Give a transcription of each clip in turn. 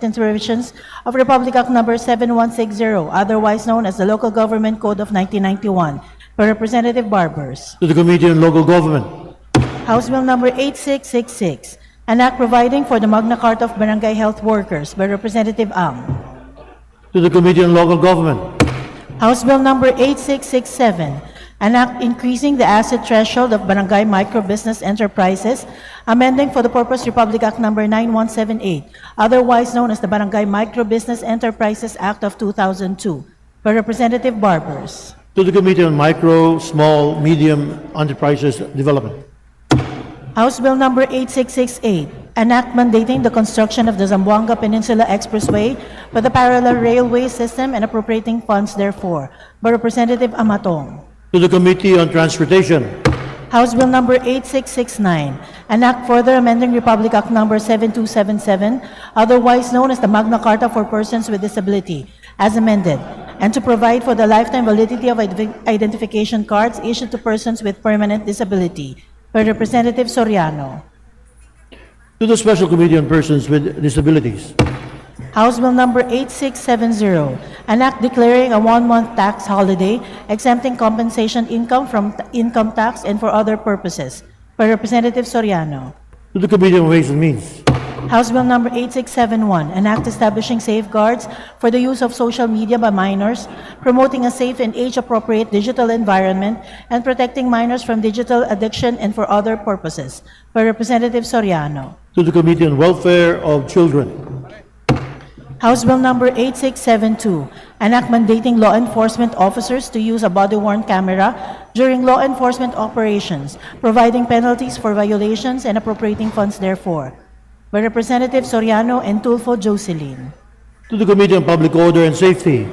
Provisions of Republic Act Number 7160, otherwise known as the Local Government Code of 1991, by Representative Barbers. To the Committee on Local Government. House Bill Number 8666, an act providing for the Magna Carta of Barangay Health Workers, by Representative Ang. To the Committee on Local Government. House Bill Number 8667, an act increasing the asset threshold of barangay micro-business enterprises, amending for the purpose Republic Act Number 9178, otherwise known as the Barangay Micro-Business Enterprises Act of 2002, by Representative Barbers. To the Committee on Micro, Small, Medium Enterprises Development. House Bill Number 8668, an act mandating the construction of the Zamboanga Peninsula Expressway for the parallel railway system and appropriating funds therefor, by Representative Amatong. To the Committee on Transportation. House Bill Number 8669, an act further amending Republic Act Number 7277, otherwise known as the Magna Carta for Persons with Disability, as amended, and to provide for the lifetime validity of identification cards issued to persons with permanent disability, by Representative Soriano. To the Special Committee on Persons with Disabilities. House Bill Number 8670, an act declaring a one-month tax holiday, exempting compensation income from income tax and for other purposes, by Representative Soriano. To the Committee on Ways and Means. House Bill Number 8671, an act establishing safeguards for the use of social media by minors, promoting a safe and age-appropriate digital environment, and protecting minors from digital addiction and for other purposes, by Representative Soriano. To the Committee on Welfare of Children. House Bill Number 8672, an act mandating law enforcement officers to use a body-worn camera during law enforcement operations, providing penalties for violations and appropriating funds therefor, by Representative Soriano and Tulfo Jocelyn. To the Committee on Public Order and Safety.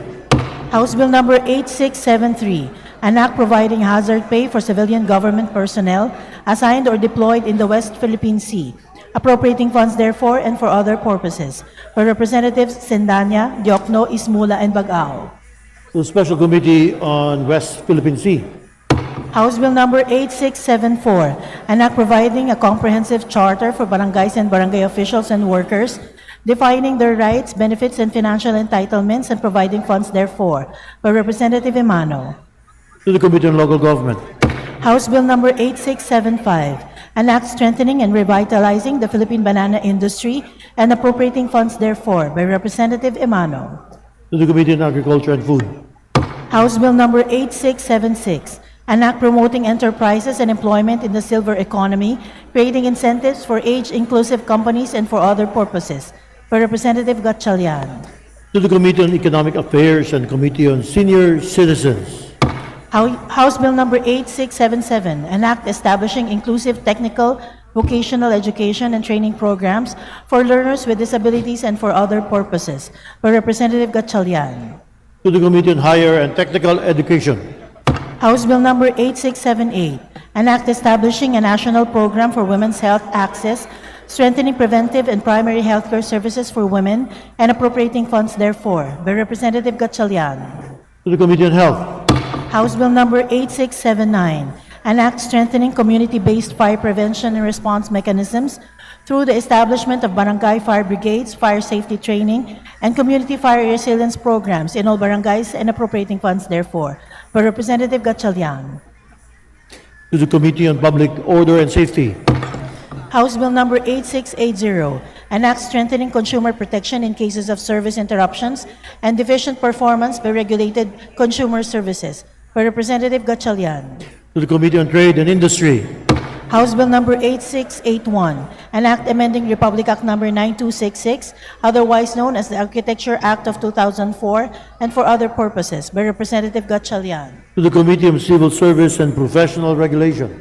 House Bill Number 8673, an act providing hazard pay for civilian government personnel assigned or deployed in the West Philippine Sea, appropriating funds therefor and for other purposes, by Representatives Sendanya, Diokno, Ismula, and Bagao. To the Special Committee on West Philippine Sea. House Bill Number 8674, an act providing a comprehensive charter for barangays and barangay officials and workers, defining their rights, benefits, and financial entitlements, and providing funds therefor, by Representative Emano. To the Committee on Local Government. House Bill Number 8675, an act strengthening and revitalizing the Philippine banana industry and appropriating funds therefor, by Representative Emano. To the Committee on Agriculture and Food. House Bill Number 8676, an act promoting enterprises and employment in the silver economy, creating incentives for age-inclusive companies and for other purposes, by Representative Gatchalian. To the Committee on Economic Affairs and Committee on Senior Citizens. House Bill Number 8677, an act establishing inclusive technical, vocational education and training programs for learners with disabilities and for other purposes, by Representative Gatchalian. To the Committee on Higher and Technical Education. House Bill Number 8678, an act establishing a national program for women's health access, strengthening preventive and primary healthcare services for women, and appropriating funds therefor, by Representative Gatchalian. To the Committee on Health. House Bill Number 8679, an act strengthening community-based fire prevention and response mechanisms through the establishment of barangay fire brigades, fire safety training, and community fire resilience programs in all barangays and appropriating funds therefor, by Representative Gatchalian. To the Committee on Public Order and Safety. House Bill Number 8680, an act strengthening consumer protection in cases of service interruptions and deficient performance by regulated consumer services, by Representative Gatchalian. To the Committee on Trade and Industry. House Bill Number 8681, an act amending Republic Act Number 9266, otherwise known as the Architecture Act of 2004, and for other purposes, by Representative Gatchalian. To the Committee on Civil Service and Professional Regulation.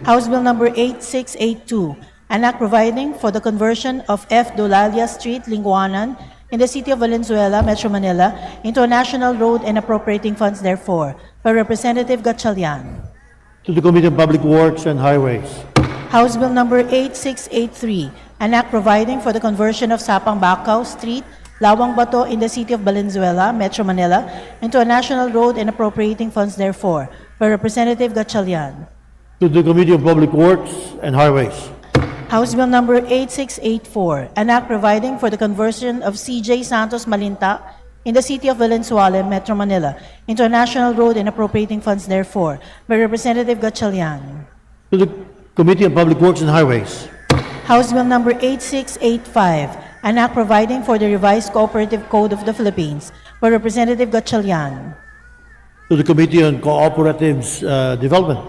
House Bill Number 8682, an act providing for the conversion of F. Dolalia Street, Linguanan, in the city of Valenzuela, Metro Manila, into a national road and appropriating funds therefor, by Representative Gatchalian. To the Committee on Public Works and Highways. House Bill Number 8683, an act providing for the conversion of Sapang Bacau Street, Lawang Bato, in the city of Valenzuela, Metro Manila, into a national road and appropriating funds therefor, by Representative Gatchalian. To the Committee on Public Works and Highways. House Bill number 8684, an act providing for the conversion of C.J. Santos Malinta in the city of Valenzuela, Metro Manila, into a national road and appropriating funds therefore, by Representative Gatchalian. To the Committee on Public Works and Highways. House Bill number 8685, an act providing for the revised Cooperative Code of the Philippines, by Representative Gatchalian. To the Committee on Cooperatives Development.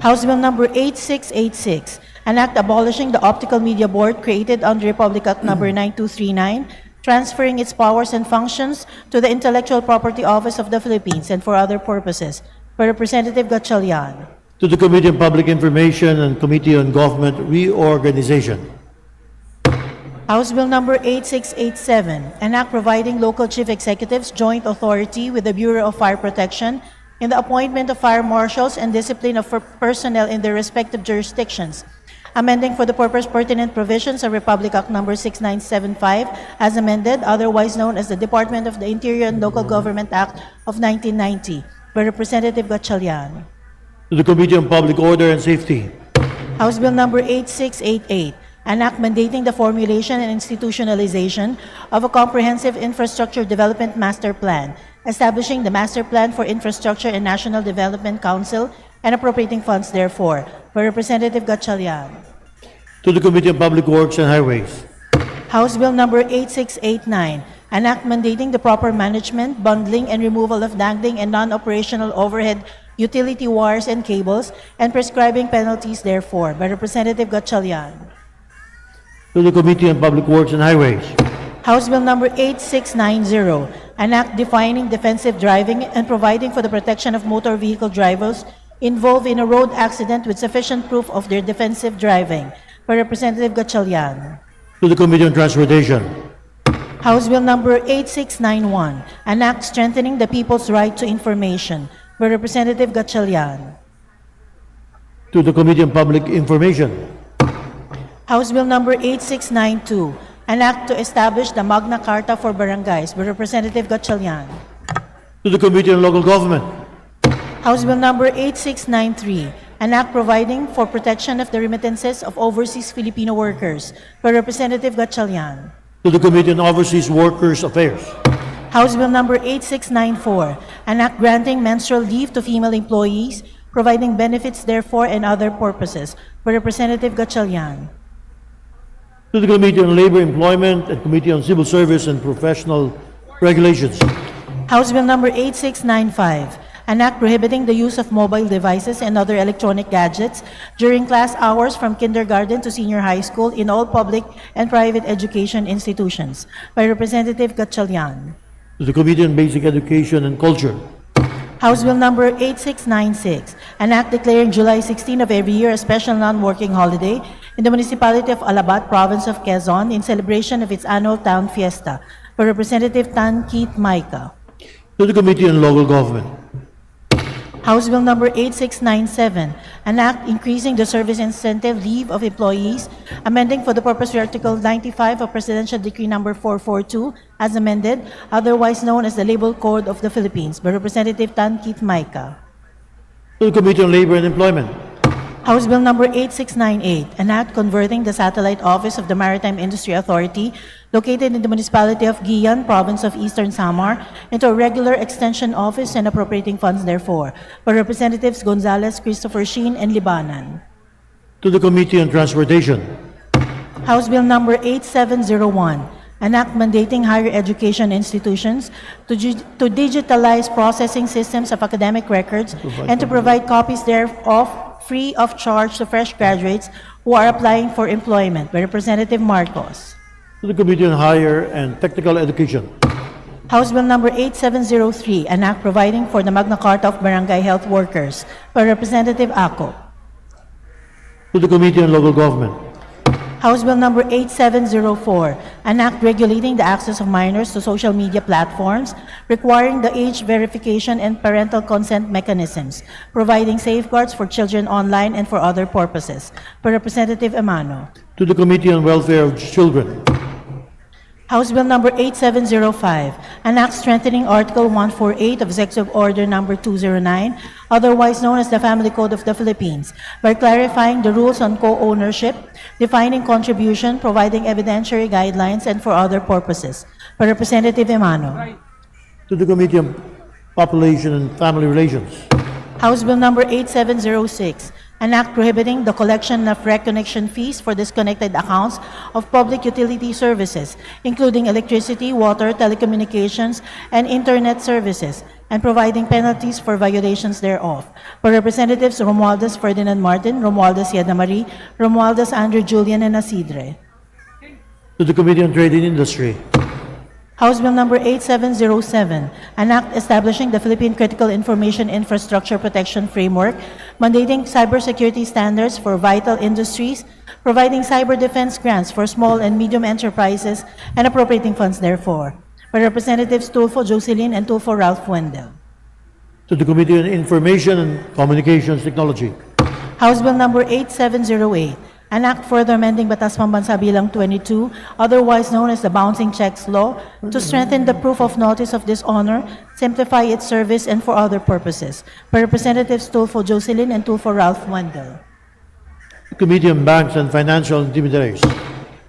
House Bill number 8686, an act abolishing the Optical Media Board created under Republic Act number 9239, transferring its powers and functions to the Intellectual Property Office of the Philippines and for other purposes, by Representative Gatchalian. To the Committee on Public Information and Committee on Government Reorganization. House Bill number 8687, an act providing local chief executives joint authority with the Bureau of Fire Protection in the appointment of fire marshals and discipline of personnel in their respective jurisdictions, amending for the purpose pertinent provisions of Republic Act number 6975 as amended, otherwise known as the Department of the Interior and Local Government Act of 1990, by Representative Gatchalian. To the Committee on Public Order and Safety. House Bill number 8688, an act mandating the formulation and institutionalization of a comprehensive infrastructure development master plan, establishing the Master Plan for Infrastructure and National Development Council and appropriating funds therefore, by Representative Gatchalian. To the Committee on Public Works and Highways. House Bill number 8689, an act mandating the proper management, bundling, and removal of dangling and non-operational overhead utility wires and cables and prescribing penalties therefore, by Representative Gatchalian. To the Committee on Public Works and Highways. House Bill number 8690, an act defining defensive driving and providing for the protection of motor vehicle drivers involved in a road accident with sufficient proof of their defensive driving, by Representative Gatchalian. To the Committee on Transportation. House Bill number 8691, an act strengthening the people's right to information, by Representative Gatchalian. To the Committee on Public Information. House Bill number 8692, an act to establish the Magna Carta for Barangays, by Representative Gatchalian. To the Committee on Local Government. House Bill number 8693, an act providing for protection of the remittances of overseas Filipino workers, by Representative Gatchalian. To the Committee on Overseas Workers Affairs. House Bill number 8694, an act granting menstrual leave to female employees, providing benefits therefore and other purposes, by Representative Gatchalian. To the Committee on Labor, Employment, and Committee on Civil Service and Professional Regulations. House Bill number 8695, an act prohibiting the use of mobile devices and other electronic gadgets during class hours from kindergarten to senior high school in all public and private education institutions, by Representative Gatchalian. To the Committee on Basic Education and Culture. House Bill number 8696, an act declaring July 16 of every year a special non-working holiday in the municipality of Alabat, province of Quezon, in celebration of its annual town fiesta, by Representative Tan Keith Maika. To the Committee on Local Government. House Bill number 8697, an act increasing the service incentive leave of employees, amending for the purpose of Article 95 of Presidential Decree number 442, as amended, otherwise known as the Labor Code of the Philippines, by Representative Tan Keith Maika. To the Committee on Labor and Employment. House Bill number 8698, an act converting the satellite office of the Maritime Industry Authority, located in the municipality of Guian, province of Eastern Samar, into a regular extension office and appropriating funds therefore, by Representatives Gonzales, Christopher Sheen, and Libanan. To the Committee on Transportation. House Bill number 8701, an act mandating higher education institutions to digitalize processing systems of academic records and to provide copies thereof free of charge to fresh graduates who are applying for employment, by Representative Marcos. To the Committee on Higher and Technical Education. House Bill number 8703, an act providing for the Magna Carta of Barangay Health Workers, by Representative Ako. To the Committee on Local Government. House Bill number 8704, an act regulating the access of minors to social media platforms, requiring the age verification and parental consent mechanisms, providing safeguards for children online and for other purposes, by Representative Emano. To the Committee on Welfare of Children. House Bill number 8705, an act strengthening Article 148 of Executive Order number 209, otherwise known as the Family Code of the Philippines, by clarifying the rules on co-ownership, defining contribution, providing evidentiary guidelines, and for other purposes. By Representative Emano. To the Committee on Population and Family Relations. House Bill number 8706, an act prohibiting the collection of reconnection fees for disconnected accounts of public utility services, including electricity, water, telecommunications, and internet services, and providing penalties for violations thereof. For Representatives Romualdez Ferdinand Martin, Romualdez Yedna Marie, Romualdez Andrew Julian, and Asidre. To the Committee on Trade and Industry. House Bill number 8707, an act establishing the Philippine Critical Information Infrastructure Protection Framework, mandating cybersecurity standards for vital industries, providing cyber defense grants for small and medium enterprises, and appropriating funds therefor. By Representatives Tulfo Jocelyn and Tulfo Ralph Wendell. To the Committee on Information and Communications Technology. House Bill number 8708, an act further amending Batas Pambansa Bilang 22, otherwise known as the Bouncing Checks Law, to strengthen the proof of notice of dishonor, simplify its service, and for other purposes. By Representatives Tulfo Jocelyn and Tulfo Ralph Wendell. Committee on Banks and Financial Intermediaries.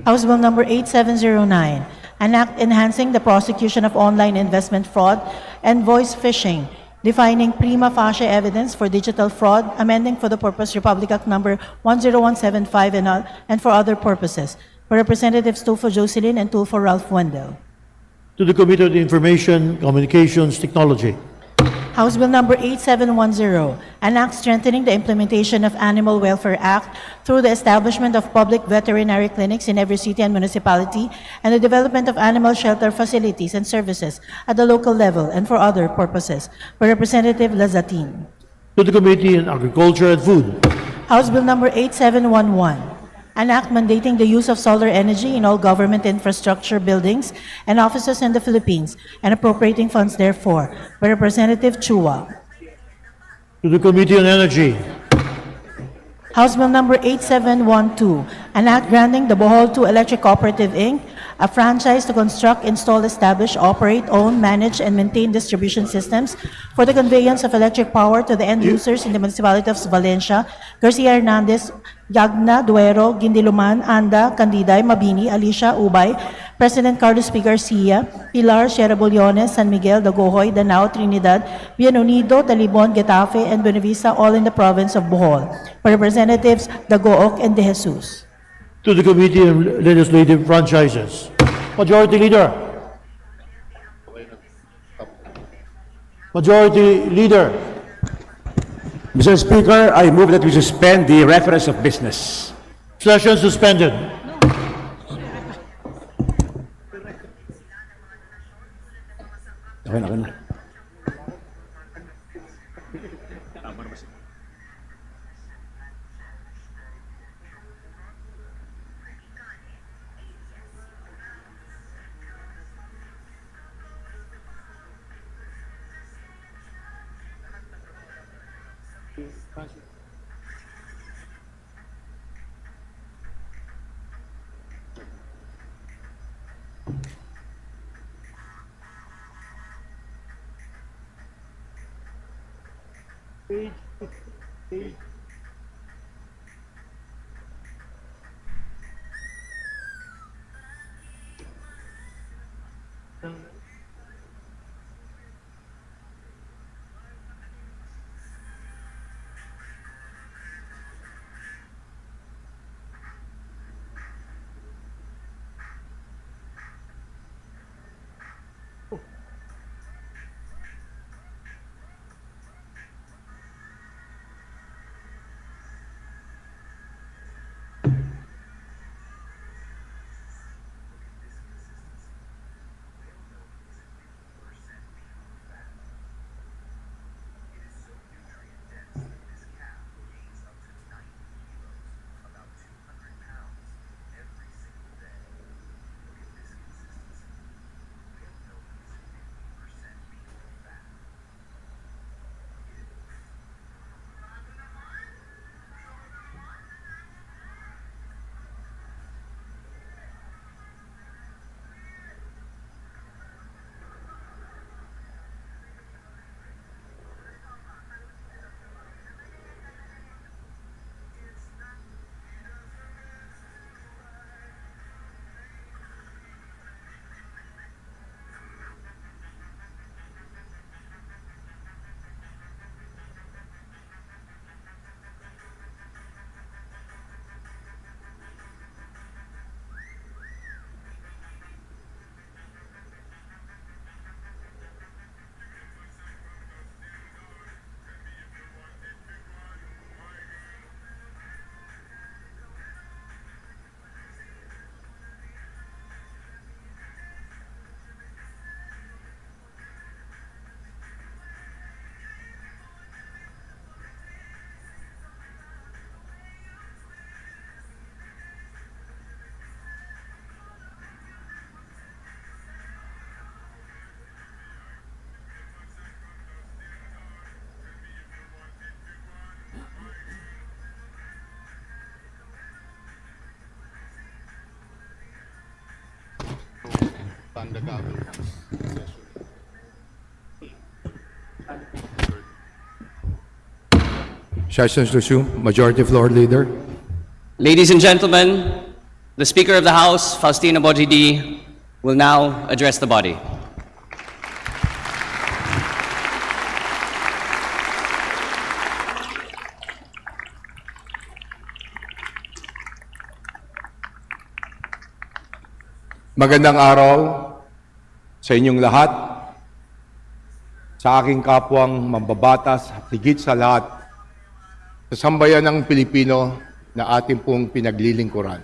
House Bill number 8709, an act enhancing the prosecution of online investment fraud and voice phishing, defining prima facie evidence for digital fraud, amending for the purpose Republic Act number 10175 and for other purposes. For Representatives Tulfo Jocelyn and Tulfo Ralph Wendell. To the Committee on Information, Communications Technology. House Bill number 8710, an act strengthening the implementation of Animal Welfare Act through the establishment of public veterinary clinics in every city and municipality and the development of animal shelter facilities and services at the local level and for other purposes. By Representative Lazatin. To the Committee on Agriculture and Food. House Bill number 8711, an act mandating the use of solar energy in all government infrastructure buildings and offices in the Philippines and appropriating funds therefor. By Representative Chua. To the Committee on Energy. House Bill number 8712, an act granting the Bohol 2 Electric Cooperative, Inc. a franchise to construct, install, establish, operate, own, manage, and maintain distribution systems for the conveyance of electric power to the end users in the municipality of Valencia, Garcia Hernandez, Yagna, Duero, Guindiluman, Anda, Candiday, Mabini, Alicia, Ubay, President Carlos P. Garcia, Pilar, Sierra Bullones, San Miguel, Dagohoy, Danao, Trinidad, Bienunido, Talibon, Getafe, and Buenavista, all in the province of Bohol. For Representatives Dagook and De Jesus. To the Committee on Legislative Franchises. Majority Leader. Majority Leader. Mr. Speaker, I move that we suspend the reference of business. Session suspended. Okay na. Sessions resumed. Majority Floor Leader. Ladies and gentlemen, the Speaker of the House, Faustina Bojidi, will now address the body. Magandang araw sa inyong lahat, sa aking kapwang mambabatas at higit sa lahat, sa sambayan ng Pilipino na ating pong pinaglilingkuran.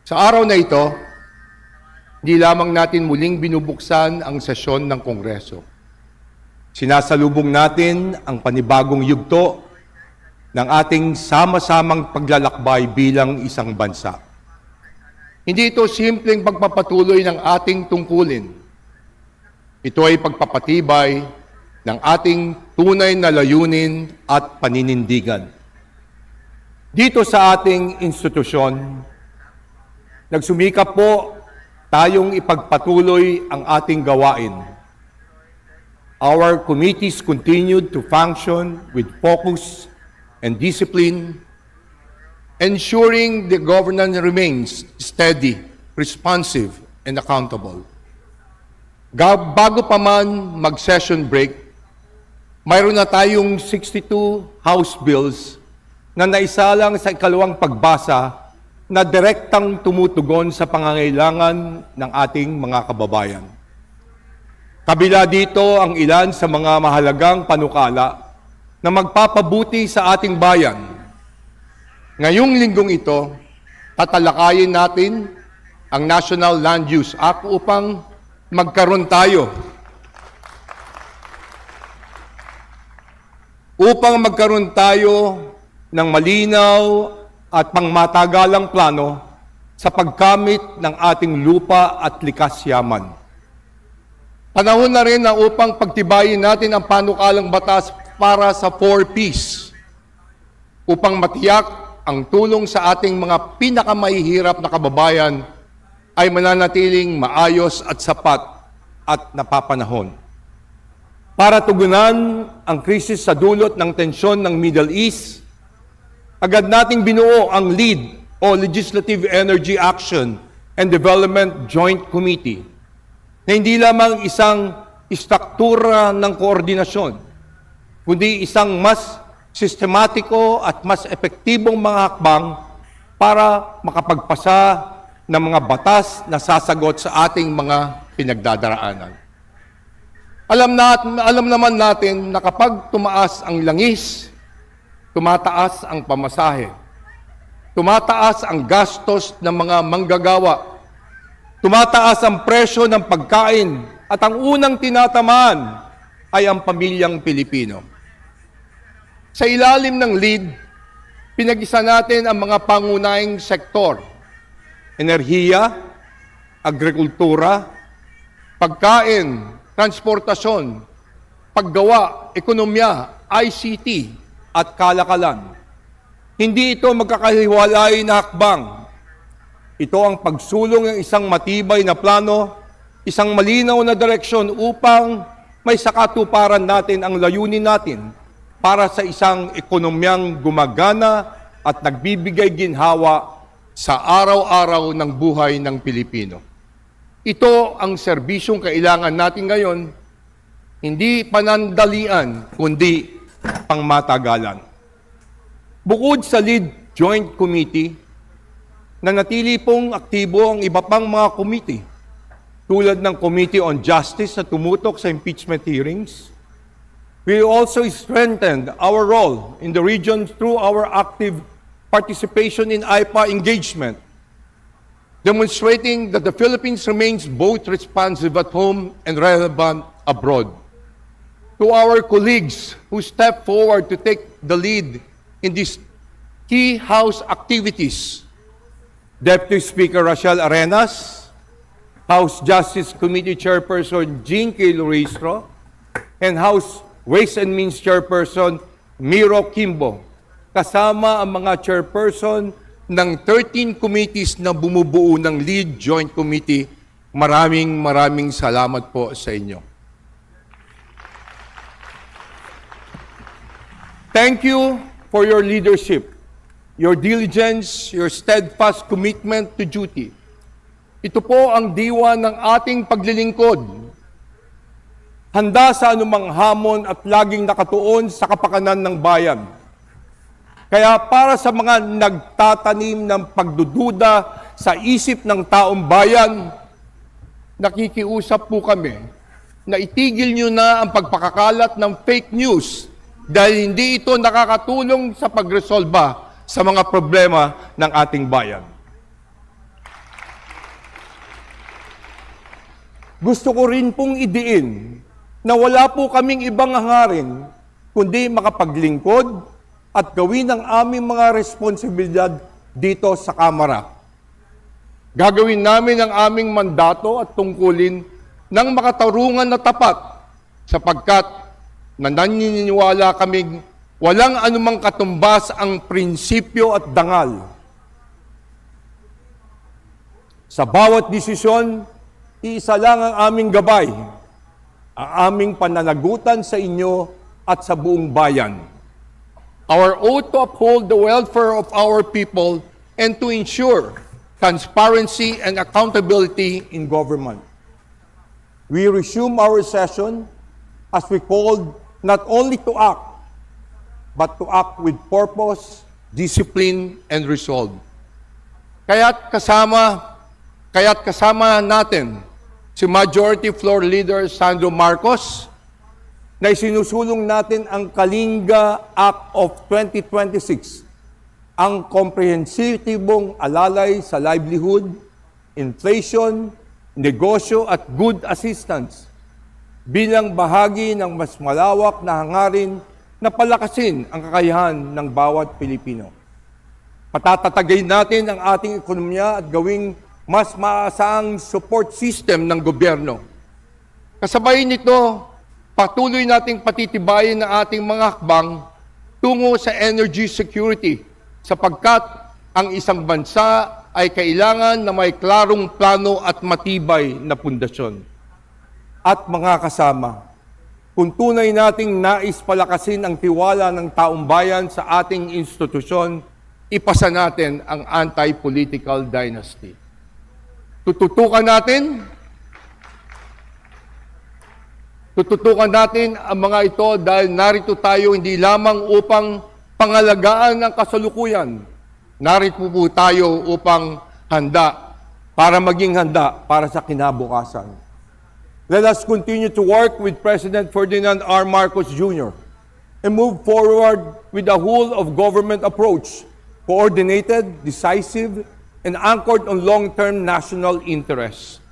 Sa araw na ito, hindi lamang natin muling binubuksan ang sesyon ng Kongreso. Sinasalubong natin ang panibagong yugto ng ating sama-samang paglalakbay bilang isang bansa. Hindi ito simpleng pagpapatuloy ng ating tungkulin. Ito ay pagpapatibay ng ating tunay na layunin at paninindigan. Dito sa ating institusyon, nagsumikap po tayong ipagpatuloy ang ating gawain. Our committees continued to function with focus and discipline, ensuring the governance remains steady, responsive, and accountable. Bago pa man mag-session break, mayroon na tayong 62 House Bills na naisalang sa ikalawang pagbasa na direktang tumutugon sa pangangailangan ng ating mga kababayan. Kabila dito ang ilan sa mga mahalagang panukala na magpapabuti sa ating bayan. Ngayong linggong ito, tatalakayin natin ang National Land Use Act upang magkaroon tayo ng malinaw at pangmatagalang plano sa pagkamit ng ating lupa at likas yaman. Panahon na rin na upang pagtibayin natin ang panukalang batas para sa 4Ps upang matiyak ang tulong sa ating mga pinakamahihirap na kababayan ay mananatiling maayos at sapat at napapanahon. Para tugunan ang krisis sa dulot ng tensyon ng Middle East, agad nating binuo ang LEAD o Legislative Energy Action and Development Joint Committee na hindi lamang isang istruktura ng koordinasyon, kundi isang mas sistematiko at mas epektibong mga hakbang para makapagpasa ng mga batas na sasagot sa ating mga pinagdadaraanan. Alam naman natin na kapag tumaas ang langis, tumataas ang pamasahe, tumataas ang gastos ng mga manggagawa, tumataas ang presyo ng pagkain, at ang unang tinatamaan ay ang pamilyang Pilipino. Sa ilalim ng LEAD, pinag-isa natin ang mga pangunahing sektor: enerhiya, agrikultura, pagkain, transportasyon, paggawa, ekonomiya, ICT, at kalakalan. Hindi ito magkakahiwalay na hakbang. Ito ang pagsulong ng isang matibay na plano, isang malinaw na direksyon upang may sakatuparan natin ang layunin natin para sa isang ekonomiyang gumagana at nagbibigay ginhawa sa araw-araw ng buhay ng Pilipino. Ito ang serbisyong kailangan natin ngayon, hindi panandalian, kundi pangmatagalan. Bukod sa LEAD Joint Committee, nanatili pong aktibo ang iba pang mga committee, tulad ng Committee on Justice na tumutok sa impeachment hearings. We also strengthened our role in the region through our active participation in IPA engagement, demonstrating that the Philippines remains both responsive at home and relevant abroad. To our colleagues who step forward to take the lead in these key House activities, Deputy Speaker Rachel Arenas, House Justice Committee Chairperson Jean K. Luistro, and House Ways and Means Chairperson Miro Kimbo, kasama ang mga chairperson ng 13 committees na bumubuo ng LEAD Joint Committee Maraming salamat po sa inyo. Thank you for your leadership, your diligence, your steadfast commitment to duty. Ito po ang diwa ng ating paglilingkod. Handa sa anumang hamon at laging nakatuon sa kapakanan ng bayan. Kaya para sa mga nagtatanim ng pagdududa sa isip ng taong bayan, nakikiusap po kami na itigil nyo na ang pagpakakalat ng fake news dahil hindi ito nakakatulong sa pagresolba sa mga problema ng ating bayan. Gusto ko rin pong idiin na wala po kaming ibang hangarin kundi makapaglingkod at gawin ang aming mga responsibilidad dito sa Kamara. Gagawin namin ang aming mandato at tungkulin ng makatarungan na tapat sapagkat naniniwala kaming walang anumang katumbas ang prinsipyo at dangal. Sa bawat desisyon, iisa lang ang aming gabay, ang aming pananagutan sa inyo at sa buong bayan. Our oath to uphold the welfare of our people and to ensure transparency and accountability in government. We resume our session as we called not only to act, but to act with purpose, discipline, and resolve. Kaya't kasama natin si Majority Floor Leader Sandro Marcos na isinusulong natin ang Kalinga Act of 2026, ang komprehensibong alalay sa livelihood, inflation, negosyo at good assistance bilang bahagi ng mas malawak na hangarin na palakasin ang kakayahan ng bawat Pilipino. Patatatagay natin ang ating ekonomiya at gawing mas maasaang support system ng gobyerno. Kasabay nito, patuloy nating patitibayin ang ating mga hakbang tungo sa energy security sapagkat ang isang bansa ay kailangan na may klarong plano at matibay na pundasyon. At mga kasama, kung tunay nating nais palakasin ang tiwala ng taong bayan sa ating institusyon, ipasa natin ang anti-political dynasty. Tututukan natin ang mga ito dahil narito tayo hindi lamang upang pangalagaan ang kasalukuyan. Narito po tayo upang maging handa para sa kinabukasan. Let us continue to work with President Ferdinand R. Marcos Jr. and move forward with a whole-of-government approach, coordinated, decisive, and anchored on long-term national interests.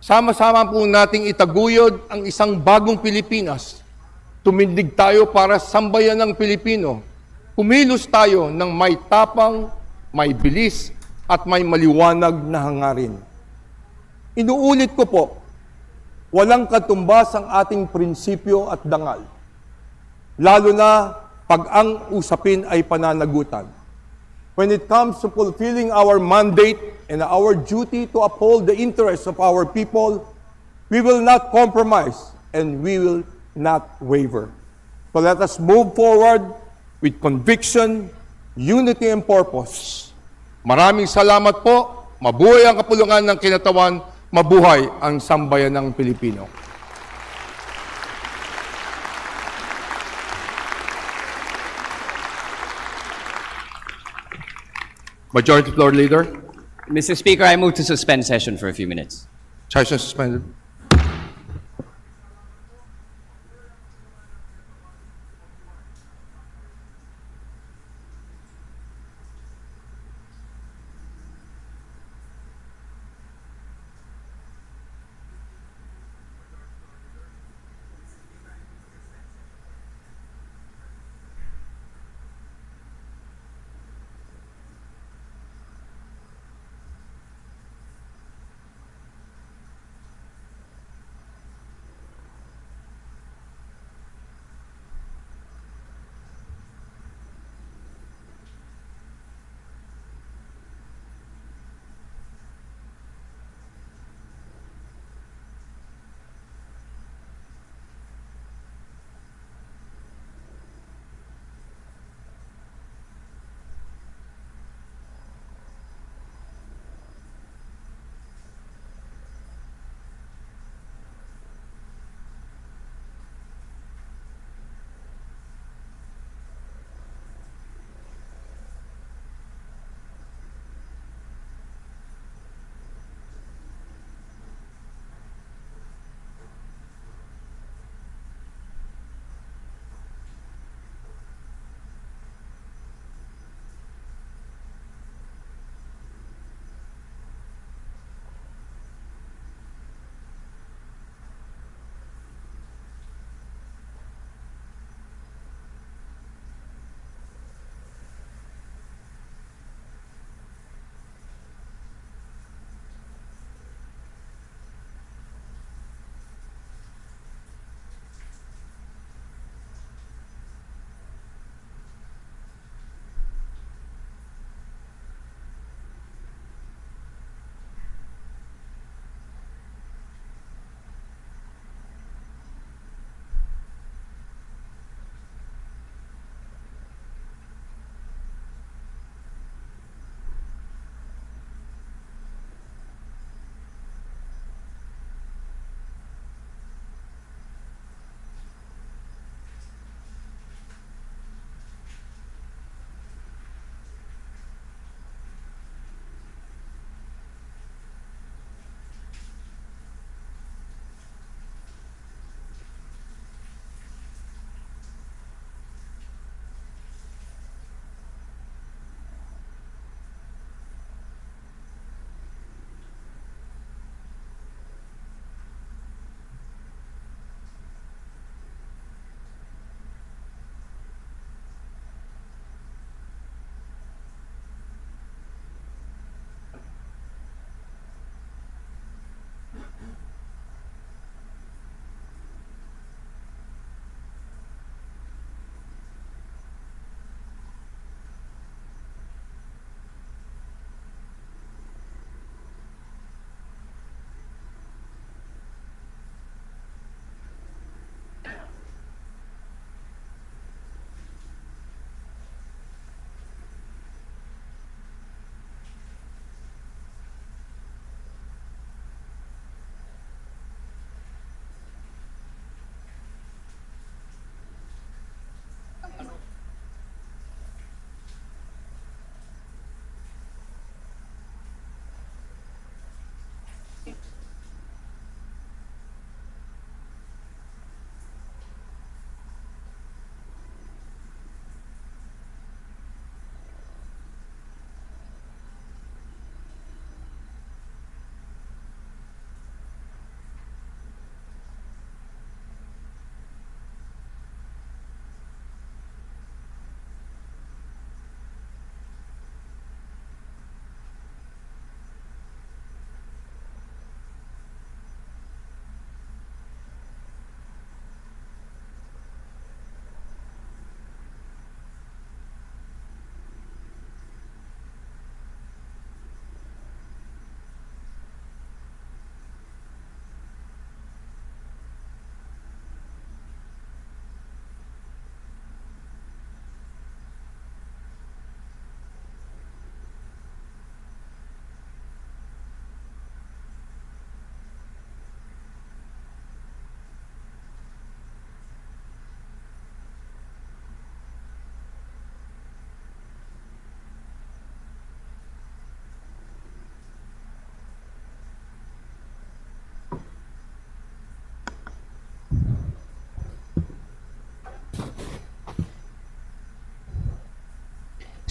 Sama-sama po nating itaguyod ang isang bagong Pilipinas. Tumindig tayo para sambayan ng Pilipino. Kumilos tayo ng may tapang, may bilis, at may maliwanag na hangarin. Inuulit ko po, walang katumbas ang ating prinsipyo at dangal. Lalo na pag ang usapin ay pananagutan. When it comes to fulfilling our mandate and our duty to uphold the interests of our people, we will not compromise and we will not waver. So let us move forward with conviction, unity, and purpose. Maraming salamat po. Mabuhay ang kapulungan ng kinatawan. Mabuhay ang sambayan ng Pilipino. Majority Floor Leader. Mr. Speaker, I move to suspend session for a few minutes. Session suspended.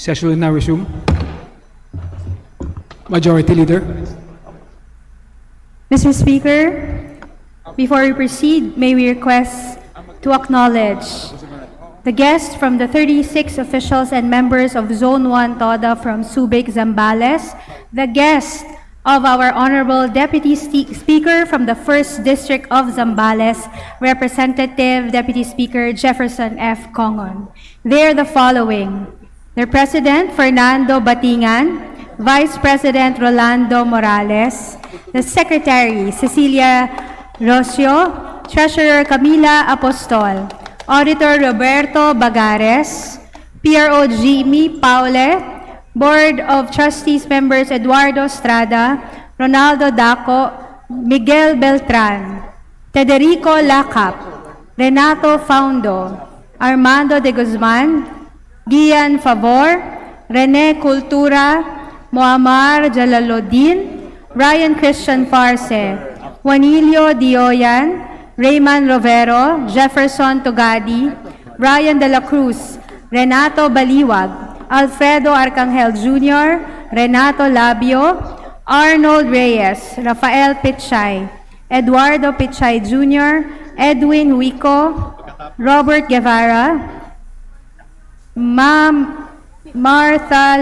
Session will now resume. Majority Leader. Mr. Speaker, before we proceed, may we request to acknowledge the guests from the 36 officials and members of Zone 1 TODA from Subic, Zambales, the guest of our Honorable Deputy Speaker from the 1st District of Zambales, Representative Deputy Speaker Jefferson F. Congon. They are the following: the President, Fernando Batingan, Vice President Rolando Morales, the Secretary, Cecilia Rocio, Treasurer Camila Apostol, Auditor Roberto Bagares, PRO Jimmy Paule, Board of Trustees members Eduardo Estrada, Ronaldo Daco, Miguel Beltran, Federico Lacap, Renato Faundo, Armando de Guzman, Gian Favor, Rene Cultura, Muammar Jalaluddin, Ryan Christian Farce, Juanilio Dioyan, Raymond Rovero, Jefferson Togadi, Ryan de la Cruz, Renato Baliwag, Alfredo Arcangel Jr., Renato Labio, Arnold Reyes, Rafael Pichay, Eduardo Pichay Jr., Edwin Huico, Robert Guevara, Martha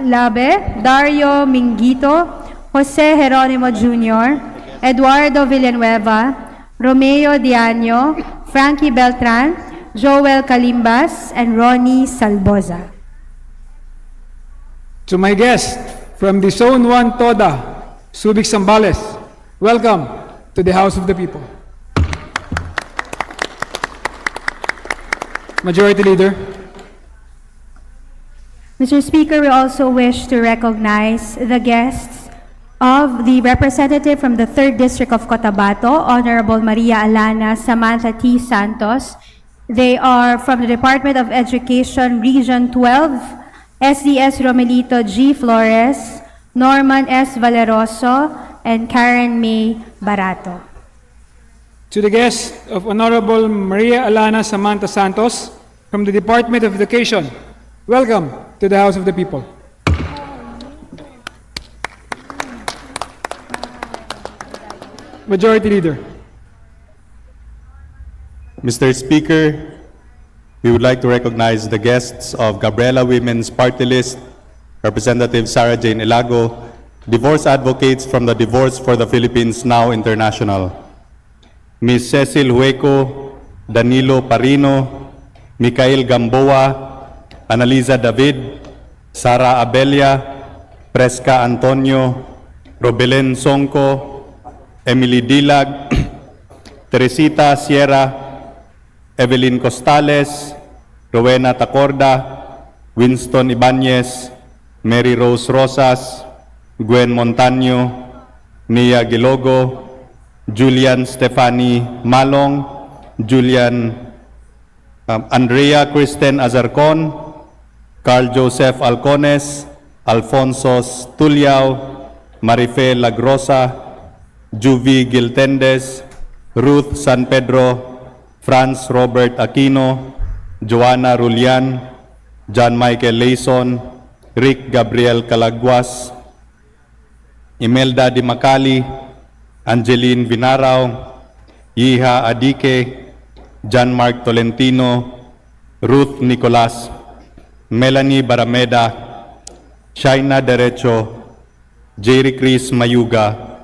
Labe, Dario Mingito, Jose Jeronimo Jr., Eduardo Villanueva, Romeo Diaño, Frankie Beltran, Joel Calimbas, and Ronnie Salboza. To my guest from the Zone 1 TODA, Subic, Zambales, welcome to the House of the People. Majority Leader. Mr. Speaker, we also wish to recognize the guests of the representative from the 3rd District of Cotabato, Honorable Maria Alana Samantha T. Santos. They are from the Department of Education, Region 12, SDS Romelito G. Flores, Norman S. Valeroso, and Karen May Barato. To the guest of Honorable Maria Alana Samantha Santos from the Department of Education, welcome to the House of the People. Majority Leader. Mr. Speaker, we would like to recognize the guests of Gabriela Women's Party List, Representative Sara Jane Ilago, divorce advocates from the Divorce for the Philippines Now International, Ms. Cecil Hueco, Danilo Parino, Mikael Gamboa, Analiza David, Sara Abelia, Fresca Antonio, Robelen Sonco, Emily Dilag, Teresita Sierra, Evelyn Costales, Rowena Tacorda, Winston Ibanez, Mary Rose Rosas, Gwen Montaño, Nia Gilogo, Julian Stefani Malong, Andrea Kristen Azarcon, Carl Joseph Alcones, Alfonso Tuliao, Marife Lagrosa, Juvi Giltendes, Ruth San Pedro, Franz Robert Aquino, Joanna Rulian, John Michael Layson, Rick Gabriel Calaguas, Imelda Di Macali, Angeline Vinarao, Yiha Adike, John Mark Tolentino, Ruth Nicolas, Melanie Barameda, Shaina Derecho, Jerry Chris Mayuga,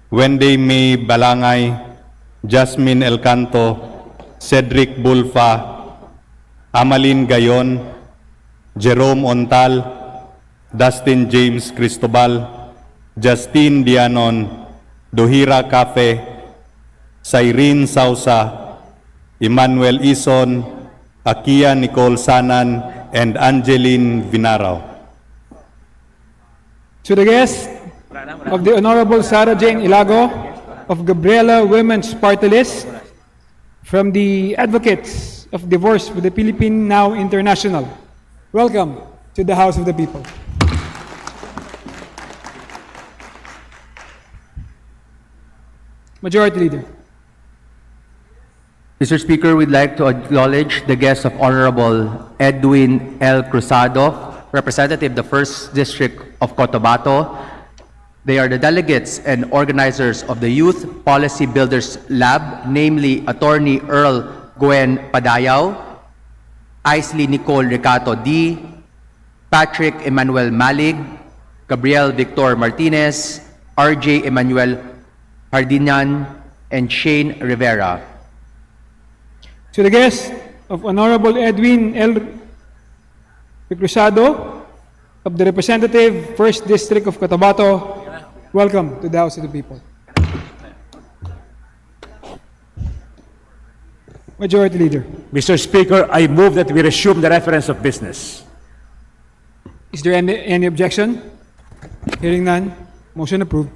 Wendy May Balangay, Jasmine Elcanto, Cedric Bulfa, Amalin Gayon, Jerome Ontal, Dustin James Cristobal, Justine Dianon, Dohira Cafe, Cyrene Sausa, Emmanuel Ison, Akia Nicole Sanan, and Angeline Vinarao. To the guest of the Honorable Sara Jane Ilago of Gabriela Women's Party List from the Advocates of Divorce for the Philippine Now International, welcome to the House of the People. Majority Leader. Mr. Speaker, we'd like to acknowledge the guests of Honorable Edwin L. Cruzado representative, the 1st District of Cotabato. They are the delegates and organizers of the Youth Policy Builders Lab, namely Attorney Earl Gwen Padayaw, Isley Nicole Ricato D, Patrick Emmanuel Malig, Gabriel Victor Martinez, RJ Emmanuel Hardinian, and Shane Rivera. To the guest of Honorable Edwin L. Cruzado of the representative, 1st District of Cotabato, welcome to the House of the People. Majority Leader. Mr. Speaker, I move that we resume the reference of business. Is there any objection? Hearing none, motion approved.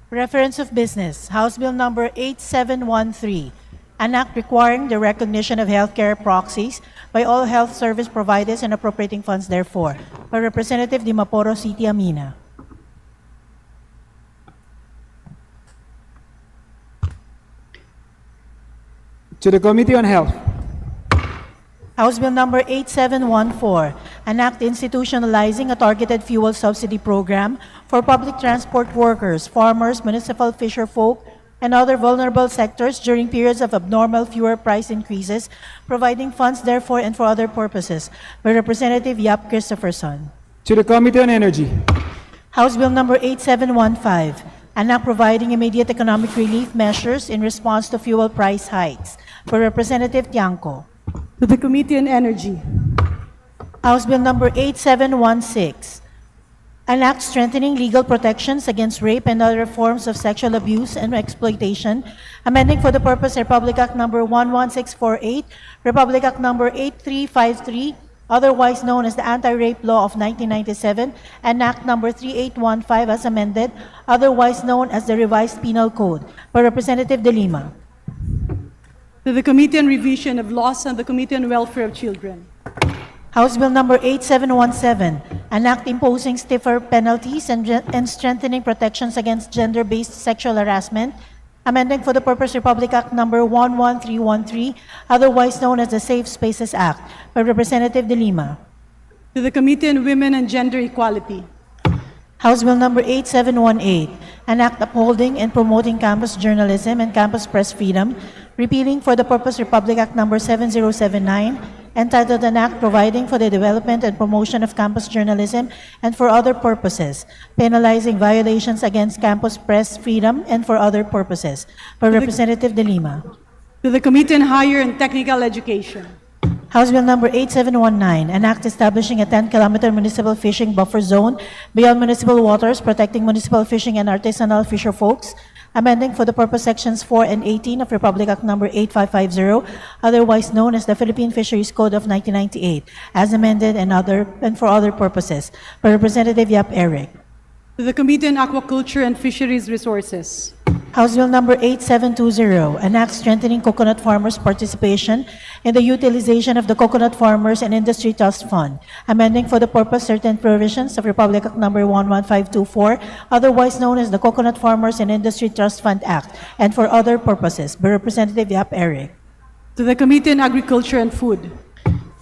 Reference of business, House Bill number 8713, an act requiring the recognition of healthcare proxies by all health service providers and appropriating funds therefore, by Representative Dimaporo City Amina. To the Committee on Health. House Bill number 8714, an act institutionalizing a targeted fuel subsidy program for public transport workers, farmers, municipal fisherfolk, and other vulnerable sectors during periods of abnormal fuel price increases, providing funds therefore and for other purposes, by Representative Yap Christopherson. To the Committee on Energy. House Bill number 8715, an act providing immediate economic relief measures in response to fuel price hikes, by Representative Tiangco. To the Committee on Energy. House Bill number 8716, an act strengthening legal protections against rape and other forms of sexual abuse and exploitation, amending for the purpose Republic Act number 11648, Republic Act number 8353, otherwise known as the Anti-Rape Law of 1997, and Act number 3815 as amended, otherwise known as the Revised Penal Code, by Representative De Lima. To the Committee on Revision of Laws and the Committee on Welfare of Children. House Bill number 8717, an act imposing stiffer penalties and strengthening protections against gender-based sexual harassment, amending for the purpose Republic Act number 11313, otherwise known as the Safe Spaces Act, by Representative De Lima. To the Committee on Women and Gender Equality. House Bill number 8718, an act upholding and promoting campus journalism and campus press freedom, repealing for the purpose Republic Act number 7079, entitled an act providing for the development and promotion of campus journalism and for other purposes, penalizing violations against campus press freedom and for other purposes, by Representative De Lima. To the Committee on Higher and Technical Education. House Bill number 8719, an act establishing a 10-kilometer municipal fishing buffer zone beyond municipal waters, protecting municipal fishing and artisanal fisher folks, amending for the purpose sections 4 and 18 of Republic Act number 8550, otherwise known as the Philippine Fisheries Code of 1998, as amended and for other purposes, by Representative Yap Eric. To the Committee on Aquaculture and Fisheries Resources. House Bill number 8720, an act strengthening coconut farmers' participation in the utilization of the Coconut Farmers and Industry Trust Fund, amending for the purpose certain provisions of Republic Act number 11524, otherwise known as the Coconut Farmers and Industry Trust Fund Act, and for other purposes, by Representative Yap Eric. To the Committee on Agriculture and Food.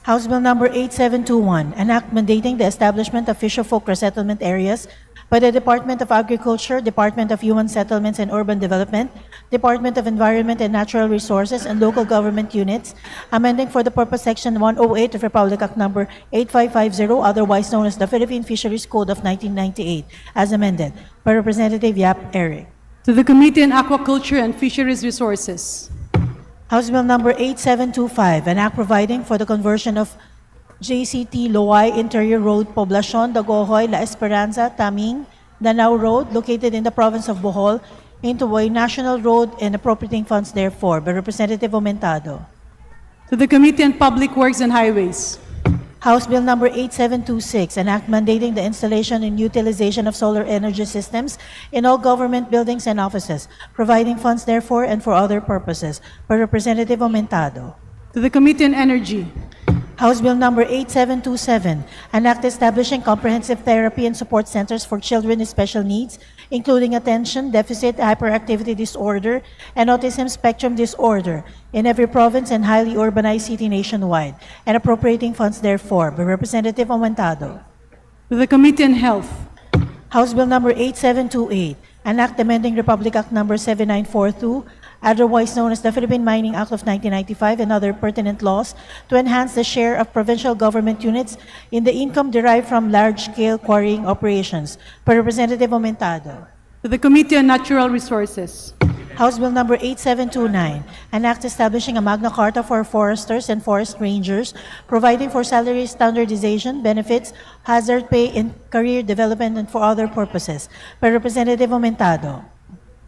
House Bill number 8721, an act mandating the establishment of fisherfolk resettlement areas by the Department of Agriculture, Department of Human Settlements and Urban Development, Department of Environment and Natural Resources, and local government units, amending for the purpose Section 108 of Republic Act number 8550, otherwise known as the Philippine Fisheries Code of 1998, as amended, by Representative Yap Eric. To the Committee on Aquaculture and Fisheries Resources. House Bill number 8725, an act providing for the conversion of JCT Loay Interior Road, Poblacion, Dagohoy, La Esperanza, Taming, Danao Road, located in the province of Bohol, into a national road and appropriating funds therefore, by Representative Aumentado. To the Committee on Public Works and Highways. House Bill number 8726, an act mandating the installation and utilization of solar energy systems in all government buildings and offices, providing funds therefore and for other purposes, by Representative Aumentado. To the Committee on Energy. House Bill number 8727, an act establishing comprehensive therapy and support centers for children with special needs including attention deficit hyperactivity disorder and autism spectrum disorder in every province and highly urbanized city nationwide, and appropriating funds therefore, by Representative Aumentado. To the Committee on Health. House Bill number 8728, an act amending Republic Act number 7942, otherwise known as the Philippine Mining Act of 1995, and other pertinent laws to enhance the share of provincial government units in the income derived from large-scale quarrying operations. Per Representative Aumentado. To the Committee on Natural Resources. House Bill number 8729, an act establishing a Magna Carta for foresters and forest rangers, providing for salary standardization, benefits, hazard pay, and career development, and for other purposes. By Representative Aumentado.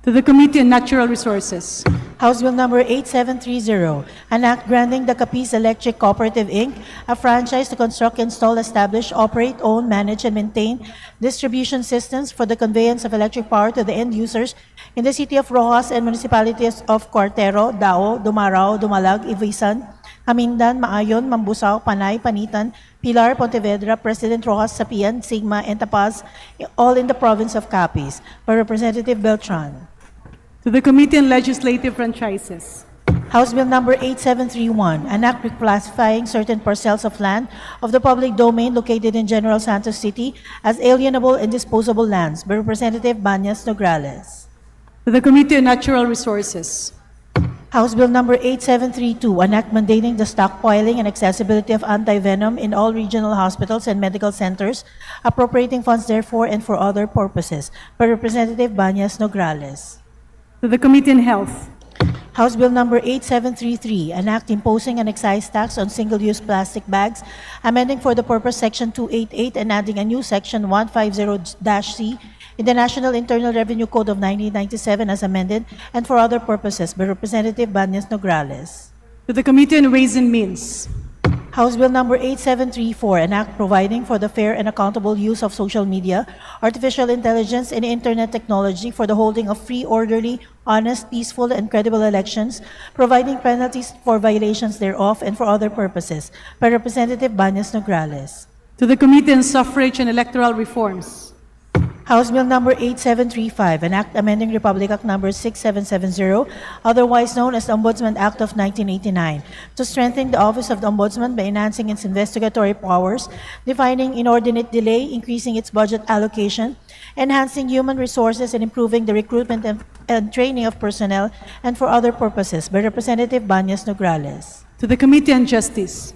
To the Committee on Natural Resources. House Bill number 8730, an act granting the Capiz Electric Cooperative, Inc. a franchise to construct, install, establish, operate, own, manage, and maintain distribution systems for the conveyance of electric power to the end users in the city of Rojas and municipalities of Cuartero, Dao, Dumarao, Dumalag, Ivisan, Amindan, Maayon, Mambusao, Panay, Panitan, Pilar, Pontevedra, President Rojas, Sapian, Sigma, and Tapaz, all in the province of Capiz. By Representative Beltran. To the Committee on Legislative Franchises. House Bill number 8731, an act reclassifying certain parcels of land of the public domain located in General Santos City as alienable and disposable lands. By Representative Banyas Nograles. To the Committee on Natural Resources. House Bill number 8732, an act mandating the stockpiling and accessibility of anti-venom in all regional hospitals and medical centers, appropriating funds therefore and for other purposes. By Representative Banyas Nograles. To the Committee on Health. House Bill number 8733, an act imposing an excise tax on single-use plastic bags, amending for the purpose Section 288 and adding a new Section 150-C in the National Internal Revenue Code of 1997 as amended, and for other purposes. By Representative Banyas Nograles. To the Committee on Ways and Means. House Bill number 8734, an act providing for the fair and accountable use of social media, artificial intelligence, and internet technology for the holding of free, orderly, honest, peaceful, and credible elections, providing penalties for violations thereof, and for other purposes. By Representative Banyas Nograles. To the Committee on Suffrage and Electoral Reforms. House Bill number 8735, an act amending Republic Act number 6770, otherwise known as the Ombudsman Act of 1989, to strengthen the Office of the Ombudsman by enhancing its investigatory powers, defining inordinate delay, increasing its budget allocation, enhancing human resources, and improving the recruitment and training of personnel, and for other purposes. By Representative Banyas Nograles. To the Committee on Justice.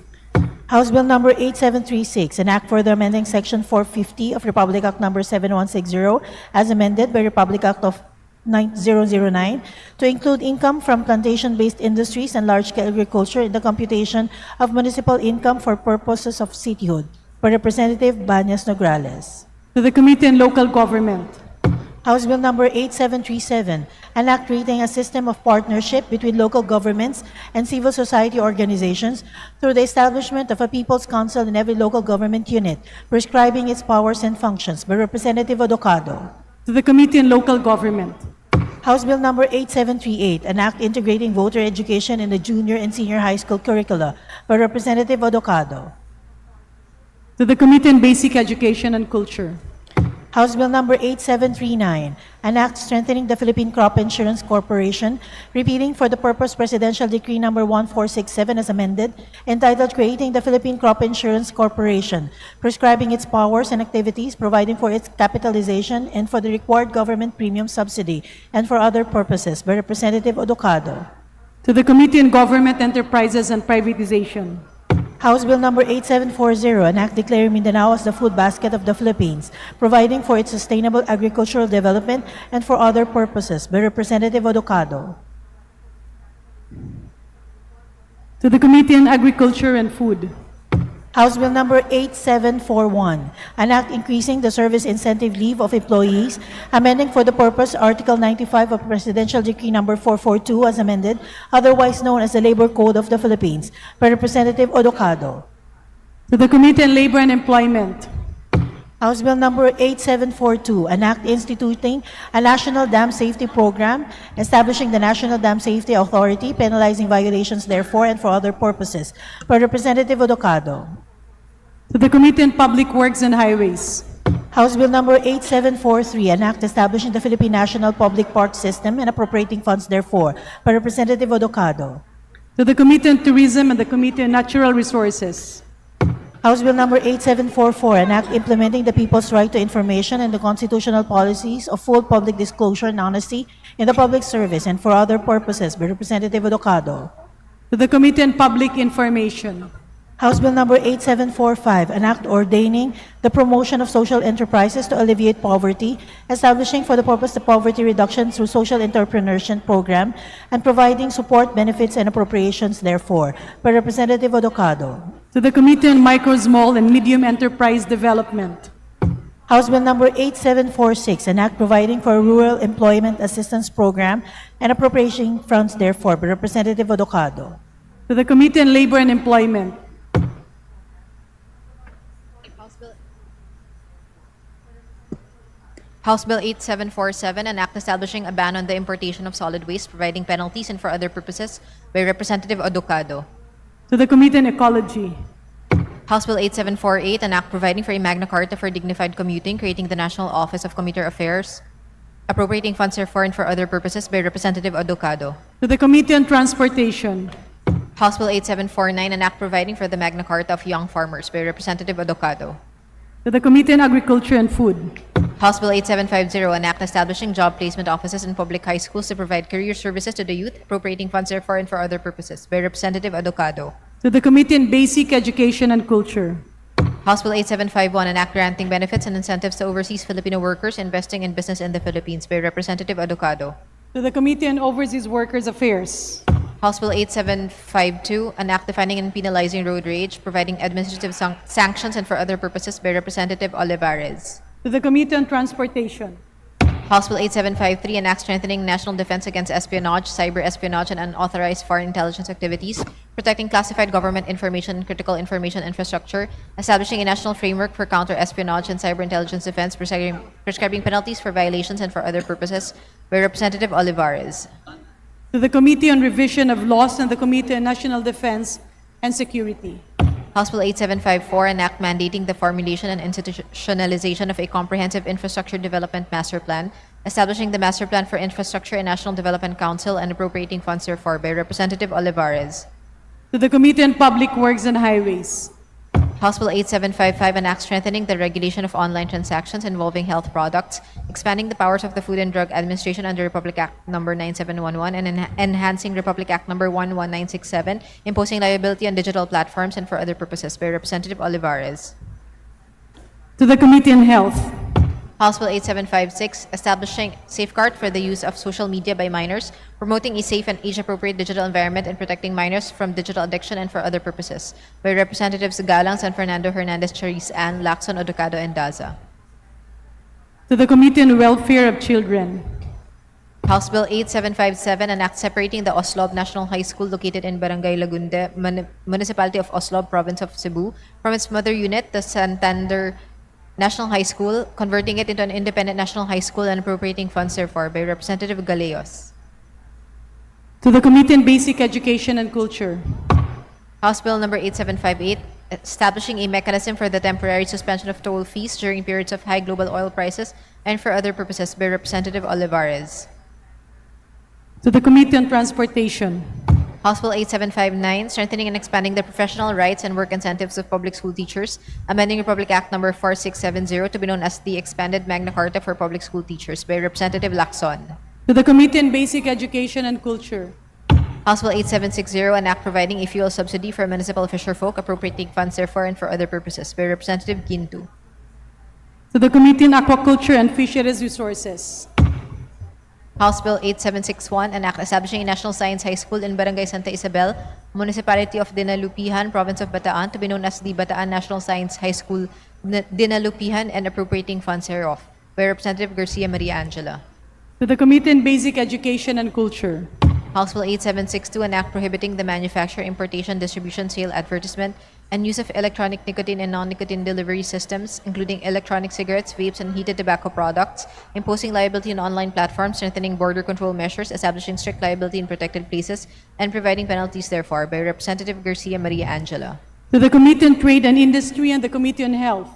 House Bill number 8736, an act further amending Section 450 of Republic Act number 7160 as amended by Republic Act of 9009 to include income from plantation-based industries and large-scale agriculture in the computation of municipal income for purposes of cityhood. By Representative Banyas Nograles. To the Committee on Local Government. House Bill number 8737, an act creating a system of partnership between local governments and civil society organizations through the establishment of a People's Council in every local government unit, prescribing its powers and functions. By Representative Odocado. To the Committee on Local Government. House Bill number 8738, an act integrating voter education in the junior and senior high school curricula. By Representative Odocado. To the Committee on Basic Education and Culture. House Bill number 8739, an act strengthening the Philippine Crop Insurance Corporation, repealing for the purpose Presidential Decree number 1467 as amended, entitled Creating the Philippine Crop Insurance Corporation, prescribing its powers and activities, providing for its capitalization and for the required government premium subsidy, and for other purposes. By Representative Odocado. To the Committee on Government Enterprises and Privatization. House Bill number 8740, an act declaring Mindanao as the food basket of the Philippines, providing for its sustainable agricultural development and for other purposes. By Representative Odocado. To the Committee on Agriculture and Food. House Bill number 8741, an act increasing the service incentive leave of employees, amending for the purpose Article 95 of Presidential Decree number 442 as amended, otherwise known as the Labor Code of the Philippines. By Representative Odocado. To the Committee on Labor and Employment. House Bill number 8742, an act instituting a National Dam Safety Program, establishing the National Dam Safety Authority, penalizing violations therefore and for other purposes. By Representative Odocado. To the Committee on Public Works and Highways. House Bill number 8743, an act establishing the Philippine National Public Park System and appropriating funds therefore, by Representative Odocado. To the Committee on Tourism and the Committee on Natural Resources. House Bill number 8744, an act implementing the people's right to information and the constitutional policies of full public disclosure and honesty in the public service and for other purposes, by Representative Odocado. To the Committee on Public Information. House Bill number 8745, an act ordaining the promotion of social enterprises to alleviate poverty, establishing for the purpose the poverty reduction through social entrepreneurship program, and providing support, benefits, and appropriations therefore, by Representative Odocado. To the Committee on Micro, Small, and Medium Enterprise Development. House Bill number 8746, an act providing for a rural employment assistance program and appropriating funds therefore, by Representative Odocado. To the Committee on Labor and Employment. House Bill 8747, an act establishing a ban on the importation of solid waste, providing penalties and for other purposes, by Representative Odocado. To the Committee on Ecology. House Bill 8748, an act providing for a Magna Carta for dignified commuting, creating the National Office of Commuter Affairs, appropriating funds therefore and for other purposes, by Representative Odocado. To the Committee on Transportation. House Bill 8749, an act providing for the Magna Carta of young farmers, by Representative Odocado. To the Committee on Agriculture and Food. House Bill 8750, an act establishing job placement offices in public high schools to provide career services to the youth, appropriating funds therefore and for other purposes, by Representative Odocado. To the Committee on Basic Education and Culture. House Bill 8751, an act granting benefits and incentives to overseas Filipino workers investing in business in the Philippines, by Representative Odocado. To the Committee on Overseas Workers Affairs. House Bill 8752, an act defining and penalizing road rage, providing administrative sanctions and for other purposes, by Representative Olivares. To the Committee on Transportation. House Bill 8753, an act strengthening national defense against espionage, cyber espionage, and unauthorized foreign intelligence activities, protecting classified government information and critical information infrastructure, establishing a national framework for counter-espionage and cyber intelligence defense, prescribing penalties for violations and for other purposes, by Representative Olivares. To the Committee on Revision of Laws and the Committee on National Defense and Security. House Bill 8754, an act mandating the formulation and institutionalization of a comprehensive infrastructure development master plan, establishing the Master Plan for Infrastructure and National Development Council and appropriating funds therefore, by Representative Olivares. To the Committee on Public Works and Highways. House Bill 8755, an act strengthening the regulation of online transactions involving health products, expanding the powers of the Food and Drug Administration under Republic Act No. 9711 and enhancing Republic Act No. 11967, imposing liability on digital platforms and for other purposes, by Representative Olivares. To the Committee on Health. House Bill 8756, establishing safeguard for the use of social media by minors, promoting a safe and age-appropriate digital environment and protecting minors from digital addiction and for other purposes, by Representatives Galang, San Fernando, Hernandez, Charis, Ann, Lacson, Odocado, and Daza. To the Committee on Welfare of Children. House Bill 8757, an act separating the Oslob National High School located in Barangay Lagunde, Municipality of Oslob, Province of Cebu, from its mother unit, the Santander National High School, converting it into an independent national high school and appropriating funds therefore, by Representative Galeos. To the Committee on Basic Education and Culture. House Bill number 8758, establishing a mechanism for the temporary suspension of toll fees during periods of high global oil prices and for other purposes, by Representative Olivares. To the Committee on Transportation. House Bill 8759, strengthening and expanding the professional rights and work incentives of public school teachers, amending Republic Act No. 4670 to be known as the Expanded Magna Carta for Public School Teachers, by Representative Lacson. To the Committee on Basic Education and Culture. House Bill 8760, an act providing a fuel subsidy for municipal fisherfolk, appropriating funds therefore and for other purposes, by Representative Gintu. To the Committee on Aquaculture and Fisheries Resources. House Bill 8761, an act establishing a National Science High School in Barangay Santa Isabel, Municipality of Dinalupihan, Province of Bataan, to be known as the Bataan National Science High School, Dinalupihan, and appropriating funds thereof, by Representative Garcia Maria Angela. To the Committee on Basic Education and Culture. House Bill 8762, an act prohibiting the manufacture, importation, distribution, sale, advertisement, and use of electronic nicotine and non-nicotine delivery systems, including electronic cigarettes, vapes, and heated tobacco products, imposing liability on online platforms, strengthening border control measures, establishing strict liability in protected places, and providing penalties therefore, by Representative Garcia Maria Angela. To the Committee on Trade and Industry and the Committee on Health.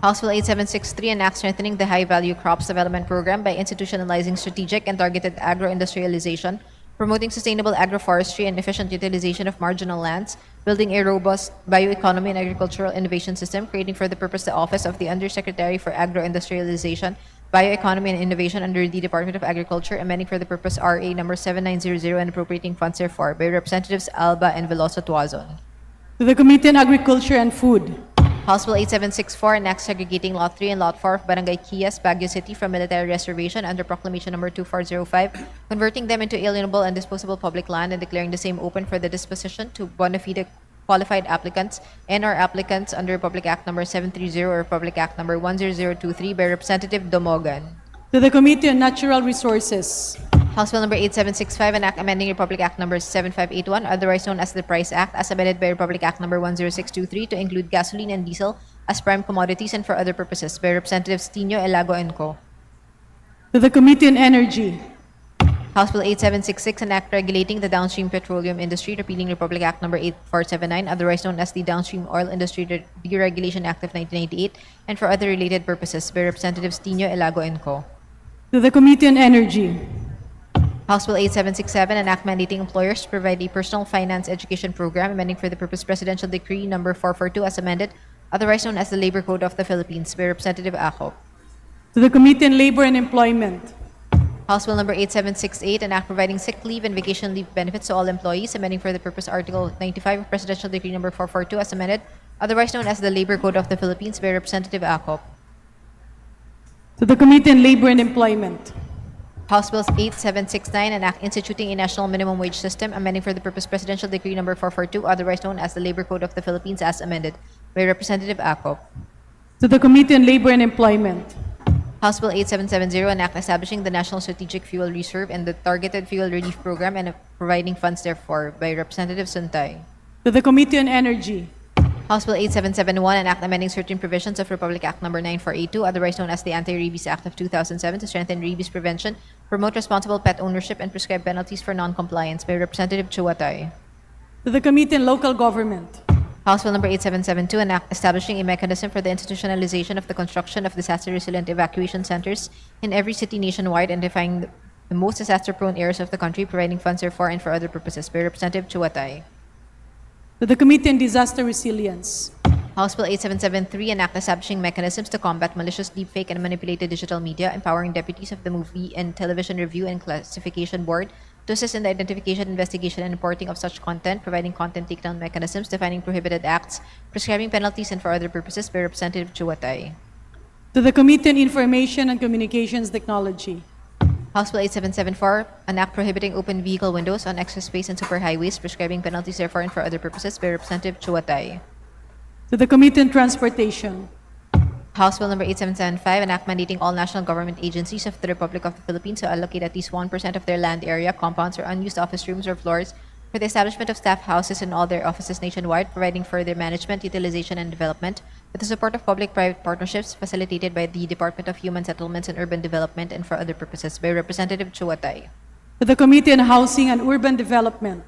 House Bill 8763, an act strengthening the high-value crops development program by institutionalizing strategic and targeted agro-industrialization, promoting sustainable agroforestry and efficient utilization of marginal lands, building a robust bioeconomy and agricultural innovation system, creating for the purpose the Office of the Undersecretary for Agro-Industrialization, Bioeconomy and Innovation under the Department of Agriculture, amending for the purpose RA number 7900 and appropriating funds therefore by Representatives Alba and Veloso Tuazon. To the Committee on Agriculture and Food. House Bill 8764, an act segregating Lot 3 and Lot 4 of Barangay Quillas, Baguio City from military reservation under Proclamation number 2405, converting them into alienable and disposable public land and declaring the same open for the disposition to bona fide qualified applicants and/or applicants under Republic Act number 730 or Republic Act number 10023 by Representative Domogan. To the Committee on Natural Resources. House Bill number 8765, an act amending Republic Act number 7581, otherwise known as the Price Act, as amended by Republic Act number 10623 to include gasoline and diesel as prime commodities and for other purposes by Representatives Tino, Elago, and Co. To the Committee on Energy. House Bill 8766, an act regulating the downstream petroleum industry, repealing Republic Act number 8479, otherwise known as the Downstream Oil Industry Deregulation Act of 1998, and for other related purposes by Representatives Tino, Elago, and Co. To the Committee on Energy. House Bill 8767, an act mandating employers to provide a personal finance education program, amending for the purpose Presidential Decree number 442 as amended, otherwise known as the Labor Code of the Philippines by Representative Acop. To the Committee on Labor and Employment. House Bill number 8768, an act providing sick leave and vacation leave benefits to all employees, amending for the purpose Article 95 of Presidential Decree number 442 as amended, otherwise known as the Labor Code of the Philippines by Representative Acop. To the Committee on Labor and Employment. House Bill 8769, an act instituting a national minimum wage system, amending for the purpose Presidential Decree number 442, otherwise known as the Labor Code of the Philippines as amended by Representative Acop. To the Committee on Labor and Employment. House Bill 8770, an act establishing the National Strategic Fuel Reserve and the Targeted Fuel Relief Program and providing funds therefore by Representative Suntay. To the Committee on Energy. House Bill 8771, an act amending certain provisions of Republic Act number 9482, otherwise known as the Anti-Rabies Act of 2007, to strengthen rabies prevention, promote responsible pet ownership, and prescribe penalties for non-compliance by Representative Chuatay. To the Committee on Local Government. House Bill number 8772, an act establishing a mechanism for the institutionalization of the construction of disaster-resilient evacuation centers in every city nationwide and defining the most disaster-prone areas of the country, providing funds therefore and for other purposes by Representative Chuatay. To the Committee on Disaster Resilience. House Bill 8773, an act establishing mechanisms to combat malicious, deepfake, and manipulated digital media, empowering deputies of the Movie and Television Review and Classification Board to assist in the identification, investigation, and reporting of such content, providing content takedown mechanisms, defining prohibited acts, prescribing penalties, and for other purposes by Representative Chuatay. To the Committee on Information and Communications Technology. House Bill 8774, an act prohibiting open vehicle windows on expressways and superhighways, prescribing penalties therefore and for other purposes by Representative Chuatay. To the Committee on Transportation. House Bill number 8775, an act mandating all national government agencies of the Republic of the Philippines to allocate at least 1% of their land area, compounds, or unused office rooms or floors for the establishment of staff houses in all their offices nationwide, providing for their management, utilization, and development with the support of public-private partnerships facilitated by the Department of Human Settlements and Urban Development and for other purposes by Representative Chuatay. To the Committee on Housing and Urban Development.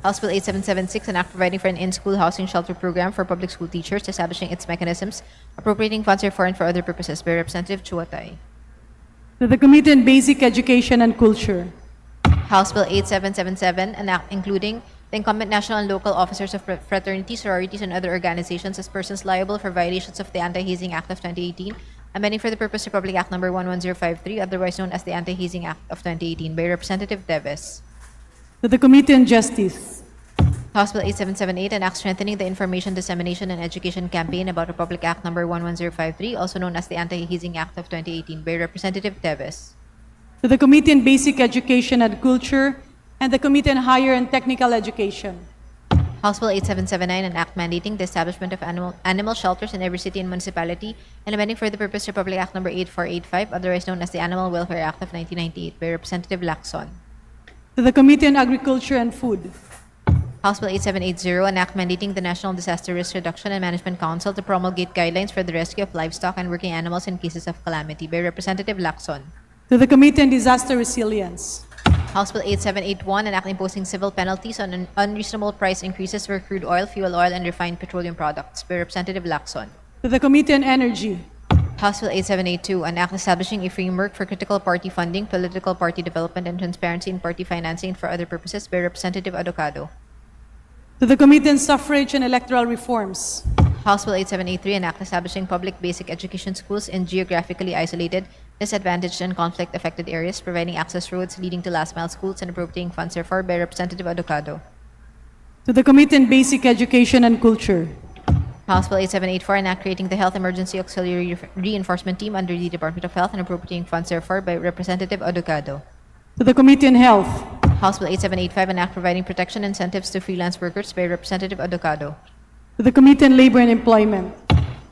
House Bill 8776, an act providing for an in-school housing shelter program for public school teachers, establishing its mechanisms, appropriating funds for and for other purposes by Representative Chuatay. To the Committee on Basic Education and Culture. House Bill 8777, an act including the incumbent national and local officers of fraternities, sororities, and other organizations as persons liable for violations of the Anti-Hazing Act of 2018, amending for the purpose Republic Act number 11053, otherwise known as the Anti-Hazing Act of 2018 by Representative Teves. To the Committee on Justice. House Bill 8778, an act strengthening the information dissemination and education campaign about Republic Act number 11053, also known as the Anti-Hazing Act of 2018 by Representative Teves. To the Committee on Basic Education and Culture and the Committee on Higher and Technical Education. House Bill 8779, an act mandating the establishment of animal shelters in every city and municipality and amending for the purpose Republic Act number 8485, otherwise known as the Animal Welfare Act of 1998 by Representative Lacson. To the Committee on Agriculture and Food. House Bill 8780, an act mandating the National Disaster Risk Reduction and Management Council to promulgate guidelines for the rescue of livestock and working animals in cases of calamity by Representative Lacson. To the Committee on Disaster Resilience. House Bill 8781, an act imposing civil penalties on unreasonable price increases for crude oil, fuel oil, and refined petroleum products by Representative Lacson. To the Committee on Energy. House Bill 8782, an act establishing a framework for critical party funding, political party development, and transparency in party financing for other purposes by Representative Adocado. To the Committee on Suffrage and Electoral Reforms. House Bill 8783, an act establishing public basic education schools in geographically isolated, disadvantaged, and conflict-affected areas, providing access roads leading to last-mile schools, and appropriating funds therefore by Representative Adocado. To the Committee on Basic Education and Culture. House Bill 8784, an act creating the Health Emergency Auxiliary Reinforcement Team under the Department of Health and appropriating funds therefore by Representative Adocado. To the Committee on Health. House Bill 8785, an act providing protection incentives to freelance workers by Representative Adocado. To the Committee on Labor and Employment.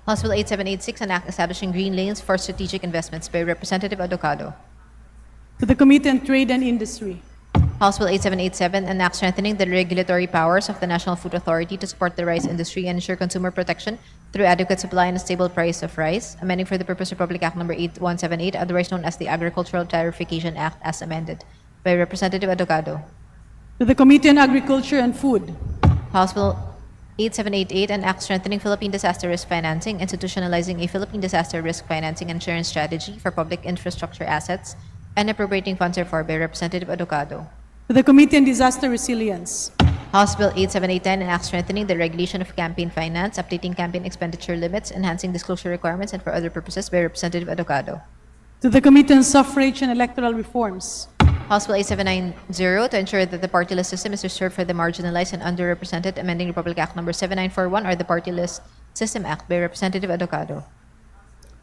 House Bill 8786, an act establishing green lanes for strategic investments by Representative Adocado. To the Committee on Trade and Industry. House Bill 8787, an act strengthening the regulatory powers of the National Food Authority to support the rice industry and ensure consumer protection through adequate supply and a stable price of rice, amending for the purpose Republic Act No. 8178, otherwise known as the Agricultural Tarification Act as amended, by Representative Adocado. To the Committee on Agriculture and Food. House Bill 8788, an act strengthening Philippine disaster risk financing, institutionalizing a Philippine disaster risk financing and insurance strategy for public infrastructure assets, and appropriating funds therefore by Representative Adocado. To the Committee on Disaster Resilience. House Bill 87810, an act strengthening the regulation of campaign finance, updating campaign expenditure limits, enhancing disclosure requirements, and for other purposes by Representative Adocado. To the Committee on Suffrage and Electoral Reforms. House Bill 8790, to ensure that the party list system is reserved for the marginalized and underrepresented, amending Republic Act No. 7941 or the Party List System Act by Representative Adocado.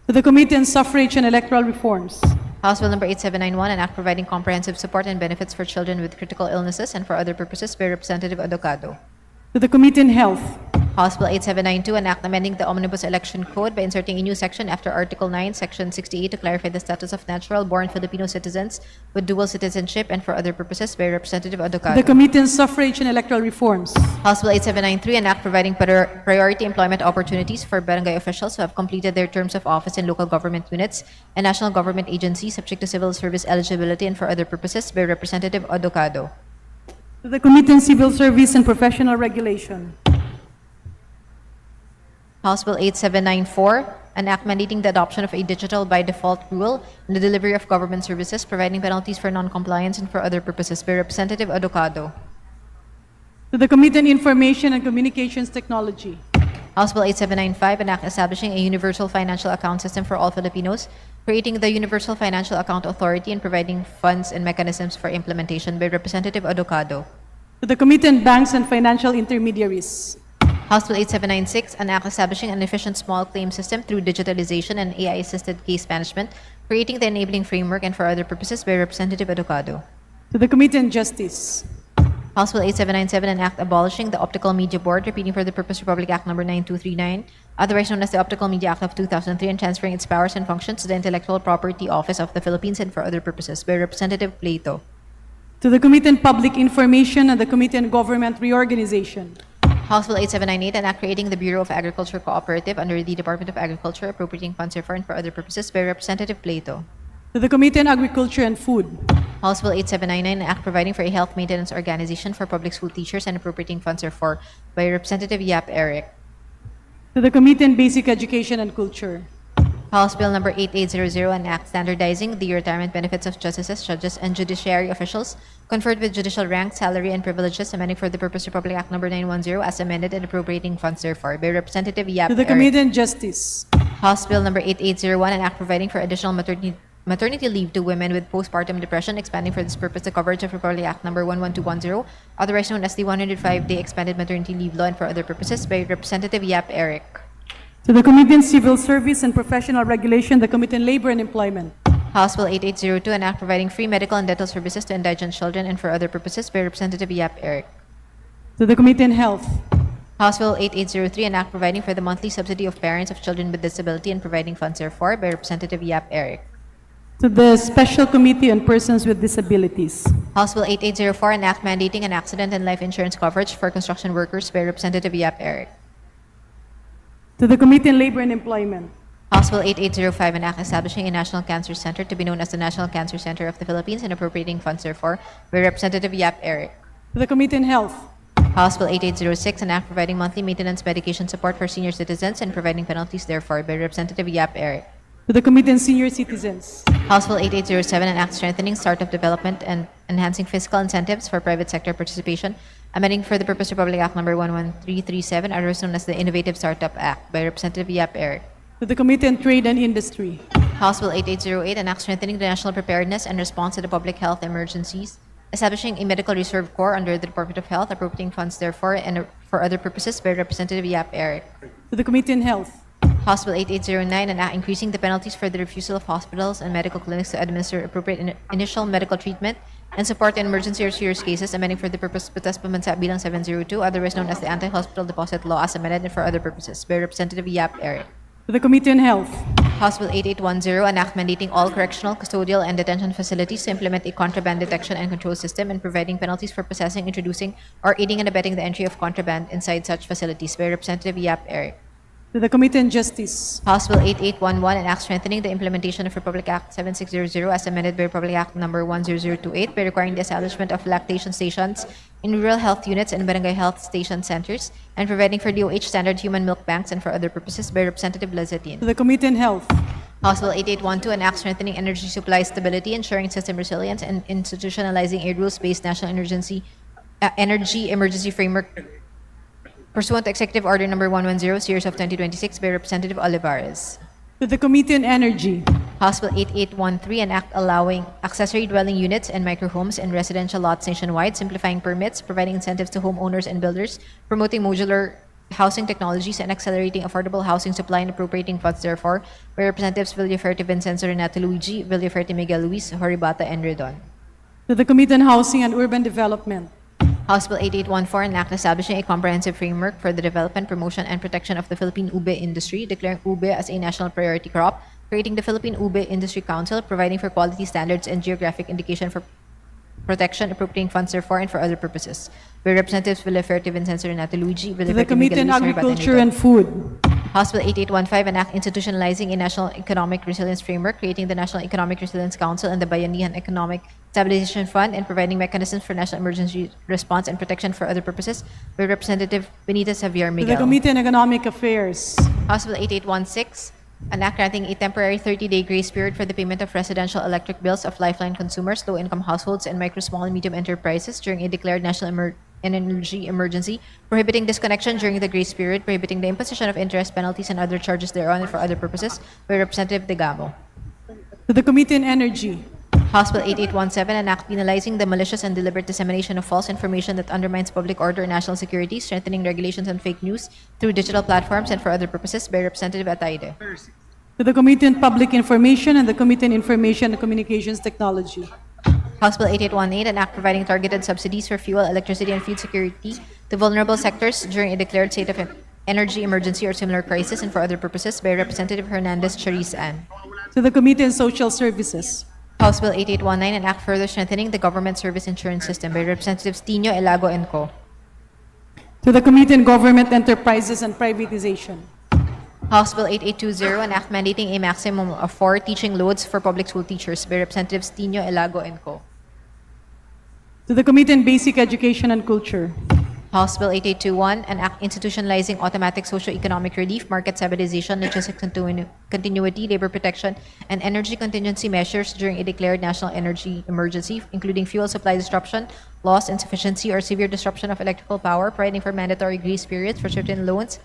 To the Committee on Suffrage and Electoral Reforms. House Bill No. 8791, an act providing comprehensive support and benefits for children with critical illnesses and for other purposes by Representative Adocado. To the Committee on Health. House Bill 8792, an act amending the Omnibus Election Code by inserting a new section after Article 9, Section 68 to clarify the status of natural-born Filipino citizens with dual citizenship and for other purposes by Representative To Adocado. the Committee on Suffrage and Electoral Reforms. House Bill 8793, an act providing priority employment opportunities for barangay officials who have completed their terms of office in local government units and national government agencies subject to civil service eligibility and for other purposes by Representative Adocado. To the Committee on Civil Service and Professional Regulation. House Bill 8794, an act mandating the adoption of a digital by default rule in the delivery of government services, providing penalties for non-compliance and for other purposes by Representative Adocado. To the Committee on Information and Communications Technology. House Bill 8795, an act establishing a universal financial account system for all Filipinos, creating the Universal Financial Account Authority and providing funds and mechanisms for implementation by Representative Adocado. To the Committee on Banks and Financial Intermediaries. House Bill 8796, an act establishing an efficient small claim system through digitalization and AI-assisted case management, creating the enabling framework and for other purposes by Representative Adocado. To the Committee on Justice. House Bill 8797, an act abolishing the Optical Media Board, repeating for the purpose Republic Act No. 9239, otherwise known as the Optical Media Act of 2003, and transferring its powers and functions to the Intellectual Property Office of the Philippines and for other purposes by Representative Plato. To the Committee on Public Information and the Committee on Government Reorganization. House Bill 8798, an act creating the Bureau of Agriculture Cooperative under the Department of Agriculture, appropriating funds therefore and for other purposes by Representative Plato. To the Committee on Agriculture and Food. House Bill 8799, an act providing for a health maintenance organization for public school teachers and appropriating funds therefore by Representative Yap Eric. To the Committee on Basic Education and Culture. House Bill number 8800, an act standardizing the retirement benefits of justices, judges, and judiciary officials conferred with judicial rank, salary, and privileges, amending for the purpose Republic Act No. 910 as amended and appropriating funds therefore by Representative Yap To the Eric. Committee on Justice. House Bill number 8801, an act providing for additional maternity leave to women with postpartum depression, expanding for this purpose the coverage of Republic Act No. 11210, otherwise known as the 105-day expanded maternity leave law and for other purposes by Representative Yap Eric. To the Committee on Civil Service and Professional Regulation, the Committee on Labor and Employment. House Bill 8802, an act providing free medical and dental services to indigent children and for other purposes by Representative Yap Eric. To the Committee on Health. House Bill 8803, an act providing for the monthly subsidy of parents of children with disability and providing funds therefore by Representative Yap Eric. To the Special Committee on Persons with Disabilities. House Bill 8804, an act mandating an accident and life insurance coverage for construction workers by Representative Yap Eric. To the Committee on Labor and Employment. House Bill 8805, an act establishing a National Cancer Center to be known as the National Cancer Center of the Philippines and appropriating funds therefore by Representative Yap Eric. To the Committee on Health. House Bill 8806, an act providing monthly maintenance medication support for senior citizens and providing penalties therefore by Representative Yap Eric. To the Committee on Senior Citizens. House Bill 8807, an act strengthening startup development and enhancing fiscal incentives for private sector participation, amending for the purpose Republic Act number 11337, otherwise known as the Innovative Startup Act, by Representative Yap Eric. To the Committee on Trade and Industry. House Bill 8808, an act strengthening the national preparedness and response to the public health emergencies, establishing a medical reserve corps under the Department of Health, appropriating funds therefore and for other purposes, by Representative Yap Eric. To the Committee on Health. House Bill 8809, an act increasing the penalties for the refusal of hospitals and medical clinics to administer appropriate initial medical treatment and support in emergency or serious cases, amending for the purpose Batas Pambansa Bilang 702, otherwise known as the Anti-Hospital Deposit Law, as amended and for other purposes, by Representative Yap Eric. To the Committee on Health. House Bill 8810, an act mandating all correctional, custodial, and detention facilities to implement a contraband detection and control system and providing penalties for possessing, introducing, or aiding and abetting the entry of contraband inside such facilities, by Representative Yap Eric. To the Committee on Justice. House Bill 8811, an act strengthening the implementation of Republic Act 7600 as amended by Republic Act number 10028 by requiring the establishment of lactation stations in rural health units and barangay health station centers and providing for DOH standard human milk banks and for other purposes, by Representative Lazatin. To the Committee on Health. House Bill 8812, an act strengthening energy supply stability, ensuring system resilience, and institutionalizing a rules-based national energy emergency framework pursuant to Executive Order number 110, series of 2026, by Representative Olivares. To the Committee on Energy. House Bill 8813, an act allowing accessory dwelling units and microhomes in residential lots nationwide, simplifying permits, providing incentives to homeowners and builders, promoting modular housing technologies, and accelerating affordable housing supply and appropriating funds therefore, by Representatives Villaferte Vincenzo Renato Luigi, Villaferte Miguel Luis, Horibata, and Redon. To the Committee on Housing and Urban Development. House Bill 8814, an act establishing a comprehensive framework for the development, promotion, and protection of the Philippine ube industry, declaring ube as a national priority crop, creating the Philippine Ube Industry Council, providing for quality standards and geographic indication for protection, appropriating funds therefore and for other purposes. By Representatives Villaferte Vincenzo Renato Luigi, To the Villaferte Committee Miguel on Luis, Horibata, Agriculture Redon. and Food. House Bill 8815, an act institutionalizing a national economic resilience framework, creating the National Economic Resilience Council and the Bayanihan Economic Stabilization Fund, and providing mechanisms for national emergency response and protection for other purposes, by Representative Benitez Javier To the Miguel. Committee on Economic Affairs. House Bill 8816, an act granting a temporary 30-day grace period for the payment of residential electric bills of lifeline consumers, low-income households, and micro, small, and medium enterprises during a declared national energy emergency, prohibiting disconnection during the grace period, prohibiting the imposition of interest, penalties, and other charges thereon and for other purposes, by Representative Degamo. To the Committee on Energy. House Bill 8817, an act penalizing the malicious and deliberate dissemination of false information that undermines public order and national security, strengthening regulations on fake news through digital platforms and for other purposes, by Representative Ataide. To the Committee on Public Information and the Committee on Information and Communications Technology. House Bill 8818, an act providing targeted subsidies for fuel, electricity, and food security to vulnerable sectors during a declared state of energy emergency or similar crisis and for other purposes, by Representative Hernandez Chariz Ann. To the Committee on Social Services. House Bill 8819, an act further strengthening the government service insurance system, by Representatives Tino Elago and Co. To the Committee on Government Enterprises and Privatization. House Bill 8820, an act mandating a maximum of 4 teaching loads for public school teachers, by Representatives Tino Elago and Co. To the Committee on Basic Education and Culture. House Bill 8821, an act institutionalizing automatic socio-economic relief, market stabilization, logistics continuity, labor protection, and energy contingency measures during a declared national energy emergency, including fuel supply disruption, loss, insufficiency, or severe disruption of electrical power, providing for mandatory grace periods for certain loans,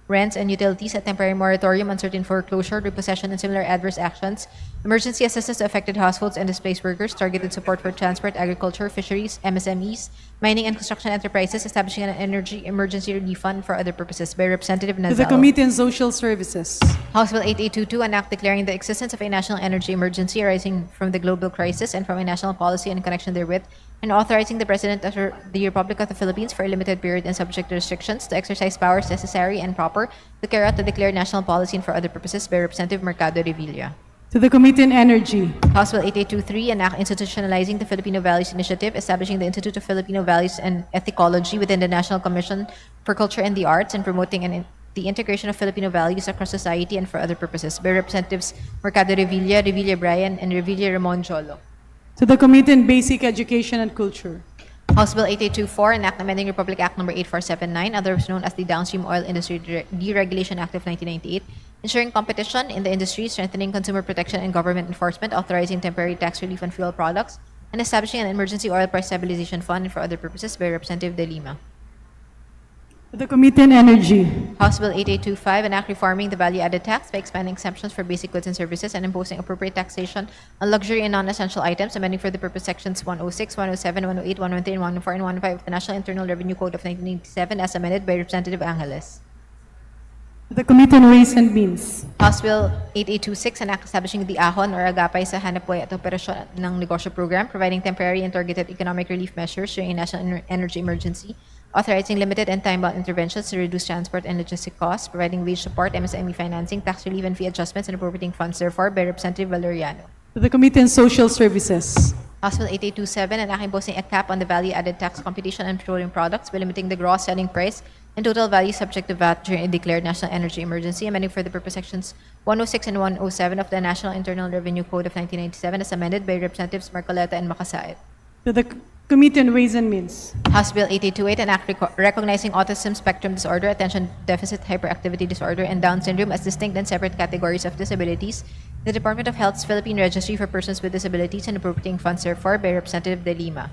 rents, and utilities, a temporary moratorium on certain foreclosure, repossession, and similar adverse actions, emergency assistance to affected households and displaced workers, targeted support for transport, agriculture, fisheries, MSMEs, mining and construction enterprises, establishing an energy emergency relief fund for other purposes, by Representative Nazal. To the Committee on Social Services. House Bill 8822, an act declaring the existence of a national energy emergency arising from the global crisis and from a national policy in connection therewith, and authorizing the President of the Republic of the Philippines for a limited period and subject to restrictions to exercise powers necessary and proper to carry out the declared national policy and for other purposes, by Representative Mercado Revilla. To the Committee on Energy. House Bill 8823, an act institutionalizing the Filipino Values Initiative, establishing the Institute of Filipino Values and Ethicology within the National Commission for Culture and the Arts, and promoting the integration of Filipino values across society and for other purposes, by Representatives Mercado Revilla, Revilla Brian, and Revilla Ramon Jolo. To the Committee on Basic Education and Culture. House Bill 8824, an act amending Republic Act number 8479, otherwise known as the Downstream Oil Industry Deregulation Act of 1998, ensuring competition in the industry, strengthening consumer protection and government enforcement, authorizing temporary tax relief on fuel products, and establishing an emergency oil price stabilization fund and for other purposes by Representative De Lima. To the Committee on Energy. House Bill 8825, an act reforming the value-added tax by expanding exemptions for basic goods and services and imposing appropriate taxation on luxury and non-essential items, amending for the purpose sections 106, 107, 108, 113, and 114, and 115 of the National Internal Revenue Code of 1987 as amended by Representative Angeles. To the Committee on Ways and Means. House Bill 8826, an act establishing the AHON or Agapay sa Hanapbuhay at Operasyon ng Negosyo Program, providing temporary and targeted economic relief measures during a national energy emergency, authorizing limited and time-bound interventions to reduce transport and logistic costs, providing wage support, MSME financing, tax relief and fee adjustments, and appropriating funds therefore by Representative Valeriano. To the Committee on Social Services. House Bill 8827, an act imposing a cap on the value-added tax computation on petroleum products by limiting the gross selling price and total value subject to VAT during a declared national energy emergency, amending for the purpose sections 106 and 107 of the National Internal Revenue Code of 1997 as amended by Representatives Marcoleta and Macasaet. To the Committee on Ways and Means. House Bill 8828, an act recognizing autism spectrum disorder, attention deficit hyperactivity disorder, and Down syndrome as distinct and separate categories of disabilities, the Department of Health's Philippine Registry for Persons with Disabilities, and appropriating funds therefore by Representative De Lima.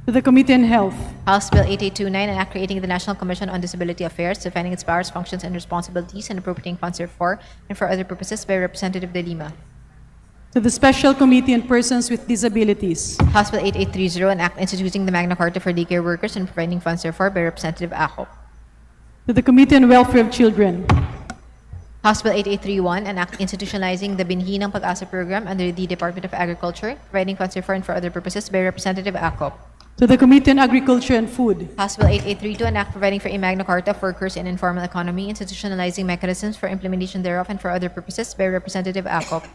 To the Committee on Health. House Bill 8829, an act creating the National Commission on Disability Affairs, defining its powers, functions, and responsibilities, and appropriating funds therefore and for other purposes by Representative De Lima. To the Special Committee on Persons with Disabilities. House Bill 8830, an act instituting the Magna Carta for daycare workers and providing funds therefore by Representative Acop. To the Committee on Welfare of Children. House Bill 8831, an act institutionalizing the Binhi ng Pag-asa program under the Department of Agriculture, providing funds therefore and for other purposes by Representative Acop. To the Committee on Agriculture and Food. House Bill 8832, an act providing for a Magna Carta of workers in informal economy, institutionalizing mechanisms for implementation thereof and for other purposes by Representative Acop.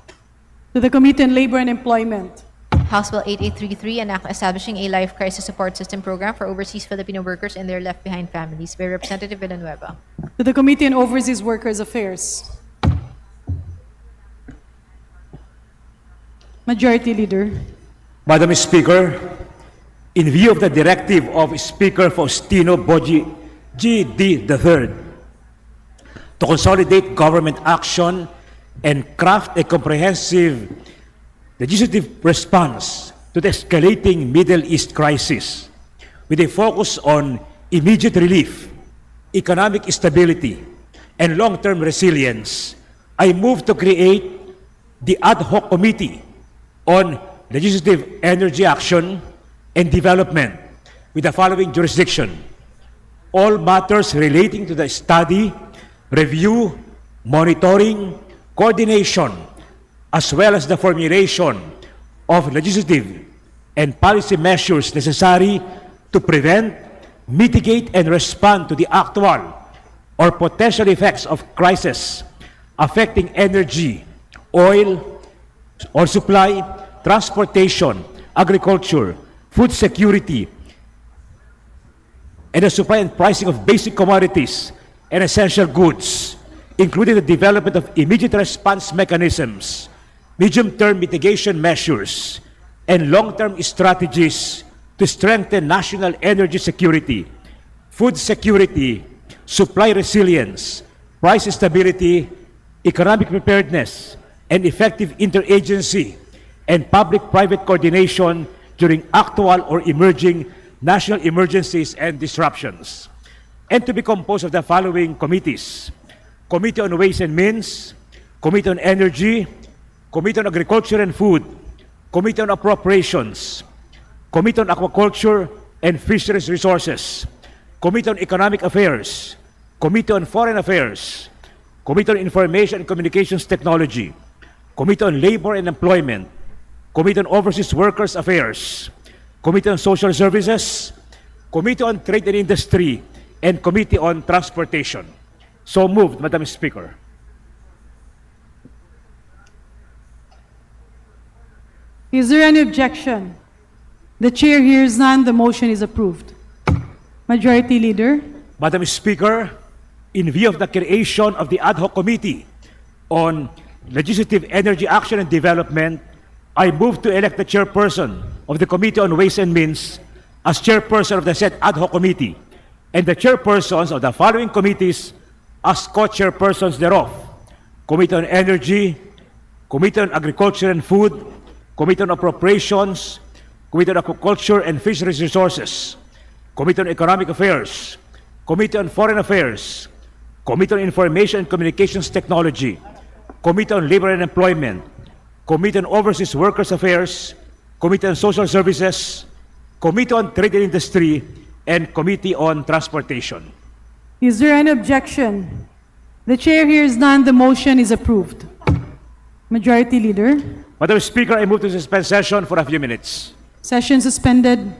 To the Committee on Labor and Employment. House Bill 8833, an act establishing a life crisis support system program for overseas Filipino workers and their left-behind families by Representative Villanueva. To the Committee on Overseas Workers Affairs. Majority Leader. Madam Speaker, in view of the directive of Speaker Faustino Boji G.D. III to consolidate government action and craft a comprehensive legislative response to the escalating Middle East crisis with a focus on immediate relief, economic stability, and long-term resilience, I move to create the Ad Hoc Committee on Legislative Energy Action and Development with the following jurisdiction: all matters relating to the study, review, monitoring, coordination, as well as the formulation of legislative and policy measures necessary to prevent, mitigate, and respond to the actual or potential effects of crisis affecting energy, oil, or supply, transportation, agriculture, food security, and the supply and pricing of basic commodities and essential goods, including the development of immediate response mechanisms, medium-term mitigation measures, and long-term strategies to strengthen national energy security, food security, supply resilience, price stability, economic preparedness, and effective interagency and public-private coordination during actual or emerging national emergencies and disruptions, and to be composed of the following committees: Committee on Ways and Means, Committee on Energy, Committee on Agriculture and Food, Committee on Appropriations, Committee on Aquaculture and Fisheries Resources, Committee on Economic Affairs, Committee on Foreign Affairs, Committee on Information and Communications Technology, Committee on Labor and Employment, Committee on Overseas Workers Affairs, Committee on Social Services, Committee on Trade and Industry, and Committee on Transportation. So moved, Madam Speaker. Is there any objection? The chair hears none. The motion is approved. Majority Leader. Madam Speaker, in view of the creation of the Ad Hoc Committee on Legislative Energy Action and Development, I move to elect the chairperson of the Committee on Ways and Means as chairperson of the said Ad Hoc Committee, and the chairpersons of the following committees as co-chairpersons thereof: Committee on Energy, Committee on Agriculture and Food, Committee on Appropriations, Committee on Aquaculture and Fisheries Resources, Committee on Economic Affairs, Committee on Foreign Affairs, Committee on Information and Communications Technology, Committee on Labor and Employment, Committee on Overseas Workers Affairs, Committee on Social Services, Committee on Trade and Industry, and Committee on Transportation. Is there any objection? The chair hears none. The motion is approved. Majority Leader. Madam Speaker, I move to suspend session for a few minutes. Session suspended.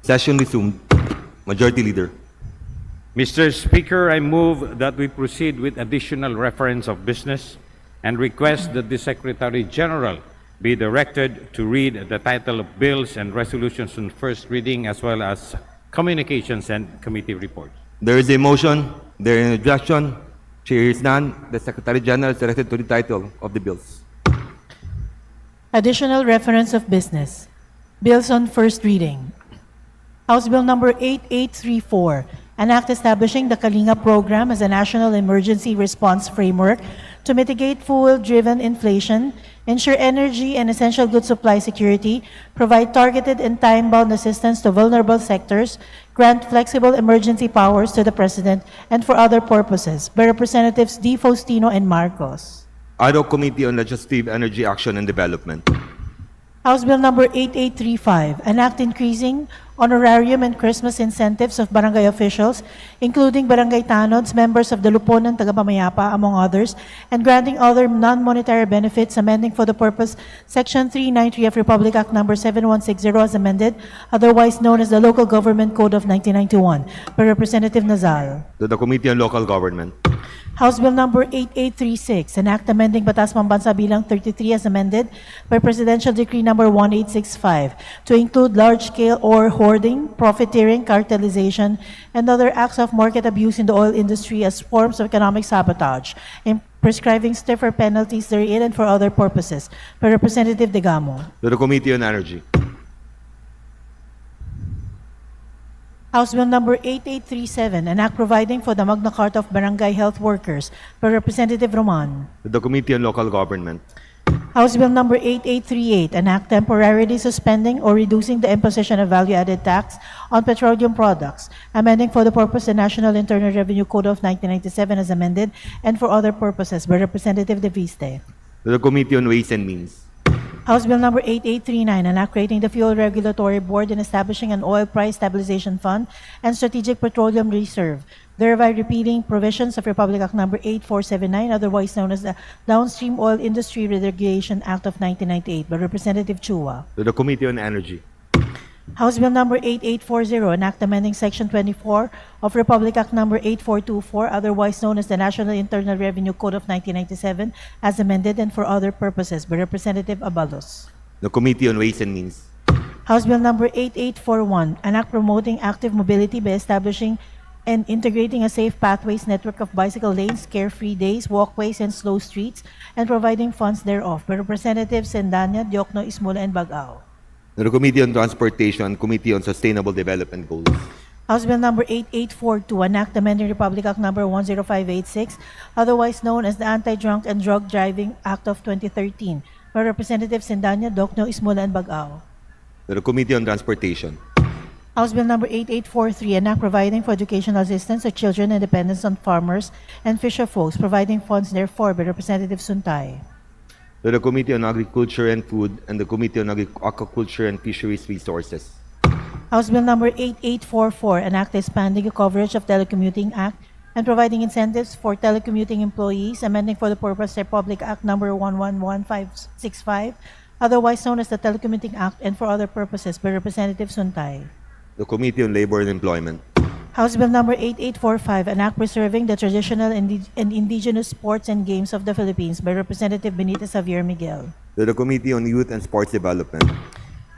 Session resumed. Majority Leader. Mr. Speaker, I move that we proceed with additional reference of business and request that the Secretary General be directed to read the title of bills and resolutions on first reading as well as communications and committee reports. There is a motion. There is an objection. Chair hears none. The Secretary General is directed to the title of the bills. Additional reference of business. Bills on first reading. House Bill number 8834, an act establishing the Kalinga program as a national emergency response framework to mitigate fuel-driven inflation, ensure energy and essential goods supply security, provide targeted and time-bound assistance to vulnerable sectors, grant flexible emergency powers to the President, and for other purposes, by Representatives D. Faustino and Marcos. Ad hoc Committee on Legislative Energy Action and Development. House Bill number 8835, an act increasing honorarium and Christmas incentives of barangay officials, including barangay tanods, members of the Luponan Tagapamayapa, among others, and granting other non-monetary benefits, amending for the purpose Section 393 of Republic Act number 7160 as amended, otherwise known as the Local Government Code of 1991, by Representative Nazal. To the Committee on Local Government. House Bill number 8836, an act amending Batas Pambansa Bilang 33 as amended by Presidential Decree number 1865 to include large-scale ore hoarding, profiteering, cartelization, and other acts of market abuse in the oil industry as forms of economic sabotage, and prescribing stiffer penalties therein and for other purposes, by Representative Degamo. To the Committee on Energy. House Bill number 8837, an act providing for the Magna Carta of Barangay Health Workers, by Representative Roman. To the Committee on Local Government. House Bill number 8838, an act temporarily suspending or reducing the imposition of value-added tax on petroleum products, amending for the purpose the National Internal Revenue Code of 1997 as amended, and for other purposes, by Representative De Viste. To the Committee on Ways and Means. House Bill number 8839, an act creating the Fuel Regulatory Board and establishing an oil price stabilization fund and strategic petroleum reserve, thereby repealing provisions of Republic Act number 8479, otherwise known as the Downstream Oil Industry Regulation Act of 1998, by Representative Chua. To the Committee on Energy. House Bill number 8840, an act amending Section 24 of Republic Act number 8424, otherwise known as the National Internal Revenue Code of 1997, as amended and for other purposes, by Representative Abalos. The Committee on Ways and Means. House Bill number 8841, an act promoting active mobility by establishing and integrating a safe pathways network of bicycle lanes, carefree days, walkways, and slow streets, and providing funds thereof, by Representatives Sendanya, Diokno, Ismula, and Bagao. To the Committee on Transportation and Committee on Sustainable Development Goals. House Bill number 8842, an act amending Republic Act number 10586, otherwise known as the Anti-Drunk and Drug Driving Act of 2013, by Representatives Sendanya, Diokno, Ismula, and Bagao. To the Committee on Transportation. House Bill number 8843, an act providing for educational assistance to children and dependents on farmers and fisher folks, providing funds therefore, by Representative Suntay. To the Committee on Agriculture and Food and the Committee on Aquaculture and Fisheries Resources. House Bill number 8844, an act expanding the coverage of Telecommuting Act and providing incentives for telecommuting employees, amending for the purpose Republic Act Number 111565, otherwise known as the Telecommuting Act, and for other purposes by Representative Suntay. The Committee on Labor and Employment. House Bill Number 8845, an act preserving the traditional and indigenous sports and games of the Philippines by Representative Benitez Javier Miguel. To the Committee on Youth and Sports Development.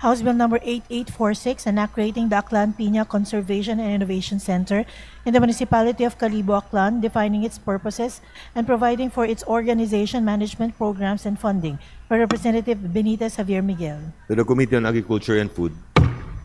House Bill Number 8846, an act creating the Aklan Piña Conservation and Innovation Center in the Municipality of Calibo, Aklan, defining its purposes and providing for its organization, management, programs, and funding by Representative Benitez Javier Miguel. To the Committee on Agriculture and Food.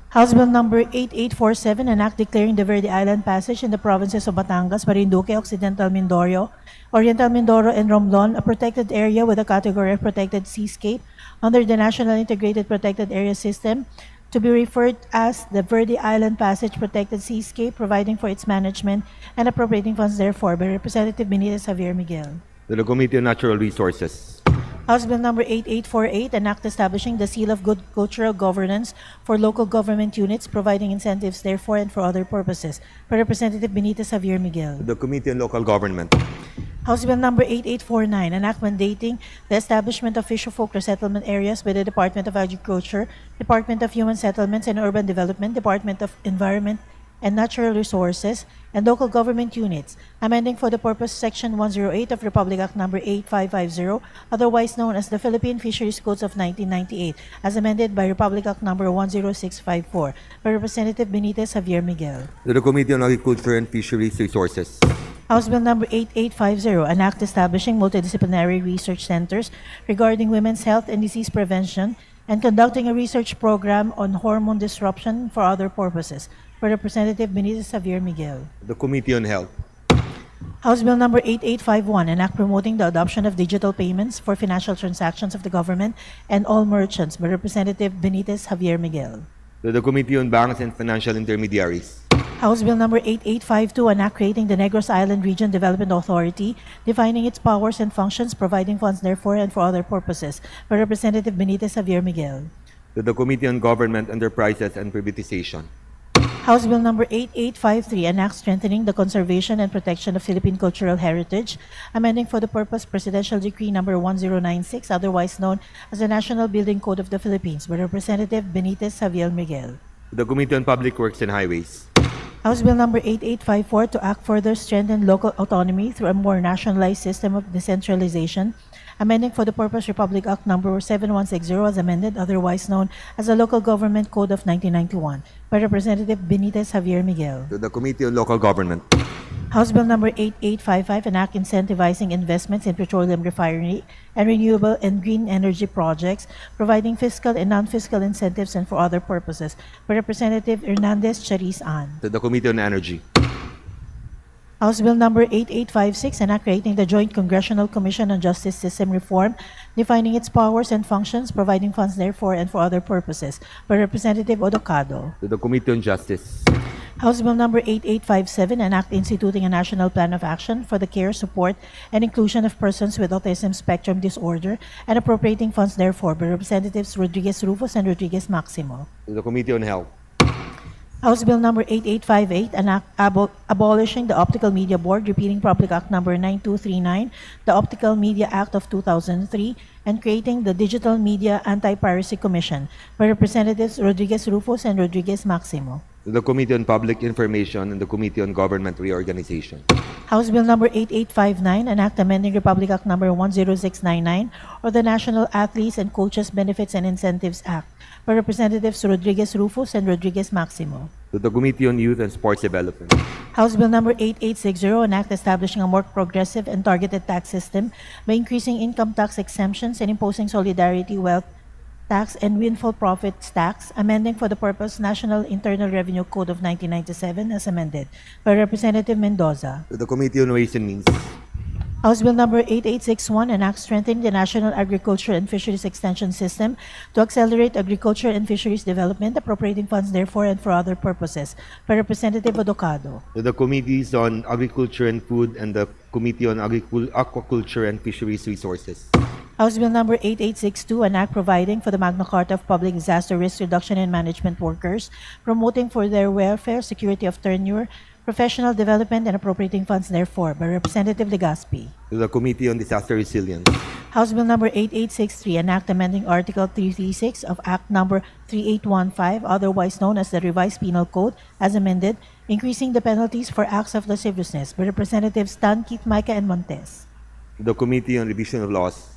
House Bill Number 8847, an act declaring the Verde Island Passage in the provinces of Batangas, Marinduque, Occidental Mindoro, Oriental Mindoro, and Romblon, a protected area with a category of protected seascape under the National Integrated Protected Area System, to be referred as the Verde Island Passage Protected Seascape, providing for its management and appropriating funds therefore by Representative Benitez Javier Miguel. To the Committee on Natural Resources. House Bill Number 8848, an act establishing the Seal of Good Cultural Governance for local government units, providing incentives therefore and for other purposes by Representative Benitez Javier Miguel. To the Committee on Local Government. House Bill Number 8849, an act mandating the establishment of fisher-folk resettlement areas by the Department of Agriculture, Department of Human Settlements and Urban Development, Department of Environment and Natural Resources, and local government units, amending for the purpose Section 108 of Republic Act Number 8550, otherwise known as the Philippine Fisheries Codes of 1998, as amended by Republic Act Number 10654, by Representative Benitez Javier Miguel. To the Committee on Agriculture and Fisheries Resources. House Bill Number 8850, an act establishing multidisciplinary research centers regarding women's health and disease prevention and conducting a research program on hormone disruption for other purposes, for Representative Benitez Javier Miguel. The Committee on Health. House Bill Number 8851, an act promoting the adoption of digital payments for financial transactions of the government and all merchants, by Representative Benitez Javier Miguel. To the Committee on Banks and Financial Intermediaries. House Bill Number 8852, an act creating the Negros Island Region Development Authority, defining its powers and functions, providing funds therefore and for other purposes, by Representative Benitez Javier Miguel. To the Committee on Government Enterprises and Privatization. House Bill Number 8853, an act strengthening the conservation and protection of Philippine cultural heritage, amending for the purpose Presidential Decree Number 1096, otherwise known as the National Building Code of the Philippines, by Representative Benitez Javier Miguel. To the Committee on Public Works and Highways. House Bill Number 8854, to act further strengthen local autonomy through a more nationalized system of decentralization, amending for the purpose Republic Act Number 7160 as amended, otherwise known as the Local Government Code of 1991, by Representative Benitez Javier Miguel. To the Committee on Local Government. House Bill Number 8855, an act incentivizing investments in petroleum refinery and renewable and green energy projects, providing fiscal and non-fiscal incentives and for other purposes, by Representative Hernandez Chariz Ann. To the Committee on Energy. House Bill Number 8856, an act creating the Joint Congressional Commission on Justice System Reform, defining its powers and functions, providing funds therefore and for other purposes, by Representative Odocado. To the Committee on Justice. House Bill Number 8857, an act instituting a national plan of action for the care, support, and inclusion of persons with autism spectrum disorder, and appropriating funds therefore, by Representatives Rodriguez Rufus and Rodriguez Maximo. To the Committee on Health. House Bill Number 8858, an act abolishing the Optical Media Board, repealing Public Act Number 9239, the Optical Media Act of 2003, and creating the Digital Media Anti-Piracy Commission, by Representatives Rodriguez Rufus and Rodriguez Maximo. To the Committee on Public Information and the Committee on Government Reorganization. House Bill Number 8859, an act amending Republic Act Number 10699, or the National Athletes and Coaches Benefits and Incentives Act, by Representatives Rodriguez Rufus and Rodriguez Maximo. To the Committee on Youth and Sports Development. House Bill Number 8860, an act establishing a more progressive and targeted tax system by increasing income tax exemptions and imposing solidarity wealth tax and windfall profits tax, amending for the purpose National Internal Revenue Code of 1997 as amended, by Representative Mendoza. To the Committee on Ways and Means. House Bill Number 8861, an act strengthening the National Agriculture and Fisheries Extension System to accelerate agriculture and fisheries development, appropriating funds therefore and for other purposes, by Representative Odocado. To the Committees on Agriculture and Food and the Committee on Aquaculture and Fisheries Resources. House Bill Number 8862, an act providing for the Magna Carta of Public Disaster Risk Reduction and Management Workers, promoting for their welfare, security of tenure, Professional Development, and appropriating funds therefore by Representative Legazpi. To the Committee on Disaster Resilience. House Bill number 8863, an act amending Article 336 of Act number 3815, otherwise known as the Revised Penal Code, as amended, increasing the penalties for acts of lasciviousness by Representatives Tan, Keith, Micah, and Montes. To the Committee on Revision of Laws.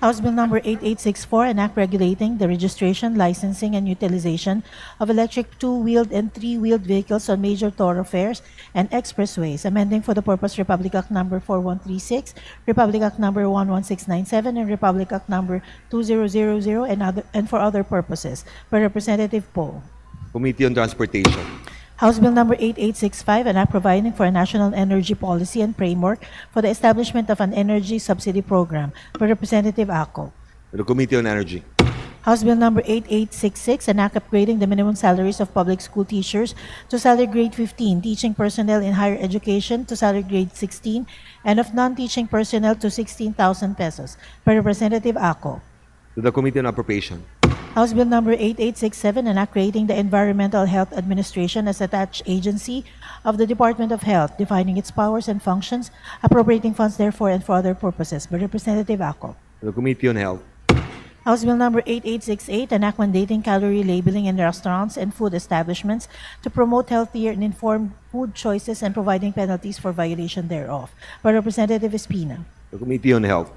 House Bill number 8864, an act regulating the registration, licensing, and utilization of electric two-wheeled and three-wheeled vehicles on major thoroughfares and expressways, amending for the purpose Republic Act number 4136, Republic Act number 11697, and Republic Act number 2000 and for other purposes by Representative Poe. Committee on Transportation. House Bill number 8865, an act providing for a national energy policy and framework for the establishment of an energy subsidy program by Representative Ako. To the Committee on Energy. House Bill number 8866, an act upgrading the minimum salaries of public school teachers to salary grade 15, teaching personnel in higher education to salary grade 16, and of non-teaching personnel to 16,000 pesos by Representative Ako. To the Committee on Appropriation. House Bill number 8867, an act creating the Environmental Health Administration as attached agency of the Department of Health, defining its powers and functions, appropriating funds therefore and for other purposes by Representative Ako. To the Committee on Health. House Bill number 8868, an act mandating calorie labeling in restaurants and food establishments to promote healthier and informed food choices and providing penalties for violation thereof by Representative Espina. The Committee on Health.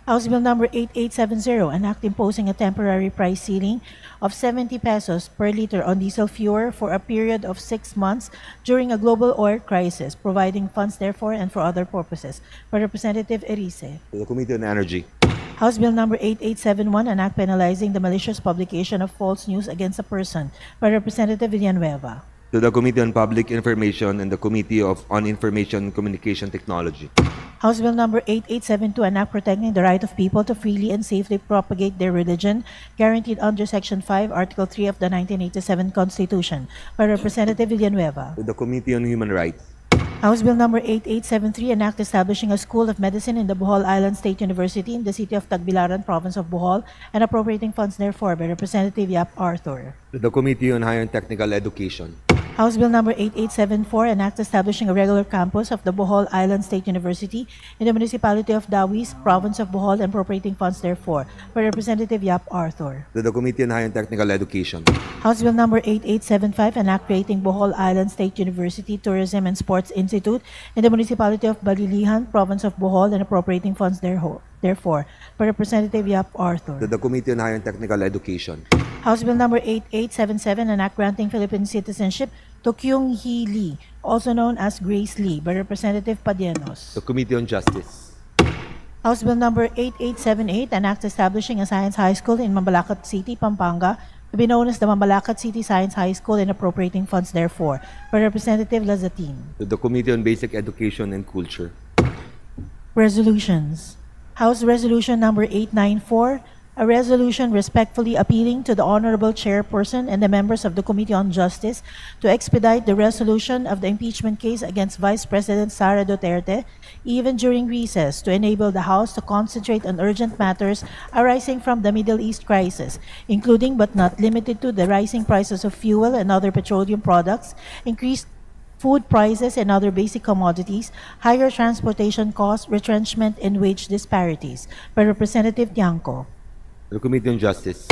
House Bill number 8870, an act imposing a temporary price ceiling of 70 pesos per liter on diesel fuel for a period of 6 months during a global oil crisis, providing funds therefore and for other purposes by Representative Erice. To the Committee on Energy. House Bill number 8871, an act penalizing the malicious publication of false news against a person by Representative Villanueva. To the Committee on Public Information and the Committee on Information and Communication Technology. House Bill number 8872, an act protecting the right of people to freely and safely propagate their religion, guaranteed under Section 5, Article 3 of the 1987 Constitution, by Representative Villanueva. To the Committee on Human Rights. House Bill number 8873, an act establishing a School of Medicine in the Bohol Island State University in the city of Tagbilaran, Province of Bohol, and appropriating funds therefore by Representative Yap Arthur. To the Committee on Higher and Technical Education. House Bill number 8874, an act establishing a regular campus of the Bohol Island State University in the municipality of Dawis, Province of Bohol, and appropriating funds therefore by Representative Yap Arthur. To the Committee on Higher and Technical Education. House Bill number 8875, an act creating Bohol Island State University Tourism and Sports Institute in the municipality of Balilihan, Province of Bohol, and appropriating funds therefore by Representative Yap Arthur. To the Committee on Higher and Technical Education. House Bill number 8877, an act granting Philippine citizenship to Kyung Hee Lee, also known as Grace Lee, by Representative Padienos. The Committee on Justice. House Bill number 8878, an act establishing a science high school in Mambalacat City, Pampanga, to be known as the Mambalacat City Science High School and appropriating funds therefore, by Representative Lazatin. To the Committee on Basic Education and Culture. Resolutions. House Resolution number 894, a resolution respectfully appealing to the Honorable Chairperson and the members of the Committee on Justice to expedite the resolution of the impeachment case against Vice President Sara Duterte, even during recess, to enable the House to concentrate on urgent matters arising from the Middle East crisis, including but not limited to the rising prices of fuel and other petroleum products, increased food prices and other basic commodities, higher transportation costs, retrenchment, and wage disparities, by Representative Tiangco. The Committee on Justice.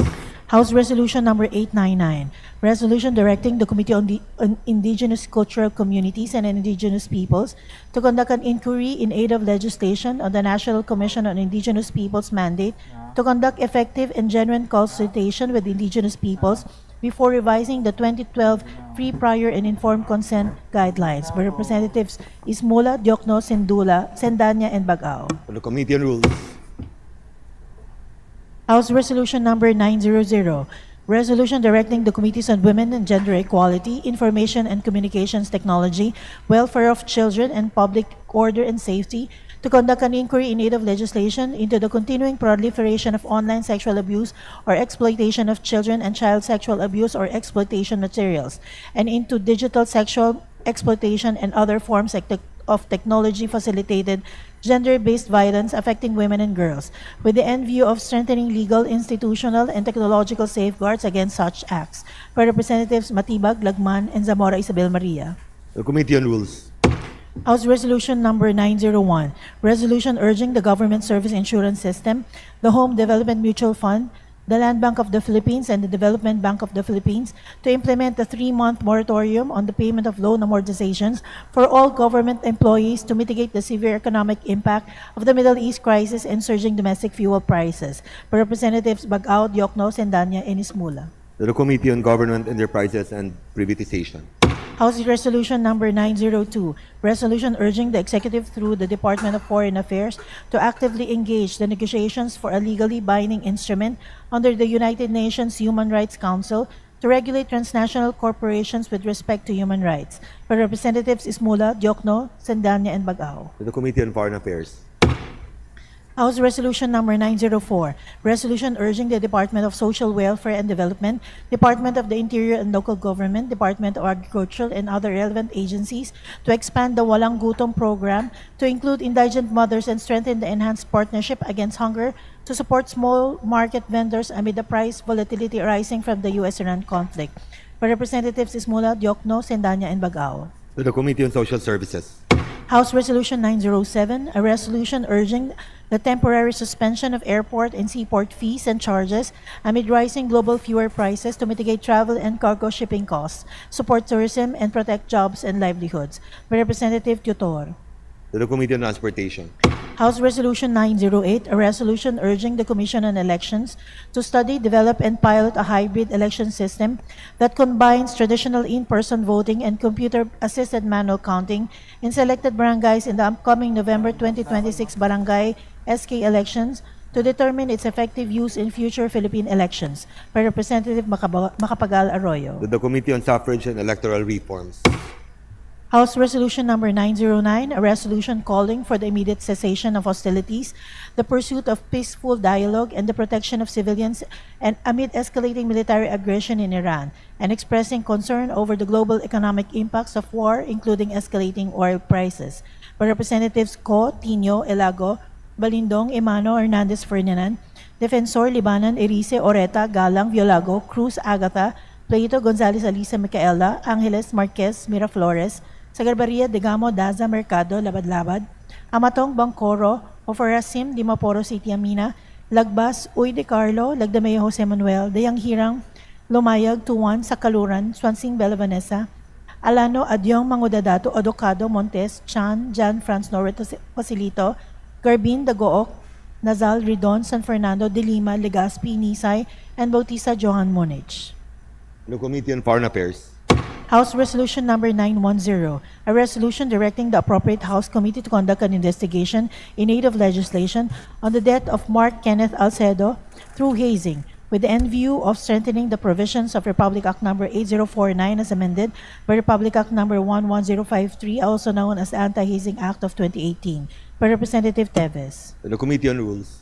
House Resolution number 899, resolution directing the Committee on Indigenous Cultural Communities and Indigenous Peoples to conduct an inquiry in aid of legislation on the National Commission on Indigenous Peoples mandate to conduct effective and genuine consultation with Indigenous peoples before revising the 2012 Free, Prior, and Informed Consent Guidelines by Representatives Ismola, Diokno, Sendanya, and Bagao. The Committee on Rules. House Resolution number 900, resolution directing the Committees on Women and Gender Equality, Information and Communications Technology, Welfare of Children, and Public Order and Safety to conduct an inquiry in aid of legislation into the continuing proliferation of online sexual abuse or exploitation of children and child sexual abuse or exploitation materials, and into digital sexual exploitation and other forms of technology-facilitated gender-based violence affecting women and girls, with the end view of strengthening legal, institutional, and technological safeguards against such acts, by Representatives Matibag, Lagman, and Zamora Isabel Maria. The Committee on Rules. House Resolution Number 901, resolution urging the Government Service Insurance System, the Home Development Mutual Fund, the Land Bank of the Philippines, and the Development Bank of the Philippines to implement a 3-month moratorium on the payment of loan amortizations for all government employees to mitigate the severe economic impact of the Middle East crisis and surging domestic fuel prices. By Representatives Bagao, Diokno, Sendanya, and Ismula. To the Committee on Government Enterprises and Privatization. House Resolution Number 902, resolution urging the executive through the Department of Foreign Affairs to actively engage the negotiations for a legally binding instrument under the United Nations Human Rights Council to regulate transnational corporations with respect to human rights. By Representatives Ismula, Diokno, Sendanya, and Bagao. To the Committee on Foreign Affairs. House Resolution Number 904, resolution urging the Department of Social Welfare and Development, Department of the Interior and Local Government, Department of Agriculture, and other relevant agencies to expand the Walang Gutom program to include indigent mothers and strengthen the enhanced partnership against hunger to support small market vendors amid the price volatility arising from the U.S.-Iran conflict. By Representatives Ismula, Diokno, Sendanya, and Bagao. To the Committee on Social Services. House Resolution 907, a resolution urging the temporary suspension of airport and seaport fees and charges amid rising global fuel prices to mitigate travel and cargo shipping costs, support tourism, and protect jobs and livelihoods. By Representative Tutor. To the Committee on Transportation. House Resolution 908, a resolution urging the Commission on Elections to study, develop, and pilot a hybrid election system that combines traditional in-person voting and computer-assisted manual counting in selected barangays in the upcoming November 2026 barangay SK elections to determine its effective use in future Philippine elections. By Representative Macapagal Arroyo. To the Committee on Suffrage and Electoral Reforms. House Resolution Number 909, a resolution calling for the immediate cessation of hostilities, the pursuit of peaceful dialogue, and the protection of civilians and amid escalating military aggression in Iran, and expressing concern over the global economic impacts of war, including escalating oil prices. By Representatives Co, Tino, Elago, Balindong, Emano, Hernandez Ferdinand, Defensor, Libanan, Erice, Oreta, Galang, Violago, Cruz, Agatha, Plato, Gonzales, Alisa, Micaela, Angeles, Marquez, Miraflores, Sagarbaria, Degamo, Daza, Mercado, Labad-Labad, Amatong, Bangkoro, Ofarasim, Dimaporo, City Amina, Lagbas, Uy de Carlo, Lagdameo, Jose Manuel, Dayang Hirang, Lumayag, Tuwan, Sakaluran, Swansing, Bella Vanessa, Alano, Adyong, Mangudadato, Odocado, Montes, Chan, Jan, Franz Norito, Pasilito, Garbin, Dagook, Nazal, Ridon, San Fernando, De Lima, Legazpi, Nisay, and Bautista Johan Monich. The Committee on Foreign Affairs. House Resolution Number 910, a resolution directing the appropriate House Committee to conduct an investigation in aid of legislation on the death of Mark Kenneth Alcedo through hazing, with the end view of strengthening the provisions of Republic Act Number 8049 as amended by Republic Act Number 11053, also known as the Anti-Hazing Act of 2018. By Representative Teves. To the Committee on Rules.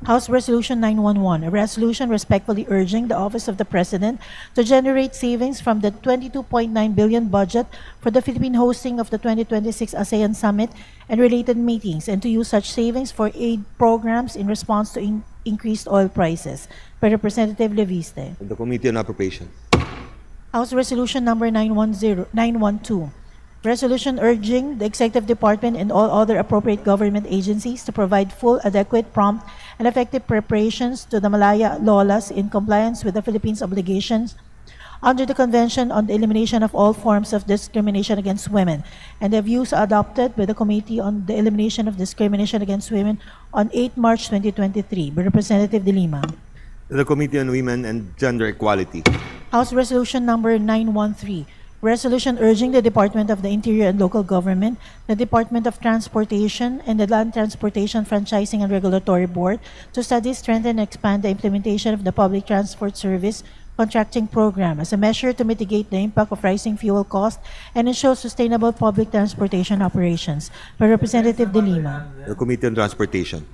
House Resolution 911, a resolution respectfully urging the Office of the President to generate savings from the 22.9 billion budget for the Philippine hosting of the 2026 ASEAN Summit and related meetings, and to use such savings for aid programs in response to increased oil prices. By Representative Leviste. To the Committee on Appropriations. House Resolution Number 912, resolution urging the Executive Department and all other appropriate government agencies to provide full, adequate, prompt, and effective preparations to the Malaya Lolas in compliance with the Philippines' obligations under the Convention on the Elimination of All Forms of Discrimination Against Women, and the views adopted by the Committee on the Elimination of Discrimination Against Women on 8 March 2023 by Representative De Lima. To the Committee on Women and Gender Equality. House Resolution Number 913, resolution urging the Department of the Interior and Local Government, the Department of Transportation, and the Land Transportation Franchising and Regulatory Board to study, strengthen, and expand the implementation of the Public Transport Service Contracting Program as a measure to mitigate the impact of rising fuel costs and ensure sustainable public transportation operations. By Representative De Lima. The Committee on Transportation.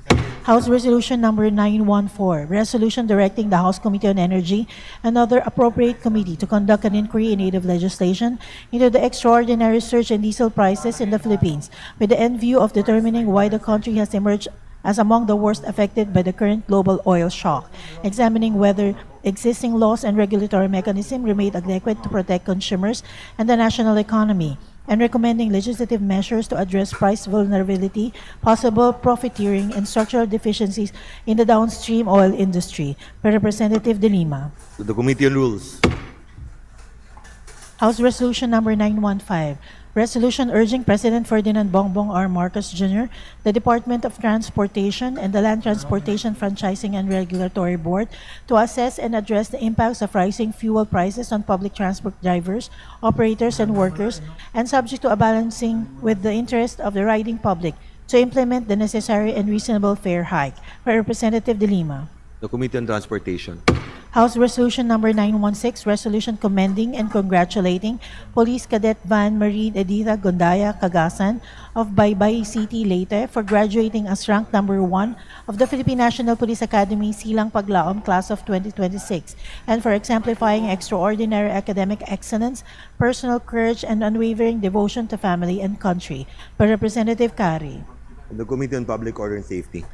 House Resolution Number 914, resolution directing the House Committee on Energy and other appropriate committee to conduct an inquiry in aid of legislation into the extraordinary surge in diesel prices in the Philippines, with the end view of determining why the country has emerged as among the worst affected by the current global oil shock, examining whether existing laws and regulatory mechanisms remain adequate to protect consumers and the national economy, and recommending legislative measures to address price vulnerability, possible profiteering, and structural deficiencies in the downstream oil industry. By Representative De Lima. To the Committee on Rules. House Resolution Number 915, resolution urging President Ferdinand Bongbong R. Marcos Jr., the Department of Transportation, and the Land Transportation Franchising and Regulatory Board to assess and address the impacts of rising fuel prices on public transport drivers, operators, and workers, and subject to a balancing with the interest of the riding public to implement the necessary and reasonable fare hike. By Representative De Lima. The Committee on Transportation. House Resolution Number 916, resolution commending and congratulating Police Cadet Van Marie Editha Gondaya Cagasan of Baybay City, Leyte for graduating as ranked number 1 of the Philippine National Police Academy Silang Paglaom Class of 2026 and for exemplifying extraordinary academic excellence, personal courage, and unwavering devotion to family and country. By Representative Kari. The Committee on Public Order and Safety.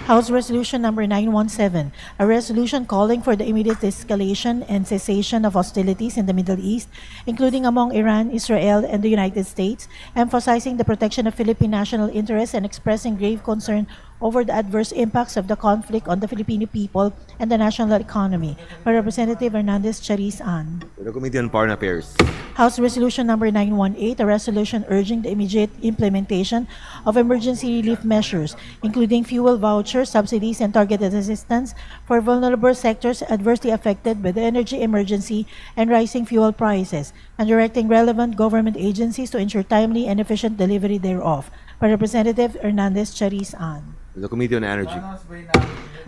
House Resolution Number 917, a resolution calling for the immediate escalation and cessation of hostilities in the Middle East, including among Iran, Israel, and the United States, emphasizing the protection of Philippine national interests and expressing grave concern over the adverse impacts of the conflict on the Filipino people and the national economy. By Representative Hernandez Chariz Ann. To the Committee on Foreign Affairs. House Resolution Number 918, a resolution urging the immediate implementation of emergency relief measures, including fuel vouchers, subsidies, and targeted assistance for vulnerable sectors adversely affected by the energy emergency and rising fuel prices, and directing relevant government agencies to ensure timely and efficient delivery thereof. By Representative Hernandez Chariz Ann. To the Committee on Energy.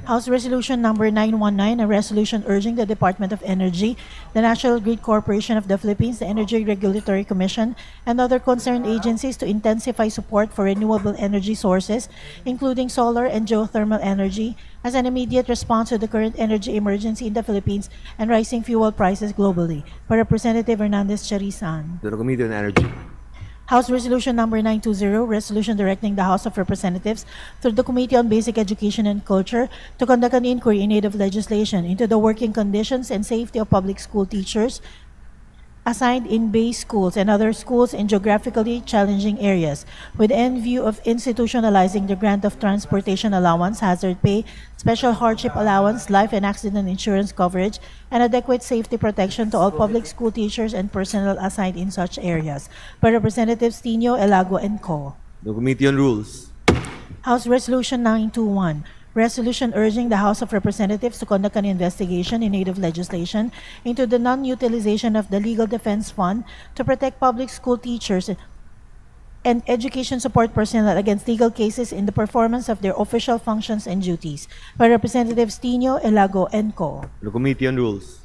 House Resolution Number 919, a resolution urging the Department of Energy, the National Grid Corporation of the Philippines, the Energy Regulatory Commission, and other concerned agencies to intensify support for renewable energy sources, including solar and geothermal energy, as an immediate response to the current energy emergency in the Philippines and rising fuel prices globally. By Representative Hernandez Chariz Ann. To the Committee on Energy. House Resolution Number 920, resolution directing the House of Representatives through the Committee on Basic Education and Culture to conduct an inquiry in aid of legislation into the working conditions and safety of public school teachers assigned in base schools and other schools in geographically challenging areas, with end view of institutionalizing the grant of transportation allowance, hazard pay, special hardship allowance, life and accident insurance coverage, and adequate safety protection to all public school teachers and personnel assigned in such areas. By Representatives Tino, Elago, and Co. The Committee on Rules. House Resolution 921, resolution urging the House of Representatives to conduct an investigation in aid of legislation into the non-utilization of the Legal Defense Fund to protect public school teachers and education support personnel against legal cases in the performance of their official functions and duties. By Representatives Tino, Elago, and Co. The Committee on Rules.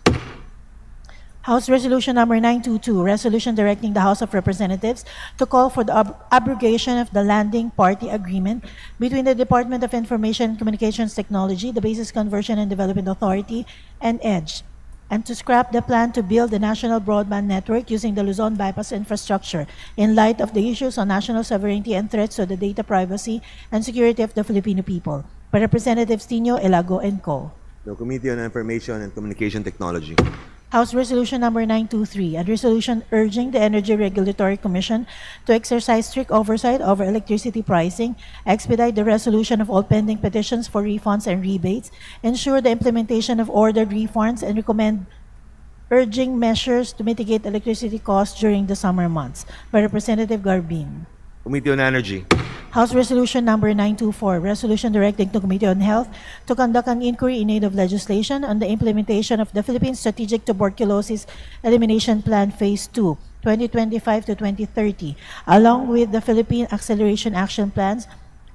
House Resolution Number 922, resolution directing the House of Representatives to call for the abrogation of the landing party agreement between the Department of Information and Communications Technology, the Basis Conversion and Development Authority, and EDGE, and to scrap the plan to build the national broadband network using the Luzon bypass infrastructure in light of the issues on national sovereignty and threats to the data privacy and security of the Filipino people. By Representatives Tino, Elago, and Co. The Committee on Information and Communication Technology. House Resolution Number 923, a resolution urging the Energy Regulatory Commission to exercise strict oversight over electricity pricing, expedite the resolution of all pending petitions for refunds and rebates, ensure the implementation of ordered refunds, and recommend urging measures to mitigate electricity costs during the summer months. By Representative Garbin. Committee on Energy. House Resolution Number 924, resolution directing the Committee on Health to conduct an inquiry in aid of legislation on the implementation of the Philippine Strategic Tuberculosis Elimination Plan Phase 2, 2025 to 2030, along with the Philippine Acceleration Action Plans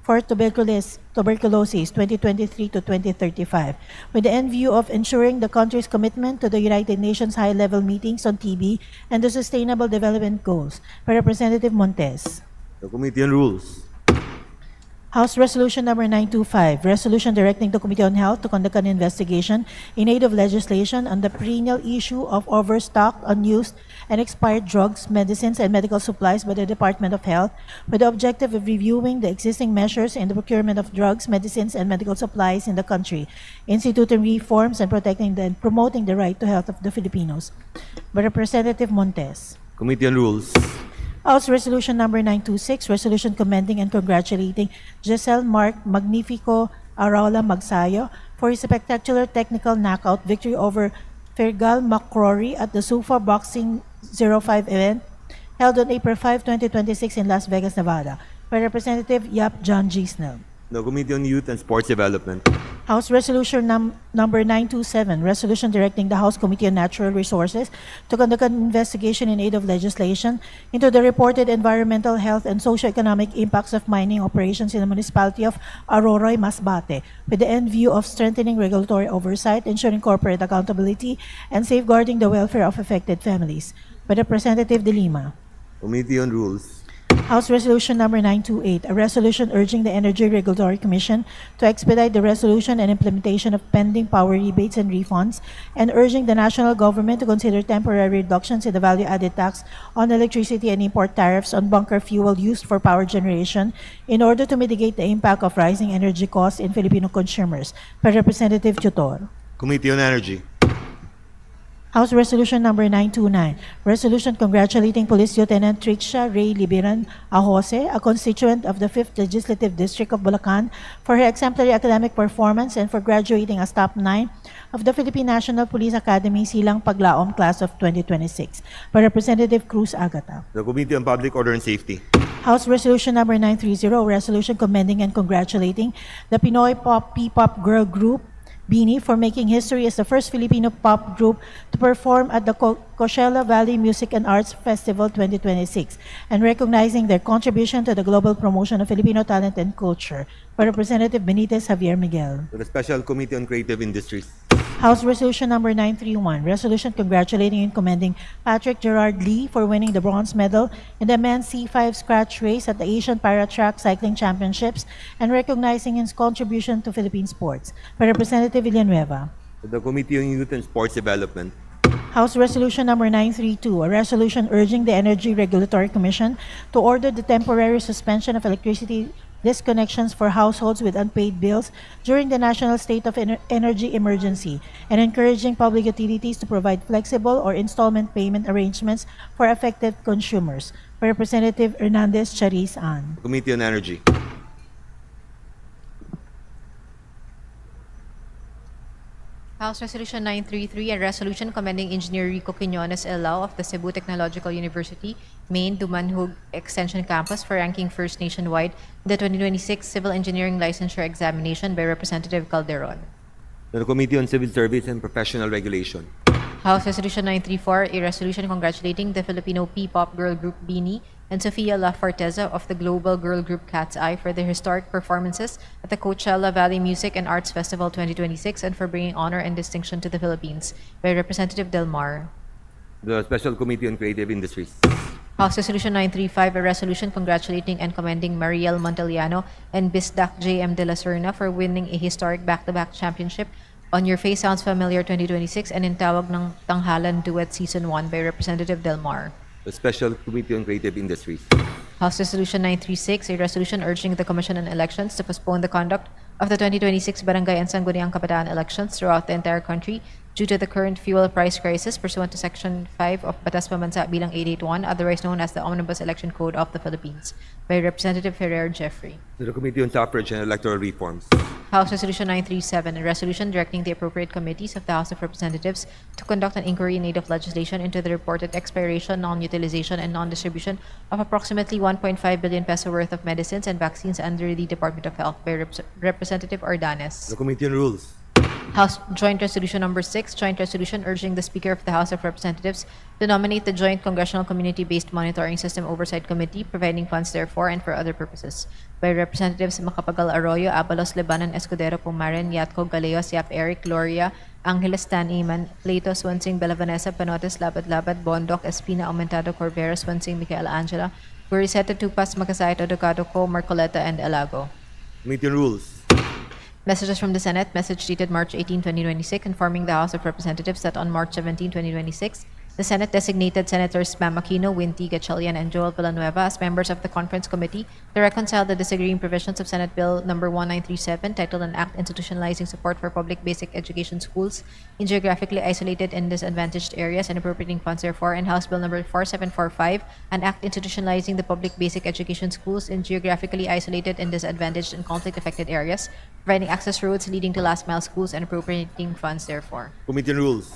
for tuberculosis 2023 to 2035, with the end view of ensuring the country's commitment to the United Nations high-level meetings on TB and the Sustainable Development Goals. By Representative Montes. The Committee on Rules. House Resolution Number 925, resolution directing the Committee on Health to conduct an investigation in aid of legislation on the perennial issue of overstock, unused, and expired drugs, medicines, and medical supplies by the Department of Health, with the objective of reviewing the existing measures in the procurement of drugs, medicines, and medical supplies in the country, instituting reforms, and protecting and promoting the right to health of the Filipinos. By Representative Montes. Committee on Rules. House Resolution Number 926, resolution commending and congratulating Giselle Mark Magnifico Araula Magsayo for his spectacular technical knockout victory over Fergal McCrory at the SUFA Boxing 05 event held on April 5, 2026 in Las Vegas, Nevada. By Representative Yap John G. Snell. The Committee on Youth and Sports Development. House Resolution Number 927, resolution directing the House Committee on Natural Resources to conduct an investigation in aid of legislation into the reported environmental, health, and socioeconomic impacts of mining operations in the municipality of Aroroy, Masbate, with the end view of strengthening regulatory oversight, ensuring corporate accountability, and safeguarding the welfare of affected families. By Representative De Lima. Committee on Rules. House Resolution Number 928, a resolution urging the Energy Regulatory Commission to expedite the resolution and implementation of pending power rebates and refunds, and urging the national government to consider temporary reductions in the value-added tax on electricity and import tariffs on bunker fuel used for power generation in order to mitigate the impact of rising energy costs in Filipino consumers. By Representative Tutor. Committee on Energy. House Resolution Number 929, resolution congratulating Police Lieutenant Trixia Ray Libiran Ahose, a constituent of the 5th Legislative District of Bulacan, for her exemplary academic performance and for graduating as top 9 of the Philippine National Police Academy Silang Paglaom Class of 2026. By Representative Cruz Agata. The Committee on Public Order and Safety. House Resolution Number 930, resolution commending and congratulating the Pinoy Pop P-Pop Girl Group Beanie for making history as the first Filipino pop group to perform at the Coachella Valley Music and Arts Festival 2026 and recognizing their contribution to the global promotion of Filipino talent and culture. By Representative Benitez Javier Miguel. To the Special Committee on Creative Industries. House Resolution Number 931, resolution congratulating and commending Patrick Gerard Lee for winning the bronze medal in the men's C5 scratch race at the Asian Para-Track Cycling Championships and recognizing his contribution to Philippine sports. By Representative Villanueva. To the Committee on Youth and Sports Development. House Resolution Number 932, a resolution urging the Energy Regulatory Commission to order the temporary suspension of electricity disconnections for households with unpaid bills during the national state of energy emergency and encouraging public utilities to provide flexible or installment payment arrangements for affected consumers. By Representative Hernandez Chariz Ann. Committee on Energy. House Resolution 933, a resolution commending Engineer Rico Quiñones Elao of the Cebu Technological University, Main Dumanhog Extension Campus for ranking first nationwide in the 2026 Civil Engineering Licensure Examination. By Representative Calderon. To the Committee on Civil Service and Professional Regulation. House Resolution 934, a resolution congratulating the Filipino P-Pop girl group Beanie and Sofia La Forteza of the global girl group Cat's Eye for their historic performances at the Coachella Valley Music and Arts Festival 2026 and for bringing honor and distinction to the Philippines. By Representative Del Mar. The Special Committee on Creative Industries. House Resolution 935, a resolution congratulating and commending Mariel Monteliano and Bisdak J.M. de la Serna for winning a historic back-to-back championship on Your Face Sounds Familiar 2026 and in Tawag ng Tanghalan Duet Season 1. By Representative Del Mar. The Special Committee on Creative Industries. House Resolution 936, a resolution urging the Commission on Elections to postpone the conduct of the 2026 Barangay and Sangguniang Kabataan elections throughout the entire country due to the current fuel price crisis pursuant to Section 5 of Batas Pambansa Bilang 881, otherwise known as the Omnibus Election Code of the Philippines. By Representative Ferrer Jeffrey. To the Committee on Suffrage and Electoral Reforms. House Resolution 937, a resolution directing the appropriate committees of the House of Representatives to conduct an inquiry in aid of legislation into the reported expiration, non-utilization, and non-distribution of approximately 1.5 billion peso worth of medicines and vaccines under the Department of Health. By Representative Ordanes. The Committee on Rules. House Joint Resolution Number 6, joint resolution urging the Speaker of the House of Representatives to nominate the Joint Congressional Community-Based Monitoring System Oversight Committee, providing funds therefore and for other purposes. By Representatives Macapagal Arroyo, Abalos, Lebanon, Escudero, Pumaren, Yatco, Galeos, Yap Eric, Gloria, Angeles Tan Iman, Plato, Swansing, Belavanesa, Panotes, Labad-Labad, Bondoc, Espina, Aumentado, Corbera, Swansing, Micaela Angela, Guriseta, Tupas, Makasay, Todocado, Co, Marcoleta, and Elago. Committee on Rules. Messages from the Senate. Message dated March 18, 2026, informing the House of Representatives that on March 17, 2026, the Senate designated Senators Pam Aquino, Winty Gatchalian, and Joel Villanueva as members of the Conference Committee to reconcile the disagreeing provisions of Senate Bill number 1937, titled An Act Institutionalizing Support for Public Basic Education Schools in Geographically Isolated and Disadvantaged Areas and Appropriating Funds Therefore, and House Bill number 4745, An Act Institutionalizing the Public Basic Education Schools in Geographically Isolated and Disadvantaged and Conflict-Affected Areas, providing access roads leading to last-mile schools and appropriating funds therefore. Committee on Rules.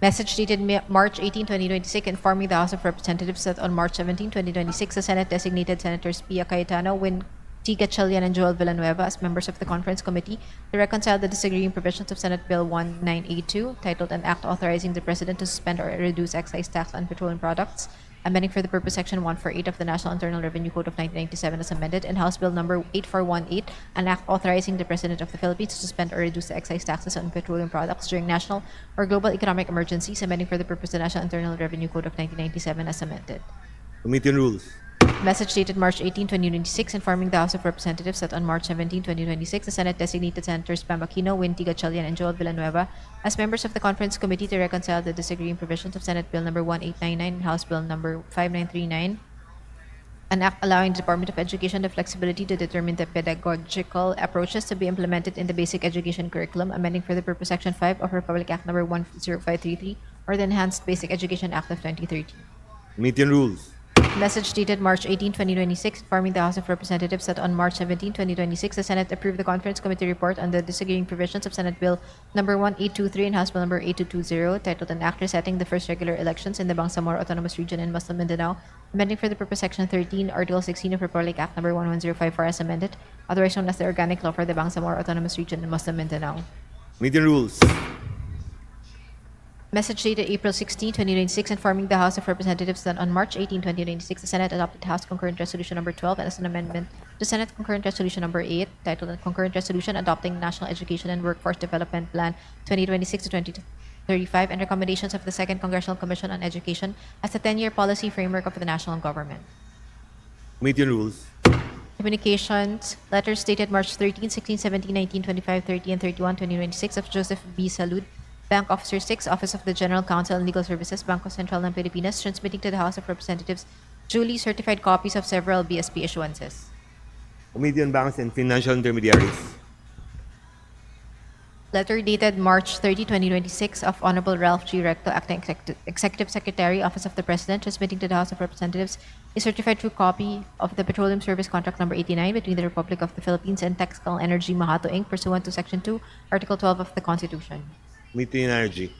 Message dated March 18, 2026, informing the House of Representatives that on March 17, 2026, the Senate designated Senators Pia Cayetano, Winty Gatchalian, and Joel Villanueva as members of the Conference Committee to reconcile the disagreeing provisions of Senate Bill 1982, titled An Act Authorizing the President to Suspend or Reduce Excise Tax on Petroleum Products, amending for the purpose Section 148 of the National Internal Revenue Code of 1997 as amended, and House Bill number 8418, an act authorizing the President of the Philippines to suspend or reduce the excise taxes on petroleum products during national or global economic emergencies, amending for the purpose the National Internal Revenue Code of 1997 as amended. Committee on Rules. Message dated March 18, 2026, informing the House of Representatives that on March 17, 2026, the Senate designated Senators Pam Aquino, Winty Gatchalian, and Joel Villanueva as members of the Conference Committee to reconcile the disagreeing provisions of Senate Bill number 1899 and House Bill number 5939, an act allowing the Department of Education the flexibility to determine the pedagogical approaches to be implemented in the basic education curriculum, amending for the purpose Section 5 of Republic Act number 10533, or the Enhanced Basic Education Act of 2013. Committee on Rules. Message dated March 18, 2026, informing the House of Representatives that on March 17, 2026, the Senate approved the Conference Committee report on the disagreeing provisions of Senate Bill number 1823 and House Bill number 8220, titled An Act Resetting the First Regular Elections in the Bangsamoro Autonomous Region and Muslim Mindanao, amending for the purpose Section 13, Article 16 of Republic Act number 11054 as amended, otherwise known as the Organic Law for the Bangsamoro Autonomous Region and Muslim Mindanao. Committee on Rules. Message dated April 16, 2026, informing the House of Representatives that on March 18, 2026, the Senate adopted House Concurrent Resolution number 12 as an amendment to Senate Concurrent Resolution number 8, titled Concurrent Resolution Adopting National Education and Workforce Development Plan 2026 to 2035 and recommendations of the Second Congressional Commission on Education as the 10-year policy framework of the national government. Committee on Rules. Communications. Letters dated March 13, 16, 17, 19, 25, 30, and 31, 2026 of Joseph B. Salud, Bank Officer 6, Office of the General Counsel and Legal Services, Bangko Sentral ng Pilipinas, transmitting to the House of Representatives duly certified copies of several BSP issuances. Committee on Banks and Financial Intermediaries. Letter dated March 30, 2026 of Honorable Ralph G. Recto, Acting Executive Secretary, Office of the President, transmitting to the House of Representatives a certified true copy of the Petroleum Service Contract number 89 between the Republic of the Philippines and Texcal Energy Mahato Inc. pursuant to Section 2, Article 12 of the Constitution. Committee on Energy.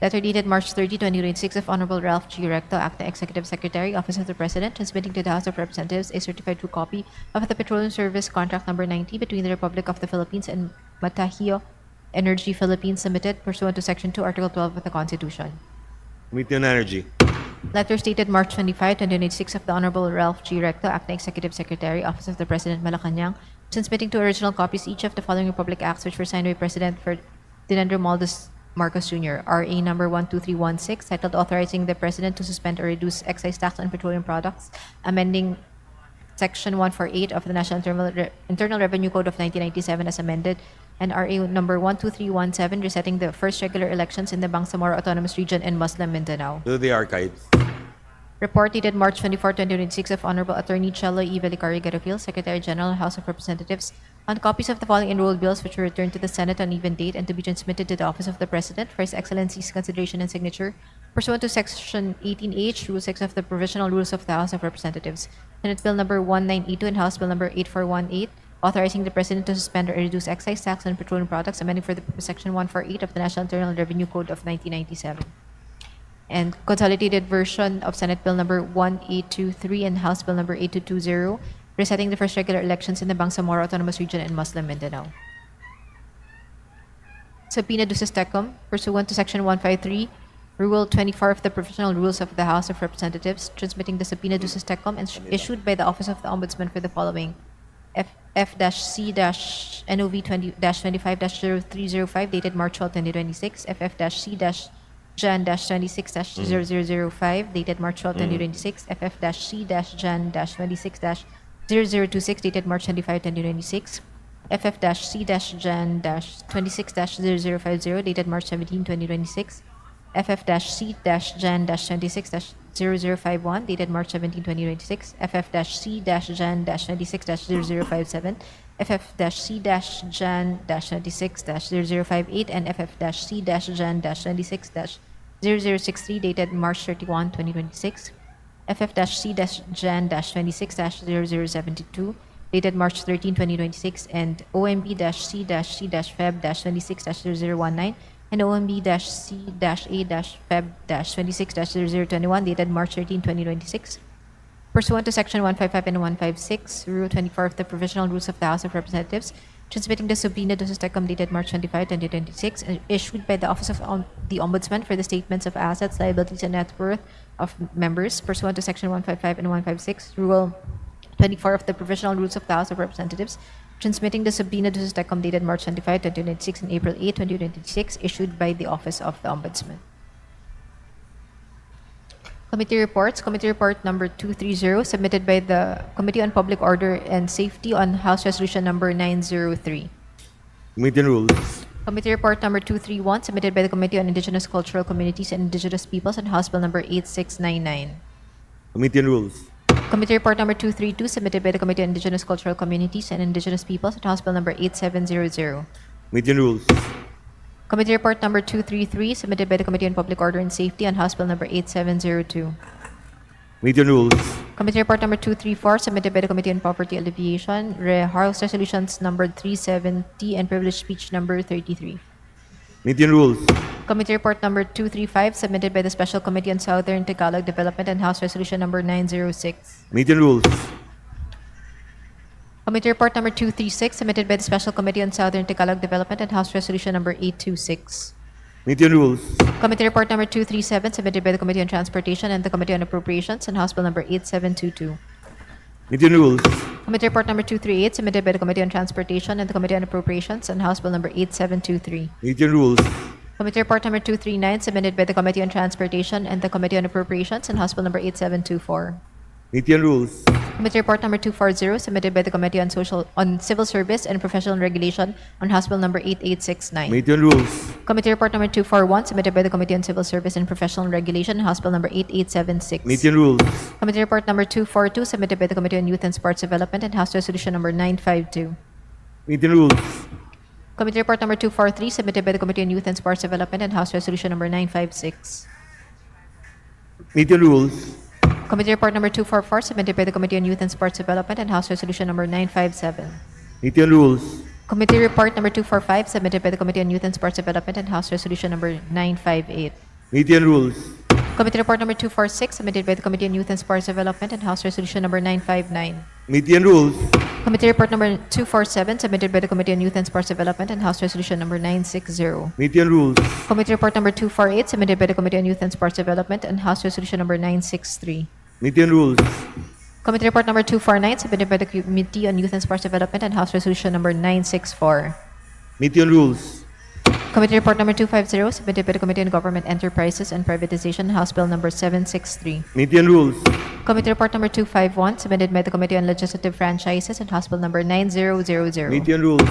Letter dated March 30, 2026 of Honorable Ralph G. Recto, Acting Executive Secretary, Office of the President, transmitting to the House of Representatives a certified true copy of the Petroleum Service Contract number 90 between the Republic of the Philippines and Matahio Energy Philippines Limited pursuant to Section 2, Article 12 of the Constitution. Committee on Energy. Letters dated March 25, 2026 of the Honorable Ralph G. Recto, Acting Executive Secretary, Office of the President, Malacanang, transmitting to original copies each of the following Republic Acts which were signed by President Ferdinand Romualdez Marcos Jr. RA number 12316, titled Authorizing the President to Suspend or Reduce Excise Tax on Petroleum Products, amending Section 148 of the National Internal Revenue Code of 1997 as amended, and RA number 12317, resetting the first regular elections in the Bangsamoro Autonomous Region and Muslim Mindanao. To the archives. Report dated March 24, 2026 of Honorable Attorney Chelo E. Velicari Garofil, Secretary General, House of Representatives, on copies of the following enrolled bills which were returned to the Senate on even date and to be transmitted to the Office of the President for His Excellency's consideration and signature pursuant to Section 18H, Rule 6 of the Provisional Rules of the House of Representatives. Senate Bill number 1982 and House Bill number 8418, authorizing the President to suspend or reduce excise tax on petroleum products, amending for the Section 148 of the National Internal Revenue Code of 1997. And consolidated version of Senate Bill number 1823 and House Bill number 8220, resetting the first regular elections in the Bangsamoro Autonomous Region and Muslim Mindanao. Subpoena duces tecum, pursuant to Section 153, Rule 24 of the Professional Rules of the House of Representatives, transmitting the subpoena duces tecum and issued by the Office of the Ombudsman for the following: FF-C-NOV 20-25-0305, dated March 12, 2026, FF-C- FF-C-Jan-26-0005, dated March 12, 2026. FF-C-Jan-26-0026, dated March 25, 2026. FF-C-Jan-26-0050, dated March 17, 2026. FF-C-Jan-26-0051, dated March 17, 2026. FF-C-Jan-26-0057, FF-C-Jan-26-0058, and FF-C-Jan-26-0063, dated March 31, 2026. FF-C-Jan-26-0072, dated March 13, 2026, and OMB-C-Feb-26-0019, and OMB-C-A-Feb-26-0021, dated March 13, 2026. Pursuant to Section 155 and 156, Rule 24 of the Provisional Rules of the House of Representatives, transmitting the subpoena to Tecum dated March 25, 2026, issued by the Office of the Ombudsman for the statements of assets, liabilities, and net worth of members, pursuant to Section 155 and 156, Rule 24 of the Provisional Rules of the House of Representatives, transmitting the subpoena to Tecum dated March 25, 2026, and April 8, 2026, issued by the Office of the Ombudsman. Committee reports. Committee report number 230, submitted by the Committee on Public Order and Safety on House Resolution number 903. Committee on Rules. Committee report number 231, submitted by the Committee on Indigenous Cultural Communities and Indigenous Peoples on House Bill number 8699. Committee on Rules. Committee report number 232, submitted by the Committee on Indigenous Cultural Communities and Indigenous Peoples on House Bill number 8700. Committee on Rules. Committee report number 233, submitted by the Committee on Public Order and Safety on House Bill number 8702. Committee on Rules. Committee report number 234, submitted by the Committee on Poverty Alleviation, House Resolutions number 370 and Privileged Speech number 33. Committee on Rules. Committee report number 235, submitted by the Special Committee on Southern Tagalog Development and House Resolution number 906. Committee on Rules. Committee report number 236, submitted by the Special Committee on Southern Tagalog Development and House Resolution number 826. Committee on Rules. Committee report number 237, submitted by the Committee on Transportation and the Committee on Appropriations and House Bill number 8722. Committee on Rules. Committee report number 238, submitted by the Committee on Transportation and the Committee on Appropriations and House Bill number 8723. Committee on Rules. Committee report number 239, submitted by the Committee on Transportation and the Committee on Appropriations and House Bill number 8724. Committee on Rules. Committee report number 240, submitted by the Committee on Civil Service and Professional Regulation on House Bill number 8869. Committee on Rules. Committee report number 241, submitted by the Committee on Civil Service and Professional Regulation on House Bill number 8876. Committee on Rules. Committee report number 242, submitted by the Committee on Youth and Sports Development and House Resolution number 952. Committee on Rules. Committee report number 243, submitted by the Committee on Youth and Sports Development and House Resolution number 956. Committee on Rules. Committee report number 244, submitted by the Committee on Youth and Sports Development and House Resolution number 957. Committee on Rules. Committee report number 245, submitted by the Committee on Youth and Sports Development and House Resolution number 958. Committee on Rules. Committee report number 246, submitted by the Committee on Youth and Sports Development and House Resolution number 959. Committee on Rules. Committee report number 247, submitted by the Committee on Youth and Sports Development and House Resolution number 960. Committee on Rules. Committee report number 248, submitted by the Committee on Youth and Sports Development and House Resolution number 963. Committee on Rules. Committee report number 249, submitted by the Committee on Youth and Sports Development and House Resolution number 964. Committee on Rules. Committee report number 250, submitted by the Committee on Government Enterprises and Privatization, House Bill number 763. Committee on Rules. Committee report number 251, submitted by the Committee on Legislative Franchises and House Bill number 9000. Committee on Rules.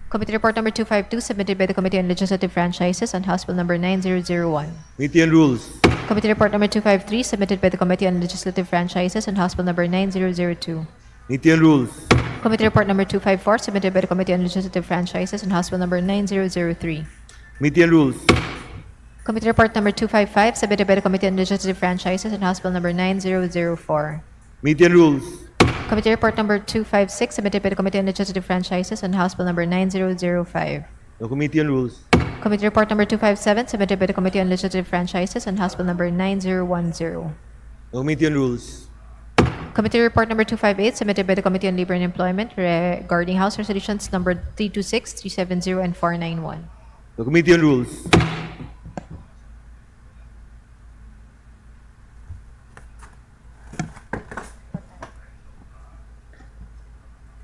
Committee report number 252, submitted by the Committee on Legislative Franchises and House Bill number 9001. Committee on Rules. Committee report number 253, submitted by the Committee on Legislative Franchises and House Bill number 9002. Committee on Rules. Committee report number 254, submitted by the Committee on Legislative Franchises and House Bill number 9003. Committee on Rules. Committee report number 255, submitted by the Committee on Legislative Franchises and House Bill number 9004. Committee on Rules. Committee report number 256, submitted by the Committee on Legislative Franchises and House Bill number 9005. No Committee on Rules. Committee report number 257, submitted by the Committee on Legislative Franchises and House Bill number 9010. No Committee on Rules. Committee report number 258, submitted by the Committee on Labor and Employment regarding House Resolutions number 326, 370, and 491. No Committee on Rules.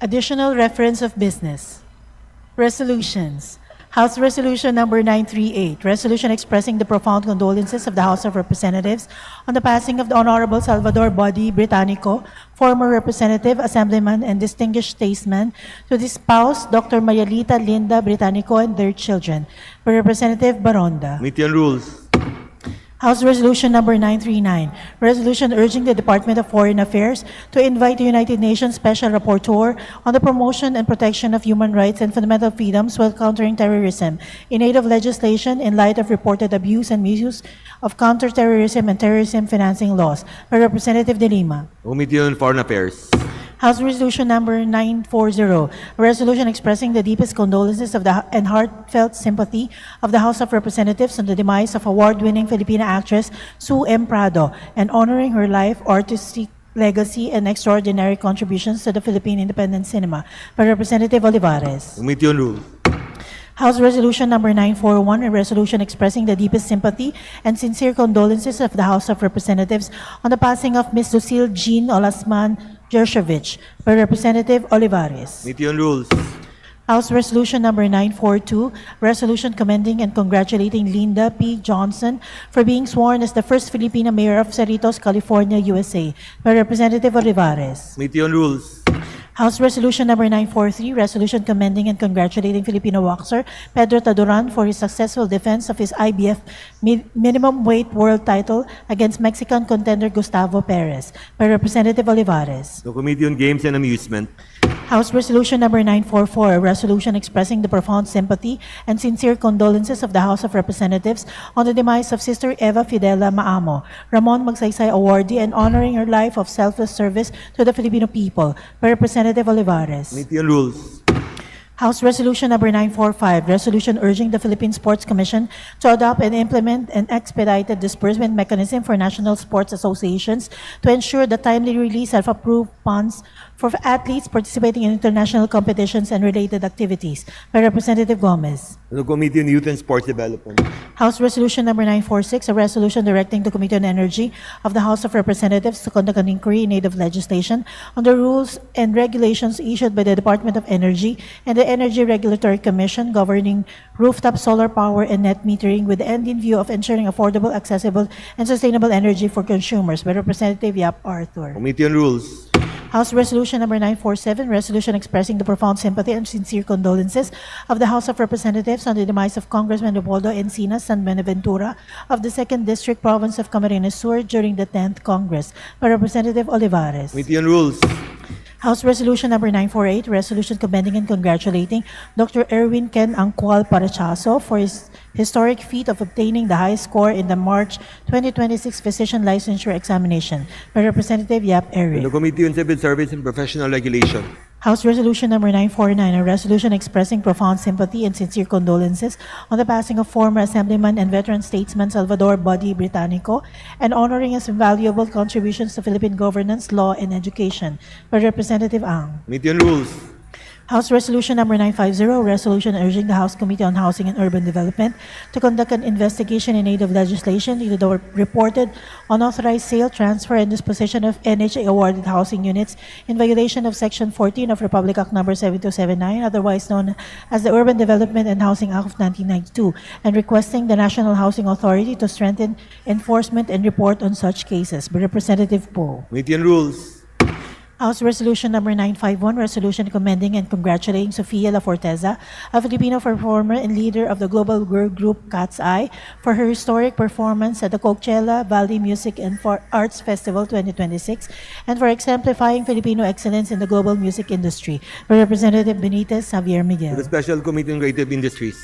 Additional reference of business. Resolutions. House Resolution Number 938, resolution expressing the profound condolences of the House of Representatives on the passing of the Honorable Salvador Body Británico, former representative, assemblyman, and distinguished statesman, to his spouse, Dr. Mayalita Linda Británico, and their children. By Representative Baronda. Committee on Rules. House Resolution Number 939, resolution urging the Department of Foreign Affairs to invite the United Nations Special Rapporteur on the promotion and protection of human rights and fundamental freedoms while countering terrorism in aid of legislation in light of reported abuse and misuse of counterterrorism and terrorism financing laws. By Representative De Lima. Committee on Foreign Affairs. House Resolution Number 940, a resolution expressing the deepest condolences of and heartfelt sympathy of the House of Representatives on the demise of award-winning Filipina actress Sue M. Prado and honoring her life, artistic legacy, and extraordinary contributions to the Philippine independent cinema. By Representative Olivares. Committee on Rules. House Resolution Number 941, a resolution expressing the deepest sympathy and sincere condolences of the House of Representatives on the passing of Ms. Lucille Jean Olasman Jershovich. By Representative Olivares. Committee on Rules. House Resolution Number 942, resolution commending and congratulating Linda P. Johnson for being sworn as the first Filipina mayor of Cerritos, California, USA. By Representative Olivares. Committee on Rules. House Resolution Number 943, resolution commending and congratulating Filipino boxer Pedro Taduran for his successful defense of his IBF minimum weight world title against Mexican contender Gustavo Perez. By Representative Olivares. The Committee on Games and Amusement. House Resolution Number 944, a resolution expressing the profound sympathy and sincere condolences of the House of Representatives on the demise of Sister Eva Fidela Maamo, Ramon Magsaysay awardee, and honoring her life of selfless service to the Filipino people. By Representative Olivares. Committee on Rules. House Resolution Number 945, resolution urging the Philippine Sports Commission to adopt and implement an expedited disbursement mechanism for national sports associations to ensure the timely release of approved funds for athletes participating in international competitions and related activities. By Representative Gomez. The Committee on Youth and Sports Development. House Resolution Number 946, a resolution directing the Committee on Energy of the House of Representatives to conduct an inquiry in aid of legislation on the rules and regulations issued by the Department of Energy and the Energy Regulatory Commission governing rooftop solar power and net metering with the end in view of ensuring affordable, accessible, and sustainable energy for consumers. By Representative Yap Arthur. Committee on Rules. House Resolution Number 947, resolution expressing the profound sympathy and sincere condolences of the House of Representatives on the demise of Congressman Leopoldo Encinas San Benaventura of the 2nd District Province of Camarines Sur during the 10th Congress. By Representative Olivares. Committee on Rules. House Resolution Number 948, resolution commending and congratulating Dr. Erwin Ken Angcual Parachaso for his historic feat of obtaining the highest score in the March 2026 Physician Licensure Examination. By Representative Yap Eric. The Committee on Civil Service and Professional Regulation. House Resolution Number 949, a resolution expressing profound sympathy and sincere condolences on the passing of former Assemblyman and veteran statesman Salvador Body Británico and honoring his invaluable contributions to Philippine governance, law, and education. By Representative Ang. Committee on Rules. House Resolution Number 950, resolution urging the House Committee on Housing and Urban Development to conduct an investigation in aid of legislation into the reported unauthorized sale, transfer, and disposition of NHA-awarded housing units in violation of Section 14 of Republic Act Number 7279, otherwise known as the Urban Development and Housing Act of 1992, and requesting the National Housing Authority to strengthen enforcement and report on such cases. By Representative Poe. Committee on Rules. House Resolution Number 951, resolution commending and congratulating Sofia La Forteza, a Filipino performer and leader of the global girl group Cat's Eye, for her historic performance at the Coachella Valley Music and Arts Festival 2026, and for exemplifying Filipino excellence in the global music industry. By Representative Benitez Javier Miguel. The Special Committee on Creative Industries.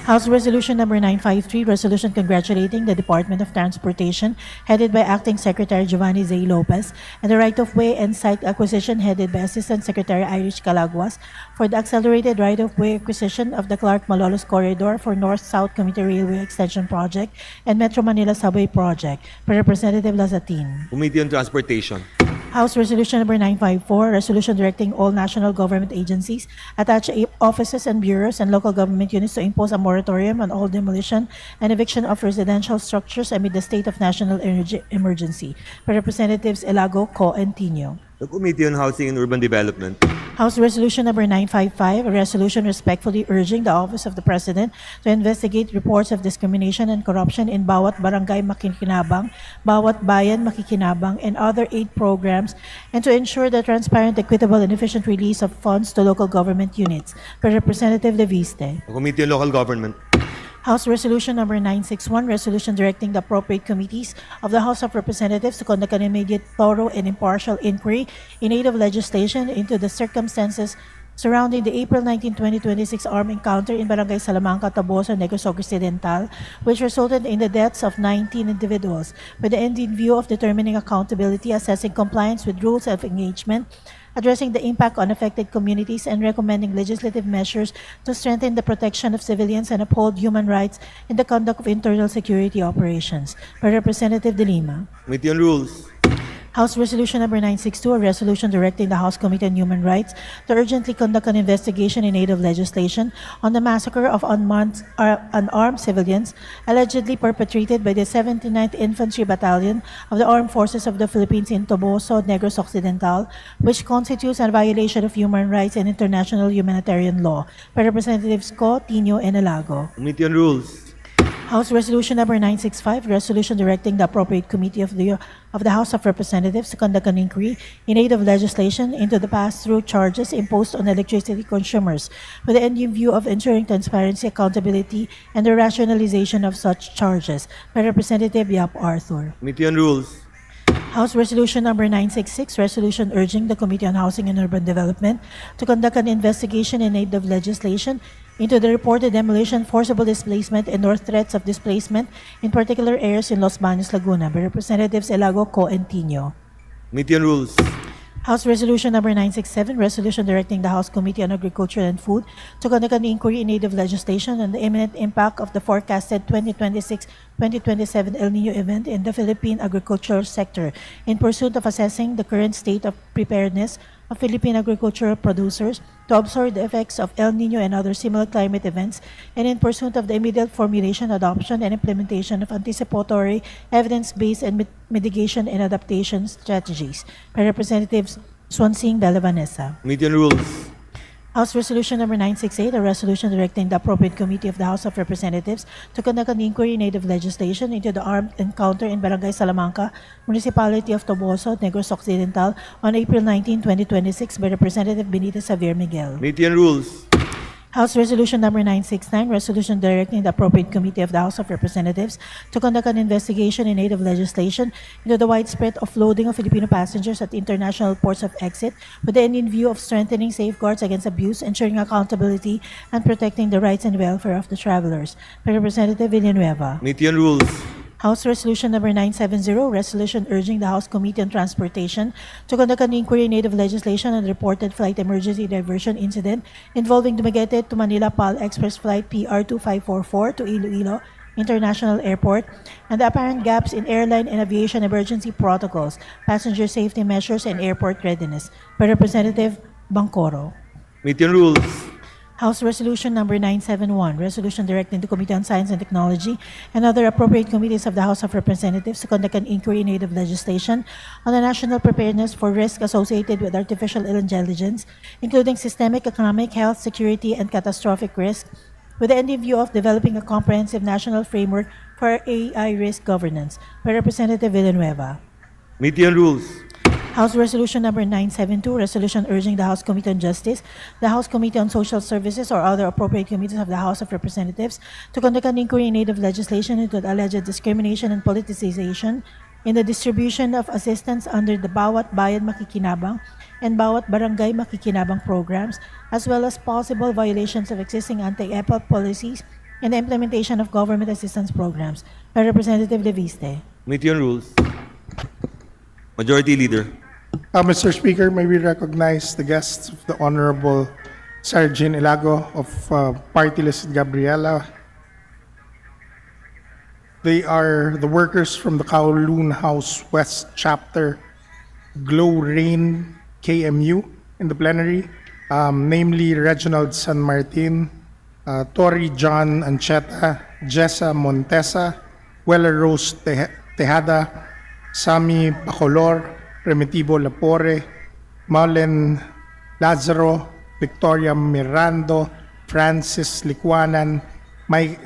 House Resolution Number 953, resolution congratulating the Department of Transportation, headed by Acting Secretary Giovanni Zay Lopez, and the Right-of-Way and Site Acquisition, headed by Assistant Secretary Irish Calaguas, for the accelerated right-of-way acquisition of the Clark-Malolos Corridor for North-South Commuter Railway Extension Project and Metro Manila Subway Project. By Representative Lazatin. Committee on Transportation. House Resolution Number 954, resolution directing all national government agencies, attached offices and bureaus, and local government units to impose a moratorium on all demolition and eviction of residential structures amid the state of national emergency. By Representatives Elago, Co, and Tino. The Committee on Housing and Urban Development. House Resolution Number 955, a resolution respectfully urging the Office of the President to investigate reports of discrimination and corruption in Bawat Barangay Makikinabang, Bawat Bayan Makikinabang, and other aid programs, and to ensure the transparent, equitable, and efficient release of funds to local government units. By Representative Leviste. Committee on Local Government. House Resolution Number 961, resolution directing the appropriate committees of the House of Representatives to conduct an immediate, thorough, and impartial inquiry in aid of legislation into the circumstances surrounding the April 19, 2026 armed encounter in Barangay Salamanca, Taboso, Negros Occidental, which resulted in the deaths of 19 individuals, with the end in view of determining accountability, assessing compliance with rules of engagement, addressing the impact on affected communities, and recommending legislative measures to strengthen the protection of civilians and uphold human rights in the conduct of internal security operations. By Representative De Lima. Committee on Rules. House Resolution Number 962, a resolution directing the House Committee on Human Rights to urgently conduct an investigation in aid of legislation on the massacre of unarmed civilians allegedly perpetrated by the 79th Infantry Battalion of the Armed Forces of the Philippines in Toboso, Negros Occidental, which constitutes a violation of human rights and international humanitarian law. By Representatives Co, Tino, and Alago. Committee on Rules. House Resolution Number 965, resolution directing the appropriate committee of the House of Representatives to conduct an inquiry in aid of legislation into the pass-through charges imposed on electricity consumers, with the end in view of ensuring transparency, accountability, and the rationalization of such charges. By Representative Yap Arthur. Committee on Rules. House Resolution Number 966, resolution urging the Committee on Housing and Urban Development to conduct an investigation in aid of legislation into the reported demolition, forcible displacement, and or threats of displacement in particular areas in Los Baños, Laguna. By Representatives Elago, Co, and Tino. Committee on Rules. House Resolution Number 967, resolution directing the House Committee on Agriculture and Food to conduct an inquiry in aid of legislation on the imminent impact of the forecasted 2026-2027 El Nino event in the Philippine agricultural sector in pursuit of assessing the current state of preparedness of Philippine agricultural producers to absorb the effects of El Nino and other similar climate events, and in pursuit of the immediate formulation, adoption, and implementation of anticipatory, evidence-based, and mitigation and adaptation strategies. By Representatives Swansing Bella Vanessa. Committee on Rules. House Resolution Number 968, a resolution directing the appropriate committee of the House of Representatives to conduct an inquiry in aid of legislation into the armed encounter in Barangay Salamanca, Municipality of Toboso, Negros Occidental, on April 19, 2026 by Representative Benita Xavier Miguel. Committee on Rules. House Resolution Number 969, resolution directing the appropriate committee of the House of Representatives to conduct an investigation in aid of legislation into the widespread offloading of Filipino passengers at international ports of exit, with the end in view of strengthening safeguards against abuse, ensuring accountability, and protecting the rights and welfare of the travelers. By Representative Villanueva. Committee on Rules. House Resolution Number 970, resolution urging the House Committee on Transportation to conduct an inquiry in aid of legislation on the reported flight emergency diversion incident involving Dumaguete to Manila PAL Express Flight PR2544 to Iloilo International Airport, and the apparent gaps in airline and aviation emergency protocols, passenger safety measures, and airport readiness. By Representative Bangcoro. Committee on Rules. House Resolution Number 971, resolution directing the Committee on Science and Technology and other appropriate committees of the House of Representatives to conduct an inquiry in aid of legislation on the national preparedness for risk associated with artificial intelligence, including systemic, economic, health, security, and catastrophic risk, with the end in view of developing a comprehensive national framework for AI risk governance. By Representative Villanueva. Committee on Rules. House Resolution Number 972, resolution urging the House Committee on Justice, the House Committee on Social Services, or other appropriate committees of the House of Representatives to conduct an inquiry in aid of legislation into the alleged discrimination and politicization in the distribution of assistance under the Bawat Bayan Makikinabang and Bawat Barangay Makikinabang programs, as well as possible violations of existing anti-EPA policies and the implementation of government assistance programs. By Representative Leviste. Committee on Rules. Majority Leader. Mr. Speaker, may we recognize the guests of the Honorable Sara Jean Ilago of Party List Gabriela. They are the workers from the Kowloon House West Chapter, Glow Rain KMU in the plenary, namely Reginald San Martin, Tori John Ancheta, Jessa Montesa, Weller Rose Tejada, Sami Bacolor, Remitivo Lapore, Marlen Lazaro, Victoria Mirando, Francis Licuanan,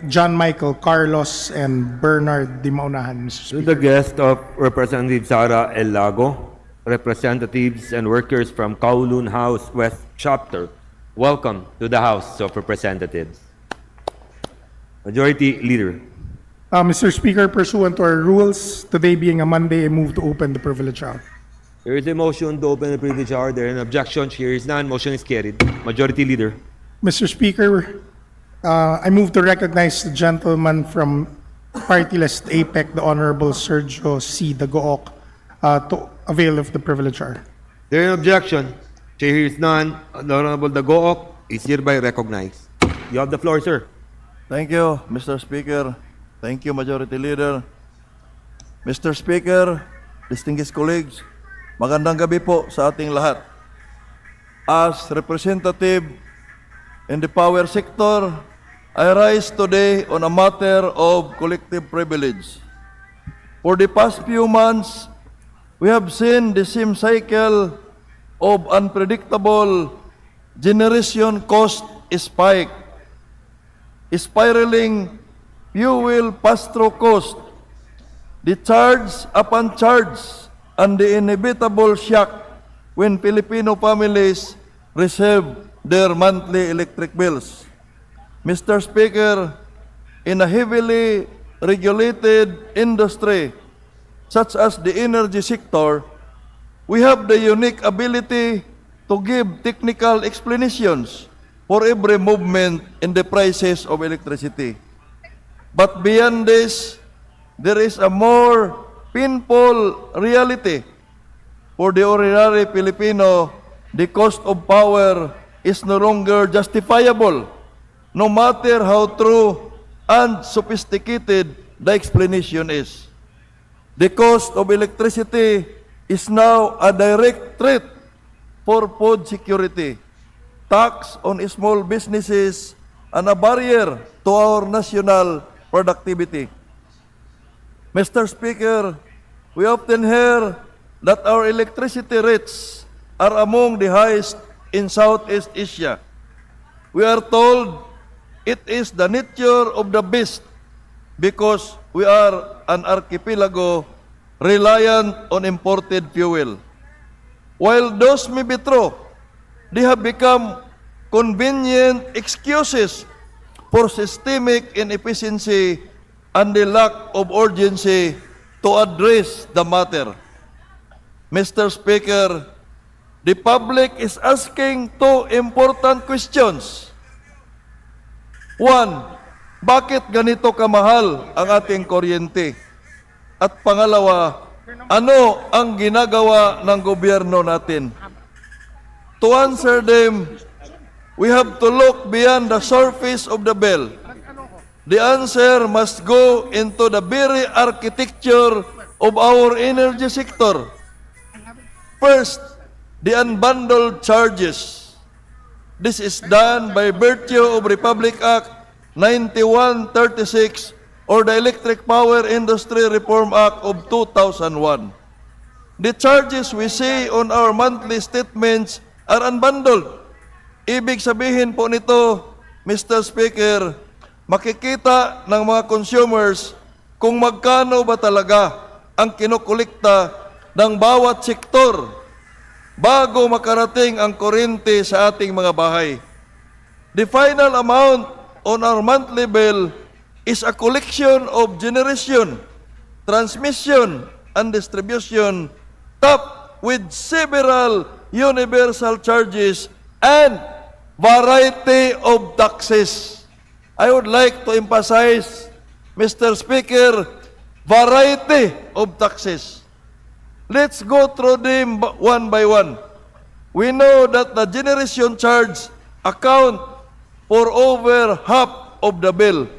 John Michael Carlos, and Bernard Di Maunahan, Mr. To Speaker. the guest of Representative Sara El Lago, representatives and workers from Kowloon House West Chapter, welcome to the House of Representatives. Majority Leader. Mr. Speaker, pursuant to our rules, today being a Monday, I move to open the privilege hour. There is a motion to open the privilege hour. There is an objection. Here is none. Motion is carried. Majority Leader. Mr. Speaker, I move to recognize the gentleman from Party List APEC, the Honorable Sergio C. Dagook, to avail of the privilege hour. There is an objection. Here is none. The Honorable Dagook is hereby recognized. You have the floor, sir. Thank you, Mr. Speaker. Thank you, Majority Leader. Mr. Speaker, distinguished colleagues, magandang gabi po sa ating lahat. As representative in the power sector, I rise today on a matter of collective privilege. For the past few months, we have seen the same cycle of unpredictable generation cost spike, spiraling fuel pass-through cost, the charge upon charge, and the inevitable shock when Filipino families receive their monthly electric bills. Mr. Speaker, in a heavily regulated industry such as the energy sector, we have the unique ability to give technical explanations for every movement in the prices of electricity. But beyond this, there is a more painful reality. For the ordinary Filipino, the cost of power is no longer justifiable, no matter how true and sophisticated the explanation is. The cost of electricity is now a direct threat for food security, tax on small businesses, and a barrier to our national productivity. Mr. Speaker, we often hear that our electricity rates are among the highest in Southeast Asia. We are told it is the nature of the beast because we are an archipelago reliant on imported fuel. While those may be true, they have become convenient excuses for systemic inefficiency and the lack of urgency to address the matter. Mr. Speaker, the public is asking two important questions. One, bakit ganito kamahal ang ating kuryente? At pangalawa, ano ang ginagawa ng gobyerno natin? To answer them, we have to look beyond the surface of the bill. The answer must go into the very architecture of our energy sector. First, the unbundled charges. This is done by virtue of Republic Act 9136 or the Electric Power Industry Reform Act of 2001. The charges we see on our monthly statements are unbundled. Ibig sabihin po nito, Mr. Speaker, makikita ng mga consumers kung magkano ba talaga ang kinukulikta ng bawat sektor bago makarating ang kuryente sa ating mga bahay. The final amount on our monthly bill is a collection of generation, transmission, and distribution topped with several universal charges and variety of taxes. I would like to emphasize, Mr. Speaker, variety of taxes. Let's go through them one by one. We know that the generation charge account for over half of the bill.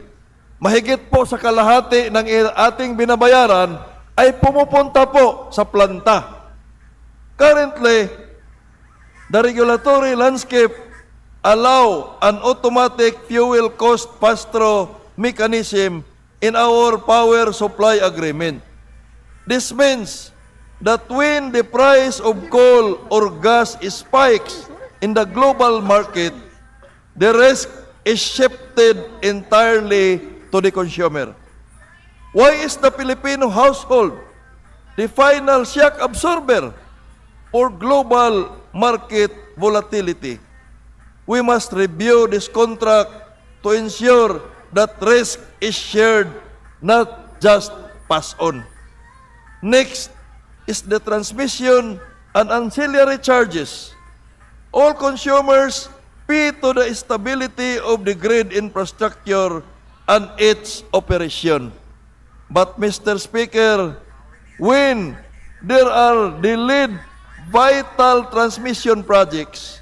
Mahigit po sa kalahati ng ating binabayaran ay pumupunta po sa planta. Currently, the regulatory landscape allow an automatic fuel cost pass-through mechanism in our power supply agreement. This means that when the price of coal or gas spikes in the global market, the risk is shifted entirely to the consumer. Why is the Filipino household the final shock absorber for global market volatility? We must review this contract to ensure that risk is shared, not just passed on. Next is the transmission and ancillary charges. All consumers pay to the stability of the grid infrastructure and its operation. But Mr. Speaker, when there are delayed vital transmission projects,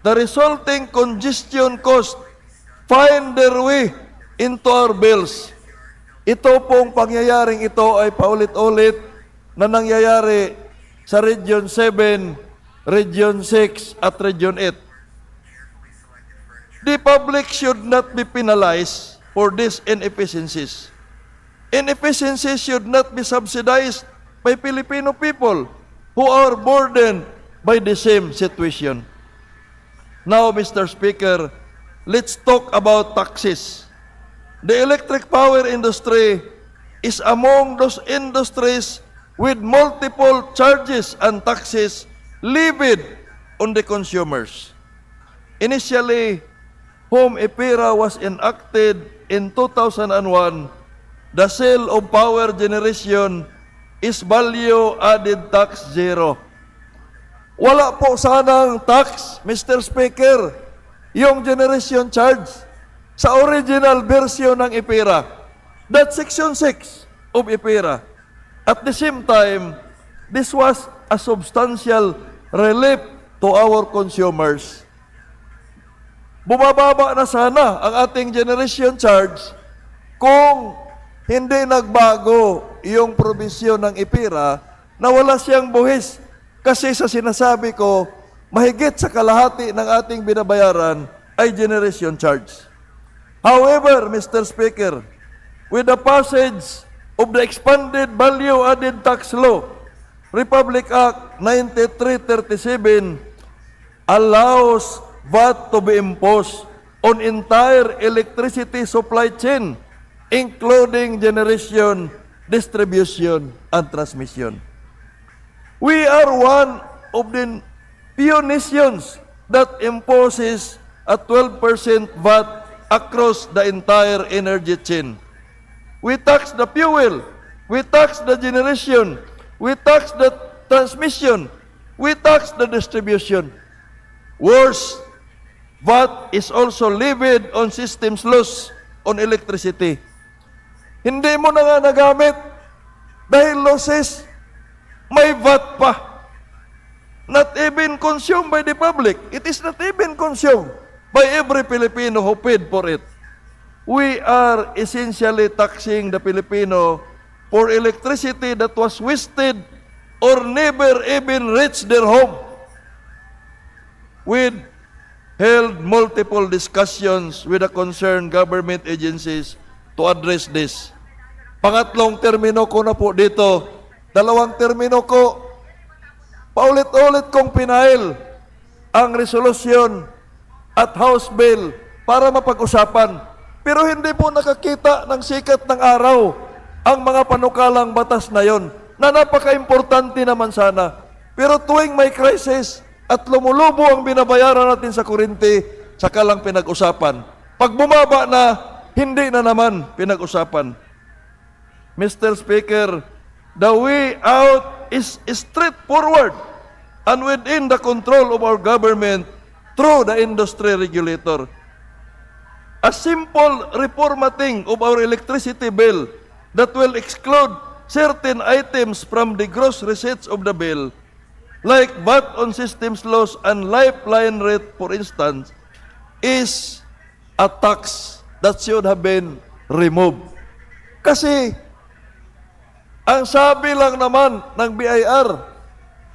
the resulting congestion cost find their way into our bills. Ito pong pangyayaring ito ay paulit-ulit na nangyayari sa Region 7, Region 6 at Region 8. The public should not be penalized for these inefficiencies. Inefficiencies should not be subsidized by Filipino people who are burdened by the same situation. Now, Mr. Speaker, let's talk about taxes. The electric power industry is among those industries with multiple charges and taxes levied on the consumers. Initially, Home EPIRA was enacted in 2001. The sale of power generation is value-added tax zero. Wala po sanang tax, Mr. Speaker, yung generation charge sa original version ng EPIRA. That's Section 6 of EPIRA. At the same time, this was a substantial relief to our consumers. Bumababa na sana ang ating generation charge kung hindi nagbago yung probisyon ng EPIRA na wala siyang buhis. Kasi sa sinasabi ko, mahigit sa kalahati ng ating binabayaran ay generation charge. However, Mr. Speaker, with the passage of the expanded value-added tax law, Republic Act 9337 allows VAT to be imposed on entire electricity supply chain, including generation, distribution, and transmission. We are one of the few nations that imposes a 12% VAT across the entire energy chain. We tax the fuel, we tax the generation, we tax the transmission, we tax the distribution. Worse, VAT is also levied on systems loss on electricity. Hindi mo na nga nagamit dahil losses, may VAT pa. Not even consumed by the public. It is not even consumed by every Filipino who paid for it. We are essentially taxing the Filipino for electricity that was wasted or never even reached their home. We held multiple discussions with the concerned government agencies to address this. Pangatlong termino ko na po dito, dalawang termino ko, paulit-ulit kong pinail ang resolusyon at House Bill para mapag-usapan. Pero hindi po nakakita ng sikat ng araw ang mga panukalang batas na yon, na napaka-importante naman sana. Pero tuwing may crisis at lumulubo ang binabayaran natin sa kuryente, saka lang pinag-usapan. Pag bumaba na, hindi na naman pinag-usapan. Mr. Speaker, the way out is straightforward and within the control of our government through the industry regulator. A simple reformatting of our electricity bill that will exclude certain items from the gross receipts of the bill, like VAT on systems loss and lifeline rate, for instance, is a tax that should have been removed. Kasi, ang sabi lang naman ng BIR,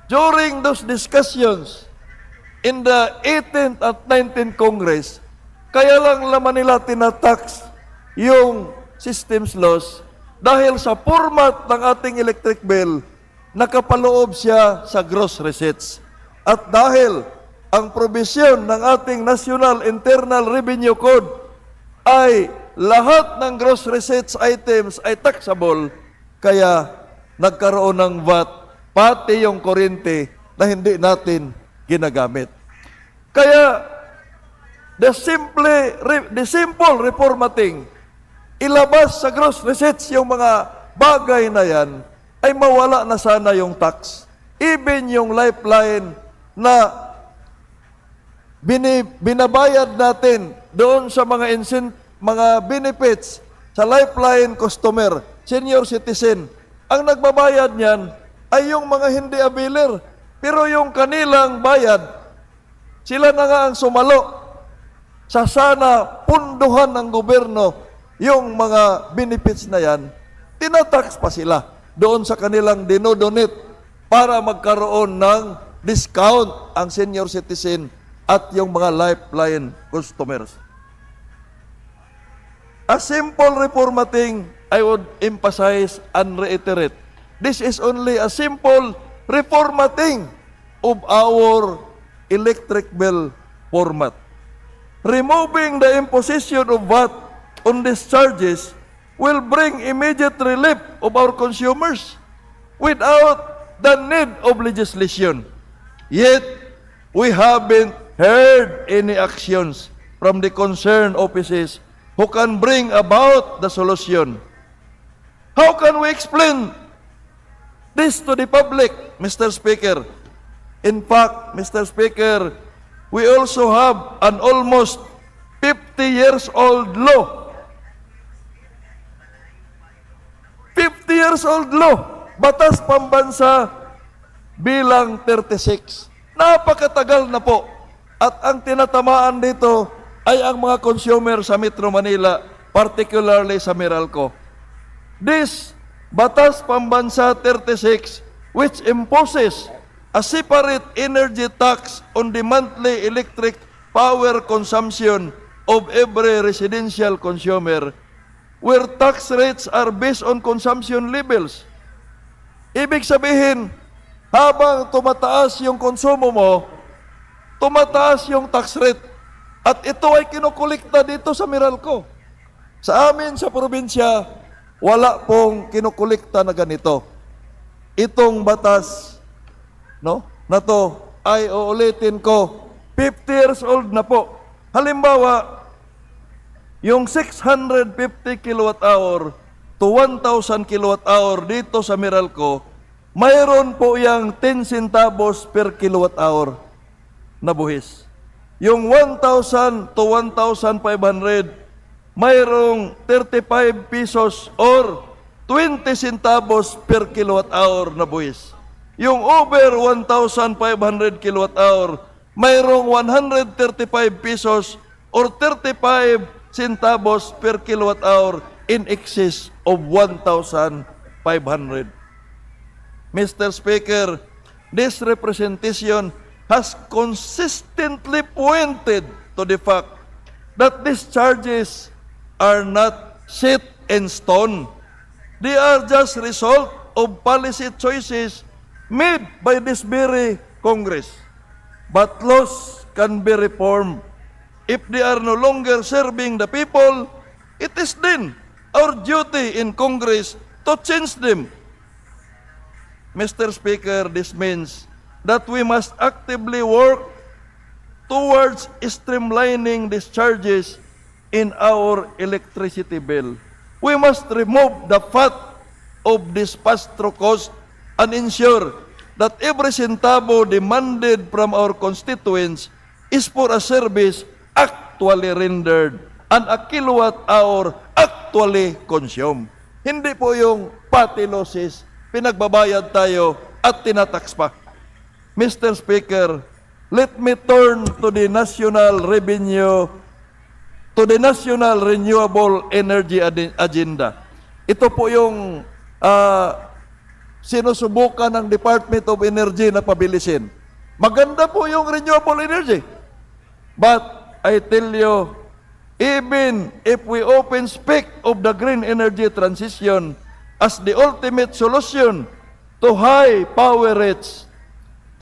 during those discussions in the 18th at 19th Congress, kaya lang naman nila tinatax yung systems loss dahil sa format ng ating electric bill, nakapaloob siya sa gross receipts. At dahil ang probisyon ng ating National Internal Revenue Code ay lahat ng gross receipts items ay taxable, kaya nagkaroon ng VAT, pati yung kuryente na hindi natin ginagamit. Kaya, the simple reformatting, ilabas sa gross receipts yung mga bagay na yan, ay mawala na sana yung tax. Even yung lifeline na binabayad natin doon sa mga benefits sa lifeline customer, senior citizen, ang nagbabayad niyan ay yung mga hindi availer. Pero yung kanilang bayad, sila na nga ang sumalo sa sana punduhan ng gobyerno yung mga benefits na yan, tinatax pa sila doon sa kanilang dinodonate para magkaroon ng discount ang senior citizen at yung mga lifeline customers. A simple reformatting, I would emphasize and reiterate, this is only a simple reformatting of our electric bill format. Removing the imposition of VAT on these charges will bring immediate relief of our consumers without the need of legislation. Yet, we haven't heard any actions from the concerned offices who can bring about the solution. How can we explain this to the public, Mr. Speaker? In fact, Mr. Speaker, we also have an almost 50 years old law. 50 years old law, Batas Pambansa bilang 36. Napakatagal na po. At ang tinatamaan dito ay ang mga consumer sa Metro Manila, particularly sa Meralco. This Batas Pambansa 36, which imposes a separate energy tax on the monthly electric power consumption of every residential consumer, where tax rates are based on consumption levels. Ibig sabihin, habang tumataas yung konsumo mo, tumataas yung tax rate. At ito ay kinukulikta dito sa Meralco. Sa amin sa probinsya, wala pong kinukulikta na ganito. Itong batas, na to ay uulitin ko, 50 years old na po. Halimbawa, yung 650 kilowatt-hour to 1,000 kilowatt-hour dito sa Meralco, mayroon po yung 10 centavos per kilowatt-hour na buhis. Yung 1,000 to 1,500, mayroong 35 pesos or 20 centavos per kilowatt-hour na buhis. Yung over 1,500 kilowatt-hour, mayroong 135 pesos or 35 centavos per kilowatt-hour in excess of 1,500. Mr. Speaker, this representation has consistently pointed to the fact that these charges are not set in stone. They are just result of policy choices made by this very Congress. But laws can be reformed. If they are no longer serving the people, it is then our duty in Congress to change them. Mr. Speaker, this means that we must actively work towards streamlining these charges in our electricity bill. We must remove the fat of this pass-through cost and ensure that every centavo demanded from our constituents is for a service actually rendered and a kilowatt-hour actually consumed. Hindi po yung petty losses, pinagbabayad tayo at tinatax pa. Mr. Speaker, let me turn to the national revenue, to the National Renewable Energy Agenda. Ito po yung sinusubukan ng Department of Energy na pabilisin. Maganda po yung renewable energy. But I tell you, even if we open speak of the green energy transition as the ultimate solution to high power rates,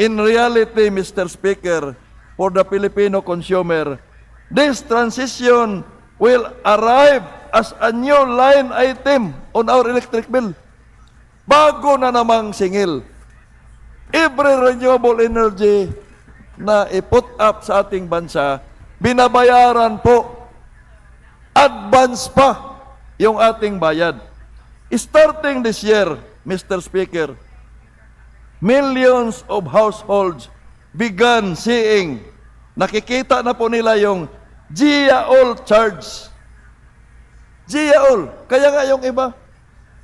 in reality, Mr. Speaker, for the Filipino consumer. This transition will arrive as a new line item on our electric bill. Bago na namang singil. Every renewable energy na i-put up sa ating bansa, binabayaran po, advance pa yung ating bayad. Starting this year, Mr. Speaker, millions of households began seeing, nakikita na po nila yung GIA-all charge. GIA-all. Kaya nga yung iba,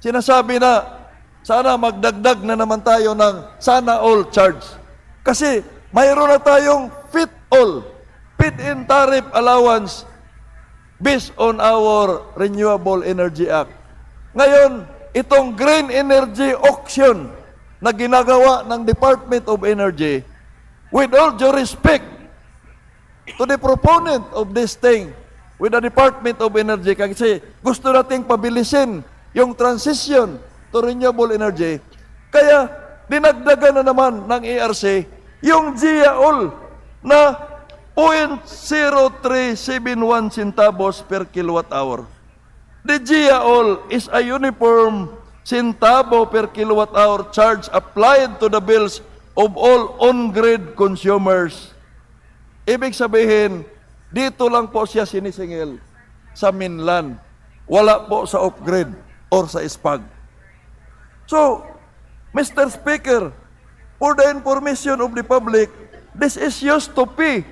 sinasabi na, sana magdagdag na naman tayo ng sana all charge. Kasi mayroon na tayong fit-all, fit-in tariff allowance based on our Renewable Energy Act. Ngayon, itong green energy auction na ginagawa ng Department of Energy, with all due respect to the proponent of this thing, with the Department of Energy, kasi gusto nating pabilisin yung transition to renewable energy, kaya dinagdagan na naman ng ERC yung GIA-all na 0.0371 centavos per kilowatt hour. The GIA-all is a uniform centavo per kilowatt hour charge applied to the bills of all on-grid consumers. Ibig sabihin, dito lang po siya sinisingil sa mainland. Wala po sa off-grid or sa SPAG. So, Mr. Speaker, for the information of the public, this is used to pay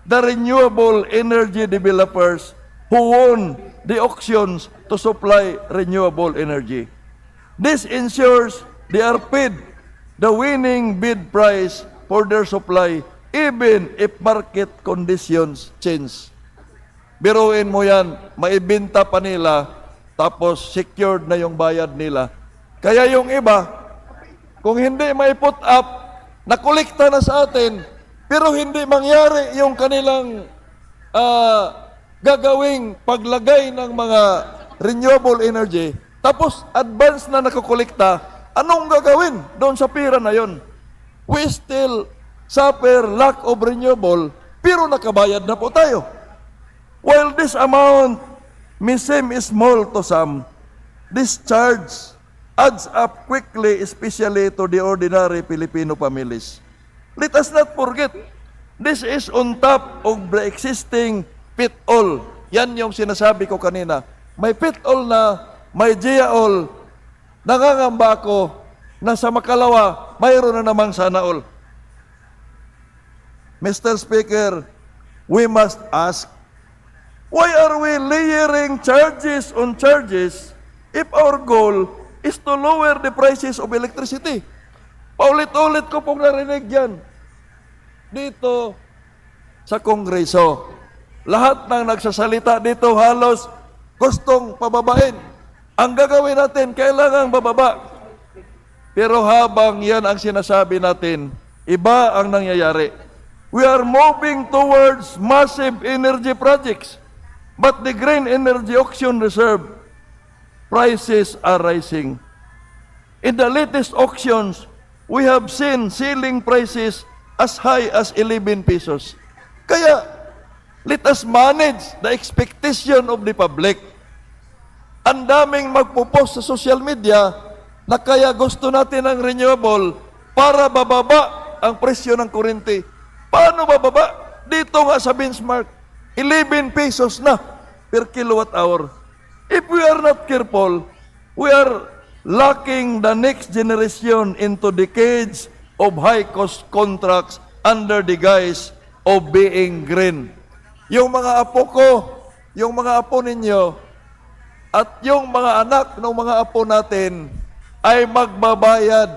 the renewable energy developers who won the auctions to supply renewable energy. This ensures they are paid the winning bid price for their supply even if market conditions change. Biruin mo yan, maibenta pa nila, tapos secured na yung bayad nila. Kaya yung iba, kung hindi mai-put up, nakolekta na sa atin, pero hindi mangyari yung kanilang gagawing paglagay ng mga renewable energy, tapos advance na nakokolekta, anong gagawin doon sa pira na yon? We still suffer lack of renewable, pero nakabayad na po tayo. While this amount may seem small to some, this charge adds up quickly, especially to the ordinary Filipino families. Let us not forget, this is on top of the existing fit-all. Yan yung sinasabi ko kanina. May fit-all na, may GIA-all. Nangangamba ako na sa makalawa, mayroon na namang sana-all. Mr. Speaker, we must ask, why are we layering charges on charges if our goal is to lower the prices of electricity? Paulit-ulit ko pong narinig yan dito sa Kongreso. Lahat ng nagsasalita dito halos gustong pababain. Ang gagawin natin, kailangang bababa. Pero habang yan ang sinasabi natin, iba ang nangyayari. We are moving towards massive energy projects, but the green energy auction reserve prices are rising. In the latest auctions, we have seen ceiling prices as high as 11 pesos. Kaya, let us manage the expectation of the public. Ang daming magpo-post sa social media na kaya gusto natin ng renewable para bababa ang presyo ng kuryente. Paano bababa? Dito nga sa benchmark, 11 pesos na per kilowatt hour. If we are not careful, we are locking the next generation into decades of high-cost contracts under the guise of being green. Yung mga apo ko, yung mga apo ninyo, at yung mga anak ng mga apo natin ay magbabayad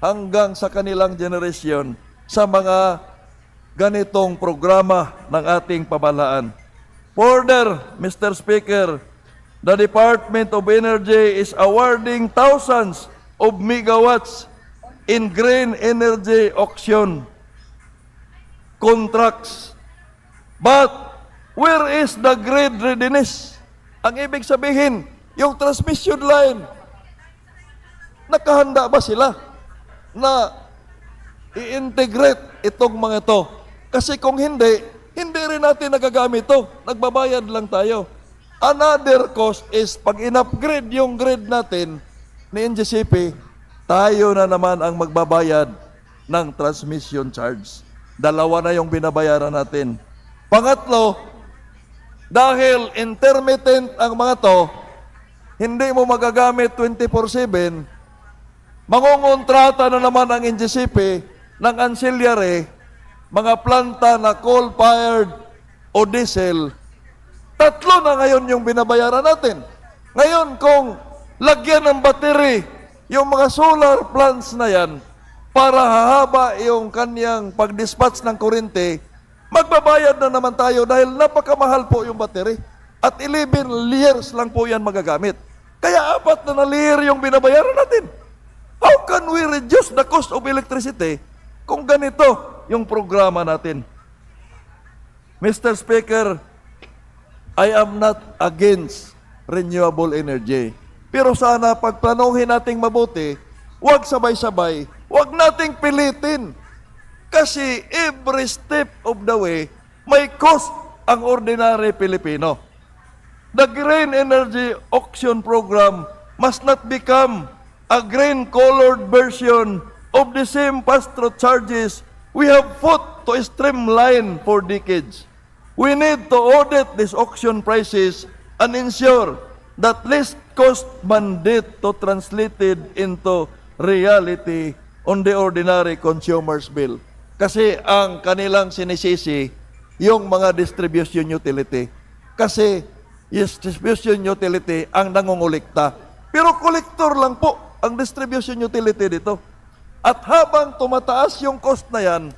hanggang sa kanilang generation sa mga ganitong programa ng ating pamahalaan. Further, Mr. Speaker, the Department of Energy is awarding thousands of megawatts in green energy auction contracts. But where is the grid readiness? Ang ibig sabihin, yung transmission line, nakahanda ba sila na i-integrate itong mga ito? Kasi kung hindi, hindi rin natin nagagamit to. Nagbabayad lang tayo. Another cost is pag in-upgrade yung grid natin ni NGCP, tayo na naman ang magbabayad ng transmission charge. Dalawa na yung binabayaran natin. Pangatlo, dahil intermittent ang mga to, hindi mo magagamit 24/7, mangungontrata na naman ang NGCP ng ancillary, mga planta na coal-fired o diesel. Tatlo na ngayon yung binabayaran natin. Ngayon, kung lagyan ng battery yung mga solar plants na yan para hahaba yung kanyang pag-dispatch ng kuryente, magbabayad na naman tayo dahil napakamahal po yung battery. At 11 years lang po yan magagamit. Kaya 4 na year yung binabayaran natin. How can we reduce the cost of electricity kung ganito yung programa natin? Mr. Speaker, I am not against renewable energy. Pero sana pagplanuhin nating mabuti, huwag sabay-sabay, huwag nating pilitin. Kasi every step of the way, may cost ang ordinary Pilipino. The Green Energy Auction Program must not become a green-colored version of the same pass-through charges we have fought to streamline for decades. We need to audit these auction prices and ensure that least cost mandate to translated into reality on the ordinary consumer's bill. Kasi ang kanilang sinisisi, yung mga distribution utility. Kasi yes, distribution utility ang nangungulikta. Pero kolektor lang po ang distribution utility dito. At habang tumataas yung cost na yan,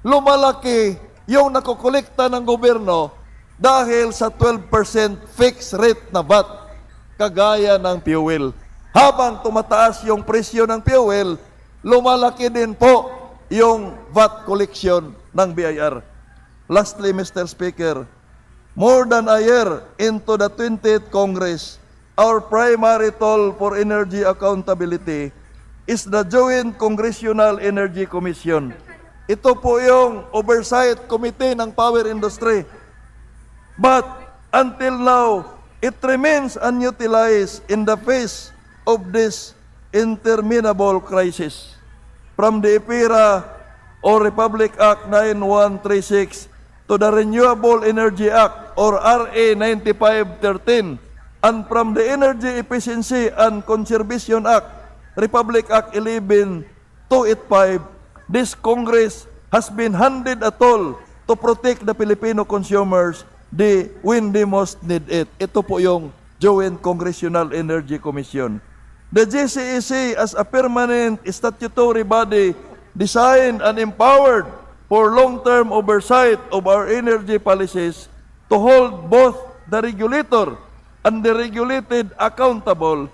lumalaki yung nakukolekta ng gobyerno dahil sa 12% fixed rate na VAT, kagaya ng fuel. Habang tumataas yung presyo ng fuel, lumalaki din po yung VAT collection ng BIR. Lastly, Mr. Speaker, more than a year into the 20th Congress, our primary tool for energy accountability is the Joint Congressional Energy Commission. Ito po yung oversight committee ng power industry. But until now, it remains unutilized in the face of this interminable crisis. From the EPIRA or Republic Act 9136 to the Renewable Energy Act or RA 9513 and from the Energy Efficiency and Conservation Act, Republic Act 11285, this Congress has been handed a tool to protect the Filipino consumers when they most need it. Ito po yung Joint Congressional Energy Commission. The GCEC as a permanent statutory body designed and empowered for long-term oversight of our energy policies to hold both the regulator and the regulated accountable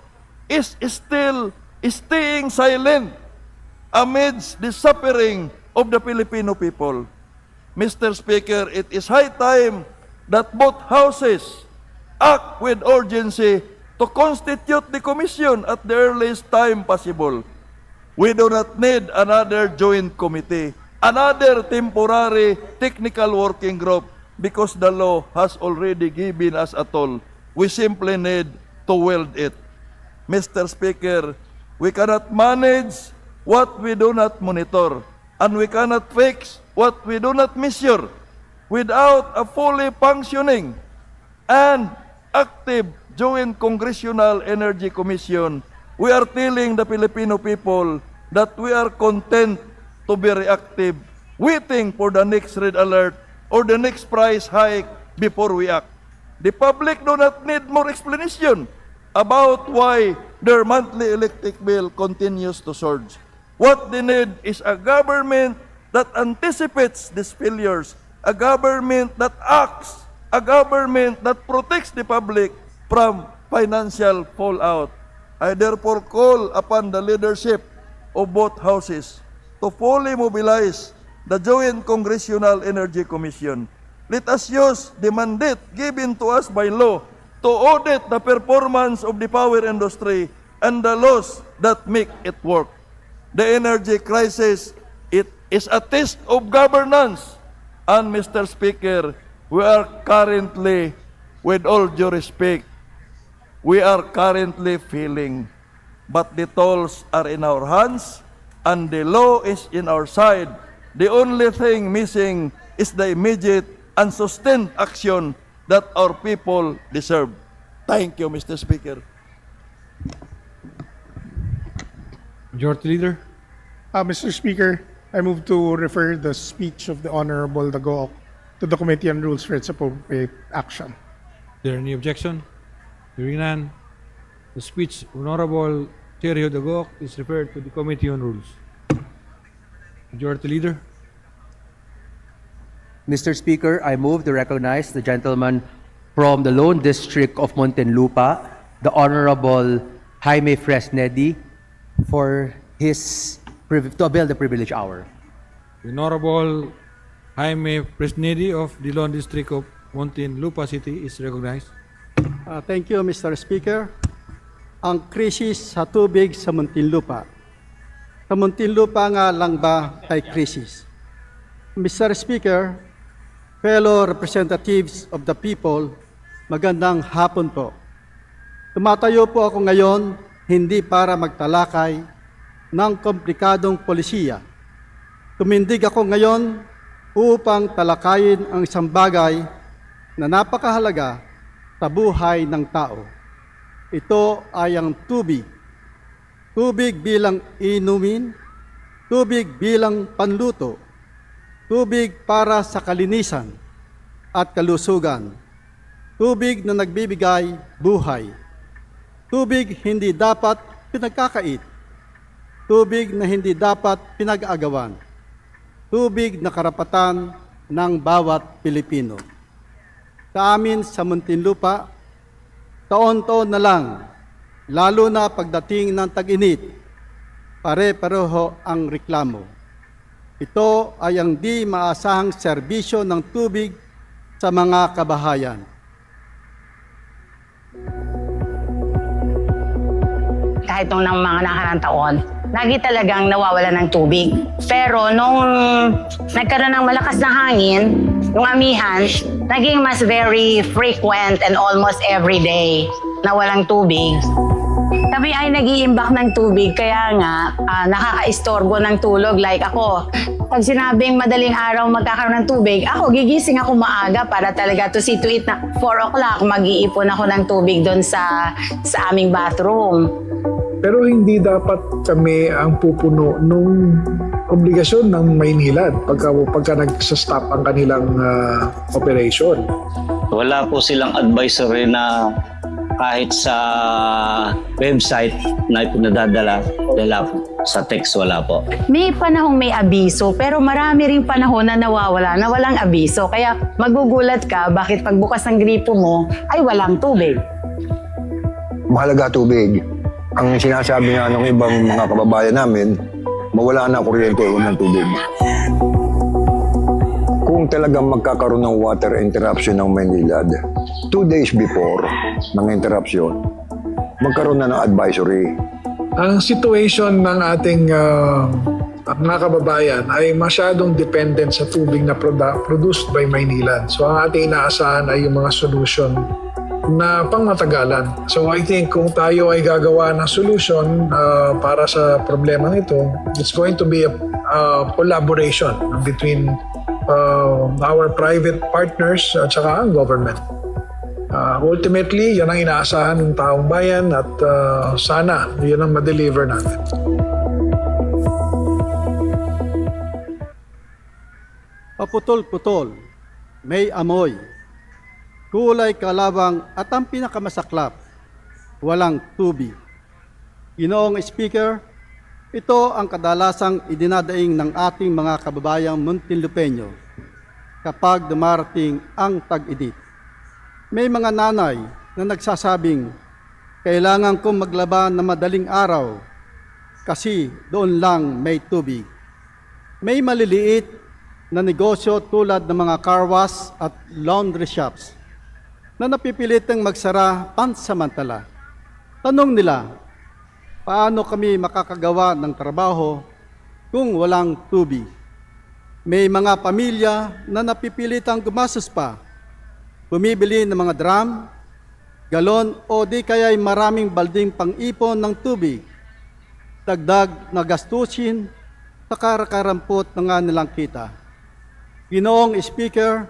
is still staying silent amidst the suffering of the Filipino people. Mr. Speaker, it is high time that both houses act with urgency to constitute the commission at the earliest time possible. We do not need another joint committee, another temporary technical working group, because the law has already given us a tool. We simply need to wield it. Mr. Speaker, we cannot manage what we do not monitor, and we cannot fix what we do not measure. Without a fully functioning and active Joint Congressional Energy Commission, we are telling the Filipino people that we are content to be reactive, waiting for the next red alert or the next price hike before we act. The public do not need more explanation about why their monthly electric bill continues to surge. What they need is a government that anticipates these failures, a government that acts, a government that protects the public from financial fallout. I therefore call upon the leadership of both houses to fully mobilize the Joint Congressional Energy Commission. Let us use the mandate given to us by law to audit the performance of the power industry and the laws that make it work. The energy crisis, it is a test of governance, And Mr. Speaker, we are currently, with all due respect, we are currently feeling, but the tolls are in our hands and the law is in our side. The only thing missing is the immediate and sustained action that our people deserve. Thank you, Mr. Speaker. Majority Leader. Mr. Speaker, I move to refer the speech of the Honorable Dagoc to the Committee on Rules for its appropriate action. Is there any objection? Hearing none, the speech of Honorable Chair Dagoc is referred to the Committee on Rules. Majority Leader. Mr. Speaker, I move to recognize the gentleman from the Lone District of Muntinlupa, the Honorable Jaime Fresnedi, for to avail the privilege hour. The Honorable Jaime Fresnedi of the Lone District of Muntinlupa City is recognized. Thank you, Mr. Speaker. Ang krisis sa tubig sa Muntinlupa. Sa Muntinlupa nga lang ba ay krisis? Mr. Speaker, fellow representatives of the people, magandang hapon po. Tumatayo po ako ngayon hindi para magtalakay ng komplikadong polisiya. Tumindig ako ngayon upang talakayin ang isang bagay na napakahalaga sa buhay ng tao. Ito ay ang tubig. Tubig bilang inumin, tubig bilang panluto, tubig para sa kalinisan at kalusugan, tubig na nagbibigay buhay, tubig hindi dapat pinagkakait, tubig na hindi dapat pinag-aagawan, tubig na karapatan ng bawat Pilipino. Sa amin sa Muntinlupa, taon-taon na lang, lalo na pagdating ng tag-init, pare-pareho ang reklamo. Ito ay ang di maasahang serbisyo ng tubig sa mga kabahayan. Kahit nung mga nakarang taon, lagi talagang nawawala ng tubig. Pero nung nagkaroon ng malakas na hangin, yung amihan, naging mas very frequent and almost every day na walang tubig. Kami ay nag-iimbak ng tubig, kaya nga nakaka-istorbo ng tulog. Like ako, pag sinabing madaling araw magkakaroon ng tubig, ako gigising ako maaga para talaga to see to it na 4 o'clock mag-iipon ako ng tubig doon sa aming bathroom. Pero hindi dapat kami ang pupuno nung obligasyon ng Maynilad pagka nagsa-stop ang kanilang operation. Wala po silang advisory na kahit sa website na pinadadala sa text, wala po. May panahong may abiso, pero marami ring panahon na nawawala, na walang abiso. Kaya magugulat ka bakit pagbukas ng gripo mo ay walang tubig. Mahalaga tubig. Ang sinasabi nga ng ibang mga kababayan namin, mawala na kuryente o ng tubig. Kung talagang magkakaroon ng water interruption ng Maynilad, 2 days before ng interruption, magkaroon na ng advisory. Ang situation ng ating mga kababayan ay masyadong dependent sa tubig na produced by Maynilad. So ang ating inaasahan ay yung mga solution na pangmatagalan. So I think kung tayo ay gagawa ng solution para sa problema nito, it's going to be a collaboration between our private partners at saka ang government. Ultimately, yan ang inaasahan ng taong bayan at sana yan ang ma-deliver natin. Paputol-putol, may amoy, kulay kalabang at ang pinakamasaklap, walang tubig. Ginoong Speaker, ito ang kadalasang idinadaing ng ating mga kababayang Muntinlupeño kapag dumarating ang tag-init. May mga nanay na nagsasabing, kailangan kong maglaba na madaling araw kasi doon lang may tubig. May maliliit na negosyo tulad ng mga car wash at laundry shops na napipilitang magsara pansamantala. Tanong nila, paano kami makakagawa ng trabaho kung walang tubig? May mga pamilya na napipilitang gumastos pa, bumibili ng mga drum, galon o di kaya'y maraming balding pang-ipon ng tubig, dagdag na gastusin sa karakarampot na nga nilang kita. Ginoong Speaker,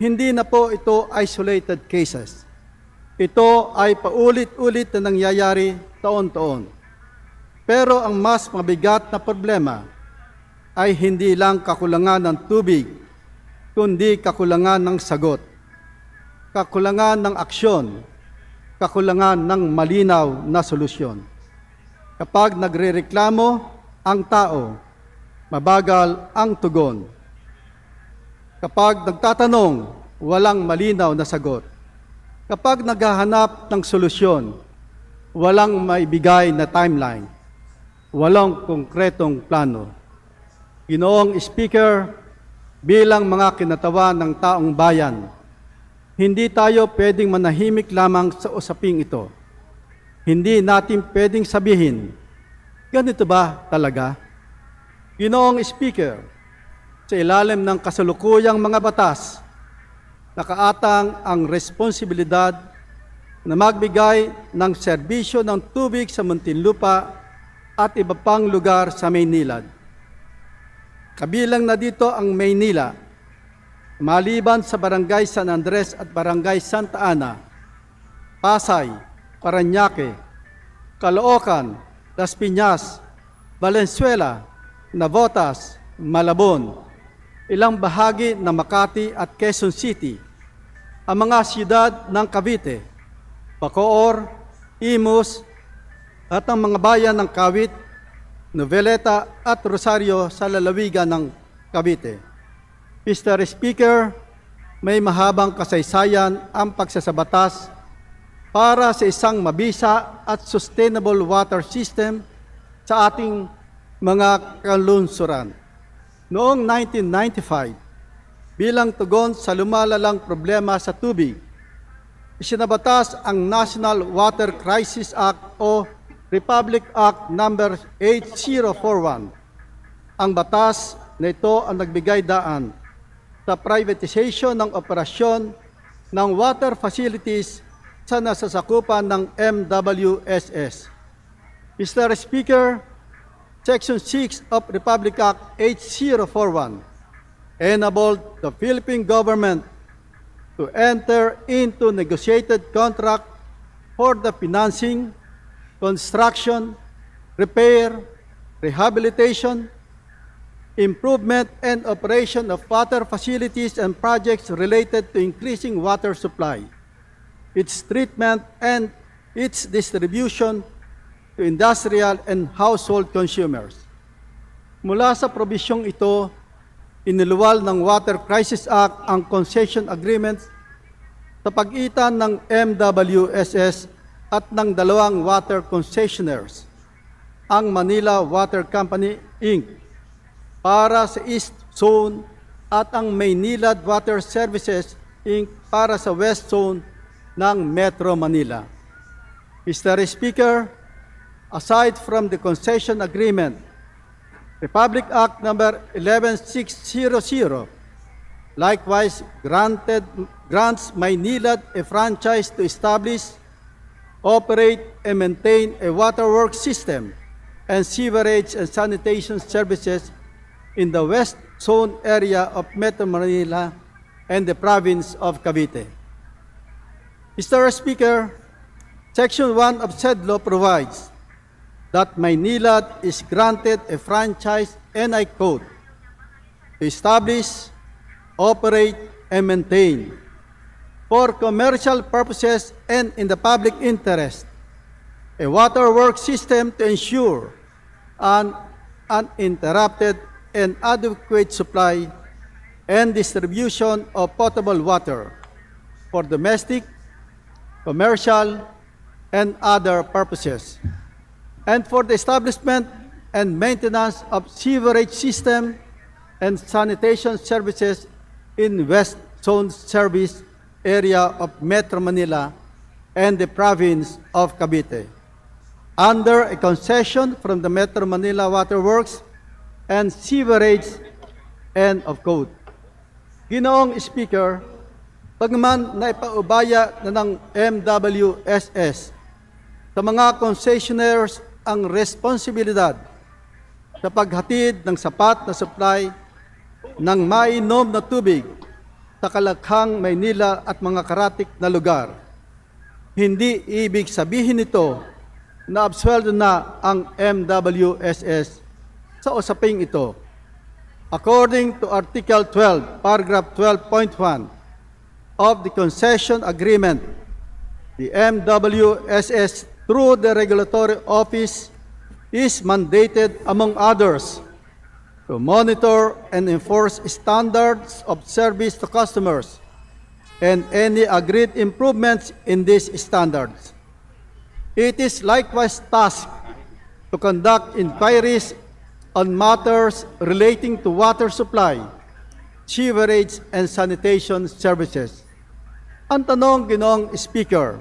hindi na po ito isolated cases. Ito ay paulit-ulit na nangyayari taon-taon. Pero ang mas mabigat na problema ay hindi lang kakulangan ng tubig, kundi kakulangan ng sagot, kakulangan ng aksyon, kakulangan ng malinaw na solusyon. Kapag nagrereklamo ang tao, mabagal ang tugon. Kapag nagtatanong, walang malinaw na sagot. Kapag naghahanap ng solusyon, walang maibigay na timeline, walang konkretong plano. Ginoong Speaker, bilang mga kinatawan ng taong bayan, hindi tayo pwedeng manahimik lamang sa usaping ito. Hindi natin pwedeng sabihin, ganito ba talaga? Ginoong Speaker, sa ilalim ng kasalukuyang mga batas, nakaatang ang responsibilidad na magbigay ng serbisyo ng tubig sa Muntinlupa at iba pang lugar sa Maynilad. Kabilang na dito ang Maynila, maliban sa Barangay San Andres at Barangay Santa Ana, Pasay, Parañaque, Caloocan, Las Piñas, Valenzuela, Navotas, Malabon, ilang bahagi ng Makati at Quezon City, ang mga siyudad ng Cavite, Bacoor, Imus, at ang mga bayan ng Kawit, Noveleta at Rosario sa lalawigan ng Cavite. Mr. Speaker, may mahabang kasaysayan ang pagsasabatas para sa isang mabisa at sustainable water system sa ating mga kalunsuran. Noong 1995, bilang tugon sa lumalalang problema sa tubig, isinabatas ang National Water Crisis Act o Republic Act No. 8041. Ang batas na ito ang nagbigay daan sa privatization ng operasyon ng water facilities sa nasasakupan ng MWSS. Mr. Speaker, Section 6 of Republic Act 8041 enabled the Philippine government to enter into negotiated contract for the financing, construction, repair, rehabilitation, improvement and operation of water facilities and projects related to increasing water supply, its treatment and its distribution to industrial and household consumers. Mula sa probisyong ito, iniluwal ng Water Crisis Act ang concession agreements sa pagitan ng MWSS at ng dalawang water concessionaires, ang Manila Water Company, Inc., para sa East Zone at ang Maynilad Water Services, Inc., para sa West Zone ng Metro Manila. Mr. Speaker, aside from the concession agreement, Republic Act No. 11600 likewise grants Maynilad a franchise to establish, operate, and maintain a waterworks system and sewerage and sanitation services in the West Zone area of Metro Manila and the province of Cavite. Mr. Speaker, Section 1 of said law provides that Maynilad is granted a franchise, and I quote, to establish, operate, and maintain for commercial purposes and in the public interest a waterworks system to ensure an uninterrupted and adequate supply and distribution of potable water for domestic, commercial, and other purposes, and for the establishment and maintenance of sewerage system and sanitation services in West Zone service area of Metro Manila and the province of Cavite, under a concession from the Metro Manila Waterworks and Sewerage End of quote. Ginoong Speaker, pagman naipaubaya na ng MWSS sa mga concessionaires ang responsibilidad sa paghatid ng sapat na supply ng mainom na tubig sa Kalakhang, Maynila at mga karatik na lugar. Hindi ibig sabihin nito na absueldo na ang MWSS sa usaping ito. According to Article 12, Paragraph 12.1 of the Concession Agreement, the MWSS, through the Regulatory Office, is mandated, among others, to monitor and enforce standards of service to customers and any agreed improvements in these standards. It is likewise tasked to conduct inquiries on matters relating to water supply, sewerage, and sanitation services. Ang tanong, Ginoong Speaker,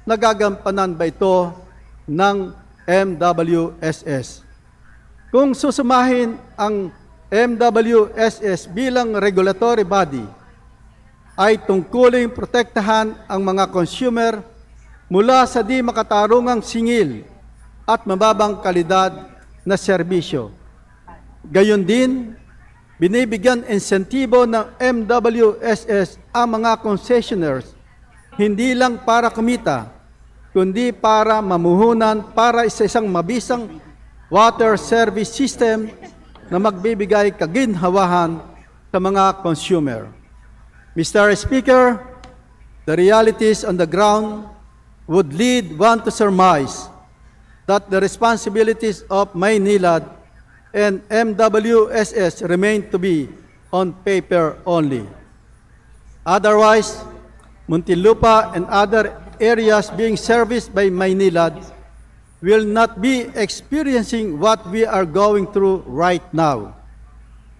nagagampanan ba ito ng MWSS? Kung susumahin ang MWSS bilang regulatory body, ay tungkuling protektahan ang mga consumer mula sa di makatarungang singil at mababang kalidad na serbisyo. Gayon din, binibigyan insentibo ng MWSS ang mga concessionaires hindi lang para kumita, kundi para mamuhunan para sa isang mabisang water service system na magbibigay kaginhawahan sa mga consumer. Mr. Speaker, the realities on the ground would lead one to surmise that the responsibilities of Maynilad and MWSS remain to be on paper only. Otherwise, Muntinlupa and other areas being serviced by Maynilad will not be experiencing what we are going through right now.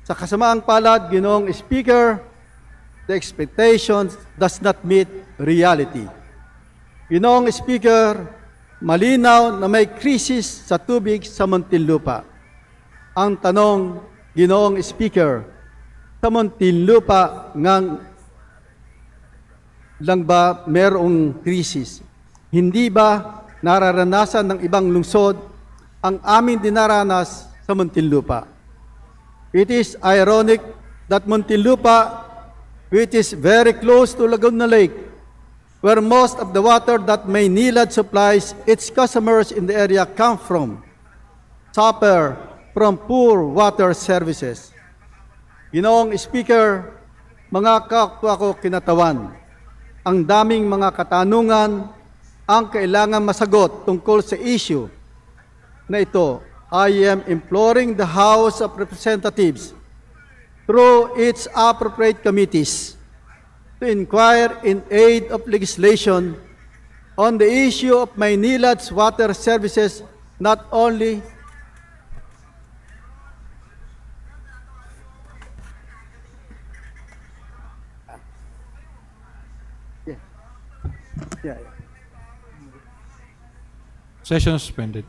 Sa kasamaang palad, Ginoong Speaker, the expectations does not meet reality. Ginoong Speaker, malinaw na may krisis sa tubig sa Muntinlupa. Ang tanong, Ginoong Speaker, sa Muntinlupa ngang lang ba merong krisis? Hindi ba nararanasan ng ibang lungsod ang aming dinaranas sa Muntinlupa? It is ironic that Muntinlupa, which is very close to Laguna Lake, where most of the water that Maynilad supplies its customers in the area come from, suffer from poor water services. Ginoong Speaker, mga kapwa ko kinatawan, ang daming mga katanungan ang kailangan masagot tungkol sa issue na ito. I am imploring the House of Representatives through its appropriate committees to inquire in aid of legislation on the issue of Maynilad's water services, not only Session suspended.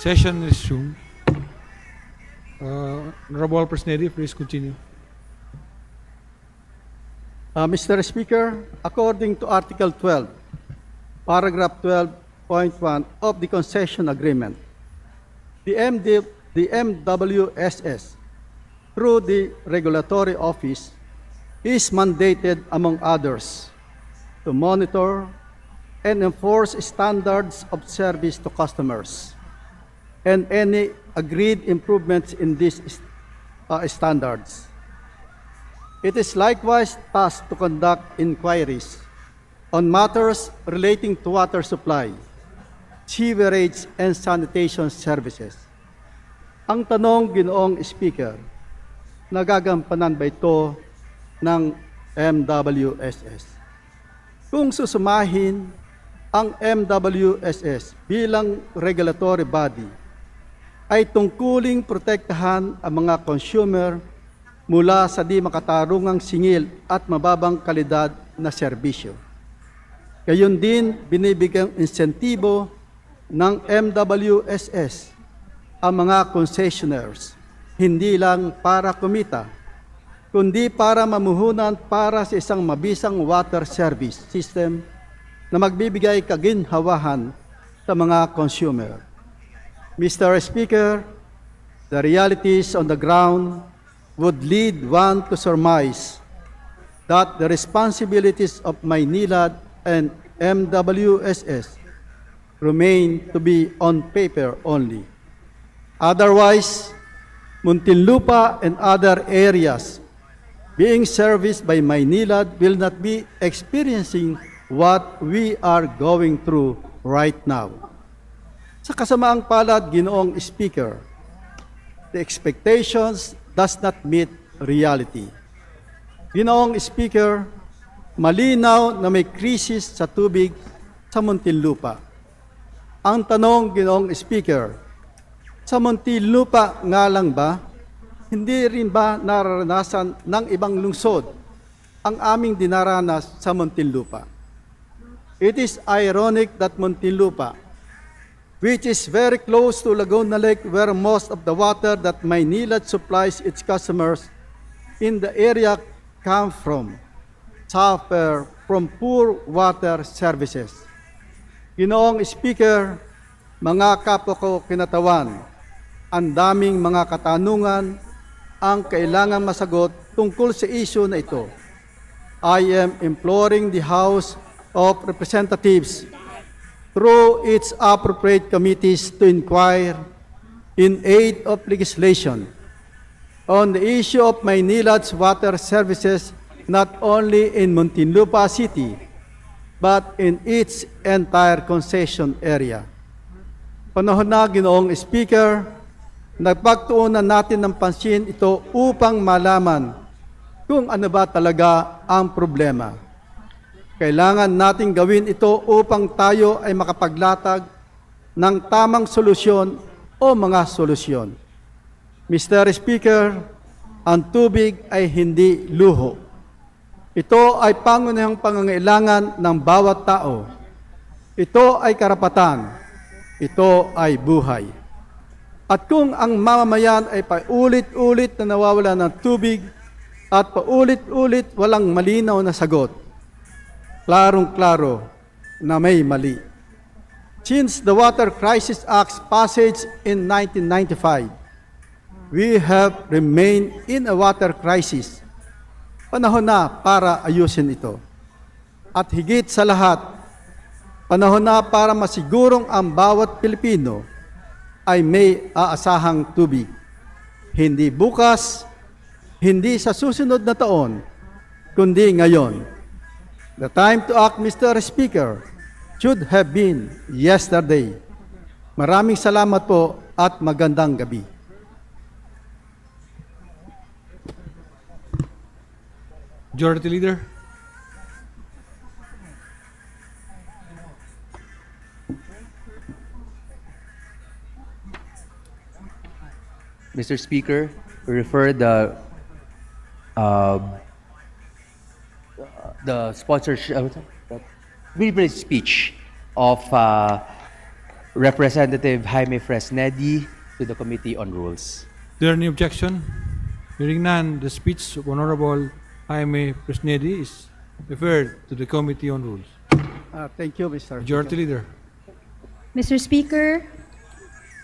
Session resumed. Honorable Presneri, please continue. Mr. Speaker, according to Article 12, Paragraph 12.1 of the Concession Agreement, the MWSS, through the Regulatory Office, is mandated, among others, to monitor and enforce standards of service to customers and any agreed improvements in these standards. It is likewise tasked to conduct inquiries on matters relating to water supply, sewerage, and sanitation services. Ang tanong, Ginoong Speaker, nagagampanan ba ito ng MWSS? Kung susumahin ang MWSS bilang regulatory body, ay tungkuling protektahan ang mga consumer mula sa di makatarungang singil at mababang kalidad na serbisyo. Gayon din, binibigyang insentibo ng MWSS ang mga concessionaires, hindi lang para kumita, kundi para mamuhunan para sa isang mabisang water service system na magbibigay kaginhawahan sa mga consumer. Mr. Speaker, the realities on the ground would lead one to surmise that the responsibilities of Maynilad and MWSS remain to be on paper only. Otherwise, Muntinlupa and other areas being serviced by Maynilad will not be experiencing what we are going through right now. Sa kasamaang palad, Ginoong Speaker, the expectations does not meet reality. Ginoong Speaker, malinaw na may krisis sa tubig sa Muntinlupa. Ang tanong, Ginoong Speaker, sa Muntinlupa nga lang ba, hindi rin ba nararanasan ng ibang lungsod ang aming dinaranas sa Muntinlupa? It is ironic that Muntinlupa, which is very close to Laguna Lake where most of the water that Maynilad supplies its customers in the area come from, suffer from poor water services. Ginoong Speaker, mga kapwa ko kinatawan, ang daming mga katanungan ang kailangan masagot tungkol sa issue na ito. I am imploring the House of Representatives through its appropriate committees to inquire in aid of legislation on the issue of Maynilad's water services not only in Muntinlupa City but in its entire concession area. Panahon na, Ginoong Speaker, nagpagtuunan natin ng pansin ito upang malaman kung ano ba talaga ang problema. Kailangan nating gawin ito upang tayo ay makapaglatag ng tamang solusyon o mga solusyon. Mr. Speaker, ang tubig ay hindi luho. Ito ay pangunahing pangangailangan ng bawat tao. Ito ay karapatan. Ito ay buhay. At kung ang mamamayan ay paulit-ulit na nawawala ng tubig at paulit-ulit walang malinaw na sagot, klarong-klaro na may mali. Since the Water Crisis Act's passage in 1995, we have remained in a water crisis. Panahon na para ayusin ito. At higit sa lahat, panahon na para masigurong ang bawat Pilipino ay may aasahang tubig. Hindi bukas, hindi sa susunod na taon, kundi ngayon. The time to act, Mr. Speaker, should have been yesterday. Maraming salamat po at magandang gabi. Majority Leader. Mr. Speaker, we refer the sponsorship, privilege speech of Representative Jaime Fresnedi to the Committee on Rules. Is there any objection? Hearing none, the speech of Honorable Jaime Fresnedi is referred to the Committee on Rules. Thank you, Mr. Majority Leader. Mr. Speaker,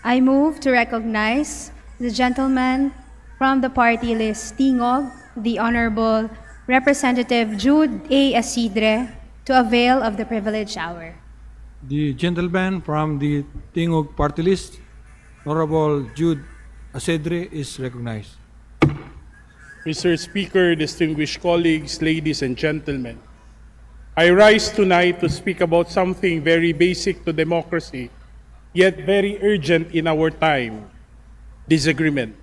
I move to recognize the gentleman from the party list Tingog, the Honorable Representative Jude A. Asidre, to avail of the privileged hour. The gentleman from the Tingog party list, Honorable Jude Asedre, is recognized. Mr. Speaker, distinguished colleagues, ladies and gentlemen, I rise tonight to speak about something very basic to democracy, yet very urgent in our time: disagreement.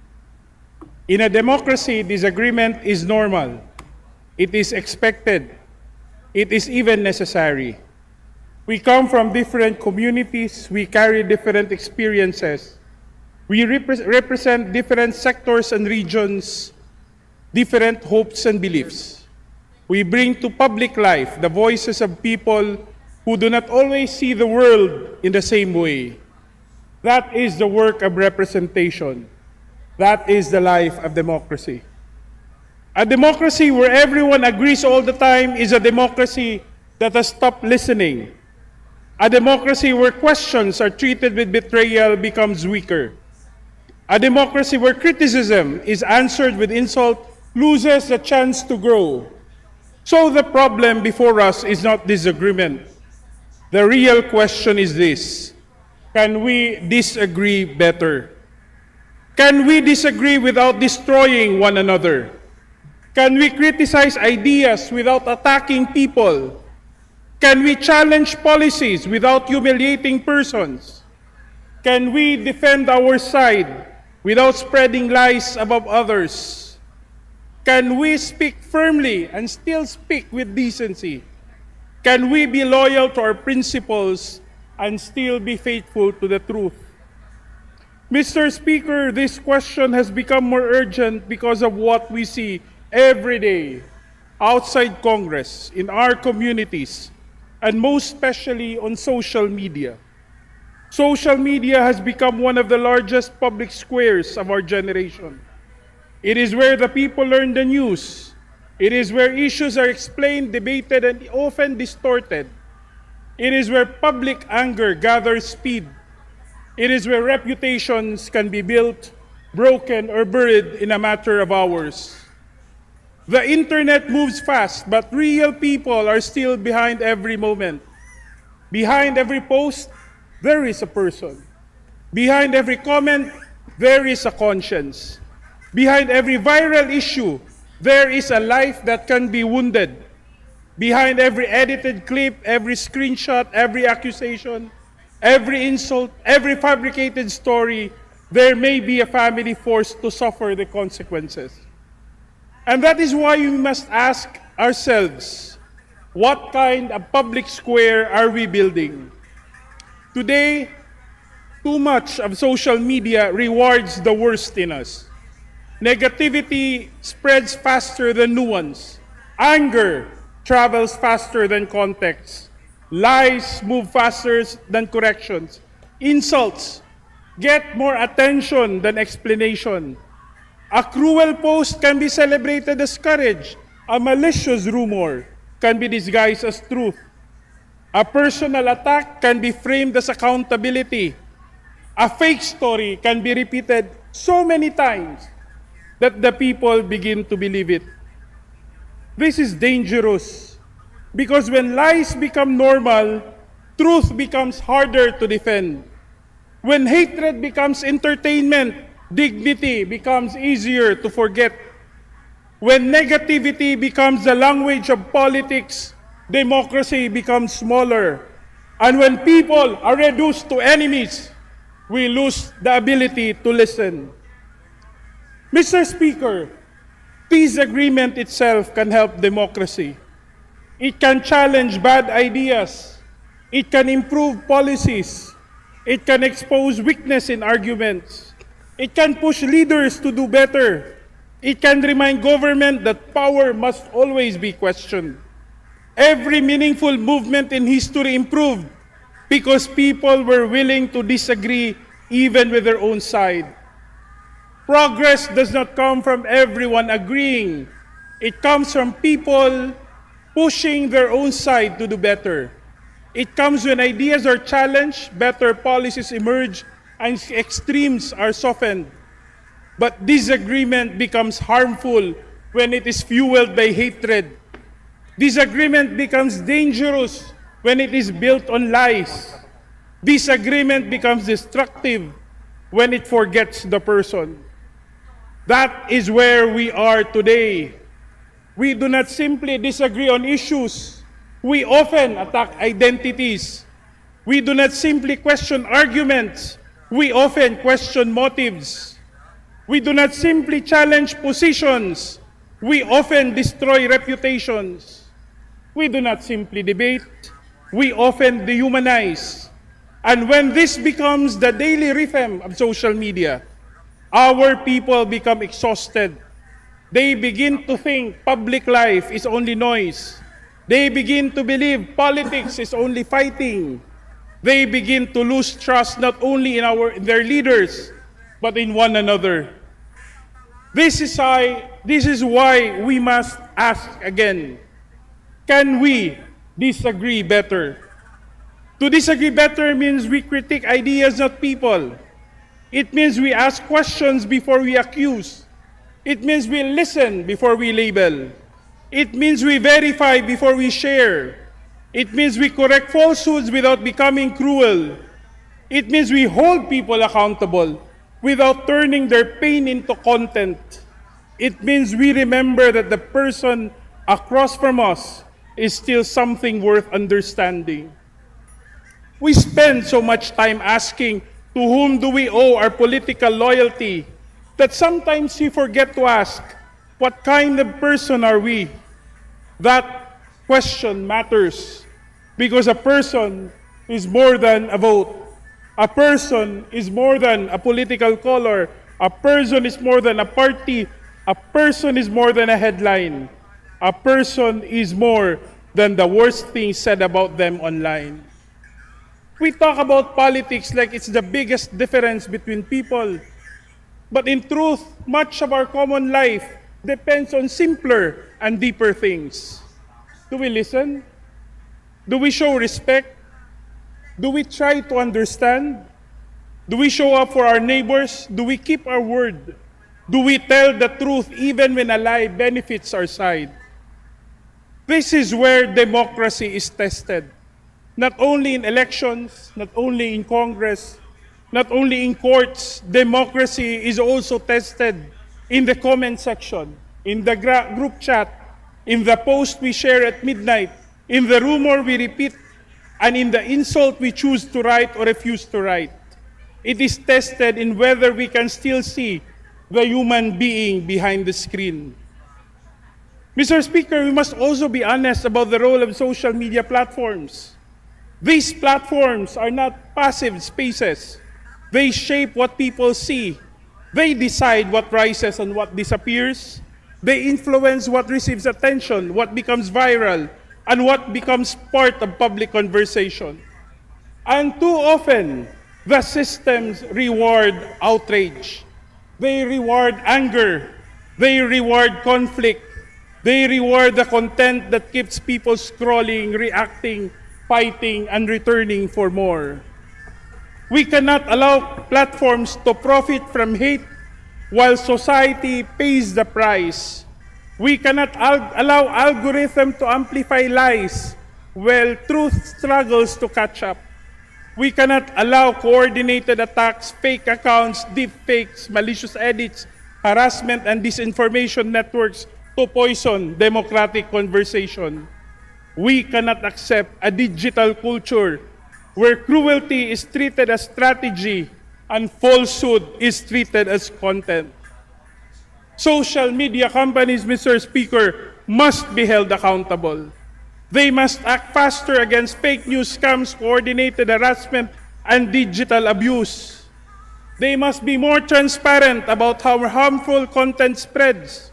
In a democracy, disagreement is normal. It is expected. It is even necessary. We come from different communities. We carry different experiences. We represent different sectors and regions, different hopes and beliefs. We bring to public life the voices of people who do not always see the world in the same way. That is the work of representation. That is the life of democracy. A democracy where everyone agrees all the time is a democracy that has stopped listening. A democracy where questions are treated with betrayal becomes weaker. A democracy where criticism is answered with insult loses the chance to grow. So the problem before us is not disagreement. The real question is this: can we disagree better? Can we disagree without destroying one another? Can we criticize ideas without attacking people? Can we challenge policies without humiliating persons? Can we defend our side without spreading lies about others? Can we speak firmly and still speak with decency? Can we be loyal to our principles and still be faithful to the truth? Mr. Speaker, this question has become more urgent because of what we see every day outside Congress, in our communities, and most especially on social media. Social media has become one of the largest public squares of our generation. It is where the people learn the news. It is where issues are explained, debated, and often distorted. It is where public anger gathers speed. It is where reputations can be built, broken, or buried in a matter of hours. The internet moves fast, but real people are still behind every moment. Behind every post, there is a person. Behind every comment, there is a conscience. Behind every viral issue, there is a life that can be wounded. Behind every edited clip, every screenshot, every accusation, every insult, every fabricated story, there may be a family forced to suffer the consequences. And that is why we must ask ourselves, what kind of public square are we building? Today, too much of social media rewards the worst in us. Negativity spreads faster than nuance. Anger travels faster than context. Lies move faster than corrections. Insults get more attention than explanation. A cruel post can be celebrated as courage. A malicious rumor can be disguised as truth. A personal attack can be framed as accountability. A fake story can be repeated so many times that the people begin to believe it. This is dangerous because when lies become normal, truth becomes harder to defend. When hatred becomes entertainment, dignity becomes easier to forget. When negativity becomes the language of politics, democracy becomes smaller. And when people are reduced to enemies, we lose the ability to listen. Mr. Speaker, peace agreement itself can help democracy. It can challenge bad ideas. It can improve policies. It can expose weakness in arguments. It can push leaders to do better. It can remind government that power must always be questioned. Every meaningful movement in history improved because people were willing to disagree even with their own side. Progress does not come from everyone agreeing. It comes from people pushing their own side to do better. It comes when ideas are challenged, better policies emerge, and extremes are softened. But disagreement becomes harmful when it is fueled by hatred. Disagreement becomes dangerous when it is built on lies. Disagreement becomes destructive when it forgets the person. That is where we are today. We do not simply disagree on issues. We often attack identities. We do not simply question arguments. We often question motives. We do not simply challenge positions. We often destroy reputations. We do not simply debate. We often dehumanize. And when this becomes the daily rhythm of social media, our people become exhausted. They begin to think public life is only noise. They begin to believe politics is only fighting. They begin to lose trust not only in their leaders, but in one another. This is why we must ask again, can we disagree better? To disagree better means we critique ideas, not people. It means we ask questions before we accuse. It means we listen before we label. It means we verify before we share. It means we correct falsehoods without becoming cruel. It means we hold people accountable without turning their pain into content. It means we remember that the person across from us is still something worth understanding. We spend so much time asking, to whom do we owe our political loyalty, that sometimes we forget to ask, what kind of person are we? That question matters because a person is more than a vote. A person is more than a political color. A person is more than a party. A person is more than a headline. A person is more than the worst things said about them online. We talk about politics like it's the biggest difference between people. But in truth, much of our common life depends on simpler and deeper things. Do we listen? Do we show respect? Do we try to understand? Do we show up for our neighbors? Do we keep our word? Do we tell the truth even when a lie benefits our side? This is where democracy is tested. Not only in elections, not only in Congress, not only in courts, democracy is also tested in the comment section, in the group chat, in the post we share at midnight, in the rumor we repeat, and in the insult we choose to write or refuse to write. It is tested in whether we can still see the human being behind the screen. Mr. Speaker, we must also be honest about the role of social media platforms. These platforms are not passive spaces. They shape what people see. They decide what rises and what disappears. They influence what receives attention, what becomes viral, and what becomes part of public conversation. And too often, the systems reward outrage. They reward anger. They reward conflict. They reward the content that keeps people scrolling, reacting, fighting, and returning for more. We cannot allow platforms to profit from hate while society pays the price. We cannot allow algorithms to amplify lies while truth struggles to catch up. We cannot allow coordinated attacks, fake accounts, deep fakes, malicious edits, harassment, and disinformation networks to poison democratic conversation. We cannot accept a digital culture where cruelty is treated as strategy and falsehood is treated as content. Social media companies, Mr. Speaker, must be held accountable. They must act faster against fake news scams, coordinated harassment, and digital abuse. They must be more transparent about how harmful content spreads.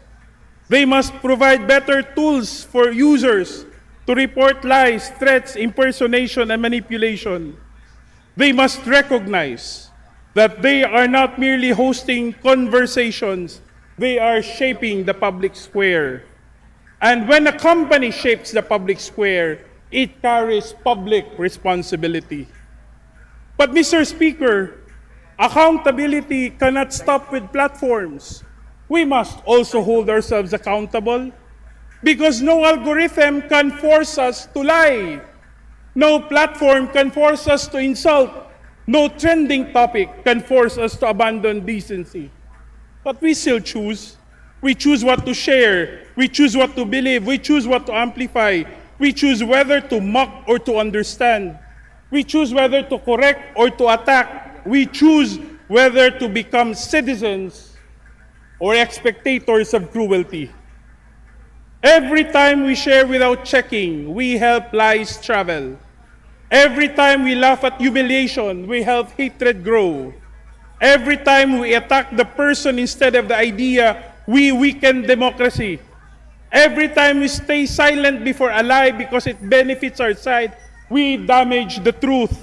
They must provide better tools for users to report lies, threats, impersonation, and manipulation. They must recognize that they are not merely hosting conversations, they are shaping the public square. And when a company shapes the public square, it carries public responsibility. But Mr. Speaker, accountability cannot stop with platforms. We must also hold ourselves accountable because no algorithm can force us to lie. No platform can force us to insult. No trending topic can force us to abandon decency. But we still choose. We choose what to share. We choose what to believe. We choose what to amplify. We choose whether to mock or to understand. We choose whether to correct or to attack. We choose whether to become citizens or spectators of cruelty. Every time we share without checking, we help lies travel. Every time we laugh at humiliation, we help hatred grow. Every time we attack the person instead of the idea, we weaken democracy. Every time we stay silent before a lie because it benefits our side, we damage the truth.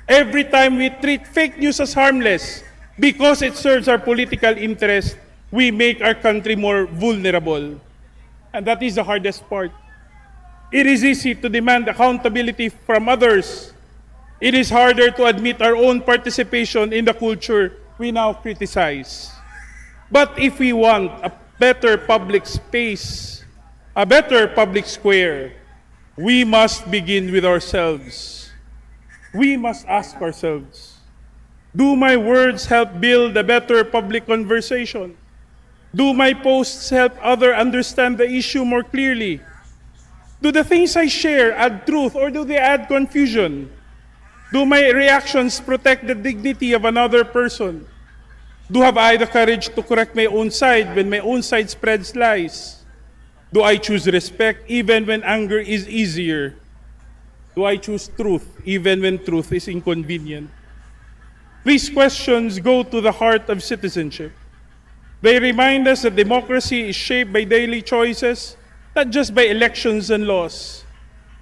Every time we treat fake news as harmless because it serves our political interest, we make our country more vulnerable. And that is the hardest part. It is easy to demand accountability from others. It is harder to admit our own participation in the culture we now criticize. But if we want a better public space, a better public square, we must begin with ourselves. We must ask ourselves, do my words help build a better public conversation? Do my posts help others understand the issue more clearly? Do the things I share add truth or do they add confusion? Do my reactions protect the dignity of another person? Do have I the courage to correct my own side when my own side spreads lies? Do I choose respect even when anger is easier? Do I choose truth even when truth is inconvenient? These questions go to the heart of citizenship. They remind us that democracy is shaped by daily choices, not just by elections and laws.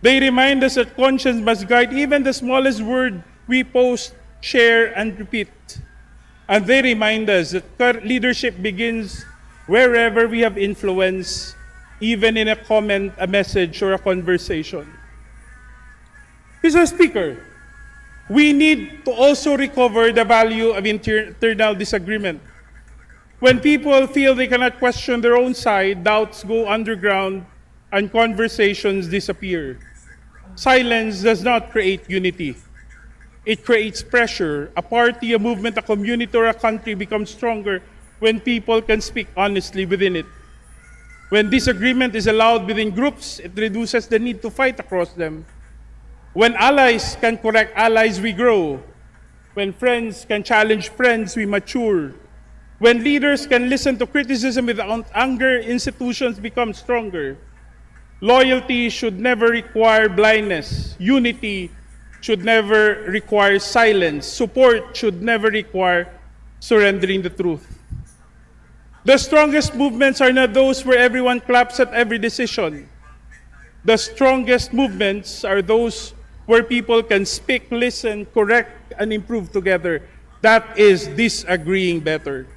They remind us that conscience must guide even the smallest word we post, share, and repeat. And they remind us that leadership begins wherever we have influence, even in a comment, a message, or a conversation. Mr. Speaker, we need to also recover the value of internal disagreement. When people feel they cannot question their own side, doubts go underground and conversations disappear. Silence does not create unity. It creates pressure. A party, a movement, a community, or a country becomes stronger when people can speak honestly within it. When disagreement is allowed within groups, it reduces the need to fight across them. When allies can correct allies, we grow. When friends can challenge friends, we mature. When leaders can listen to criticism without anger, institutions become stronger. Loyalty should never require blindness. Unity should never require silence. Support should never require surrendering the truth. The strongest movements are not those where everyone claps at every decision. The strongest movements are those where people can speak, listen, correct, and improve together. That is disagreeing better.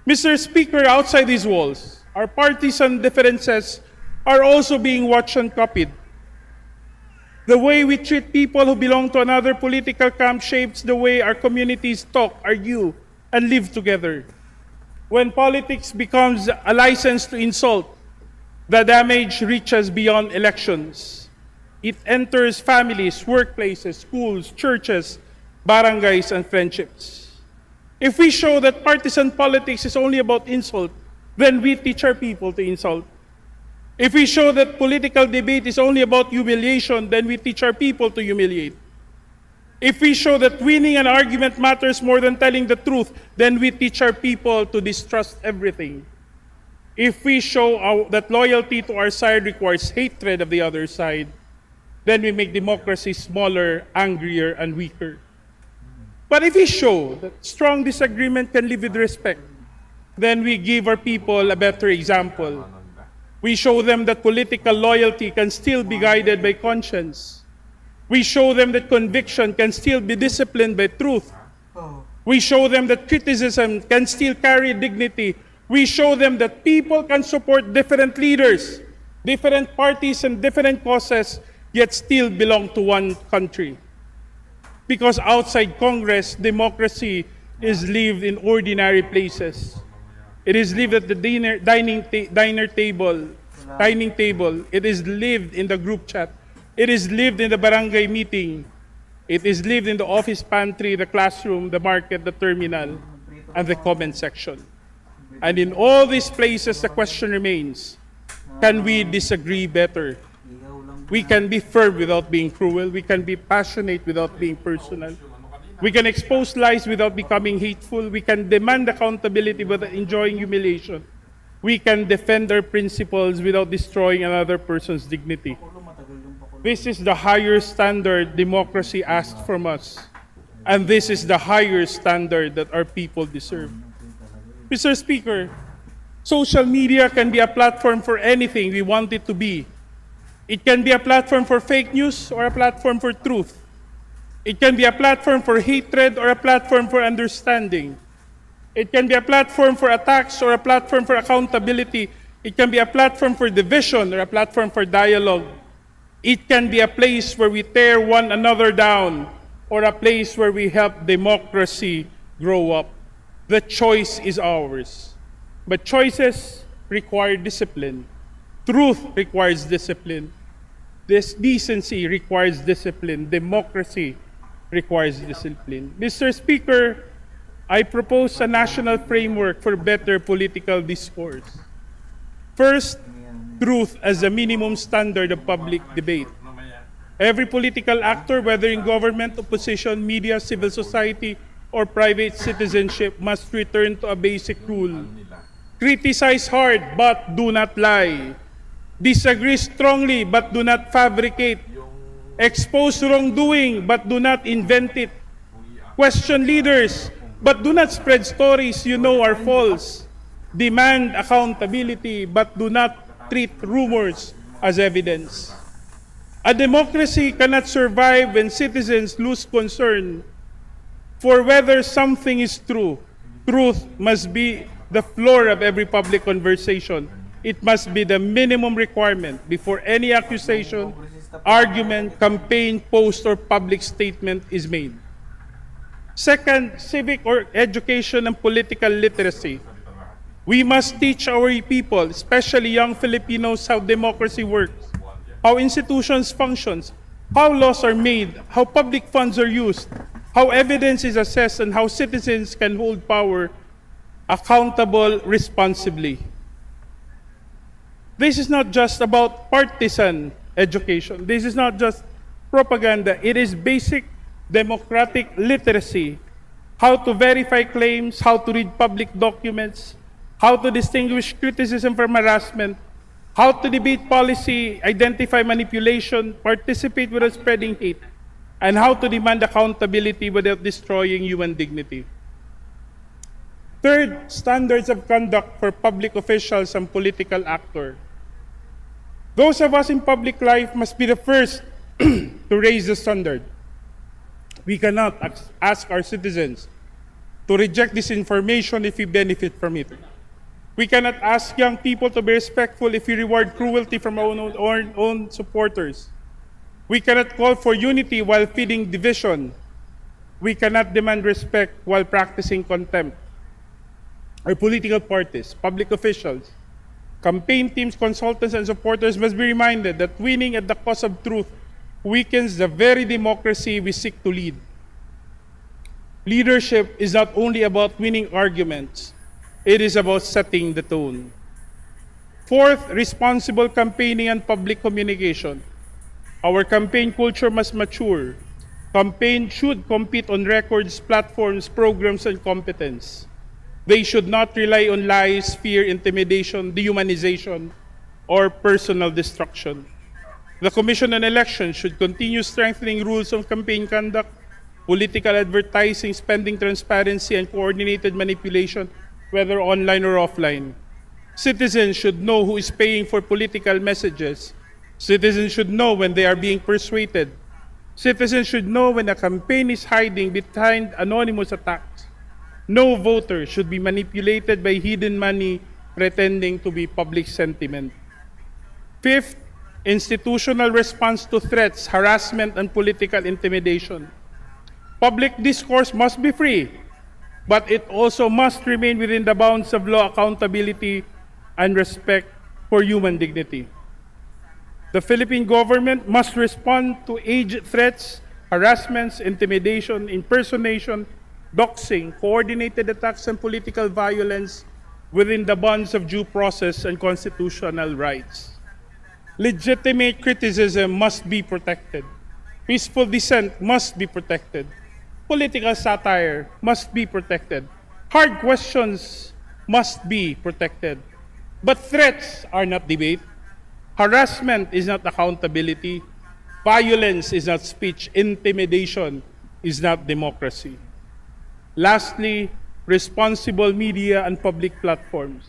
Mr. Speaker, outside these walls, our partisan differences are also being watched and copied. The way we treat people who belong to another political camp shapes the way our communities talk, argue, and live together. When politics becomes a license to insult, the damage reaches beyond elections. It enters families, workplaces, schools, churches, barangays, and friendships. If we show that partisan politics is only about insult, then we teach our people to insult. If we show that political debate is only about humiliation, then we teach our people to humiliate. If we show that winning an argument matters more than telling the truth, then we teach our people to distrust everything. If we show that loyalty to our side requires hatred of the other side, then we make democracy smaller, angrier, and weaker. But if we show that strong disagreement can live with respect, then we give our people a better example. We show them that political loyalty can still be guided by conscience. We show them that conviction can still be disciplined by truth. We show them that criticism can still carry dignity. We show them that people can support different leaders, different parties, and different causes, yet still belong to one country. Because outside Congress, democracy is lived in ordinary places. It is lived at the dining table. It is lived in the group chat. It is lived in the barangay meeting. It is lived in the office pantry, the classroom, the market, the terminal, and the comment section. And in all these places, the question remains, can we disagree better? We can be firm without being cruel. We can be passionate without being personal. We can expose lies without becoming hateful. We can demand accountability without enjoying humiliation. We can defend our principles without destroying another person's dignity. This is the higher standard democracy asks from us. And this is the higher standard that our people deserve. Mr. Speaker, social media can be a platform for anything we want it to be. It can be a platform for fake news or a platform for truth. It can be a platform for hatred or a platform for understanding. It can be a platform for attacks or a platform for accountability. It can be a platform for division or a platform for dialogue. It can be a place where we tear one another down or a place where we help democracy grow up. The choice is ours. But choices require discipline. Truth requires discipline. This decency requires discipline. Democracy requires discipline. Mr. Speaker, I propose a national framework for better political discourse. First, truth as a minimum standard of public debate. Every political actor, whether in government, opposition, media, civil society, or private citizenship, must return to a basic rule. Criticize hard, but do not lie. Disagree strongly, but do not fabricate. Expose wrongdoing, but do not invent it. Question leaders, but do not spread stories you know are false. Demand accountability, but do not treat rumors as evidence. A democracy cannot survive when citizens lose concern for whether something is true. Truth must be the floor of every public conversation. It must be the minimum requirement before any accusation, argument, campaign, post, or public statement is made. Second, civic or education and political literacy. We must teach our people, especially young Filipinos, how democracy works, how institutions function, how laws are made, how public funds are used, how evidence is assessed, and how citizens can hold power accountable responsibly. This is not just about partisan education. This is not just propaganda. It is basic democratic literacy. How to verify claims, how to read public documents, how to distinguish criticism from harassment, how to debate policy, identify manipulation, participate without spreading hate, and how to demand accountability without destroying human dignity. Third, standards of conduct for public officials and political actors. Those of us in public life must be the first to raise the standard. We cannot ask our citizens to reject this information if we benefit from it. We cannot ask young people to be respectful if we reward cruelty from our own supporters. We cannot call for unity while feeding division. We cannot demand respect while practicing contempt. Our political parties, public officials, campaign teams, consultants, and supporters must be reminded that winning at the cost of truth weakens the very democracy we seek to lead. Leadership is not only about winning arguments, it is about setting the tone. Fourth, responsible campaigning and public communication. Our campaign culture must mature. Campaign should compete on records, platforms, programs, and competence. They should not rely on lies, fear, intimidation, dehumanization, or personal destruction. The Commission on Elections should continue strengthening rules of campaign conduct, political advertising, spending transparency, and coordinated manipulation, whether online or offline. Citizens should know who is paying for political messages. Citizens should know when they are being persuaded. Citizens should know when a campaign is hiding behind anonymous attacks. No voter should be manipulated by hidden money pretending to be public sentiment. Fifth, institutional response to threats, harassment, and political intimidation. Public discourse must be free, but it also must remain within the bounds of law, accountability, and respect for human dignity. The Philippine government must respond to age threats, harassments, intimidation, impersonation, doxing, coordinated attacks, and political violence within the bounds of due process and constitutional rights. Legitimate criticism must be protected. Peaceful dissent must be protected. Political satire must be protected. Hard questions must be protected. But threats are not debate. Harassment is not accountability. Violence is not speech. Intimidation is not democracy. Lastly, responsible media and public platforms.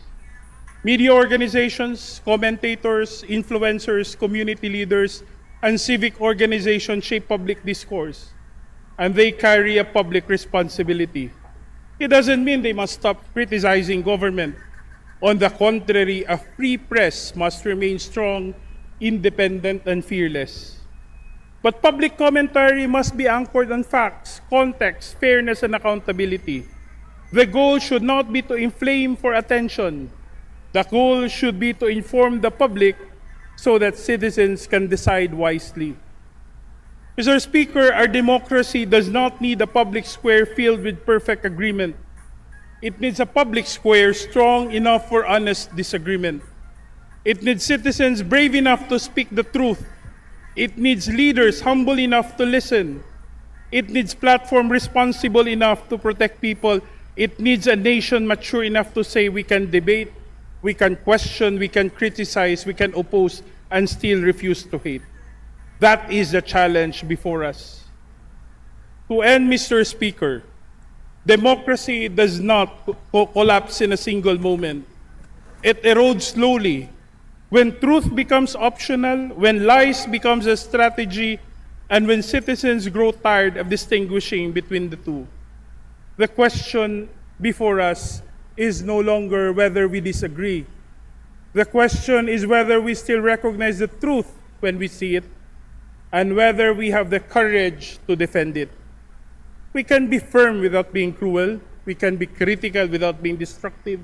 Media organizations, commentators, influencers, community leaders, and civic organizations shape public discourse, and they carry a public responsibility. It doesn't mean they must stop criticizing government. On the contrary, a free press must remain strong, independent, and fearless. But public commentary must be anchored on facts, context, fairness, and accountability. The goal should not be to inflame for attention. The goal should be to inform the public so that citizens can decide wisely. Mr. Speaker, our democracy does not need a public square filled with perfect agreement. It needs a public square strong enough for honest disagreement. It needs citizens brave enough to speak the truth. It needs leaders humble enough to listen. It needs platform responsible enough to protect people. It needs a nation mature enough to say we can debate, we can question, we can criticize, we can oppose, and still refuse to hate. That is the challenge before us. To end, Mr. Speaker, democracy does not collapse in a single moment. It erodes slowly. When truth becomes optional, when lies becomes a strategy, and when citizens grow tired of distinguishing between the two. The question before us is no longer whether we disagree. The question is whether we still recognize the truth when we see it, and whether we have the courage to defend it. We can be firm without being cruel. We can be critical without being destructive.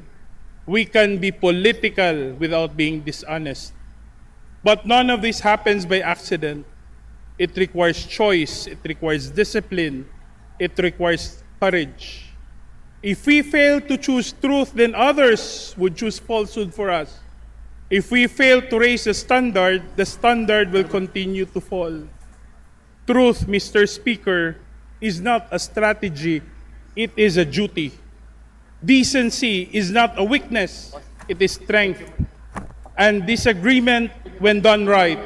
We can be political without being dishonest. But none of this happens by accident. It requires choice. It requires discipline. It requires courage. If we fail to choose truth, then others would choose falsehood for us. If we fail to raise the standard will continue to fall. Truth, Mr. Speaker, is not a strategy, it is a duty. Decency is not a weakness, it is strength. And disagreement, when done right,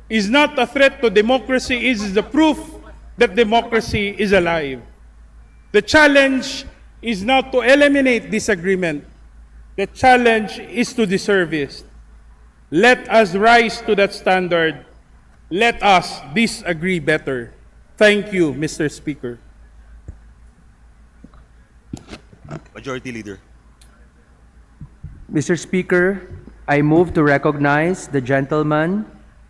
is not a threat to democracy, it is the proof that democracy is alive. The challenge is not to eliminate disagreement. The challenge is to deserve it. Let us rise to that standard. Let us disagree better. Thank you, Mr. Speaker. Majority Leader. Mr. Speaker, I move to recognize the gentleman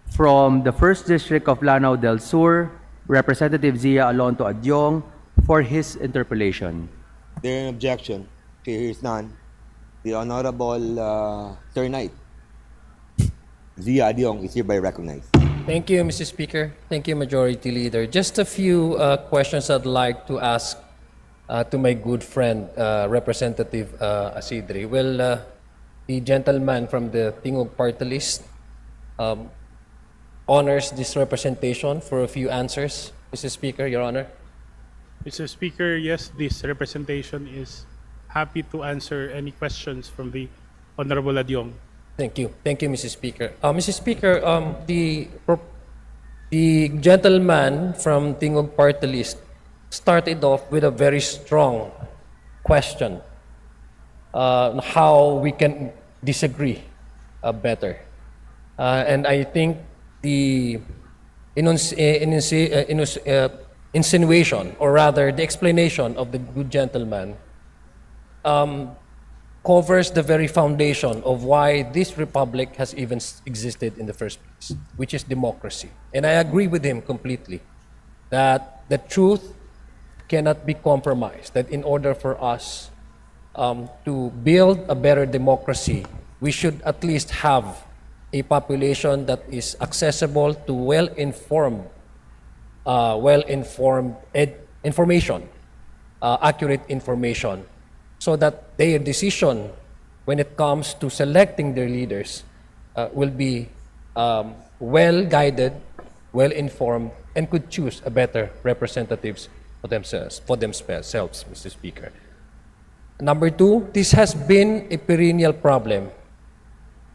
from the 1st District of Lanao del Sur, Representative Zia Alonto Adyong, for his interpellation. There an objection? Okay, here's none. The Honorable Sir Knight Zia Adyong is hereby recognized. Thank you, Mr. Speaker. Thank you, Majority Leader. Just a few questions I'd like to ask to my good friend, Representative Asidri. Well, the gentleman from the Tingog Party List honors this representation for a few answers. Mr. Speaker, Your Honor. Mr. Speaker, yes, this representation is happy to answer any questions from the Honorable Adyong. Thank you. Thank you, Mr. Speaker. Mr. Speaker, the gentleman from Tingog Party List started off with a very strong question on how we can disagree better. And I think the insinuation, or rather the explanation of the good gentleman, covers the very foundation of why this republic has even existed in the first place, which is democracy. And I agree with him completely that the truth cannot be compromised, that in order for us to build a better democracy, we should at least have a population that is accessible to well-informed information, accurate information, so that their decision when it comes to selecting their leaders will be well-guided, well-informed, and could choose a better representatives for themselves, Mr. Speaker. Number two, this has been a perennial problem.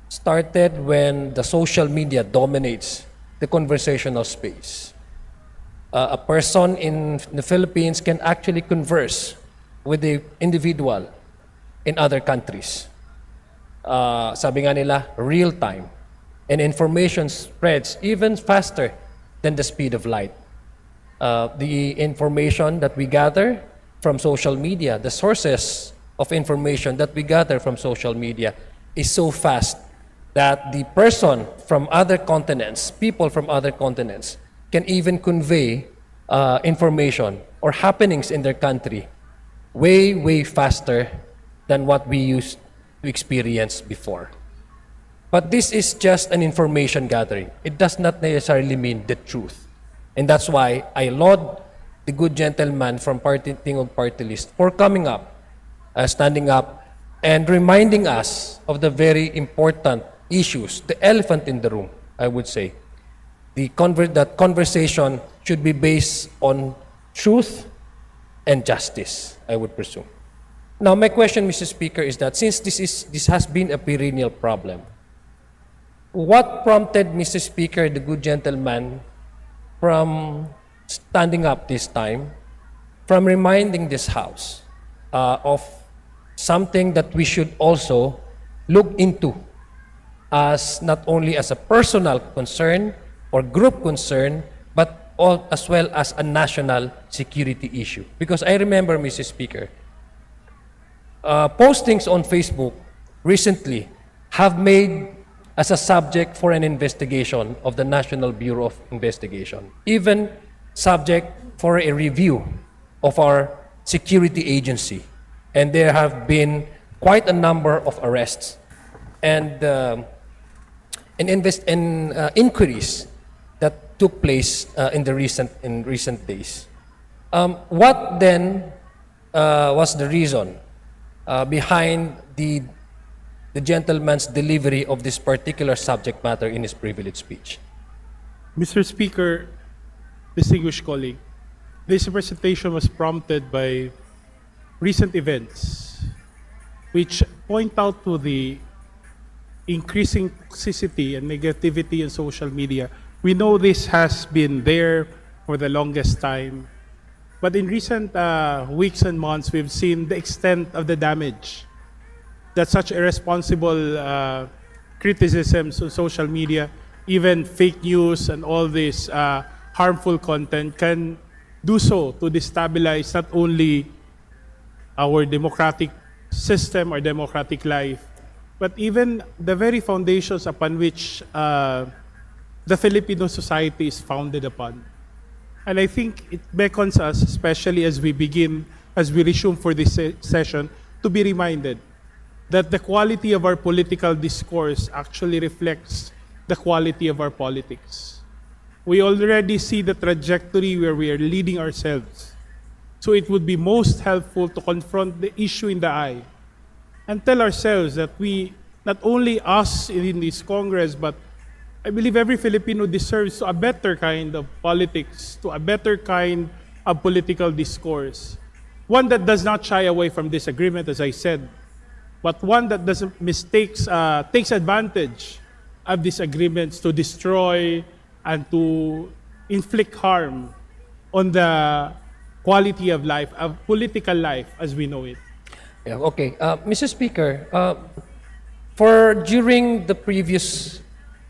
Started when the social media dominates the conversational space. A person in the Philippines can actually converse with the individual in other countries. Sabi nga nila, real time. And information spreads even faster than the speed of light. The information that we gather from social media, the sources of information that we gather from social media is so fast that the person from other continents, people from other continents, can even convey information or happenings in their country way, way faster than what we used to experience before. But this is just an information gathering. It does not necessarily mean the truth. And that's why I laud the good gentleman from Tingog Party List for coming up, standing up, and reminding us of the very important issues, the elephant in the room, I would say. That conversation should be based on truth and justice, I would presume. Now, my question, Mr. Speaker, is that since this has been a perennial problem, what prompted, Mr. Speaker, the good gentleman, from standing up this time, from reminding this House of something that we should also look into as not only as a personal concern or group concern, but as well as a national security issue? Because I remember, Mr. Speaker, postings on Facebook recently have made as a subject for an investigation of the National Bureau of Investigation, even subject for a review of our security agency. And there have been quite a number of arrests and inquiries that took place in recent days. What then was the reason behind the gentleman's delivery of this particular subject matter in his privilege speech? Mr. Speaker, distinguished colleague, this presentation was prompted by recent events which point out to the increasing toxicity and negativity in social media. We know this has been there for the longest time, but in recent weeks and months, we've seen the extent of the damage that such irresponsible criticisms on social media, even fake news and all this harmful content can do so to destabilize not only our democratic system or democratic life, but even the very foundations upon which the Filipino society is founded upon. And I think it beckons us, especially as we resume for this session, to be reminded that the quality of our political discourse actually reflects the quality of our politics. We already see the trajectory where we are leading ourselves. So it would be most helpful to confront the issue in the eye and tell ourselves that we, not only us in this Congress, but I believe every Filipino deserves a better kind of politics, to a better kind of political discourse. One that does not shy away from disagreement, as I said, but one that doesn't takes advantage of disagreements to destroy and to inflict harm on the quality of life, of political life as we know it. Yeah, okay. Mr. Speaker, for during the previous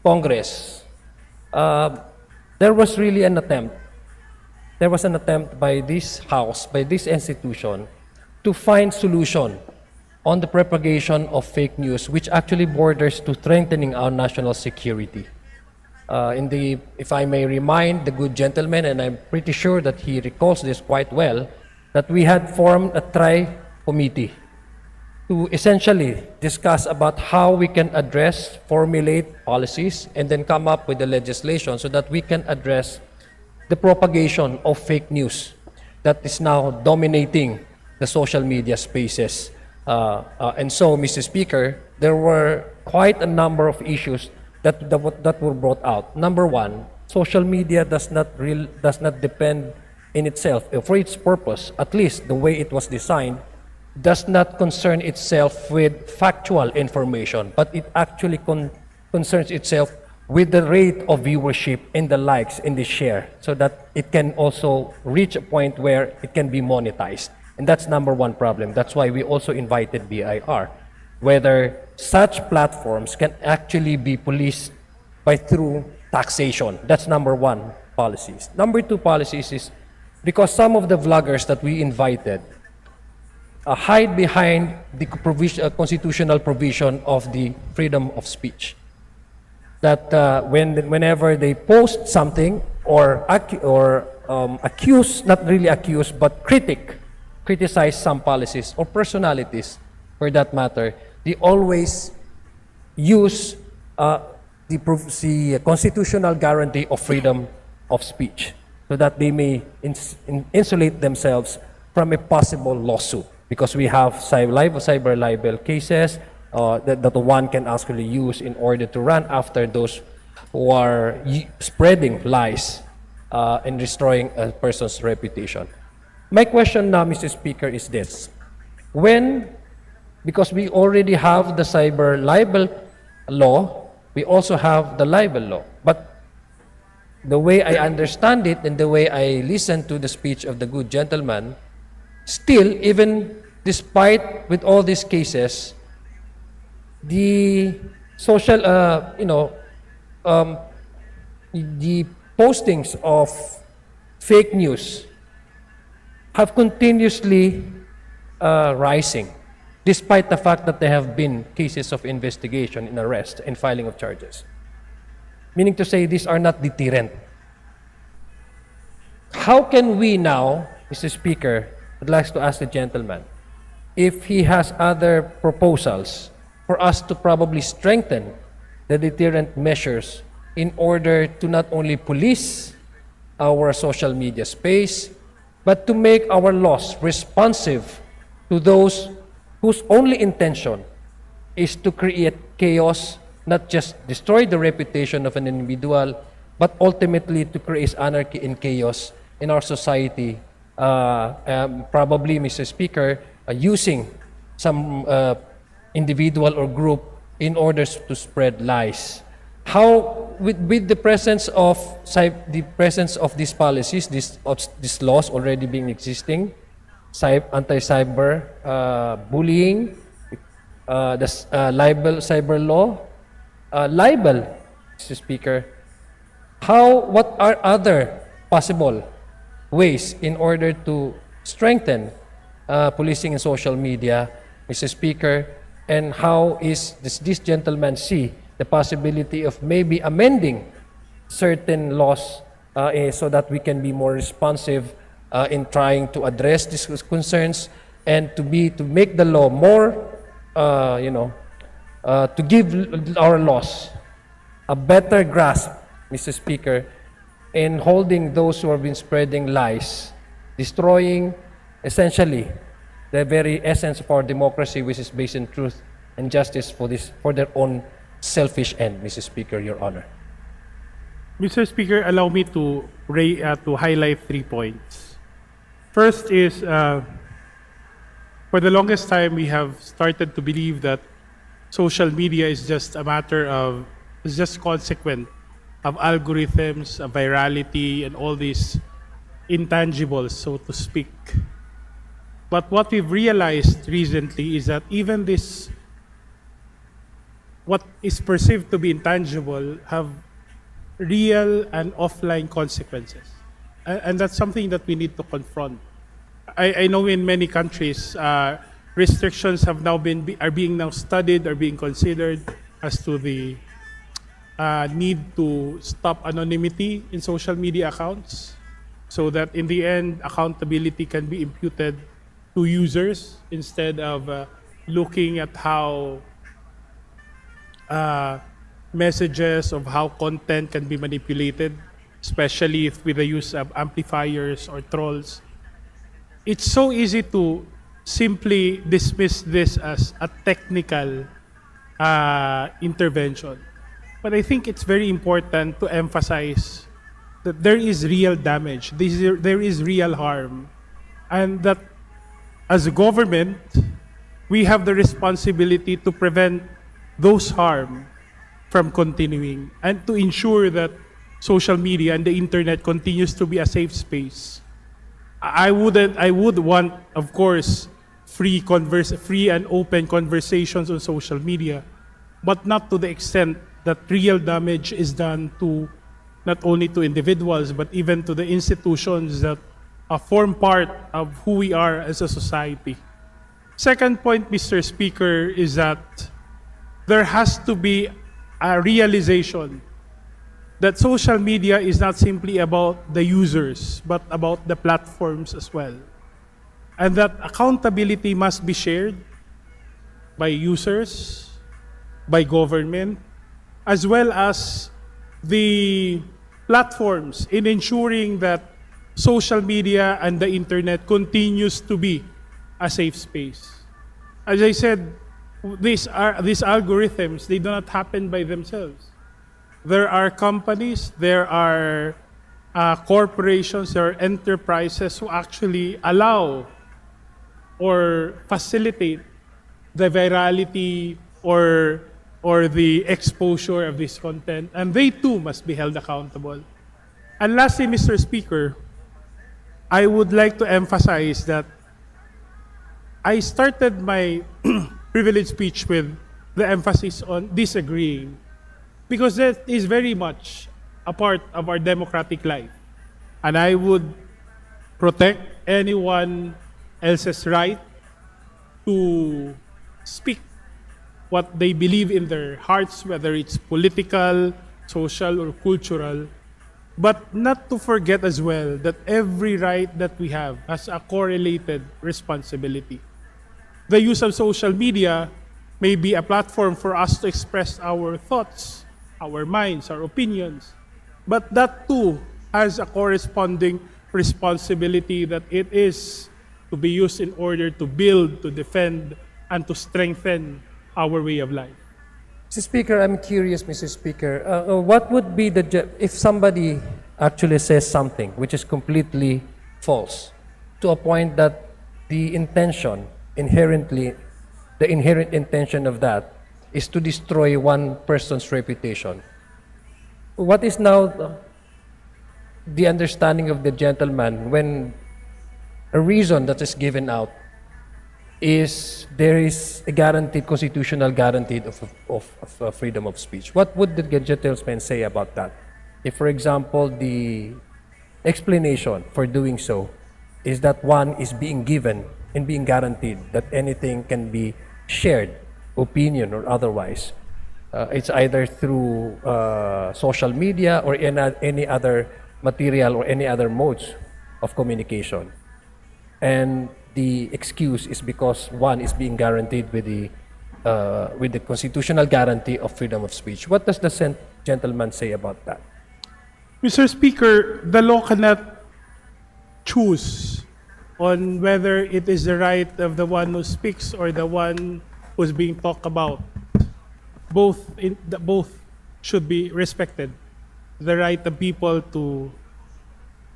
Congress, there was really an attempt. There was an attempt by this House, by this institution, to find solution on the propagation of fake news, which actually borders to strengthening our national security. If I may remind the good gentleman, and I'm pretty sure that he recalls this quite well, that we had formed a tri-committee to essentially discuss about how we can address, formulate policies, and then come up with the legislation so that we can address the propagation of fake news that is now dominating the social media spaces. And so, Mr. Speaker, there were quite a number of issues that were brought out. Number one, social media does not depend in itself, for its purpose, at least the way it was designed, does not concern itself with factual information, but it actually concerns itself with the rate of viewership and the likes and the share, so that it can also reach a point where it can be monetized. And that's number one problem. That's why we also invited BIR, whether such platforms can actually be policed through taxation. That's number one policies. Number two policies is because some of the vloggers that we invited hide behind the constitutional provision of the freedom of speech. That whenever they post something or accuse, not really accuse, but criticize some policies or personalities, for that matter, they always use the constitutional guarantee of freedom of speech so that they may insulate themselves from a possible lawsuit. Because we have cyber libel cases that one can actually use in order to run after those who are spreading lies and destroying a person's reputation. My question now, Mr. Speaker, is this. Because we already have the cyber libel law, we also have the libel law. But the way I understand it and the way I listened to the speech of the good gentleman, still, even despite with all these cases, the social, the postings of fake news have continuously rising, despite the fact that there have been cases of investigation and arrest and filing of charges. Meaning to say, these are not deterrent. How can we now, Mr. Speaker, I'd like to ask the gentleman, if he has other proposals for us to probably strengthen the deterrent measures in order to not only police our social media space, but to make our laws responsive to those whose only intention is to create chaos, not just destroy the reputation of an individual, but ultimately to create anarchy and chaos in our society. Probably, Mr. Speaker, using some individual or group in order to spread lies. How, with the presence of these policies, these laws already being existing, anti-cyber bullying, the cyber law, libel, Mr. Speaker, what are other possible ways in order to strengthen policing in social media, Mr. Speaker, and how is this gentleman see the possibility of maybe amending certain laws so that we can be more responsive in trying to address these concerns and to make the law more, to give our laws a better grasp, Mr. Speaker, in holding those who have been spreading lies, destroying essentially the very essence of our democracy, which is based in truth and justice for their own selfish end, Mr. Speaker, Your Honor. Mr. Speaker, allow me to highlight 3 points. First is, for the longest time, we have started to believe that social media is just consequent of algorithms, of virality, and all these intangibles, so to speak. But what we've realized recently is that even this, what is perceived to be intangible, have real and offline consequences. And that's something that we need to confront. I know in many countries, restrictions have now are being now studied, are being considered as to the need to stop anonymity in social media accounts, so that in the end, accountability can be imputed to users instead of looking at how messages of how content can be manipulated, especially with the use of amplifiers or trolls. It's so easy to simply dismiss this as a technical intervention. But I think it's very important to emphasize that there is real damage, there is real harm, and that as a government, we have the responsibility to prevent those harm from continuing and to ensure that social media and the internet continues to be a safe space. I would want, of course, free and open conversations on social media, but not to the extent that real damage is done to not only to individuals, but even to the institutions that form part of who we are as a society. Second point, Mr. Speaker, is that there has to be a realization that social media is not simply about the users, but about the platforms as well. And that accountability must be shared by users, by government, as well as the platforms in ensuring that social media and the internet continues to be a safe space. As I said, these algorithms, they do not happen by themselves. There are companies, there are corporations, there are enterprises who actually allow or facilitate the virality or the exposure of this content, and they too must be held accountable. And lastly, Mr. Speaker, I would like to emphasize that I started my privilege speech with the emphasis on disagreeing, because that is very much a part of our democratic life. And I would protect anyone else's right to speak what they believe in their hearts, whether it's political, social, or cultural, but not to forget as well that every right that we have has a correlated responsibility. The use of social media may be a platform for us to express our thoughts, our minds, our opinions, but that too has a corresponding responsibility that it is to be used in order to build, to defend, and to strengthen our way of life. Mr. Speaker, I'm curious, Mr. Speaker, what would be if somebody actually says something which is completely false, to a point that the inherent intention of that is to destroy one person's reputation? What is now the understanding of the gentleman when a reason that is given out is there is a guaranteed, constitutional guaranteed of freedom of speech? What would the gentleman say about that? If, for example, the explanation for doing so is that one is being given and being guaranteed that anything can be shared, opinion or otherwise, it's either through social media or any other material or any other modes of communication. And the excuse is because one is being guaranteed with the constitutional guarantee of freedom of speech. What does the gentleman say about that? Mr. Speaker, the law cannot choose on whether it is the right of the one who speaks or the one who's being talked about. Both should be respected. The right of people to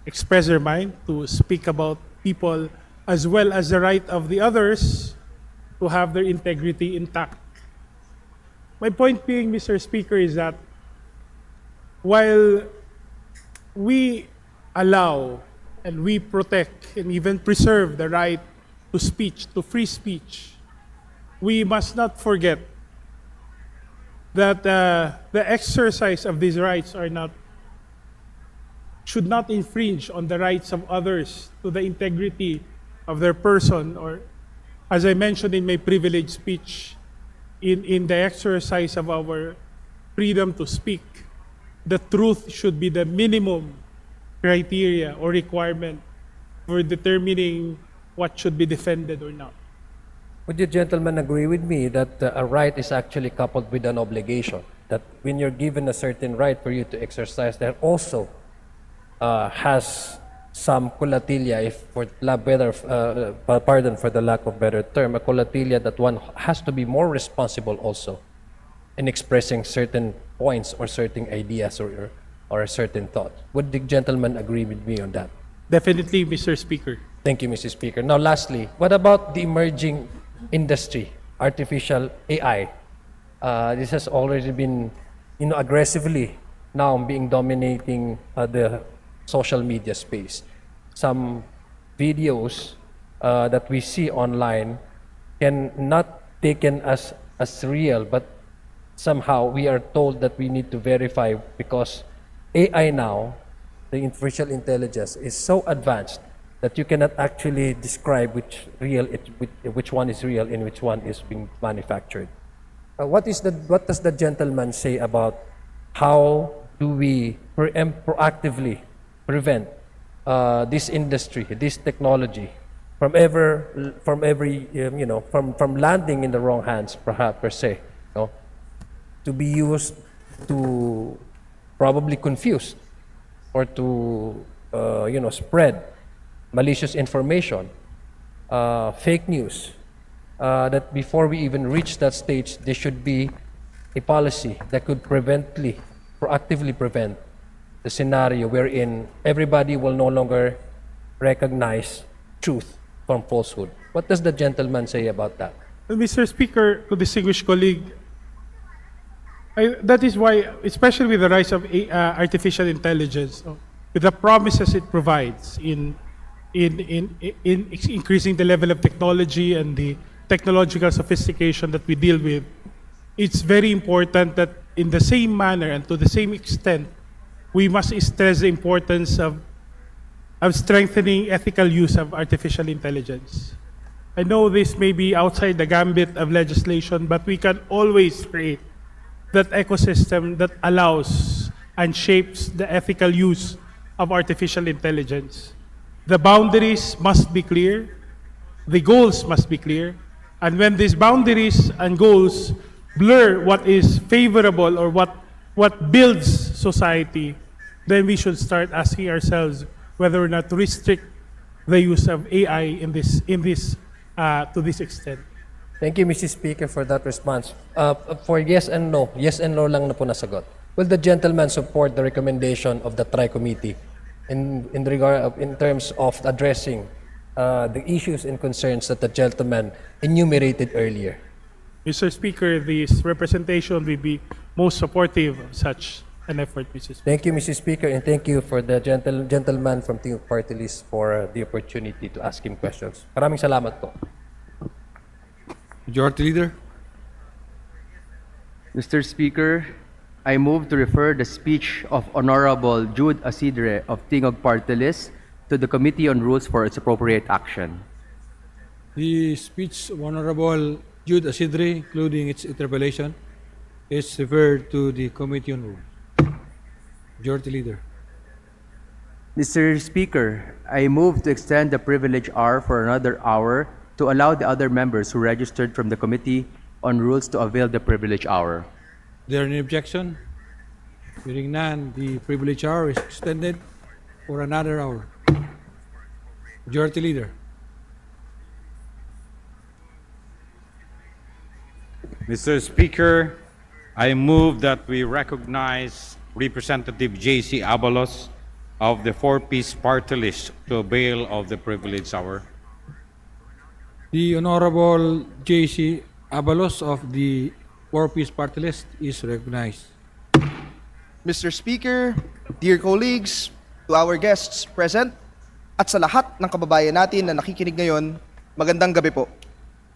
express their mind, to speak about people, as well as the right of the others to have their integrity intact. My point being, Mr. Speaker, is that while we allow and we protect and even preserve the right to speech, to free speech, we must not forget that the exercise of these rights should not infringe on the rights of others to the integrity of their person, or, as I mentioned in my privileged speech, in the exercise of our freedom to speak, the truth should be the minimum criteria or requirement for determining what should be defended or not. Would you gentlemen agree with me that a right is actually coupled with an obligation? That when you're given a certain right for you to exercise, that also has some colatilia, if for pardon for the lack of better term, a colatilia that one has to be more responsible also in expressing certain points or certain ideas or a certain thought. Would the gentleman agree with me on that? Definitely, Mr. Speaker. Thank you, Mr. Speaker. Now, lastly, what about the emerging industry, artificial AI? This has already been, aggressively now being dominating the social media space. Some videos that we see online can not taken as real, but somehow we are told that we need to verify because AI now, the artificial intelligence, is so advanced that you cannot actually describe which one is real and which one is being manufactured. What does the gentleman say about how do we proactively prevent this industry, this technology, from landing in the wrong hands, perhaps per se, to be used to probably confuse or to spread malicious information, fake news, that before we even reach that stage, there should be a policy that could proactively prevent the scenario wherein everybody will no longer recognize truth from falsehood. What does the gentleman say about that? Well, Mr. Speaker, to distinguished colleague, that is why, especially with the rise of artificial intelligence, with the promises it provides in increasing the level of technology and the technological sophistication that we deal with, it's very important that in the same manner and to the same extent, we must stress the importance of strengthening ethical use of artificial intelligence. I know this may be outside the gambit of legislation, but we can always create that ecosystem that allows and shapes the ethical use of artificial intelligence. The boundaries must be clear, the goals must be clear, and when these boundaries and goals blur what is favorable or what builds society, then we should start asking ourselves whether or not to restrict the use of AI to this extent. Thank you, Mr. Speaker, for that response. For yes and no lang na po nasagot. Will the gentleman support the recommendation of the Tri-Committee in terms of addressing the issues and concerns that the gentleman enumerated earlier? Mr. Speaker, this representation will be most supportive of such an effort, Mr. Speaker. Thank you, Mr. Speaker, and thank you for the gentleman from Team Party List for the opportunity to ask him questions. Maraming salamat po. Majority Leader. Mr. Speaker, I move to refer the speech of Honorable Jude Asidre of Tingog Party List to the Committee on Rules for its appropriate action. The speech of Honorable Jude Asidre, including its interpolation, is referred to the Committee on Rules. Majority Leader. Mr. Speaker, I move to extend the privilege hour for another hour to allow the other members who registered from the Committee on Rules to avail the privilege hour. There any objection? Hearing none, the privilege hour is extended for another hour. Majority Leader. Mr. Speaker, I move that we recognize Representative J.C. Abalos of the four-piece party list to avail of the privilege hour. The Honorable J.C. Abalos of the four-piece party list is recognized. Mr. Speaker, dear colleagues, to our guests present, at sa lahat ng kababayan natin na nakikinig ngayon, magandang gabi po.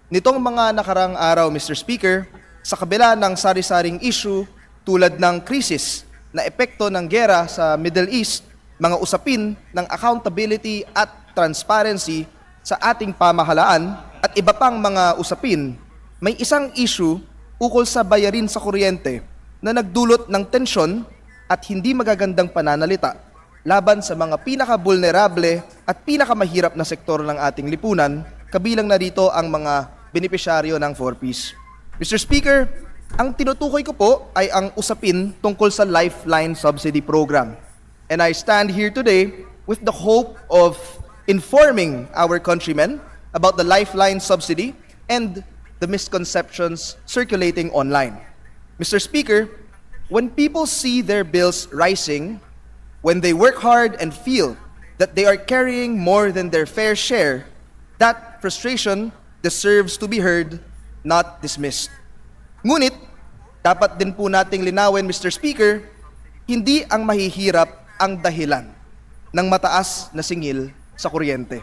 Nitong mga nakarang araw, Mr. Speaker, sa kabila ng sari-saring issue tulad ng krisis na epekto ng gera sa Middle East, mga usapin ng accountability at transparency sa ating pamahalaan at iba pang mga usapin, may isang issue ukol sa bayarin sa kuryente na nagdulot ng tensyon at hindi magagandang pananalita laban sa mga pinaka-vulnerable at pinakamahirap na sektor ng ating lipunan, kabilang na dito ang mga benepisyaryo ng 4Ps. Mr. Speaker, ang tinutukoy ko po ay ang usapin tungkol sa Lifeline Subsidy Program. And I stand here today with the hope of informing our countrymen about the Lifeline Subsidy and the misconceptions circulating online. Mr. Speaker, when people see their bills rising, when they work hard and feel that they are carrying more than their fair share, that frustration deserves to be heard, not dismissed. Ngunit, dapat din po nating linawin, Mr. Speaker, hindi ang mahihirap ang dahilan ng mataas na singil sa kuryente.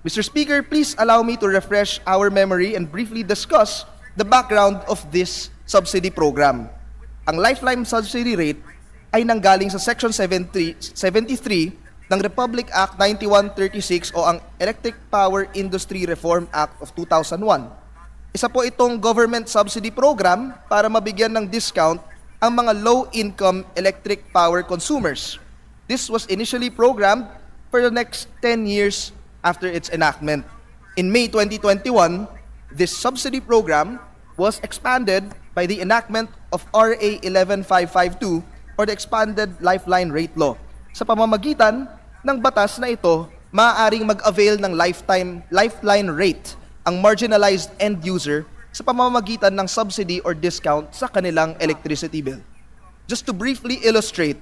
Mr. Speaker, please allow me to refresh our memory and briefly discuss the background of this subsidy program. Ang Lifeline Subsidy Rate ay nanggaling sa Section 73 ng Republic Act 9136 o ang Electric Power Industry Reform Act of 2001. Isa po itong government subsidy program para mabigyan ng discount ang mga low-income electric power consumers. This was initially programmed for the next 10 years after its enactment. In May 2021, this subsidy program was expanded by the enactment of RA 11552 or the Expanded Lifeline Rate Law. Sa pamamagitan ng batas na ito, maaaring mag-avail ng lifeline rate ang marginalized end user sa pamamagitan ng subsidy or discount sa kanilang electricity bill. Just to briefly illustrate,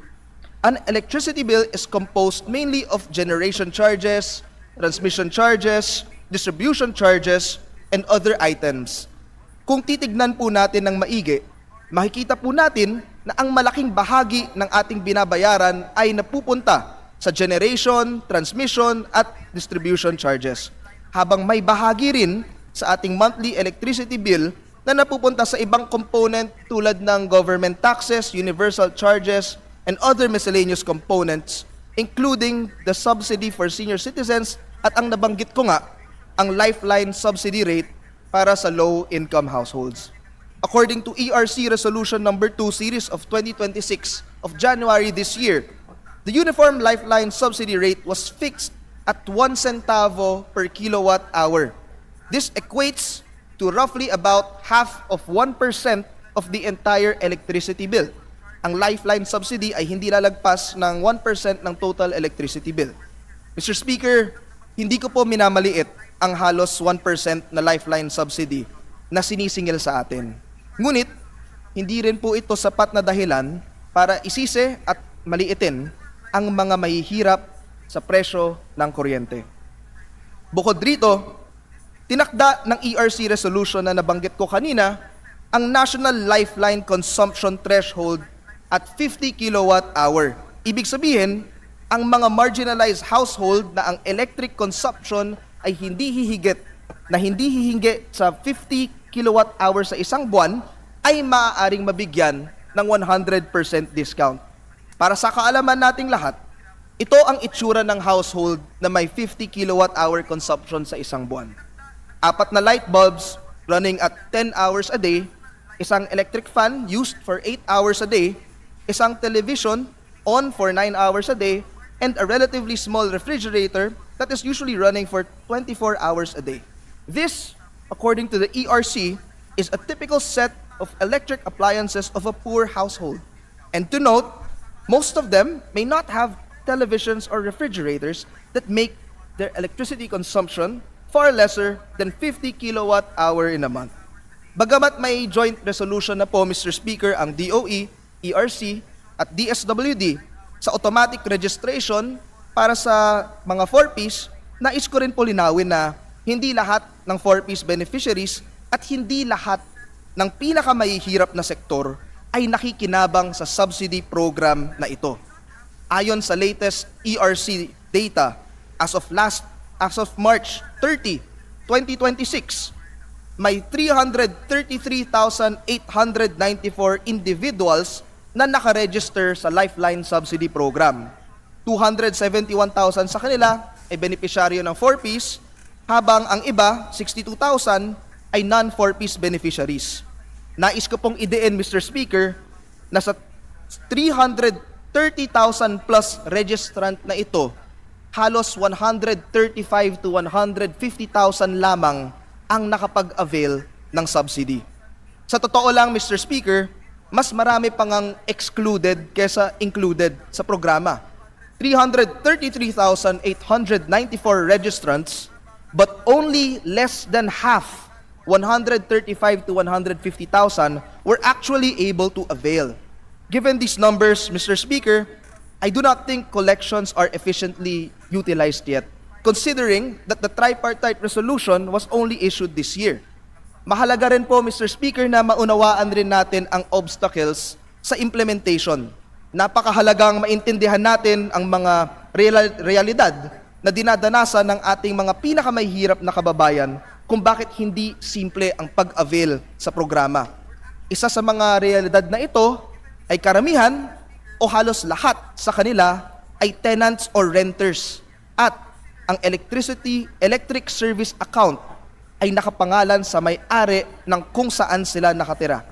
an electricity bill is composed mainly of generation charges, transmission charges, distribution charges, and other items. Kung titignan po natin ng maigi, makikita po natin na ang malaking bahagi ng ating binabayaran ay napupunta sa generation, transmission, at distribution charges. Habang may bahagi rin sa ating monthly electricity bill na napupunta sa ibang component tulad ng government taxes, universal charges, and other miscellaneous components, including the subsidy for senior citizens at ang nabanggit ko nga, ang Lifeline Subsidy Rate para sa low-income households. According to ERC Resolution Number 2 Series of 2026 of January this year, the Uniform Lifeline Subsidy Rate was fixed at 1 centavo per kilowatt hour. This equates to roughly about half of 1% of the entire electricity bill. Ang Lifeline Subsidy ay hindi lalagpas ng 1% ng total electricity bill. Mr. Speaker, hindi ko po minamaliit ang halos 1% na Lifeline Subsidy na sinisingil sa atin. Ngunit, hindi rin po ito sapat na dahilan para isisi at maliitin ang mga mahihirap sa presyo ng kuryente. Bukod rito, tinakda ng ERC resolution na nabanggit ko kanina ang National Lifeline Consumption Threshold at 50 kilowatt hour. Ibig sabihin, ang mga marginalized household na ang electric consumption ay hindi hihigit sa 50 kilowatt hour sa isang buwan ay maaaring mabigyan ng 100% discount. Para sa kaalaman nating lahat, ito ang itsura ng household na may 50 kilowatt hour consumption sa isang buwan. 4 na light bulbs running at 10 hours a day, isang electric fan used for 8 hours a day, isang television on for 9 hours a day, and a relatively small refrigerator that is usually running for 24 hours a day. This, according to the ERC, is a typical set of electric appliances of a poor household. And to note, most of them may not have televisions or refrigerators that make their electricity consumption far lesser than 50 kilowatt hour in a month. Bagamat may joint resolution na po, Mr. Speaker, ang DOE, ERC, at DSWD sa automatic registration para sa mga 4Ps, nais ko rin po linawin na hindi lahat ng 4Ps beneficiaries at hindi lahat ng pinakamahihirap na sektor ay nakikinabang sa subsidy program na ito. Ayon sa latest ERC data, as of March 30, 2026, may 333,894 individuals na nakaregister sa Lifeline Subsidy Program. 271,000 sa kanila ay benepisyaryo ng 4-piece, habang ang iba, 62,000, ay non-4-piece beneficiaries. Nais ko pong idein, Mr. Speaker, na sa 330,000 plus registrant na ito, halos 135 to 150,000 lamang ang nakapag-avail ng subsidy. Sa totoo lang, Mr. Speaker, mas marami pang ang excluded kesa included sa programa. 333,894 registrants, but only less than half, 135 to 150,000, were actually able to avail. Given these numbers, Mr. Speaker, I do not think collections are efficiently utilized yet, considering that the tripartite resolution was only issued this year. Mahalaga rin po, Mr. Speaker, na maunawaan rin natin ang obstacles sa implementation. Napakahalagang maintindihan natin ang mga realidad na dinadanasan ng ating mga pinakamahihirap na kababayan kung bakit hindi simple ang pag-avail sa programa. Isa sa mga realidad na ito ay karamihan o halos lahat sa kanila ay tenants or renters, at ang electric service account ay nakapangalan sa may-ari ng kung saan sila nakatira.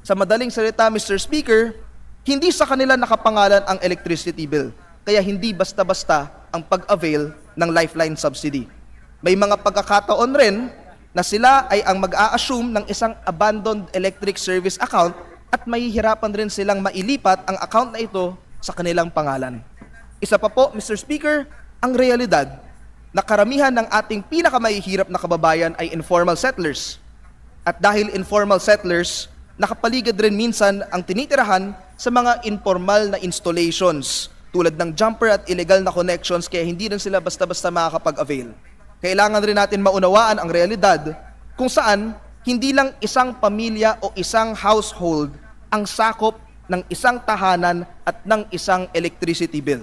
Sa madaling salita, Mr. Speaker, hindi sa kanila nakapangalan ang electricity bill, kaya hindi basta-basta ang pag-avail ng Lifeline Subsidy. May mga pagkakataon rin na sila ay ang mag-a-assume ng isang abandoned electric service account at mahihirapan rin silang mailipat ang account na ito sa kanilang pangalan. Isa pa po, Mr. Speaker, ang realidad na karamihan ng ating pinakamahihirap na kababayan ay informal settlers. At dahil informal settlers, nakapaligid rin minsan ang tinitirahan sa mga informal na installations tulad ng jumper at illegal na connections, kaya hindi rin sila basta-basta makakapag-avail. Kailangan rin natin maunawaan ang realidad kung saan hindi lang isang pamilya o isang household ang sakop ng isang tahanan at ng isang electricity bill.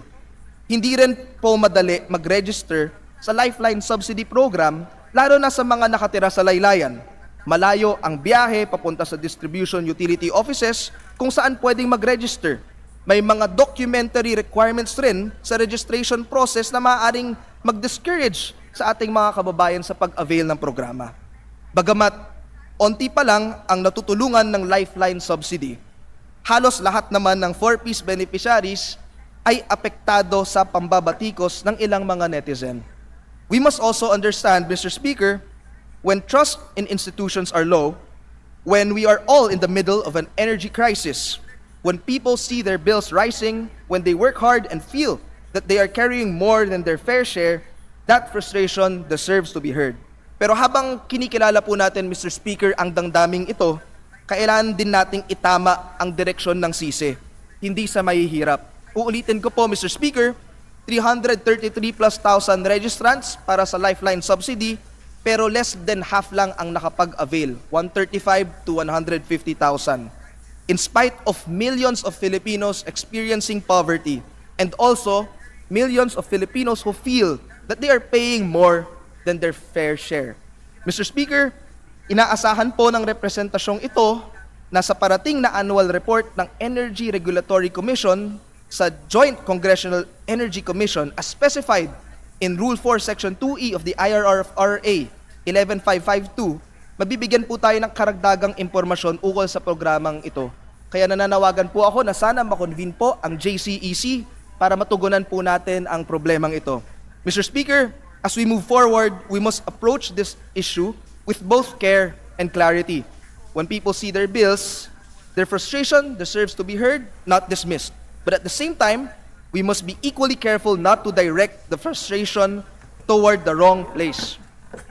Hindi rin po madali mag-register sa Lifeline Subsidy Program, lalo na sa mga nakatira sa laylayan. Malayo ang biyahe papunta sa distribution utility offices kung saan pwedeng mag-register. May mga documentary requirements rin sa registration process na maaaring mag-discourage sa ating mga kababayan sa pag-avail ng programa. Bagamat onti pa lang ang natutulungan ng Lifeline Subsidy, halos lahat naman ng 4-piece beneficiaries ay apektado sa pambabatikos ng ilang mga netizen. We must also understand, Mr. Speaker, when trust in institutions are low, when we are all in the middle of an energy crisis, when people see their bills rising, when they work hard and feel that they are carrying more than their fair share, that frustration deserves to be heard. Pero habang kinikilala po natin, Mr. Speaker, ang damdaming ito, kailangan din nating itama ang direksyon ng sisi, hindi sa mahihirap. Uulitin ko po, Mr. Speaker, 333 plus thousand registrants para sa Lifeline Subsidy, pero less than half lang ang nakapag-avail, 135 to 150,000. In spite of millions of Filipinos experiencing poverty, and also millions of Filipinos who feel that they are paying more than their fair share. Mr. Speaker, inaasahan po ng representasyong ito na sa parating na annual report ng Energy Regulatory Commission sa Joint Congressional Energy Commission as specified in Rule 4 Section 2E of the IRRA 11552, mabibigyan po tayo ng karagdagang impormasyon ukol sa programang ito. Kaya nananawagan po ako na sana makonvene po ang JCEC para matugunan po natin ang problemang ito. Mr. Speaker, as we move forward, we must approach this issue with both care and clarity. When people see their bills, their frustration deserves to be heard, not dismissed. But at the same time, we must be equally careful not to direct the frustration toward the wrong place.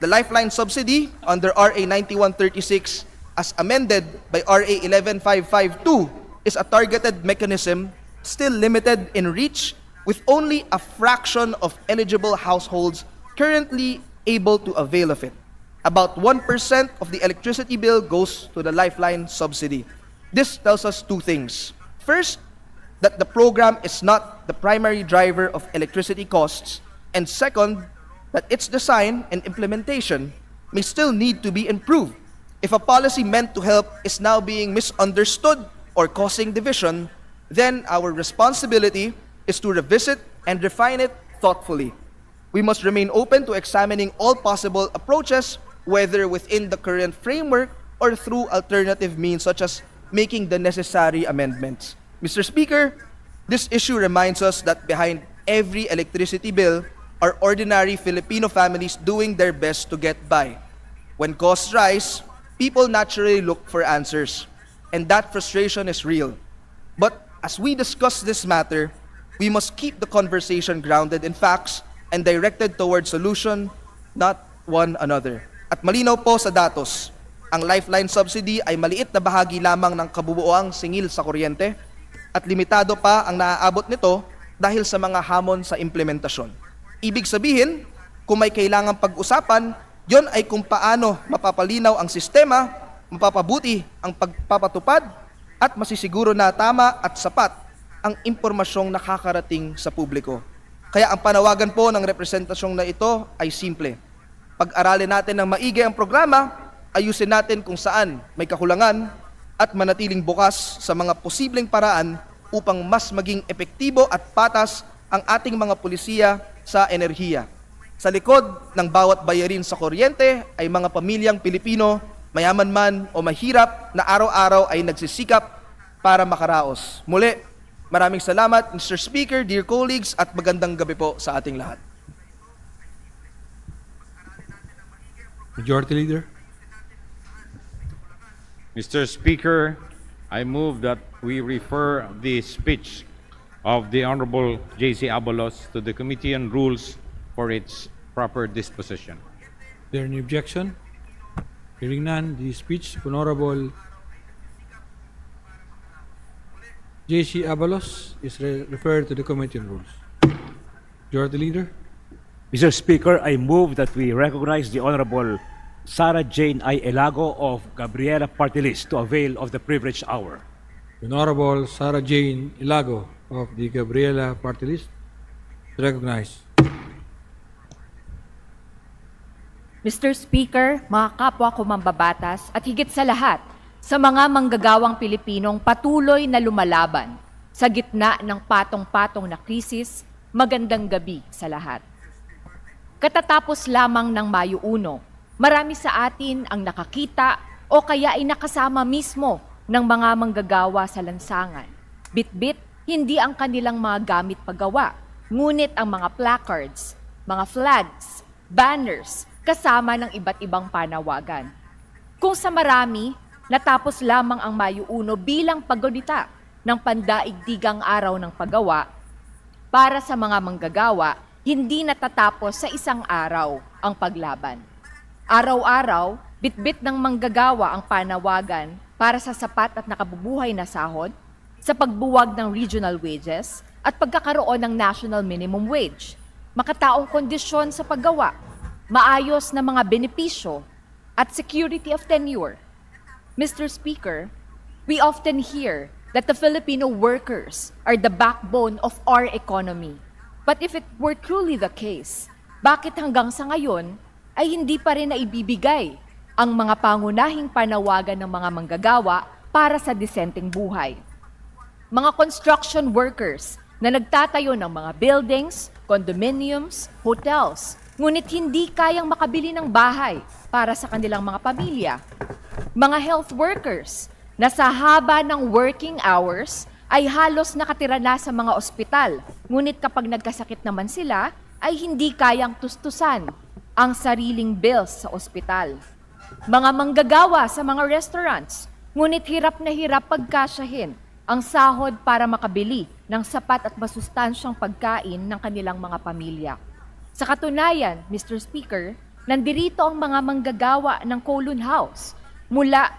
The Lifeline Subsidy under RA 9136 as amended by RA 11552 is a targeted mechanism still limited in reach with only a fraction of eligible households currently able to avail of it. About 1% of the electricity bill goes to the Lifeline Subsidy. This tells us two things. First, that the program is not the primary driver of electricity costs, And second, that its design and implementation may still need to be improved. If a policy meant to help is now being misunderstood or causing division, then our responsibility is to revisit and refine it thoughtfully. We must remain open to examining all possible approaches, whether within the current framework or through alternative means such as making the necessary amendments. Mr. Speaker, this issue reminds us that behind every electricity bill are ordinary Filipino families doing their best to get by. When costs rise, people naturally look for answers, and that frustration is real. But as we discuss this matter, we must keep the conversation grounded in facts and directed towards solution, not one another. At malinaw po sa datos, ang lifeline subsidy ay maliit na bahagi lamang ng kabubuoang singil sa kuryente at limitado pa ang naaabot nito dahil sa mga hamon sa implementasyon. Ibig sabihin, kung may kailangang pag-usapan, yon ay kung paano mapapalinaw ang sistema, mapapabuti ang pagpapatupad, at masisiguro na tama at sapat ang impormasyong nakakarating sa publiko. Kaya ang panawagan po ng representasyong na ito ay simple. Pag-aralin natin ng maigi ang programa, ayusin natin kung saan may kakulangan, at manatiling bukas sa mga posibleng paraan upang mas maging epektibo at patas ang ating mga pulisiya sa enerhiya. Sa likod ng bawat bayarin sa kuryente ay mga pamilyang Pilipino, mayaman man o mahirap, na araw-araw ay nagsisikap para makaraos. Muli, maraming salamat, Mr. Speaker, dear colleagues, at magandang gabi po sa ating lahat. Majority Leader. Mr. Speaker, I move that we refer the speech of the Honorable J.C. Abalos to the Committee on Rules for its proper disposition. Is there any objection? Hearing none, the speech of Honorable J.C. Abalos is referred to the Committee on Rules. Majority Leader. Mr. Speaker, I move that we recognize the Honorable Sara Jane I. Elago of Gabriela Party List to avail of the privileged hour. Honorable Sara Jane Ilago of the Gabriela Party List, recognized. Mr. Speaker, mga kapwa ko mambabatas at higit sa lahat, sa mga manggagawang Pilipinong patuloy na lumalaban sa gitna ng patong-patong na krisis, magandang gabi sa lahat. Katatapos lamang ng Mayo 1, marami sa atin ang nakakita o kaya ay nakasama mismo ng mga manggagawa sa lansangan. Bit-bit, hindi ang kanilang mga gamit paggawa, ngunit ang mga placards, mga flags, banners, kasama ng iba't ibang panawagan. Kung sa marami, natapos lamang ang Mayo 1 bilang paggunita ng pandaigdigang araw ng paggawa, para sa mga manggagawa, hindi natatapos sa isang araw ang paglaban. Araw-araw, bitbit ng manggagawa ang panawagan para sa sapat at nakabubuhay na sahod, sa pagbuwag ng regional wages at pagkakaroon ng national minimum wage, makataong kondisyon sa paggawa, maayos na mga benepisyo at security of tenure. Mr. Speaker, we often hear that the Filipino workers are the backbone of our economy. But if it were truly the case, bakit hanggang sa ngayon ay hindi pa rin naibibigay ang mga pangunahing panawagan ng mga manggagawa para sa disenteng buhay? Mga construction workers na nagtatayo ng mga buildings, condominiums, hotels, ngunit hindi kayang makabili ng bahay para sa kanilang mga pamilya. Mga health workers na sa haba ng working hours ay halos nakatira na sa mga ospital, ngunit kapag nagkasakit naman sila ay hindi kayang tustusan ang sariling bills sa ospital. Mga manggagawa sa mga restaurants, ngunit hirap na hirap pagkasyahin ang sahod para makabili ng sapat at masustansyang pagkain ng kanilang mga pamilya. Sa katunayan, Mr. Speaker, nandirito ang mga manggagawa ng Kowloon House mula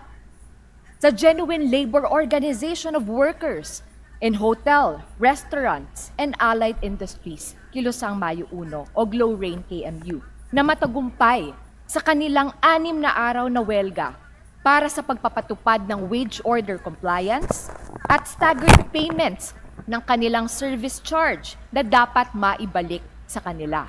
sa Genuine Labor Organization of Workers in Hotel, Restaurants, and Allied Industries, Kilusang Mayo 1 o Glow Rain KMU, na matagumpay sa kanilang 6 na araw na welga para sa pagpapatupad ng wage order compliance at staggered payments ng kanilang service charge na dapat maibalik sa kanila.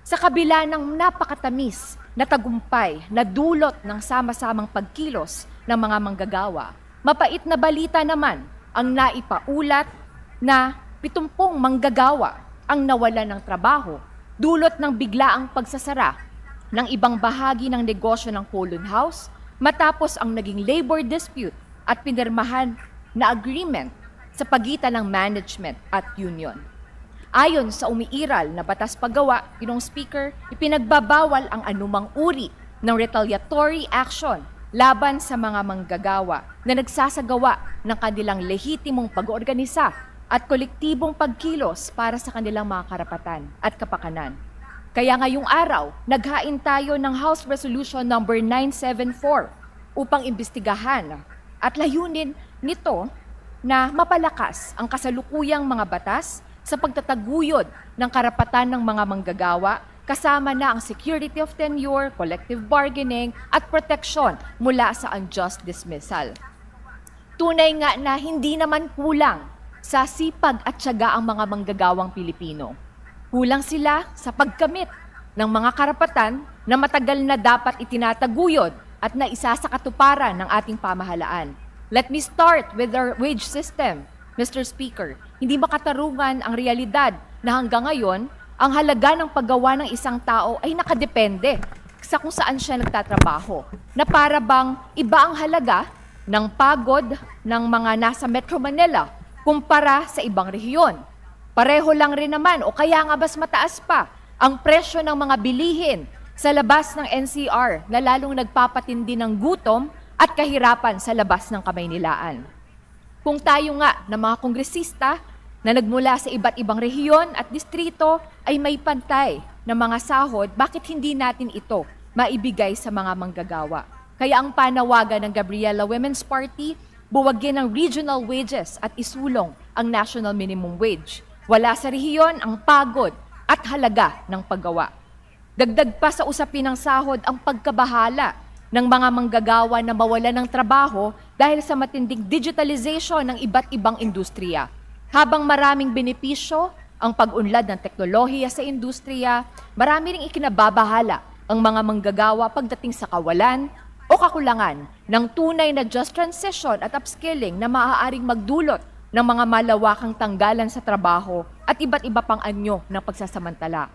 Sa kabila ng napakatamis na tagumpay na dulot ng sama-samang pagkilos ng mga manggagawa, mapait na balita naman ang naipaulat na 70 manggagawa ang nawalan ng trabaho dulot ng biglaang pagsasara ng ibang bahagi ng negosyo ng Colon House matapos ang naging labor dispute at pinirmahan na agreement sa pagitan ng management at union. Ayon sa umiiral na batas paggawa, Ginoong Speaker, ipinagbabawal ang anumang uri ng retaliatory action laban sa mga manggagawa na nagsasagawa ng kanilang lehitimong pag-oorganisa at kolektibong pagkilos para sa kanilang mga karapatan at kapakanan. Kaya ngayong araw, naghain tayo ng House Resolution number 974 upang imbestigahan at layunin nito na mapalakas ang kasalukuyang mga batas sa pagtataguyod ng karapatan ng mga manggagawa, kasama na ang security of tenure, collective bargaining, at proteksyon mula sa unjust dismissal. Tunay nga na hindi naman kulang sa sipag at tiyaga ang mga manggagawang Pilipino. Kulang sila sa pagkamit ng mga karapatan na matagal na dapat itinataguyod at naisa sa katuparan ng ating pamahalaan. Let me start with our wage system, Mr. Speaker. Hindi makatarungan ang realidad na hanggang ngayon, ang halaga ng paggawa ng isang tao ay nakadepende sa kung saan siya nagtatrabaho. Na para bang iba ang halaga ng pagod ng mga nasa Metro Manila kumpara sa ibang rehiyon. Pareho lang rin naman o kaya nga mas mataas pa ang presyo ng mga bilihin sa labas ng NCR na lalong nagpapatindi ng gutom at kahirapan sa labas ng Kamaynilaan. Kung tayo nga na mga kongresista na nagmula sa iba't ibang rehiyon at distrito ay may pantay na mga sahod, bakit hindi natin ito maibigay sa mga manggagawa? Kaya ang panawagan ng Gabriela Women's Party, buwagin ang regional wages at isulong ang national minimum wage. Wala sa rehiyon ang pagod at halaga ng paggawa. Dagdag pa sa usapin ng sahod ang pagkabahala ng mga manggagawa na mawalan ng trabaho dahil sa matinding digitalization ng iba't ibang industriya. Habang maraming benepisyo ang pag-unlad ng teknolohiya sa industriya, marami ring ikinababahala ang mga manggagawa pagdating sa kawalan o kakulangan ng tunay na just transition at upskilling na maaaring magdulot ng mga malawakang tanggalan sa trabaho at iba't iba pang anyo ng pagsasamantala.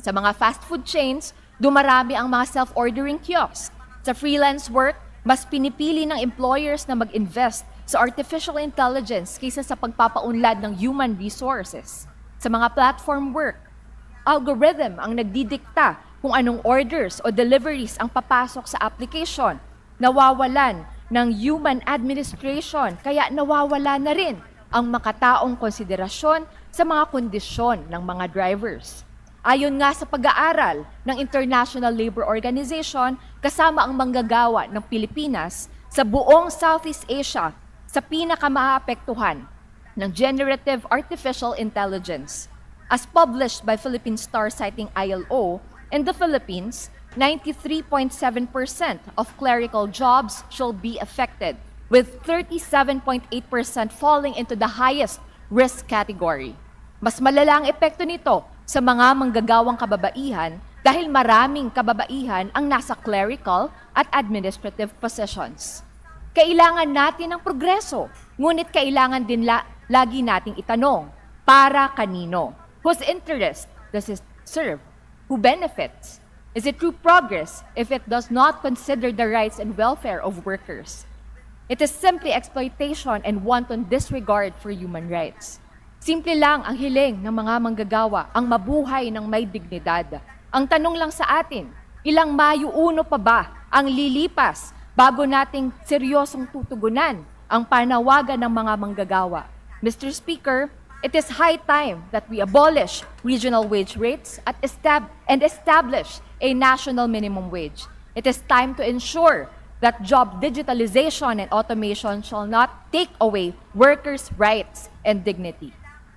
Sa mga fast food chains, dumarami ang mga self-ordering kiosks. Sa freelance work, mas pinipili ng employers na mag-invest sa artificial intelligence kaysa sa pagpapaunlad ng human resources. Sa mga platform work, algorithm ang nagdidikta kung anong orders o deliveries ang papasok sa application. Nawawalan ng human administration, kaya nawawala na rin ang makataong konsiderasyon sa mga kondisyon ng mga drivers. Ayon nga sa pag-aaral ng International Labour Organization, kasama ang manggagawa ng Pilipinas sa buong Southeast Asia sa pinakamaapektuhan ng generative artificial intelligence. As published by Philippine Star citing ILO, in the Philippines, 93.7% of clerical jobs shall be affected, with 37.8% falling into the highest risk category. Mas malala ang epekto nito sa mga manggagawang kababaihan dahil maraming kababaihan ang nasa clerical at administrative positions. Kailangan natin ng progreso, ngunit kailangan din lagi nating itanong, para kanino? Whose interest does it serve? Who benefits? Is it true progress if it does not consider the rights and welfare of workers? It is simply exploitation and wanton disregard for human rights. Simple lang ang hiling ng mga manggagawa, ang mabuhay ng may dignidad. Ang tanong lang sa atin, ilang mayuuno pa ba ang lilipas bago nating seryosong tutugunan ang panawagan ng mga manggagawa? Mr. Speaker, it is high time that we abolish regional wage rates and establish a national minimum wage. It is time to ensure that job digitalization and automation shall not take away workers' rights and dignity.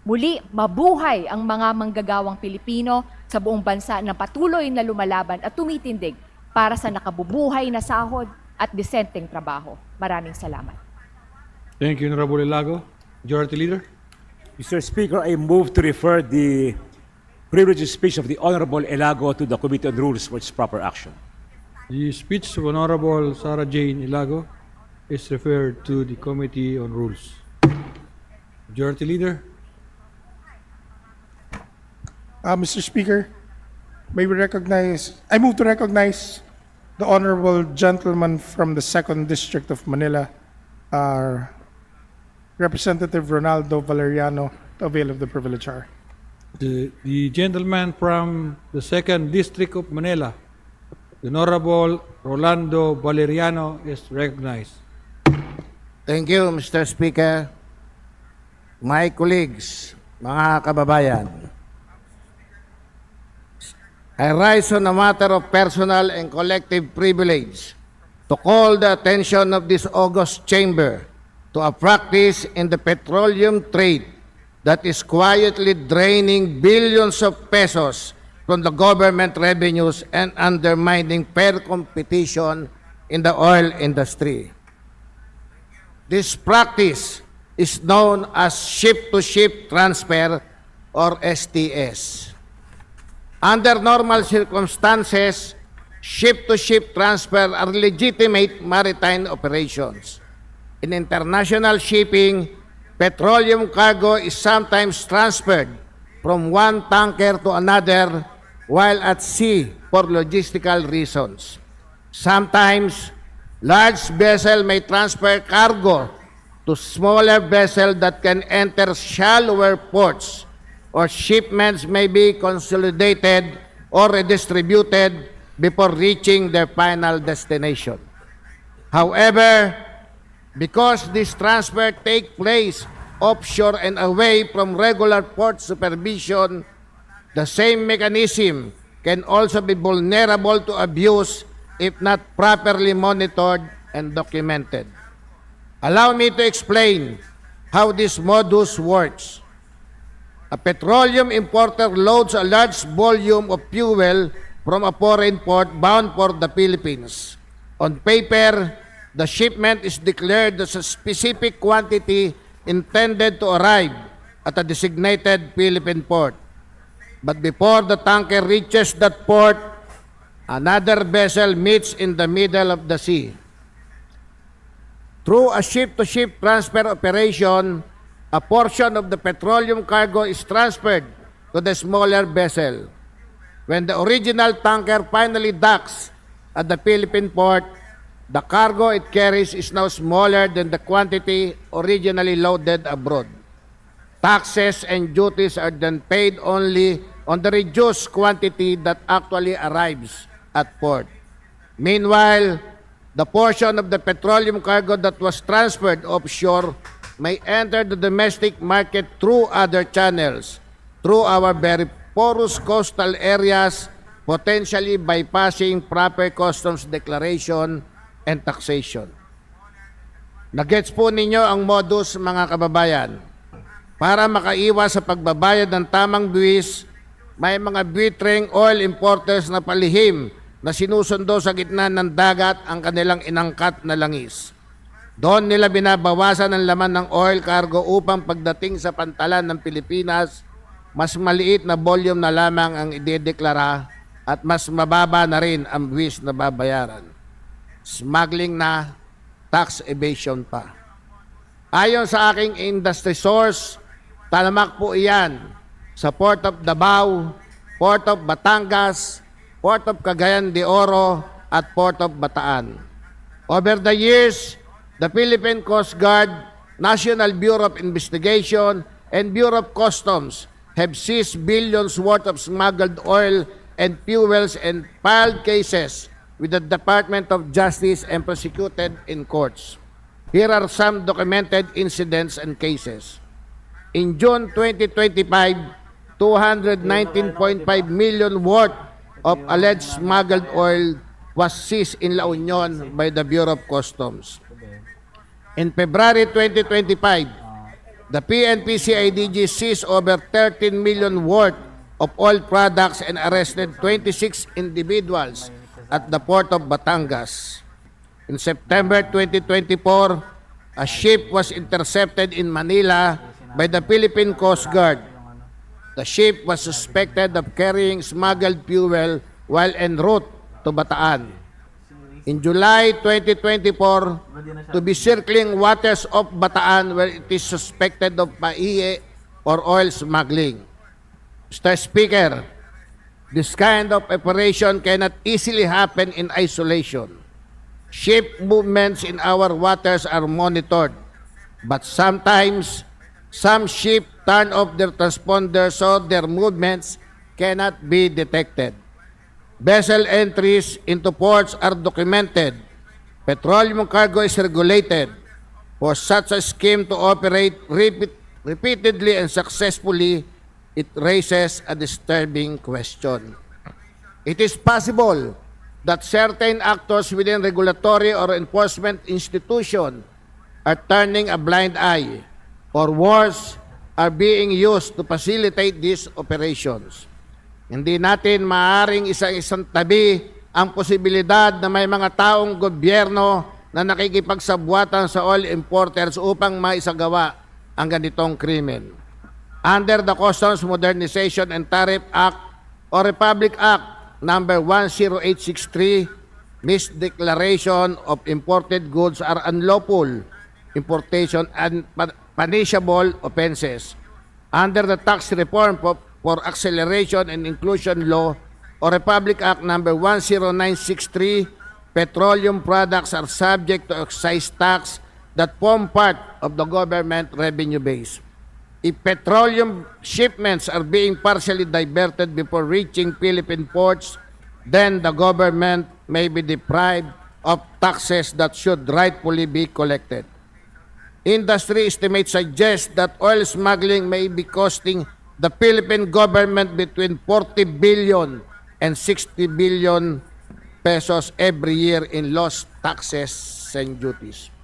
Muli, mabuhay ang mga manggagawang Pilipino sa buong bansa na patuloy na lumalaban at tumitindig para sa nakabubuhay na sahod at disenteng trabaho. Maraming salamat. Thank you, Honorable Ilago. Majority Leader. Mr. Speaker, I move to refer the privilege the speech of the Honorable Elago to the Committee on Rules for its proper action. The speech of Honorable Sara Jane Ilago is referred to the Committee on Rules. Majority Leader. Mr. Speaker, I move to recognize the honorable gentleman from the 2nd District of Manila, Representative Ronaldo Valeriano, to avail of the privilege hour. The gentleman from the 2nd District of Manila, the Honorable Rolando Valeriano, is recognized. Thank you, Mr. Speaker. My colleagues, mga kababayan, I rise on a matter of personal and collective privilege to call the attention of this august chamber to a practice in the petroleum trade that is quietly draining billions of pesos from the government revenues and undermining fair competition in the oil industry. This practice is known as ship-to-ship transfer or STS. Under normal circumstances, ship-to-ship transfer are legitimate maritime operations. In international shipping, petroleum cargo is sometimes transferred from one tanker to another while at sea for logistical reasons. Sometimes, large vessel may transfer cargo to smaller vessel that can enter shallower ports, or shipments may be consolidated or redistributed before reaching their final destination. However, because this transfer take place offshore and away from regular port supervision, the same mechanism can also be vulnerable to abuse if not properly monitored and documented. Allow me to explain how this modus works. A petroleum importer loads a large volume of fuel from a foreign port bound for the Philippines. On paper, the shipment is declared as a specific quantity intended to arrive at a designated Philippine port. But before the tanker reaches that port, another vessel meets in the middle of the sea. Through a ship-to-ship transfer operation, a portion of the petroleum cargo is transferred to the smaller vessel. When the original tanker finally docks at the Philippine port, the cargo it carries is now smaller than the quantity originally loaded abroad. Taxes and duties are then paid only on the reduced quantity that actually arrives at port. Meanwhile, the portion of the petroleum cargo that was transferred offshore may enter the domestic market through other channels, through our very porous coastal areas, potentially bypassing proper customs declaration and taxation. Nagets po ninyo ang modus, mga kababayan. Para makaiwas sa pagbabayad ng tamang buwis, may mga buitreng oil importers na palihim na sinusundo sa gitna ng dagat ang kanilang inangkat na langis. Doon nila binabawasan ang laman ng oil cargo upang pagdating sa pantalan ng Pilipinas, mas maliit na volume na lamang ang idedeklara at mas mababa na rin ang buwis na babayaran. Smuggling na, tax evasion pa. Ayon sa aking industry source, talamak po iyan sa Port of Davao, Port of Batangas, Port of Cagayan de Oro, at Port of Bataan. Over the years, the Philippine Coast Guard, National Bureau of Investigation, and Bureau of Customs have seized billions worth of smuggled oil and fuels and filed cases with the Department of Justice and prosecuted in courts. Here are some documented incidents and cases. In June 2025, 219.5 million worth of alleged smuggled oil was seized in La Union by the Bureau of Customs. In February 2025, the PNP-CIDG seized over 13 million worth of oil products and arrested 26 individuals at the Port of Batangas. In September 2024, a ship was intercepted in Manila by the Philippine Coast Guard. The ship was suspected of carrying smuggled fuel while en route to Bataan. In July 2024, to be circling waters of Bataan where it is suspected of paiye or oil smuggling. Mr. Speaker, this kind of operation cannot easily happen in isolation. Ship movements in our waters are monitored, but sometimes some ships turn off their transponders so their movements cannot be detected. Vessel entries into ports are documented. Petroleum cargo is regulated. For such a scheme to operate repeatedly and successfully, it raises a disturbing question. It is possible that certain actors within regulatory or enforcement institution are turning a blind eye, or worse, are being used to facilitate these operations. Hindi natin maaaring isang tabi ang posibilidad na may mga taong gobyerno na nakikipagsabwatan sa oil importers upang maisagawa ang ganitong krimen. Under the Customs Modernization and Tariff Act or Republic Act number 10863, misdeclaration of imported goods are unlawful importation and punishable offenses. Under the Tax Reform for Acceleration and Inclusion Law or Republic Act number 10963, petroleum products are subject to excise tax that form part of the government revenue base. If petroleum shipments are being partially diverted before reaching Philippine ports, then the government may be deprived of taxes that should rightfully be collected. Industry estimates suggest that oil smuggling may be costing the Philippine government between 40 billion and 60 billion pesos every year in lost taxes and duties.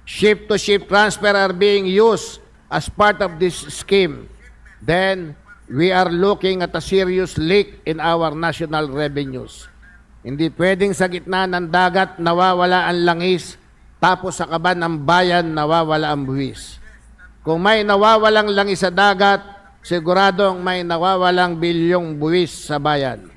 Ship-to-ship transfer are being used as part of this scheme. Then, we are looking at a serious leak in our national revenues. Hindi pwedeng sa gitna ng dagat nawawala ang langis, tapos sa kaban ng bayan nawawala ang buwis. Kung may nawawalang langis sa dagat, siguradong may nawawalang bilyong buwis sa bayan.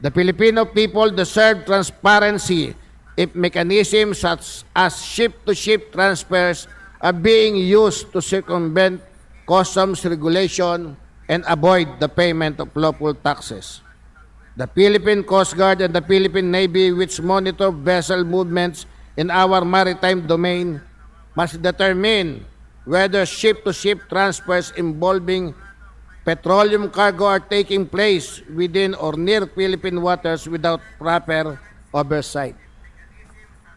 The Filipino people deserve transparency if mechanisms such as ship-to-ship transfers are being used to circumvent customs regulation and avoid the payment of lawful taxes. The Philippine Coast Guard and the Philippine Navy, which monitor vessel movements in our maritime domain, must determine whether ship-to-ship transfers involving petroleum cargo are taking place within or near Philippine waters without proper oversight.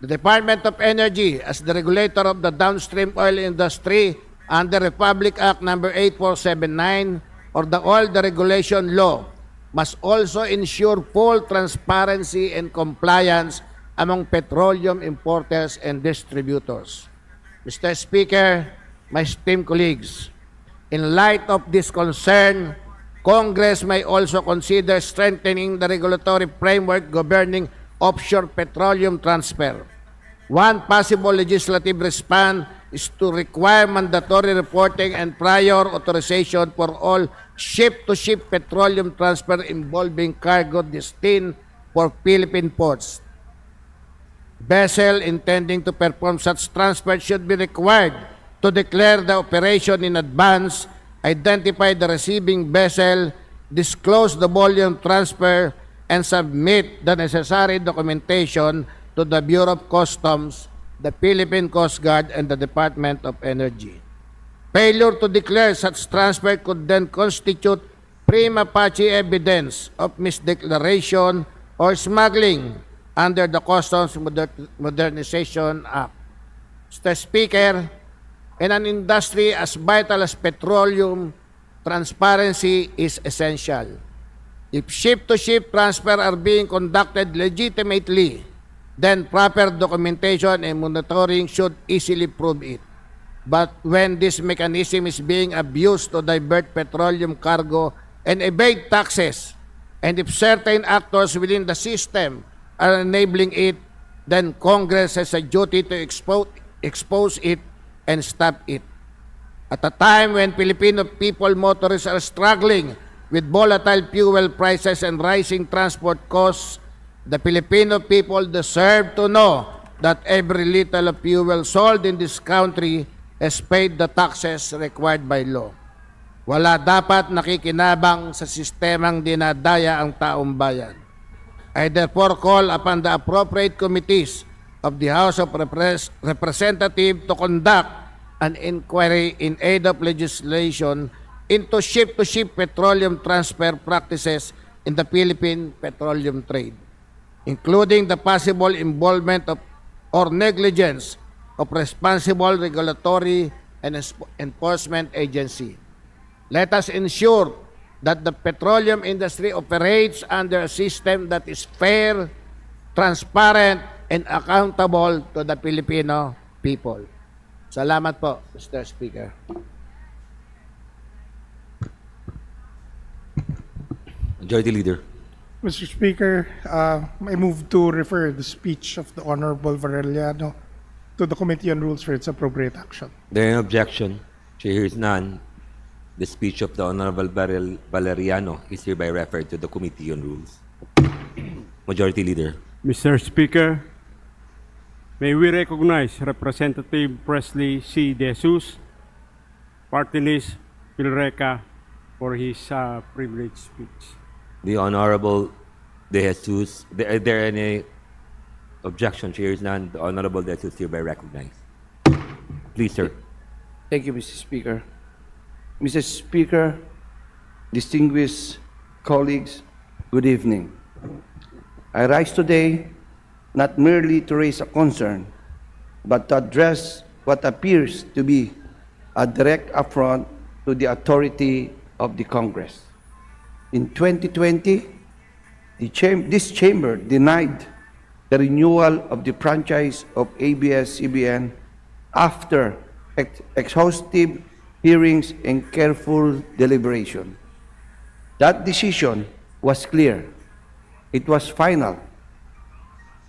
The Department of Energy, as the regulator of the downstream oil industry under Republic Act number 8479 or the Oil Deregulation Law, must also ensure full transparency and compliance among petroleum importers and distributors. Mr. Speaker, my esteemed colleagues, in light of this concern, Congress may also consider strengthening the regulatory framework governing offshore petroleum transfer. One possible legislative response is to require mandatory reporting and prior authorization for all ship-to-ship petroleum transfer involving cargo destined for Philippine ports. Vessel intending to perform such transfer should be required to declare the operation in advance, identify the receiving vessel, disclose the volume transfer, and submit the necessary documentation to the Bureau of Customs, the Philippine Coast Guard, and the Department of Energy. Failure to declare such transfer could then constitute prima facie evidence of misdeclaration or smuggling under the Customs Modernization Act. Mr. Speaker, in an industry as vital as petroleum, transparency is essential. If ship-to-ship transfer are being conducted legitimately, then proper documentation and monitoring should easily prove it. But when this mechanism is being abused to divert petroleum cargo and evade taxes, and if certain actors within the system are enabling it, then Congress has a duty to expose it and stop it. At a time when Filipino people motorists are struggling with volatile fuel prices and rising transport costs, the Filipino people deserve to know that every liter of fuel sold in this country has paid the taxes required by law. Wala dapat nakikinabang sa sistemang dinadaya ang taong bayan. I therefore call upon the appropriate committees of the House of Representatives to conduct an inquiry in aid of legislation into ship-to-ship petroleum transfer practices in the Philippine petroleum trade, including the possible involvement of or negligence of responsible regulatory and enforcement agency. Let us ensure that the petroleum industry operates under a system that is fair, transparent, and accountable to the Filipino people. Salamat po, Mr. Speaker. Majority Leader. Mr. Speaker, I move to refer the speech of the Honorable Vareliano to the Committee on Rules for its appropriate action. There is no objection. Chair hears none. The speech of the Honorable Valeriano is hereby referred to the Committee on Rules. Majority Leader. Mr. Speaker, may we recognize Representative Presley C. De Jesus, Party List Pilreca, for his privileged speech. The Honorable De Jesus, are there any objection? Chair hears none. The Honorable De Jesus hereby recognized. Please, sir. Thank you, Mr. Speaker. Mr. Speaker, distinguished colleagues, good evening. I rise today not merely to raise a concern, but to address what appears to be a direct affront to the authority of the Congress. In 2020, this chamber denied the renewal of the franchise of ABS-CBN after exhaustive hearings and careful deliberation. That decision was clear. It was final.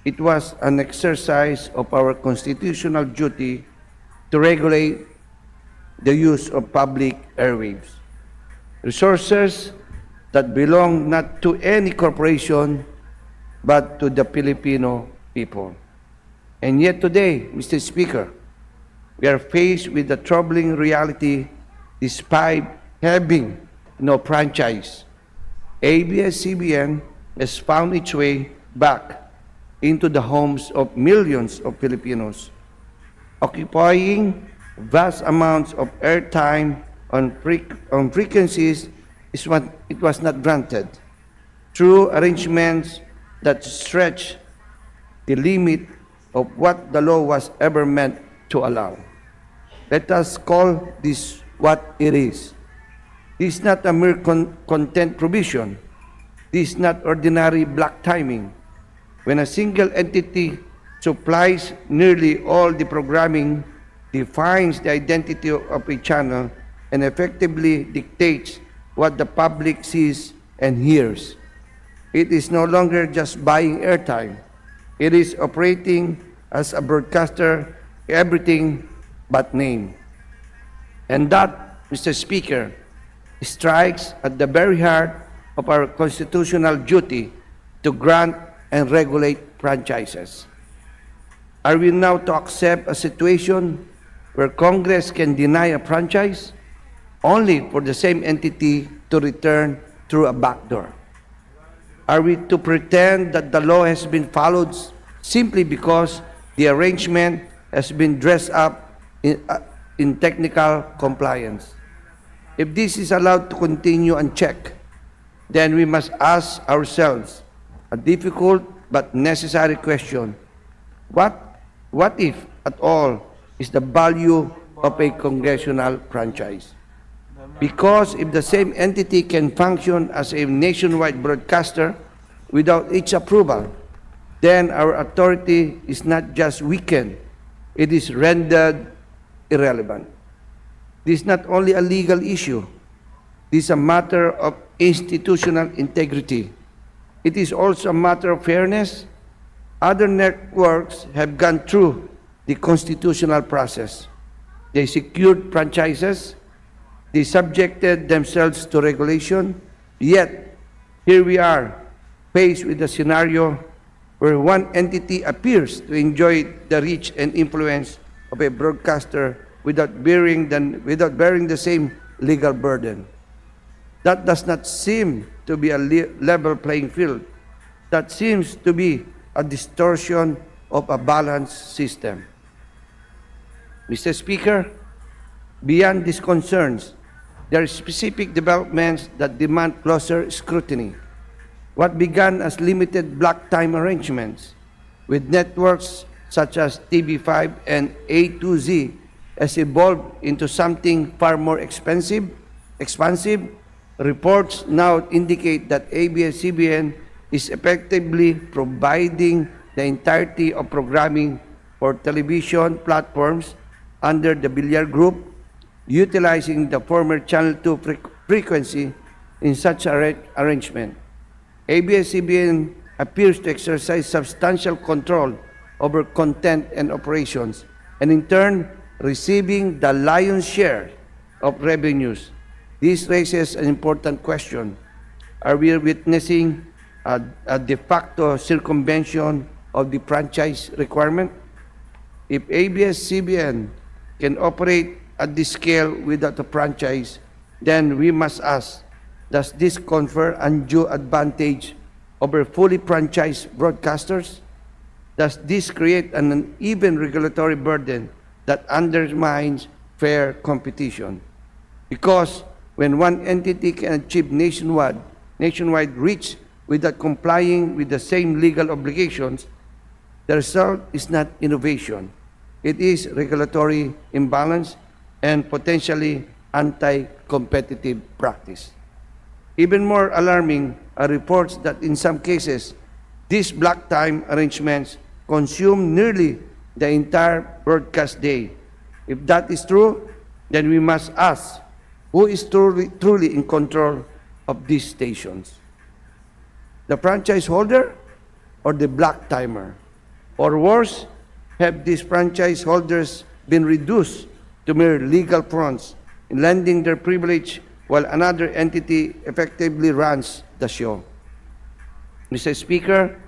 It was an exercise of our constitutional duty to regulate the use of public airwaves, resources that belong not to any corporation but to the Filipino people. And yet today, Mr. Speaker, we are faced with the troubling reality despite having no franchise. ABS-CBN has found its way back into the homes of millions of Filipinos, occupying vast amounts of airtime on frequencies it was not granted, through arrangements that stretch the limit of what the law was ever meant to allow. Let us call this what it is. This is not a mere content provision. This is not ordinary black timing. When a single entity supplies nearly all the programming, defines the identity of a channel, and effectively dictates what the public sees and hears. It is no longer just buying airtime. It is operating as a broadcaster, everything but name. And that, Mr. Speaker, strikes at the very heart of our constitutional duty to grant and regulate franchises. Are we now to accept a situation where Congress can deny a franchise only for the same entity to return through a backdoor? Are we to pretend that the law has been followed simply because the arrangement has been dressed up in technical compliance? If this is allowed to continue unchecked, then we must ask ourselves a difficult but necessary question. What if, at all, is the value of a congressional franchise? Because if the same entity can function as a nationwide broadcaster without its approval, then our authority is not just weakened, it is rendered irrelevant. This is not only a legal issue, this is a matter of institutional integrity. It is also a matter of fairness. Other networks have gone through the constitutional process. They secured franchises. They subjected themselves to regulation. Yet, here we are, faced with a scenario where one entity appears to enjoy the reach and influence of a broadcaster without bearing the same legal burden. That does not seem to be a level playing field. That seems to be a distortion of a balanced system. Mr. Speaker, beyond these concerns, there are specific developments that demand closer scrutiny. What began as limited block time arrangements with networks such as TV5 and A2Z has evolved into something far more expansive. Reports now indicate that ABS-CBN is effectively providing the entirety of programming for television platforms under the Villar Group, utilizing the former Channel 2 frequency in such arrangement. ABS-CBN appears to exercise substantial control over content and operations, and in turn, receiving the lion's share of revenues. This raises an important question. Are we witnessing a de facto circumvention of the franchise requirement? If ABS-CBN can operate at this scale without a franchise, then we must ask, does this confer undue advantage over fully franchised broadcasters? Does this create an uneven regulatory burden that undermines fair competition? Because when one entity can achieve nationwide reach without complying with the same legal obligations, the result is not innovation. It is regulatory imbalance and potentially anti-competitive practice. Even more alarming are reports that in some cases, these block time arrangements consume nearly the entire broadcast day. If that is true, then we must ask, who is truly in control of these stations? The franchise holder or the block timer? Or worse, have these franchise holders been reduced to mere legal fronts in lending their privilege while another entity effectively runs the show? Mr. Speaker,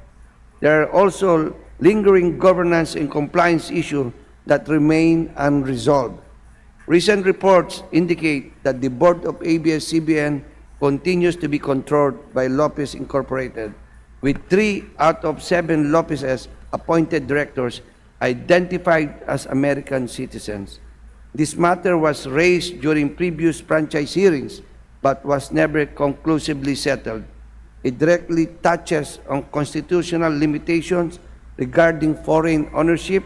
there are also lingering governance and compliance issues that remain unresolved. Recent reports indicate that the board of ABS-CBN continues to be controlled by Lopez Incorporated, with 3 out of 7 Lopez's appointed directors identified as American citizens. This matter was raised during previous franchise hearings, but was never conclusively settled. It directly touches on constitutional limitations regarding foreign ownership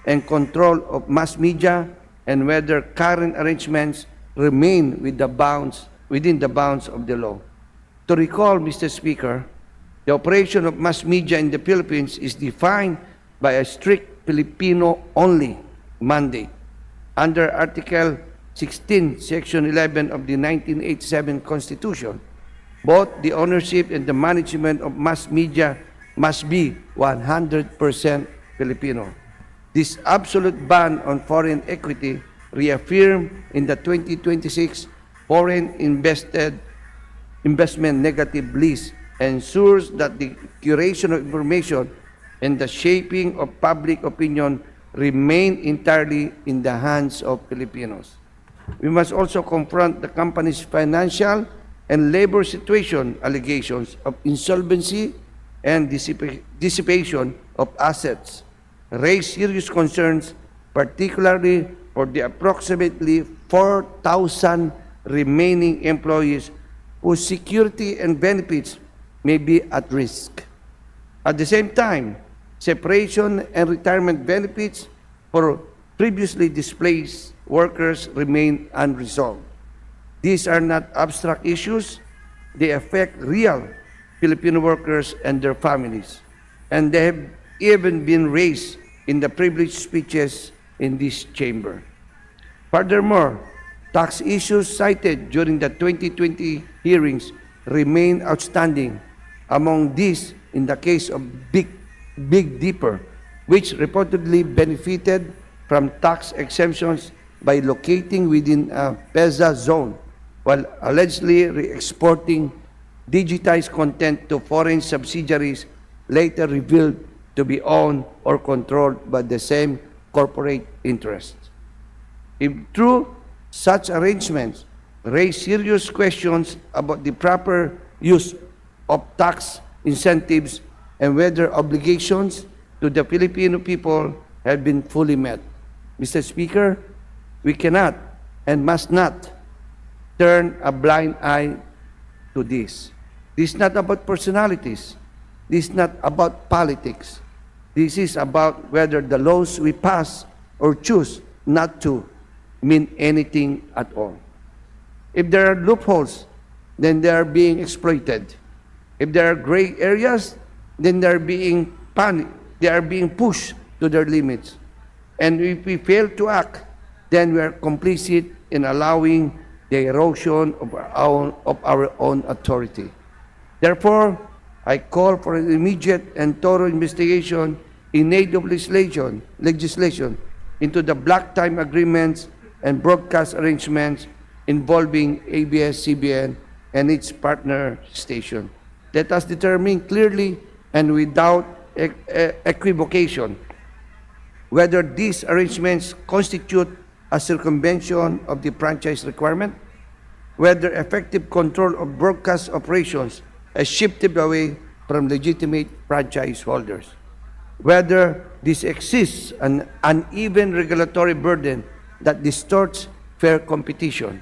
and control of mass media and whether current arrangements remain within the bounds of the law. To recall, Mr. Speaker, the operation of mass media in the Philippines is defined by a strict Filipino-only mandate. Under Article 16, Section 11 of the 1987 Constitution, both the ownership and the management of mass media must be 100% Filipino. This absolute ban on foreign equity, reaffirmed in the 2026 Foreign Investment Negative List, ensures that the curation of information and the shaping of public opinion remain entirely in the hands of Filipinos. We must also confront the company's financial and labor situation allegations of insolvency and dissipation of assets, raise serious concerns, particularly for the approximately 4,000 remaining employees whose security and benefits may be at risk. At the same time, separation and retirement benefits for previously displaced workers remain unresolved. These are not abstract issues. They affect real Filipino workers and their families, and they have even been raised in the privileged speeches in this chamber. Furthermore, tax issues cited during the 2020 hearings remain outstanding. Among these, in the case of Big Dipper, which reportedly benefited from tax exemptions by locating within a PEZA zone while allegedly re-exporting digitized content to foreign subsidiaries later revealed to be owned or controlled by the same corporate interests. If true, such arrangements raise serious questions about the proper use of tax incentives and whether obligations to the Filipino people have been fully met. Mr. Speaker, we cannot and must not turn a blind eye to this. This is not about personalities. This is not about politics. This is about whether the laws we pass or choose not to mean anything at all. If there are loopholes, then they are being exploited. If there are gray areas, then they are being pushed to their limits. And if we fail to act, then we are complicit in allowing the erosion of our own authority. Therefore, I call for an immediate and thorough investigation in aid of legislation into the black time agreements and broadcast arrangements involving ABS-CBN and its partner station. Let us determine clearly and without equivocation whether these arrangements constitute a circumvention of the franchise requirement, whether effective control of broadcast operations has shifted away from legitimate franchise holders, whether this exists an uneven regulatory burden that distorts fair competition,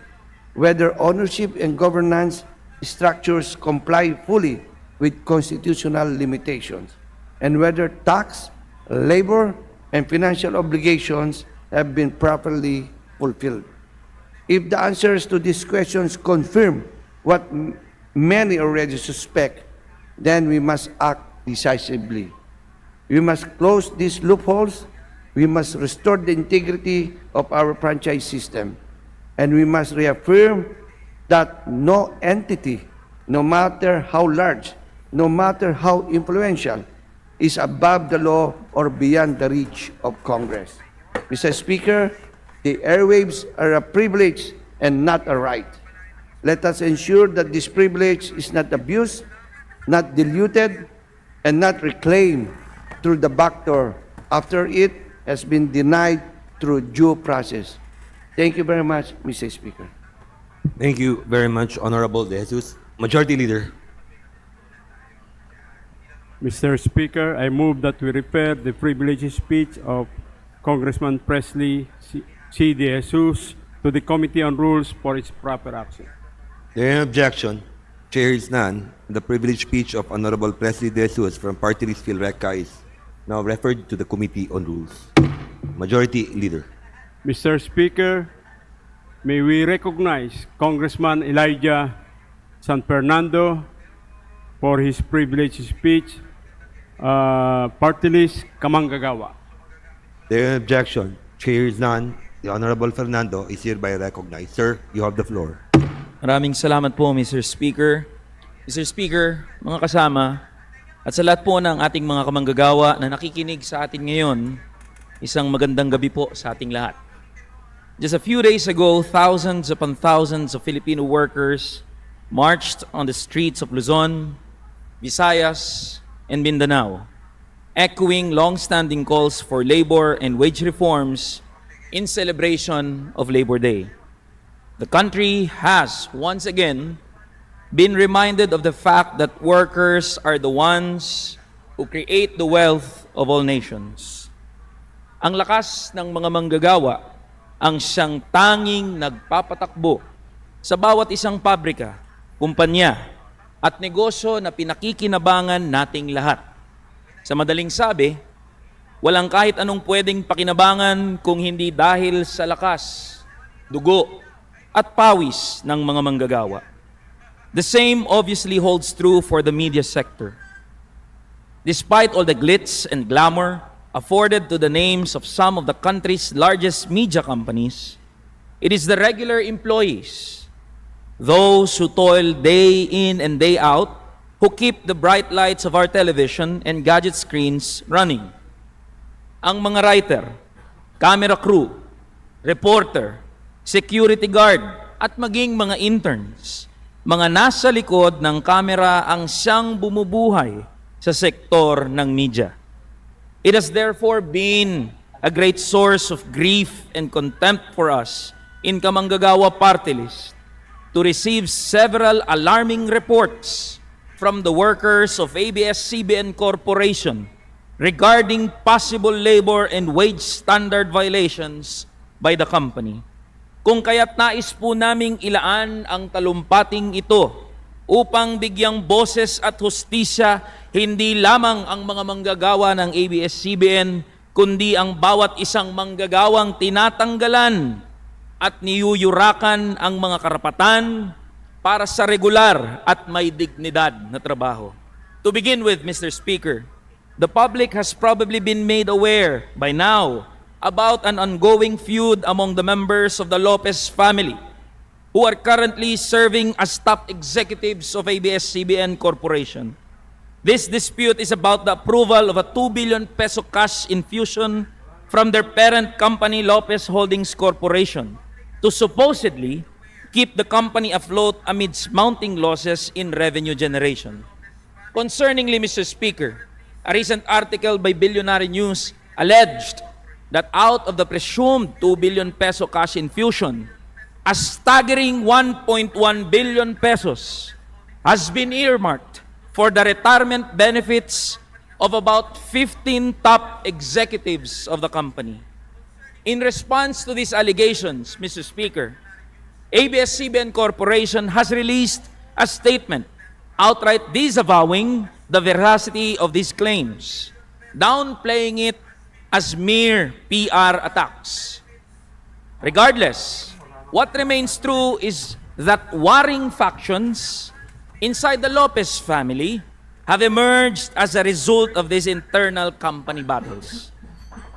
whether ownership and governance structures comply fully with constitutional limitations, and whether tax, labor, and financial obligations have been properly fulfilled. If the answers to these questions confirm what many already suspect, then we must act decisively. We must close these loopholes, we must restore the integrity of our franchise system, and we must reaffirm that no entity, no matter how large, no matter how influential, is above the law or beyond the reach of Congress. Mr. Speaker, the airwaves are a privilege and not a right. Let us ensure that this privilege is not abused, not diluted, and not reclaimed through the back door after it has been denied through due process. Thank you very much, Mr. Speaker. Thank you very much, Honorable De Jesus. Majority Leader. Mr. Speaker, I move that we refer the privileged speech of Congressman Presley C. De Jesus to the Committee on Rules for its proper action. There is no objection. Chair is none. The privileged speech of Honorable Presley De Jesus from Party List PhilReca is now referred to the Committee on Rules. Majority Leader. Mr. Speaker, may we recognize Congressman Elijah San Fernando for his privileged speech, Party List Kamanggagawa. There is no objection. Chair is none. The Honorable Fernando is hereby recognized. Sir, you have the floor. Maraming salamat po, Mr. Speaker. Mr. Speaker, mga kasama, at sa lahat po ng ating mga kamanggagawa na nakikinig sa atin ngayon, isang magandang gabi po sa ating lahat. Just a few days ago, thousands upon thousands of Filipino workers marched on the streets of Luzon, Visayas, and Mindanao, echoing long-standing calls for labor and wage reforms in celebration of Labor Day. The country has, once again, been reminded of the fact that workers are the ones who create the wealth of all nations. Ang lakas ng mga manggagawa ang siyang tanging nagpapatakbo sa bawat isang pabrika, kumpanya, at negosyo na pinakikinabangan nating lahat. Sa madaling sabi, walang kahit anong pwedeng pakinabangan kung hindi dahil sa lakas, dugo, at pawis ng mga manggagawa. The same obviously holds true for the media sector. Despite all the glitz and glamour afforded to the names of some of the country's largest media companies, it is the regular employees, those who toil day in and day out, who keep the bright lights of our television and gadget screens running. Ang mga writer, camera crew, reporter, security guard, at maging mga interns, mga nasa likod ng kamera ang siyang bumubuhay sa sektor ng media. It has therefore been a great source of grief and contempt for us in Kamanggagawa Party List to receive several alarming reports from the workers of ABS-CBN Corporation regarding possible labor and wage standard violations by the company. Kung kaya't nais po naming ilaan ang talumpating ito upang bigyang boses at hustisya hindi lamang ang mga manggagawa ng ABS-CBN, kundi ang bawat isang manggagawang tinatanggalan at niyuyurakan ang mga karapatan para sa regular at may dignidad na trabaho. To begin with, Mr. Speaker, the public has probably been made aware by now about an ongoing feud among the members of the Lopez family who are currently serving as top executives of ABS-CBN Corporation. This dispute is about the approval of a 2 billion peso cash infusion from their parent company, Lopez Holdings Corporation, to supposedly keep the company afloat amidst mounting losses in revenue generation. Concerningly, Mr. Speaker, a recent article by Billionaire News alleged that out of the presumed 2 billion peso cash infusion, a staggering 1.1 billion pesos has been earmarked for the retirement benefits of about 15 top executives of the company. In response to these allegations, Mr. Speaker, ABS-CBN Corporation has released a statement outright disavowing the veracity of these claims, downplaying it as mere PR attacks. Regardless, what remains true is that warring factions inside the Lopez family have emerged as a result of these internal company battles.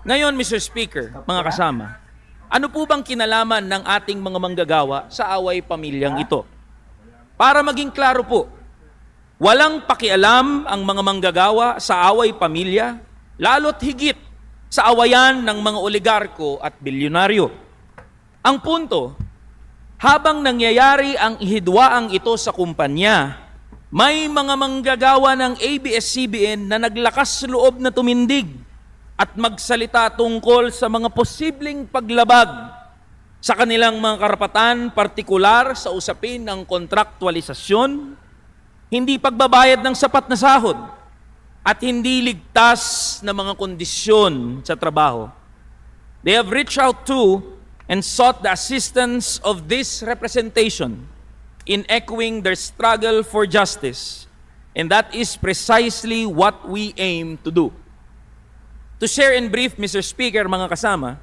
Ngayon, Mr. Speaker, mga kasama, ano po bang kinalaman ng ating mga manggagawa sa away pamilyang ito? Para maging klaro po, walang pakialam ang mga manggagawa sa away pamilya, lalo't higit sa awayan ng mga oligarko at bilyonaryo. Ang punto, habang nangyayari ang ihidwaang ito sa kumpanya, may mga manggagawa ng ABS-CBN na naglakas loob na tumindig at magsalita tungkol sa mga posibleng paglabag sa kanilang mga karapatan, partikular sa usapin ng kontraktualisasyon, hindi pagbabayad ng sapat na sahod, at hindi ligtas na mga kondisyon sa trabaho. They have reached out to and sought the assistance of this representation in echoing their struggle for justice, and that is precisely what we aim to do. To share in brief, Mr. Speaker, mga kasama,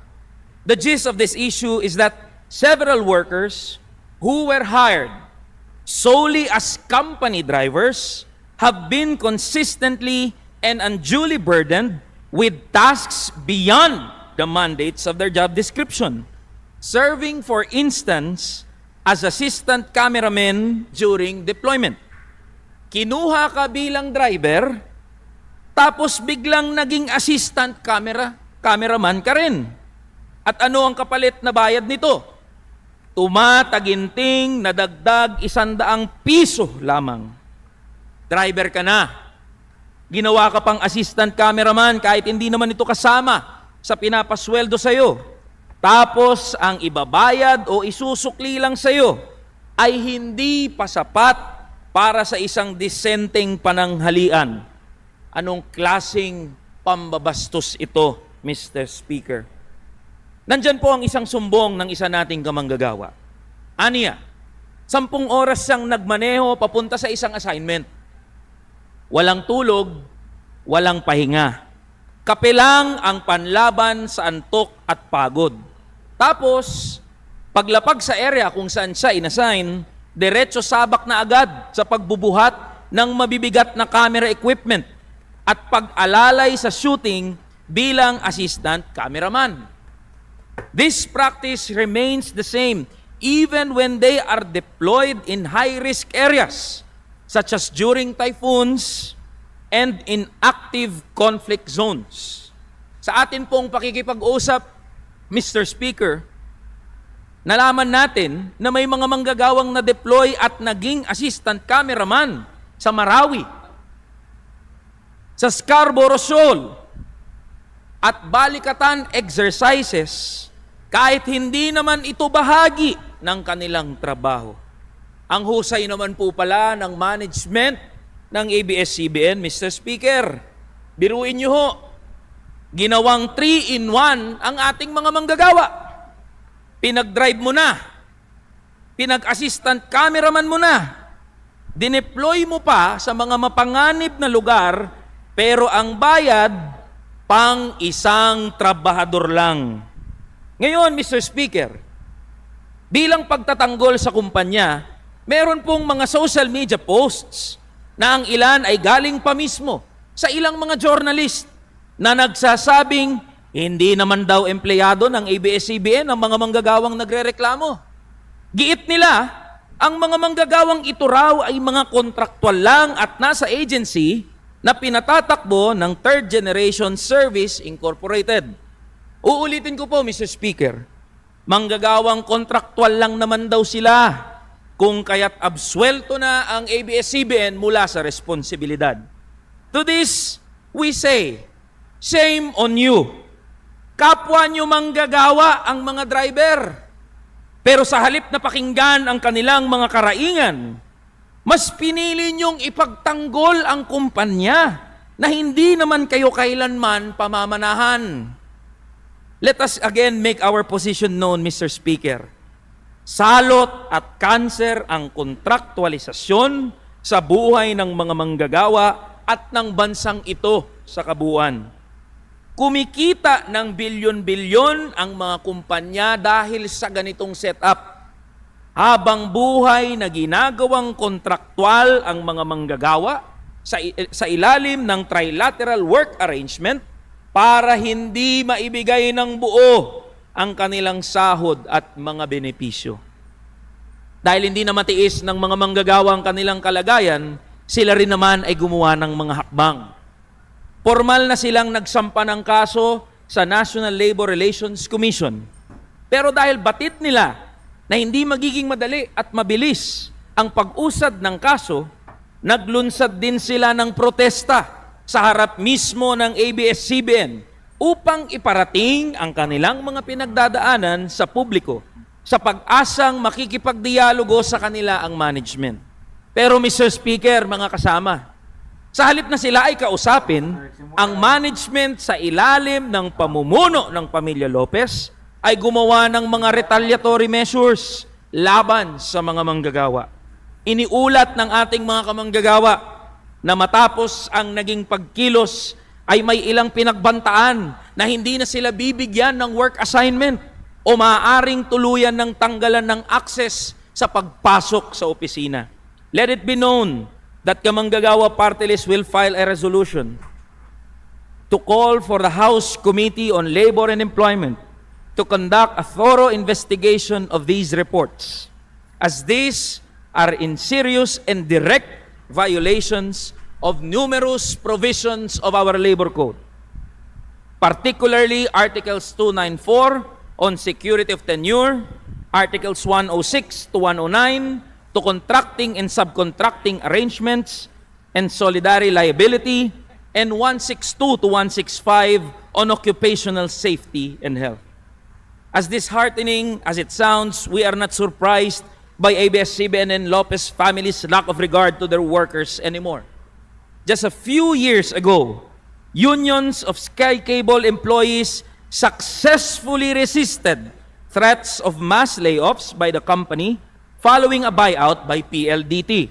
the gist of this issue is that several workers who were hired solely as company drivers have been consistently and unduly burdened with tasks beyond the mandates of their job description, serving, for instance, as assistant cameramen during deployment. Kinuha ka bilang driver, tapos biglang naging assistant cameraman ka rin. At ano ang kapalit na bayad nito? Tumataginting na dagdag 100 piso lamang. Driver ka na. Ginawa ka pang assistant cameraman kahit hindi naman ito kasama sa pinapasweldo sa'yo. Tapos ang ibabayad o isusukli lang sa'yo ay hindi pa sapat para sa isang disenteng pananghalian. Anong klaseng pambabastos ito, Mr. Speaker? Nandyan po ang isang sumbong ng isa nating kamanggagawa. Aniya, 10 oras siyang nagmaneho papunta sa isang assignment. Walang tulog, walang pahinga. Kape lang ang panlaban sa antok at pagod. Tapos, paglapag sa area kung saan siya inassign, diretso sabak na agad sa pagbubuhat ng mabibigat na camera equipment at pag-alalay sa shooting bilang assistant cameraman. This practice remains the same even when they are deployed in high-risk areas, such as during typhoons and in active conflict zones. Sa atin pong pakikipag-usap, Mr. Speaker, nalaman natin na may mga manggagawang na-deploy at naging assistant cameraman sa Marawi, sa Scarborough Shoal, at balikatan exercises kahit hindi naman ito bahagi ng kanilang trabaho. Ang husay naman po pala ng management ng ABS-CBN, Mr. Speaker. Biruin niyo ho, ginawang 3-in-1 ang ating mga manggagawa. Pinag-drive mo na, pinag-assistant cameraman mo na, dineploy mo pa sa mga mapanganib na lugar, pero ang bayad, pang isang trabahador lang. Ngayon, Mr. Speaker, bilang pagtatanggol sa kumpanya, meron pong mga social media posts na ang ilan ay galing pa mismo sa ilang mga journalist na nagsasabing hindi naman daw empleyado ng ABS-CBN ang mga manggagawang nagrereklamo. Giit nila, ang mga manggagawang ito raw ay mga kontraktual lang at nasa agency na pinatatakbo ng Third Generation Service Incorporated. Uulitin ko po, Mr. Speaker, manggagawang kontraktual lang naman daw sila, kung kaya't absuelto na ang ABS-CBN mula sa responsibilidad. To this, we say, shame on you. Kapwa nyo manggagawa ang mga driver. Pero sa halip na pakinggan ang kanilang mga karaingan, mas pinili nyong ipagtanggol ang kumpanya na hindi naman kayo kailanman pamamanahan. Let us again make our position known, Mr. Speaker. Salot at kanser ang kontraktualisasyon sa buhay ng mga manggagawa at ng bansang ito sa kabuuan. Kumikita ng bilyon-bilyon ang mga kumpanya dahil sa ganitong setup. Habang buhay na ginagawang kontraktual ang mga manggagawa sa ilalim ng trilateral work arrangement para hindi maibigay ng buo ang kanilang sahod at mga benepisyo. Dahil hindi na matiis ng mga manggagawa ang kanilang kalagayan, sila rin naman ay gumawa ng mga hakbang. Formal na silang nagsampa ng kaso sa National Labor Relations Commission. Pero dahil batid nila na hindi magiging madali at mabilis ang pag-usad ng kaso, naglunsad din sila ng protesta sa harap mismo ng ABS-CBN upang iparating ang kanilang mga pinagdadaanan sa publiko sa pag-asang makikipagdialogo sa kanila ang management. Pero Mr. Speaker, mga kasama, sa halip na sila ay kausapin, ang management sa ilalim ng pamumuno ng pamilya Lopez ay gumawa ng mga retaliatory measures laban sa mga manggagawa. Iniulat ng ating mga kamanggagawa na matapos ang naging pagkilos ay may ilang pinagbantaan na hindi na sila bibigyan ng work assignment o maaaring tuluyan ng tanggalan ng access sa pagpasok sa opisina. Let it be known that Kamanggagawa Party List will file a resolution to call for the House Committee on Labor and Employment to conduct a thorough investigation of these reports, as these are in serious and direct violations of numerous provisions of our labor code, particularly Articles 294 on security of tenure, Articles 106 to 109 to contracting and subcontracting arrangements and solidary liability, and 162 to 165 on occupational safety and health. As disheartening as it sounds, we are not surprised by ABS-CBN and Lopez families' lack of regard to their workers anymore. Just a few years ago, unions of Sky Cable employees successfully resisted threats of mass layoffs by the company following a buyout by PLDT.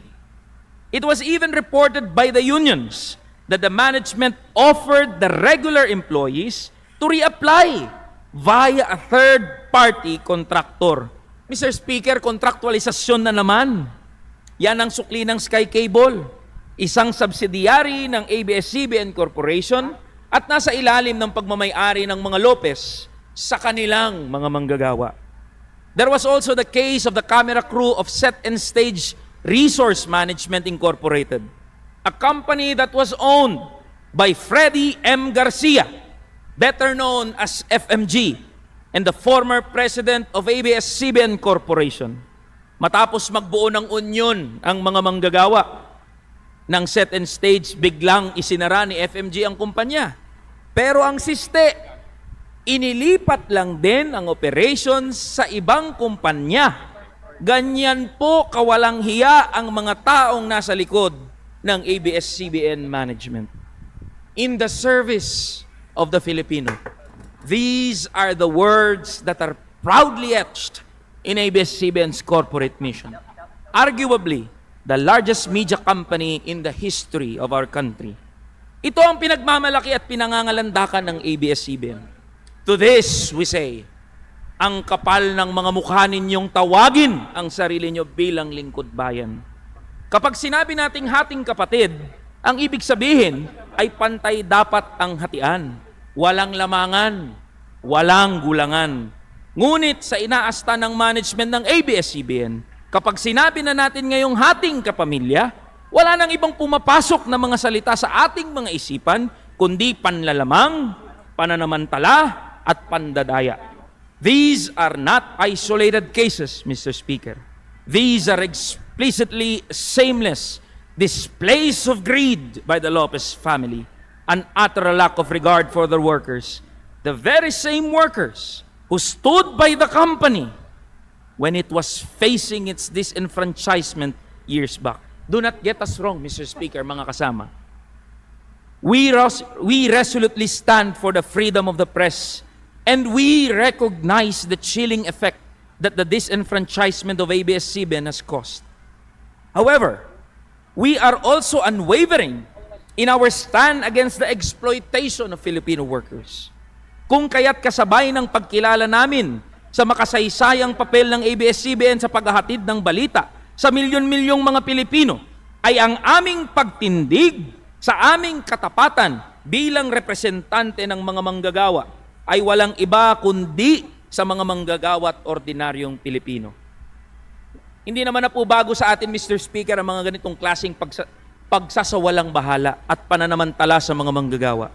It was even reported by the unions that the management offered the regular employees to reapply via a third-party contractor. Mr. Speaker, kontraktualisasyon na naman. Yan ang sukli ng Sky Cable, isang subsidiary ng ABS-CBN Corporation at nasa ilalim ng pagmamay-ari ng mga Lopez sa kanilang mga manggagawa. There was also the case of the camera crew of Set and Stage Resource Management Incorporated, a company that was owned by Freddie M. Garcia, better known as FMG, and the former president of ABS-CBN Corporation. Matapos magbuo ng union ang mga manggagawa, ng set and stage, biglang isinara ni FMG ang kumpanya. Pero ang siste, inilipat lang din ang operations sa ibang kumpanya. Ganyan po kawalang hiya ang mga taong nasa likod ng ABS-CBN management. In the service of the Filipino. These are the words that are proudly etched in ABS-CBN's corporate mission. Arguably, the largest media company in the history of our country. Ito ang pinagmamalaki at pinangangalandakan ng ABS-CBN. To this, we say, ang kapal ng mga mukha ninyong tawagin ang sarili nyo bilang lingkod bayan. Kapag sinabi nating hating kapatid, ang ibig sabihin ay pantay dapat ang hatian. Walang lamangan, walang gulangan. Ngunit sa inaasta ng management ng ABS-CBN, kapag sinabi na natin ngayong hating kapamilya, wala nang ibang pumapasok na mga salita sa ating mga isipan, kundi panlalamang, pananamantala, at pandadaya. These are not isolated cases, Mr. Speaker. These are explicitly shameless displays of greed by the Lopez family, an utter lack of regard for their workers. The very same workers who stood by the company when it was facing its disenfranchisement years back. Do not get us wrong, Mr. Speaker, mga kasama. We resolutely stand for the freedom of the press, and we recognize the chilling effect that the disenfranchisement of ABS-CBN has caused. However, we are also unwavering in our stand against the exploitation of Filipino workers. Kung kaya't kasabay ng pagkilala namin sa makasaysayang papel ng ABS-CBN sa paghahatid ng balita sa milyon-milyong mga Pilipino, ay ang aming pagtindig sa aming katapatan bilang representante ng mga manggagawa ay walang iba kundi sa mga manggagawa at ordinaryong Pilipino. Hindi naman na po bago sa atin, Mr. Speaker, ang mga ganitong klaseng pagsasawalang bahala at pananamantala sa mga manggagawa.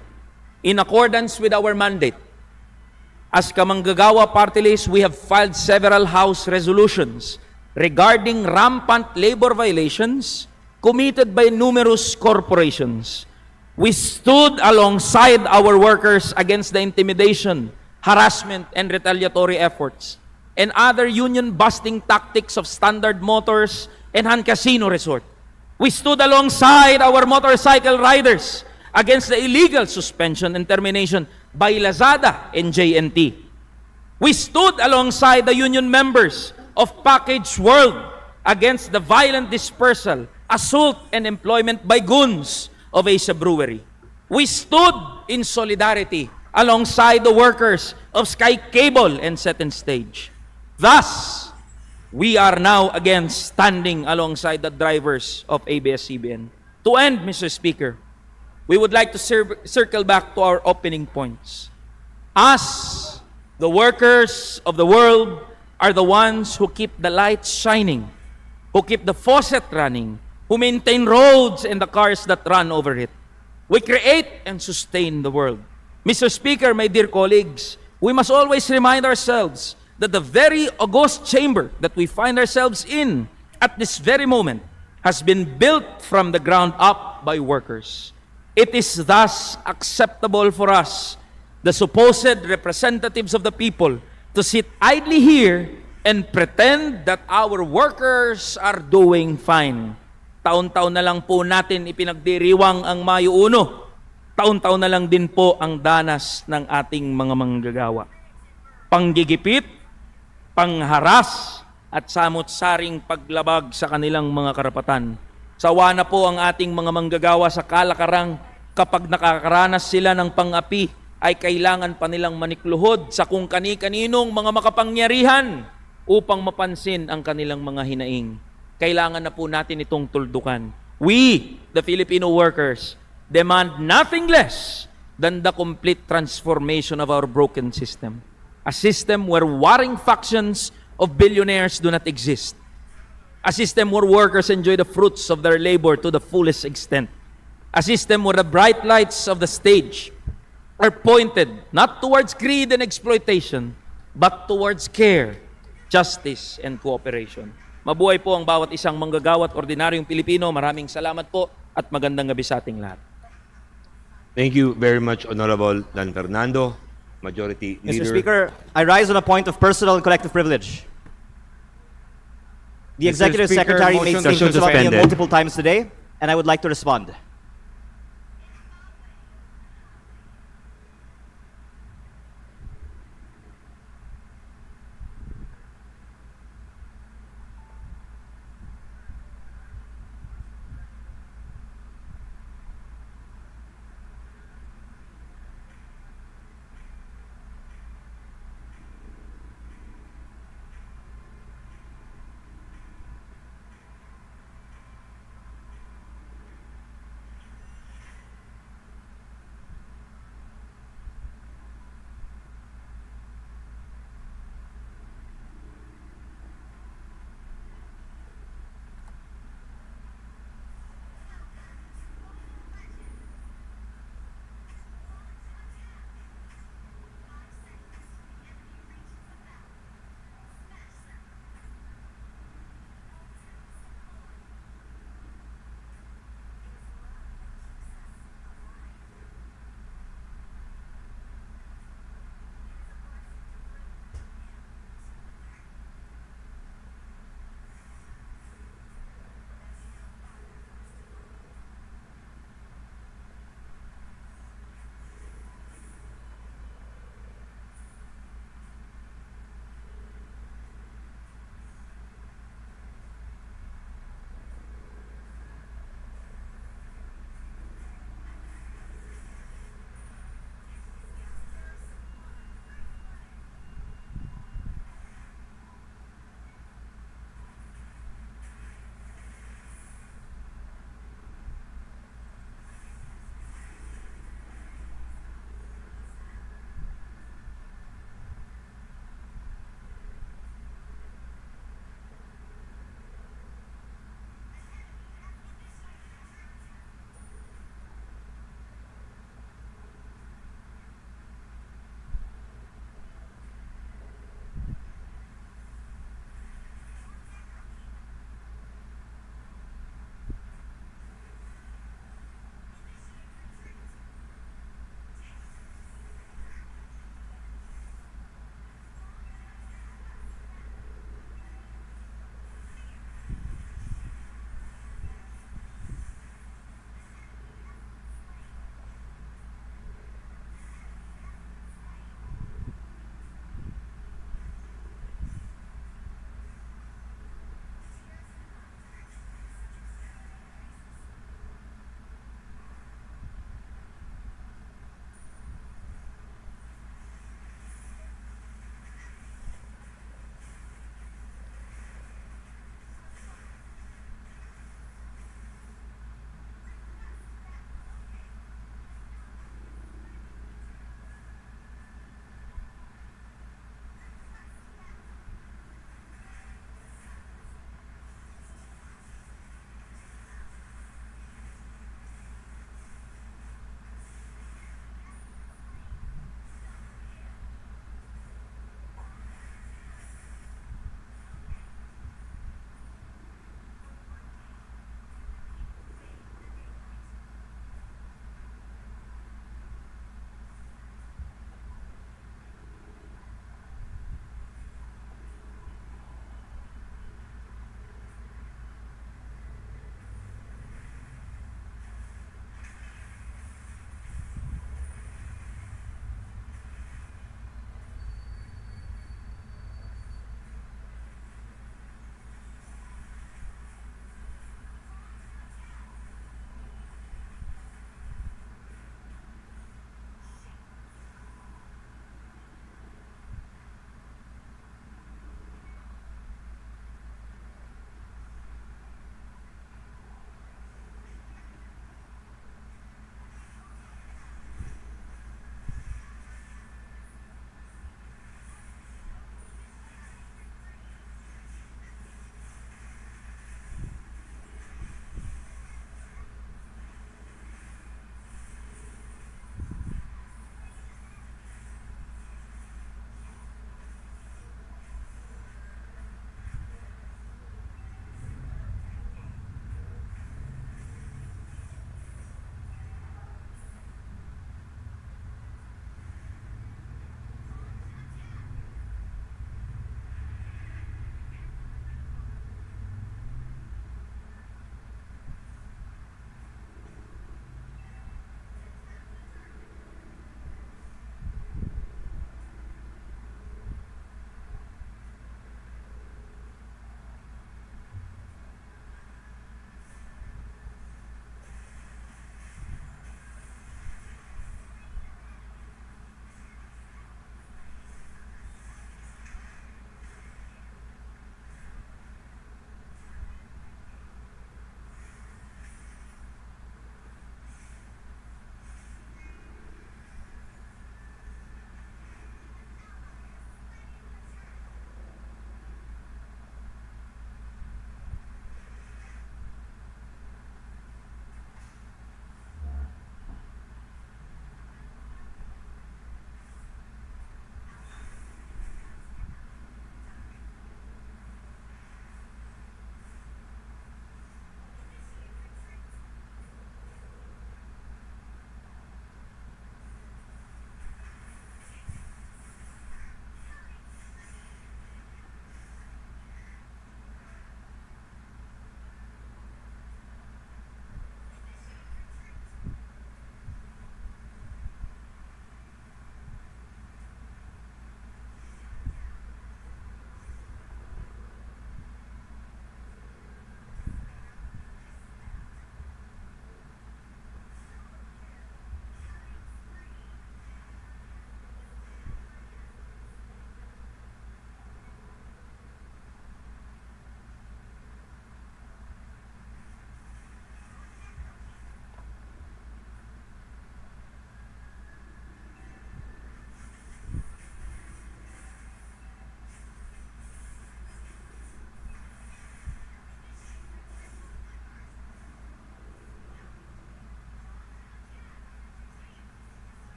In accordance with our mandate, as Kamanggagawa Party List, we have filed several House resolutions regarding rampant labor violations committed by numerous corporations. We stood alongside our workers against the intimidation, harassment, and retaliatory efforts, and other union-busting tactics of Standard Motors and Han Casino Resort. We stood alongside our motorcycle riders against the illegal suspension and termination by Lazada and JNT. We stood alongside the union members of Package World against the violent dispersal, assault, and employment by goons of Asia Brewery. We stood in solidarity alongside the workers of Sky Cable and Set and Stage. Thus, we are now again standing alongside the drivers of ABS-CBN. To end, Mr. Speaker, we would like to circle back to our opening points. Us, the workers of the world, are the ones who keep the lights shining, who keep the faucet running, who maintain roads and the cars that run over it. We create and sustain the world. Mr. Speaker, my dear colleagues, we must always remind ourselves that the very august chamber that we find ourselves in at this very moment has been built from the ground up by workers. It is thus acceptable for us, the supposed representatives of the people, to sit idly here and pretend that our workers are doing fine. Taon-taon na lang po natin ipinagdiriwang ang Mayo 1. Taon-taon na lang din po ang danas ng ating mga manggagawa. Panggigipit, pangharas, at samot-saring paglabag sa kanilang mga karapatan. Sawa na po ang ating mga manggagawa sa kalakarang kapag nakakaranas sila ng pang-api ay kailangan pa nilang manikluhod sa kung kani-kaninong mga makapangyarihan upang mapansin ang kanilang mga hinaing. Kailangan na po natin itong tuldukan. We, the Filipino workers, demand nothing less than the complete transformation of our broken system. A system where warring factions of billionaires do not exist. A system where workers enjoy the fruits of their labor to the fullest extent. A system where the bright lights of the stage are pointed not towards greed and exploitation, but towards care, justice, and cooperation. Mabuhay po ang bawat isang manggagawa at ordinaryong Pilipino. Maraming salamat po at magandang gabi sa ating lahat. Thank you very much, Honorable Dan Fernando, Majority Leader. Mr. Speaker, I rise on a point of personal and collective privilege. The Mr. Executive Speaker, Secretary made motion statements about me suspended. multiple times today, and I would like to respond.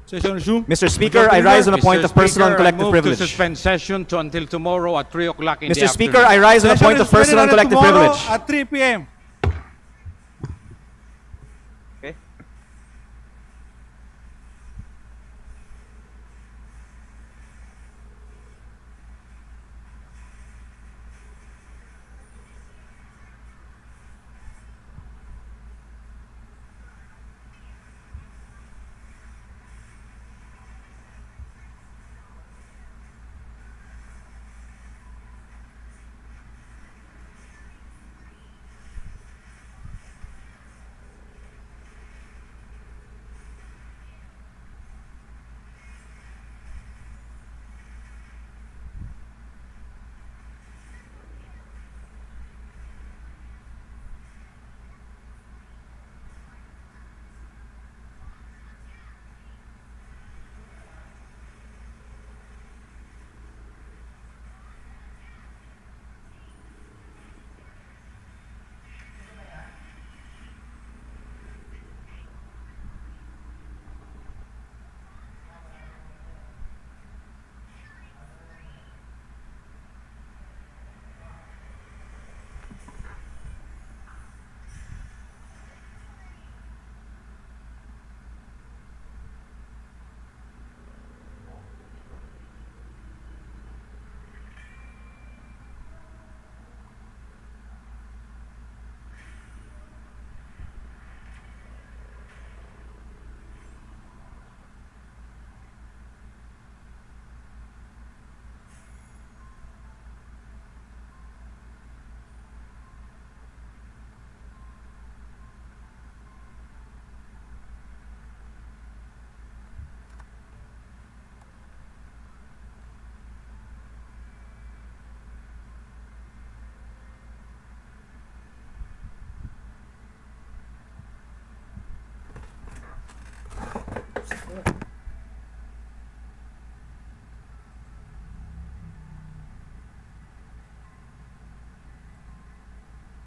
Session resumed. Mr. Speaker, I rise on a point of personal and collective I move privilege. to suspend session to until tomorrow at 3 o'clock in the Mr. afternoon. Speaker, I rise on a point of personal and collective privilege. At 3 p.m.